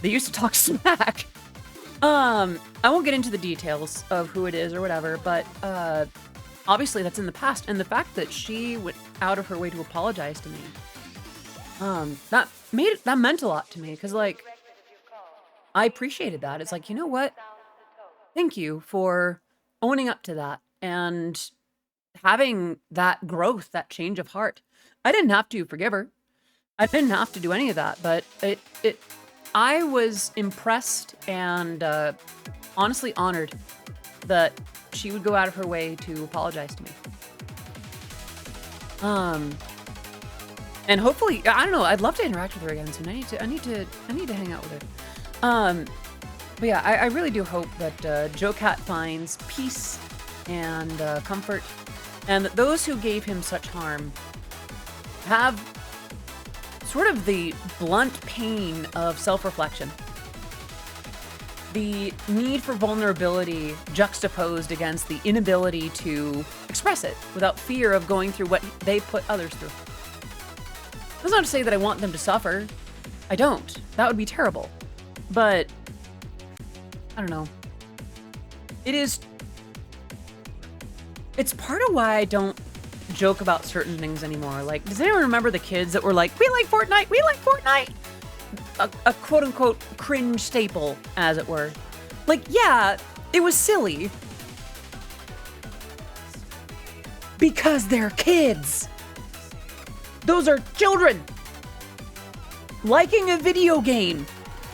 S1: they used to talk smack. I won't get into the details of who it is or whatever, but obviously that's in the past. And the fact that she went out of her way to apologize to me, that meant a lot to me, because, like, I appreciated that. It's like, you know what? Thank you for owning up to that and having that growth, that change of heart. I didn't have to forgive her. I didn't have to do any of that, but I was impressed and honestly honored that she would go out of her way to apologize to me. And hopefully, I don't know, I'd love to interact with her again soon. I need to hang out with her. But yeah, I really do hope that Joe Cat finds peace and comfort, and that those who gave him such harm have sort of the blunt pain of self-reflection. The need for vulnerability juxtaposed against the inability to express it without fear of going through what they put others through. That's not to say that I want them to suffer. I don't. That would be terrible. But I don't know. It's part of why I don't joke about certain things anymore. Like, does anyone remember the kids that were like, we like Fortnite, we like Fortnite? A quote-unquote cringe staple, as it were. Like, yeah, it was silly. Because they're kids. Those are children. Liking a video game.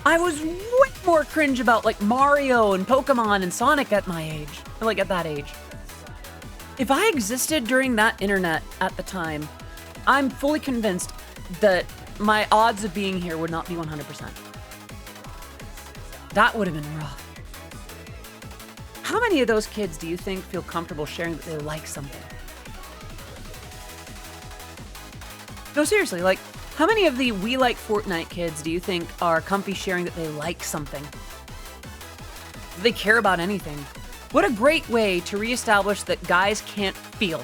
S1: I was way more cringe about, like, Mario and Pokemon and Sonic at my age. Like, at that age. If I existed during that internet at the time, I'm fully convinced that my odds of being here would not be 100%. That would have been rough. How many of those kids do you think feel comfortable sharing that they like something? No, seriously, like, how many of the We Like Fortnite kids do you think are comfy sharing that they like something? Do they care about anything? What a great way to reestablish that guys can't feel.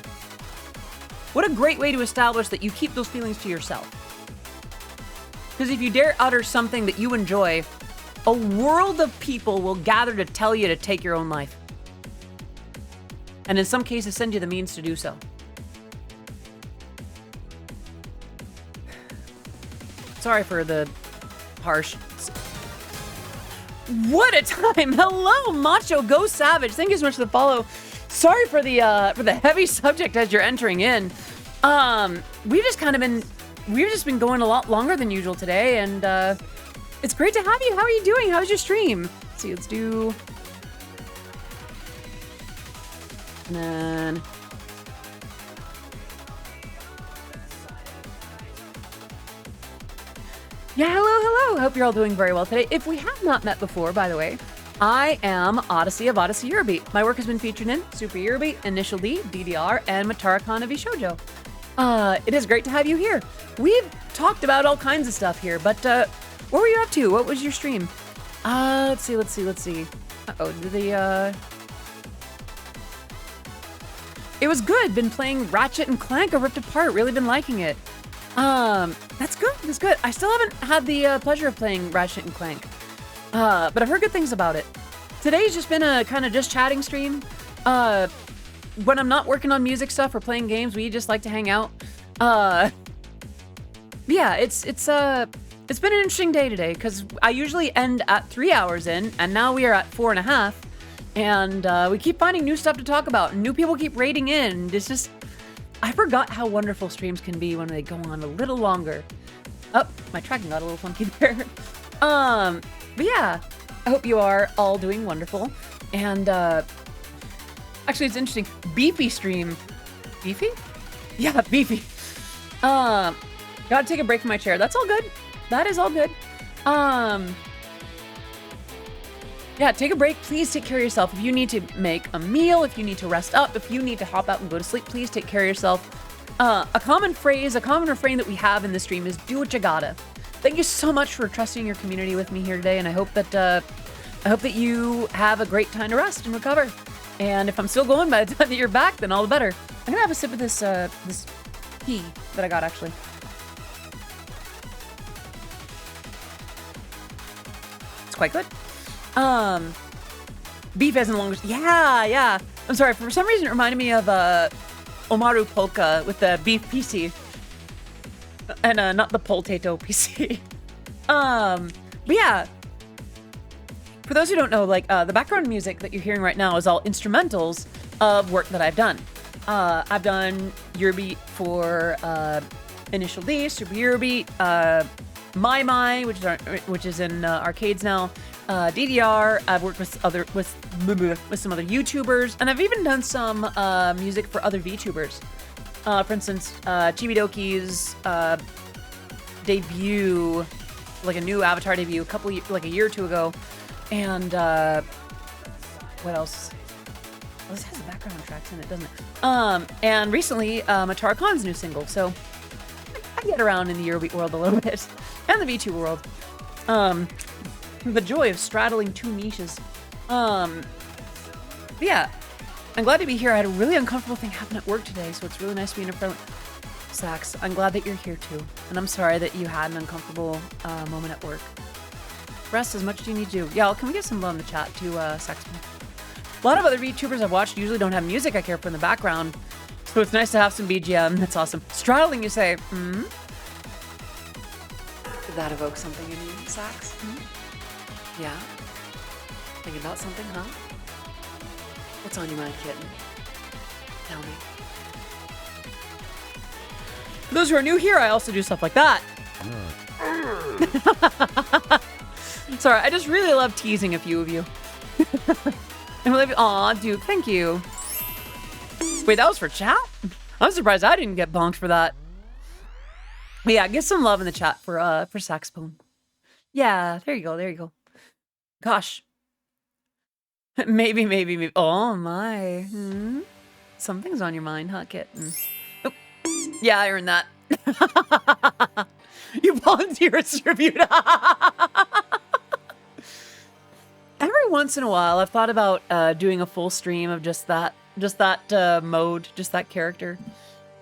S1: What a great way to establish that you keep those feelings to yourself. Because if you dare utter something that you enjoy, a world of people will gather to tell you to take your own life. And in some cases, send you the means to do so. Sorry for the harsh. What a time! Hello, Macho Go Savage. Thank you so much for the follow. Sorry for the heavy subject as you're entering in. We've just been going a lot longer than usual today, and it's great to have you. How are you doing? How's your stream? Let's see, let's do. And then. Yeah, hello. Hope you're all doing very well today. If we have not met before, by the way, I am Odyssey of Odyssey Eurobeat. My work has been featured in Super Eurobeat, Initial D, DDR, and Matarakon of Shoujo. It is great to have you here. We've talked about all kinds of stuff here, but what were you up to? What was your stream? Let's see. Uh-oh, It was good. Been playing Ratchet and Clank or Ripped Apart. Really been liking it. That's good. I still haven't had the pleasure of playing Ratchet and Clank, but I've heard good things about it. Today's just been a kind of just chatting stream. When I'm not working on music stuff or playing games, we just like to hang out. yeah, it's been an interesting day today because I usually end at 3 hours in, and now we are at 4.5, and we keep finding new stuff to talk about. And new people keep raiding in. It's just, I forgot how wonderful streams can be when they go on a little longer. Oh, my tracking got a little funky there. But yeah, I hope you are all doing wonderful. And actually, it's interesting. Beefy stream. Beefy? Yeah, beefy. Gotta take a break from my chair. That's all good. That is all good. Yeah, take a break. Please take care of yourself. If you need to make a meal, if you need to rest up, if you need to hop out and go to sleep, please take care of yourself. A common phrase, a common refrain that we have in this stream is do what you gotta. Thank you so much for trusting your community with me here today, and I hope that you have a great time to rest and recover. And if I'm still going by the time that you're back, then all the better. I'm gonna have a sip of this this tea that I got actually. It's quite good. Beef as in long. Yeah. I'm sorry. For some reason, it reminded me of Omaru Polka with the beef PC, and not the potato PC. But yeah. For those who don't know, like the background music that you're hearing right now is all instrumentals of work that I've done. I've done Eurobeat for Initial D, Super Eurobeat, My, which is in arcades now. DDR. I've worked with some other YouTubers, and I've even done some music for other Vtubers. For instance, Chibidoki's debut, like a new Avatar debut, like a year or two ago, and what else? Oh, this has background tracks in it, doesn't it? And recently, Matara Khan's new single. So I get around in the Eurobeat world a little bit, and the VTuber world. The joy of straddling two niches. Yeah, I'm glad to be here. I had a really uncomfortable thing happen at work today, so it's really nice to be in a friendly. Sax, I'm glad that you're here too, and I'm sorry that you had an uncomfortable moment at work. Rest as much as you need to. Yeah, can we get some love in the chat to Sax? A lot of other VTubers I've watched usually don't have music I care for in the background, so it's nice to have some BGM. That's awesome. Straddling, you say? Did that evoke something in you, Sax? Yeah? Thinking about something, huh? What's on your mind, kitten? Tell me. For those who are new here, I also do stuff like that. Sorry, I just really love teasing a few of you. Aw, Duke, thank you. Wait, that was for chat? I'm surprised I didn't get bonked for that. But yeah, get some love in the chat for Saxophone. Yeah, there you go. Gosh. Maybe. Oh my. Something's on your mind, huh, kitten? Oh. Yeah, I earned that. You volunteer as tribute. Every once in a while, I've thought about doing a full stream of just that mode, just that character,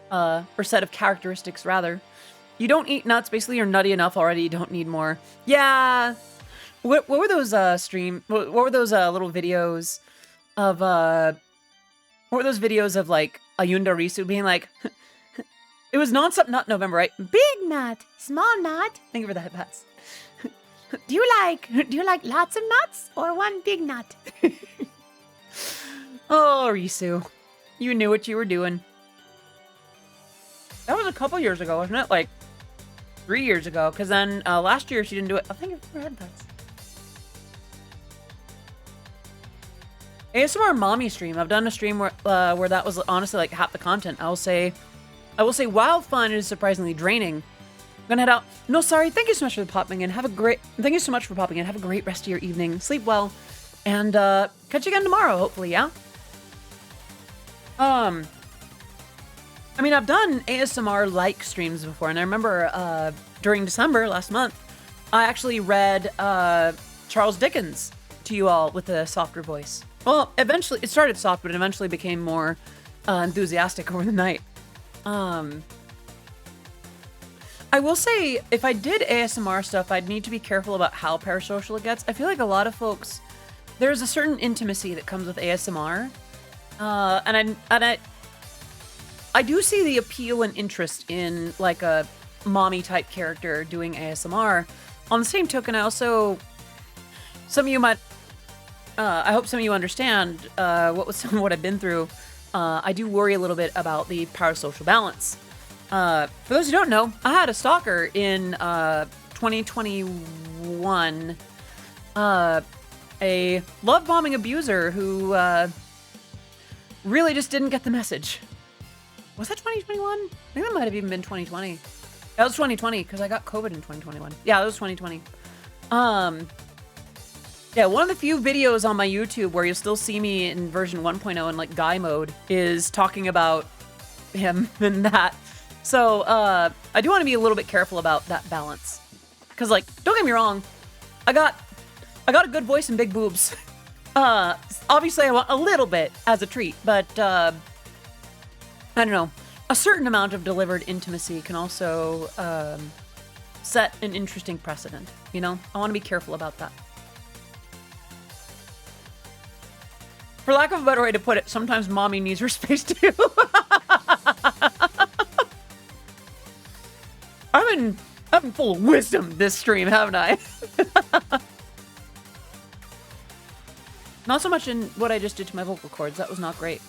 S1: or set of characteristics rather. You don't eat nuts. Basically, you're nutty enough already. You don't need more. Yeah. What were those What were those little videos of what were those videos of like Ayunda Risu being like, it was nonstop nut November, right? Big nut, small nut. Thank you for the headpats. Do you like lots of nuts or one big nut? Oh, Risu, you knew what you were doing. That was a couple years ago, wasn't it? Like 3 years ago, because then last year she didn't do it. I think for headpats. ASMR mommy stream. I've done a stream where that was honestly like half the content. I will say, while fun is surprisingly draining. I'm gonna head out. No, sorry. Thank you so much for popping in. Thank you so much for popping in. Have a great rest of your evening. Sleep well, and catch you again tomorrow. Hopefully, yeah. I mean, I've done ASMR like streams before, and I remember during December last month, I actually read Charles Dickens to you all with a softer voice. Well, eventually it started soft, but it eventually became more enthusiastic over the night. I will say, if I did ASMR stuff, I'd need to be careful about how parasocial it gets. I feel like a lot of folks, there's a certain intimacy that comes with ASMR, and I do see the appeal and interest in like a mommy type character doing ASMR. On the same token, I also, some of you might, I hope some of you understand what I've been through. I do worry a little bit about the parasocial balance. For those who don't know, I had a stalker in 2021, a love bombing abuser who really just didn't get the message. Was that 2021? I think that might have even been 2020. That was 2020 because I got COVID in 2021. Yeah, that was 2020. Yeah, one of the few videos on my YouTube where you'll still see me in version 1.0 in like guy mode is talking about him and that. So I do want to be a little bit careful about that balance. Because like, don't get me wrong, I got a good voice and big boobs. Obviously I want a little bit as a treat, but I don't know. A certain amount of delivered intimacy can also set an interesting precedent, you know? I want to be careful about that. For lack of a better way to put it, sometimes mommy needs her space too. I've been full of wisdom this stream, haven't I? Not so much in what I just did to my vocal cords. That was not great.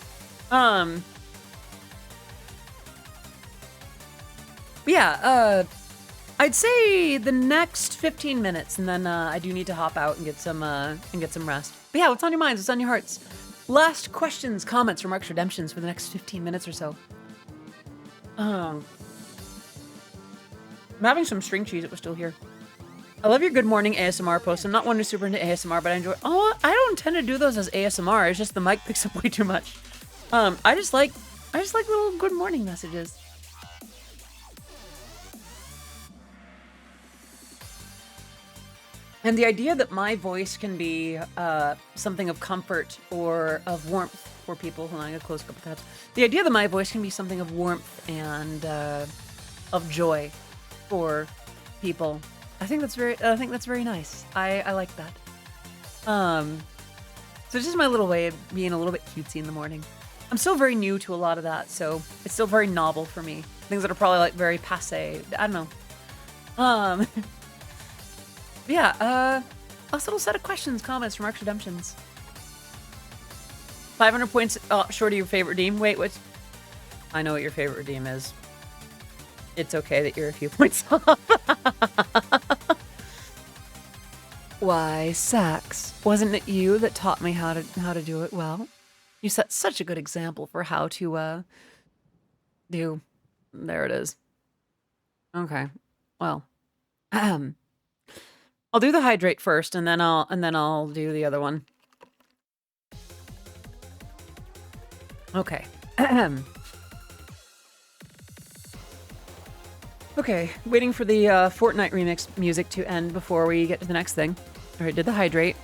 S1: Yeah, I'd say the next 15 minutes, and then I do need to hop out and get some rest. But yeah, what's on your minds? What's on your hearts? Last questions, comments, remarks, redemptions for the next 15 minutes or so. I'm having some string cheese. It was still here. I love your good morning ASMR posts. I'm not one who's super into ASMR, but I enjoy. Oh, I don't tend to do those as ASMR. It's just the mic picks up way too much. I just like little good morning messages. And the idea that my voice can be something of comfort or of warmth for people. Hold on, I gotta close a couple tabs. The idea that my voice can be something of warmth and of joy for people. I think that's very nice. I like that. So it's just my little way of being a little bit cutesy in the morning. I'm still very new to a lot of that, so it's still very novel for me. Things that are probably like very passé. I don't know. Yeah, last little set of questions, comments, remarks, redemptions. 500 points short of your favorite redeem. Wait, what's... I know what your favorite redeem is. It's okay that you're a few points off. Why, Sax, wasn't it you that taught me how to do it well? You set such a good example for how to do. There it is. Okay. Well, I'll do the hydrate first, and then I'll do the other one. Okay. Okay, waiting for the Fortnite remix music to end before we get to the next thing. All right, did the hydrate.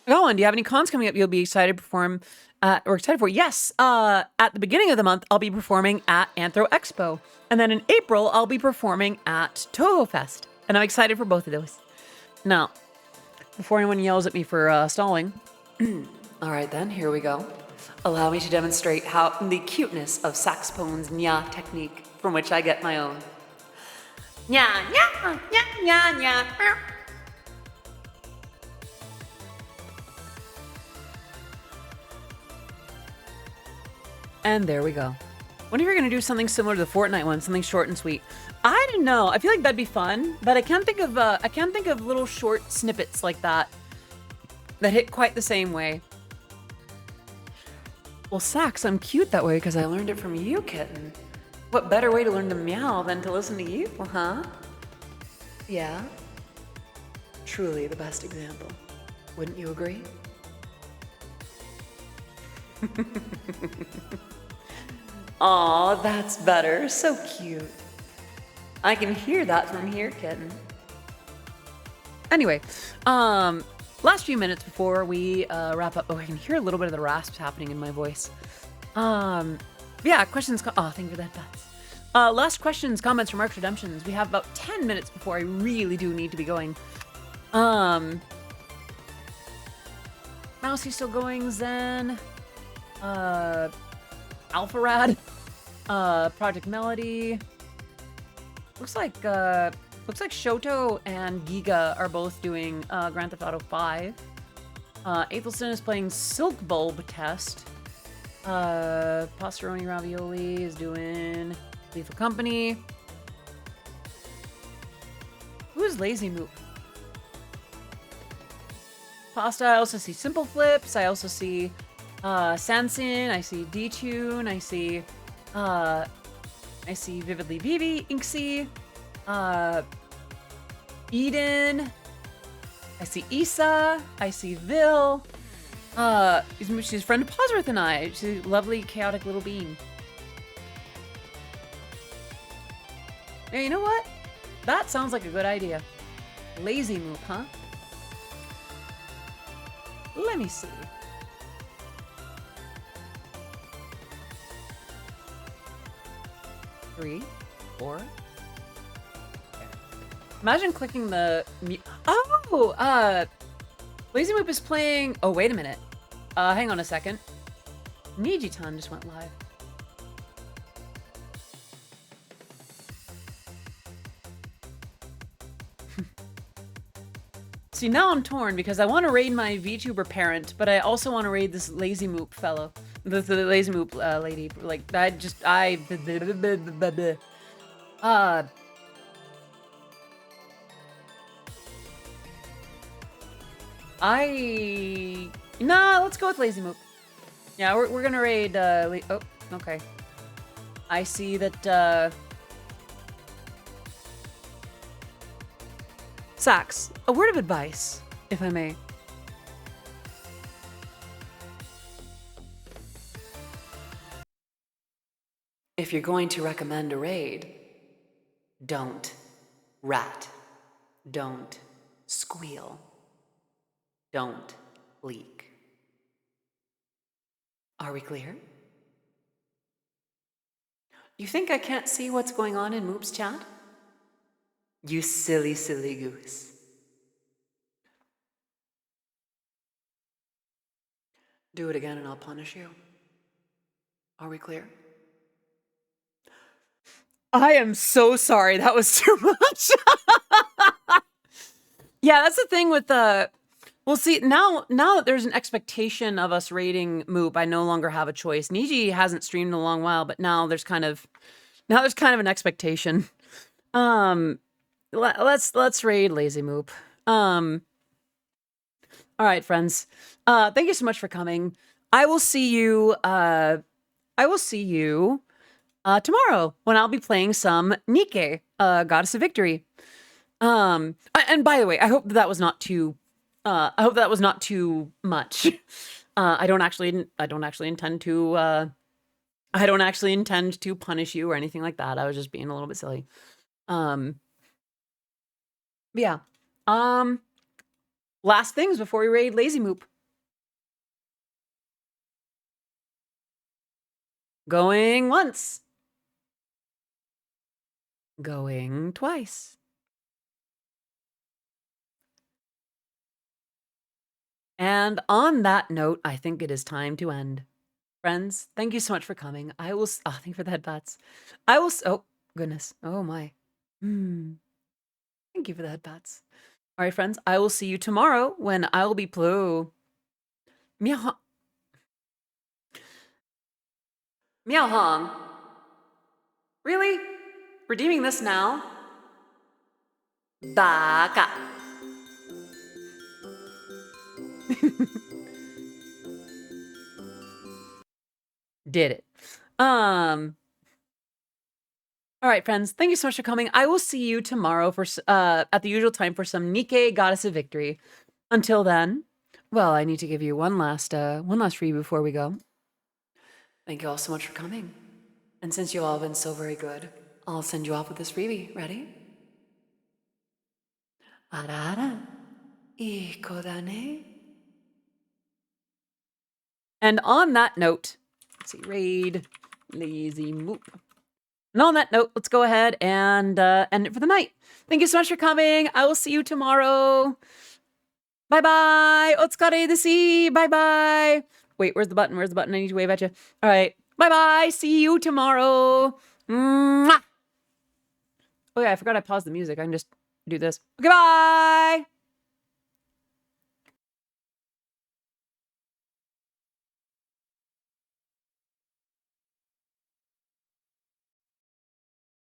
S1: Oh, and do you have any cons coming up you'll be excited to perform or excited for? Yes, at the beginning of the month, I'll be performing at Anthro Expo. And then in April, I'll be performing at Toho Fest. And I'm excited for both of those. Now, before anyone yells at me for stalling. All right then, here we go. Allow me to demonstrate how the cuteness of saxophone's nya technique, from which I get my own. Nya, nya, nya, nya, nya. And there we go. Wonder if you're gonna do something similar to the Fortnite one, something short and sweet. I don't know. I feel like that'd be fun, but I can't think of little short snippets like that hit quite the same way. Well, Sax, I'm cute that way because I learned it from you, kitten. What better way to learn to meow than to listen to you, huh? Yeah. Truly the best example. Wouldn't you agree? Aw, that's better. So cute. I can hear that from here, kitten. Anyway, last few minutes before we wrap up. Oh, I can hear a little bit of the rasps happening in my voice. Yeah, questions. Oh, thank you for that, Bats. Last questions, comments, remarks, redemptions. We have about 10 minutes before I really do need to be going. Mousy still going, Zen. Alpharad. Project Melody. Looks like Shoto and Giga are both doing Grand Theft Auto 5. Aethelston is playing Silk Bulb Test. Pastaroni Ravioli is doing Lethal Company. Who is Lazy Moop? Pasta, I also see Simple Flips. I also see Sansin. I see D-Tune. I see Vividly Vivi, Inksy, Eden. I see Issa. I see Vil. She's a friend of Posworth and I. She's a lovely, chaotic little bean. Hey, you know what? That sounds like a good idea. Lazy Moop, huh? Let me see. Three, four. Imagine clicking the Lazy Moop is playing. Oh, wait a minute. Hang on a second. Nijitan just went live. See, now I'm torn because I want to raid my VTuber parent, but I also want to raid this Lazy Moop fellow. The Lazy Moop lady. Like, Nah, let's go with Lazy Moop. Yeah, we're gonna raid, oh, okay. I see that, Sax, a word of advice, if I may. If you're going to recommend a raid, don't rat. Don't squeal. Don't leak. Are we clear? You think I can't see what's going on in Moop's chat? You silly, silly goose. Do it again and I'll punish you. Are we clear? I am so sorry. That was too much. Yeah, that's the thing with the... Well, see, now that there's an expectation of us raiding Moop, I no longer have a choice. Niji hasn't streamed in a long while, but now there's kind of an expectation. Let's raid Lazy Moop. All right, friends. Thank you so much for coming. I will see you tomorrow when I'll be playing some Nike, Goddess of Victory. And by the way, I hope that was not too much. I don't actually intend to punish you or anything like that. I was just being a little bit silly. But yeah. Last things before we raid Lazy Moop. Going once. Going twice. And on that note, I think it is time to end. Friends, thank you so much for coming. Thank you for the headbats. Oh, goodness. Oh my. Thank you for the headbats. All right, friends, I will see you tomorrow when I'll be Meow Hong. Really? Redeeming this now? Baka. Did it. All right, friends. Thank you so much for coming. I will see you tomorrow for at the usual time for some Nike Goddess of Victory. Until then, well, I need to give you one last freebie before we go. Thank you all so much for coming. And since you all have been so very good, I'll send you off with this freebie. Ready? Arara. Iko da ne. And on that note, let's see, raid Lazy Moop. And on that note, let's go ahead and end it for the night. Thank you so much for coming. I will see you tomorrow. Bye-bye. Otsukare desu. Bye-bye. Wait, where's the button? Where's the button? I need to wave at you. All right. Bye-bye. See you tomorrow. Mwah. Oh yeah, I forgot I paused the music. I can just do this. Okay, bye!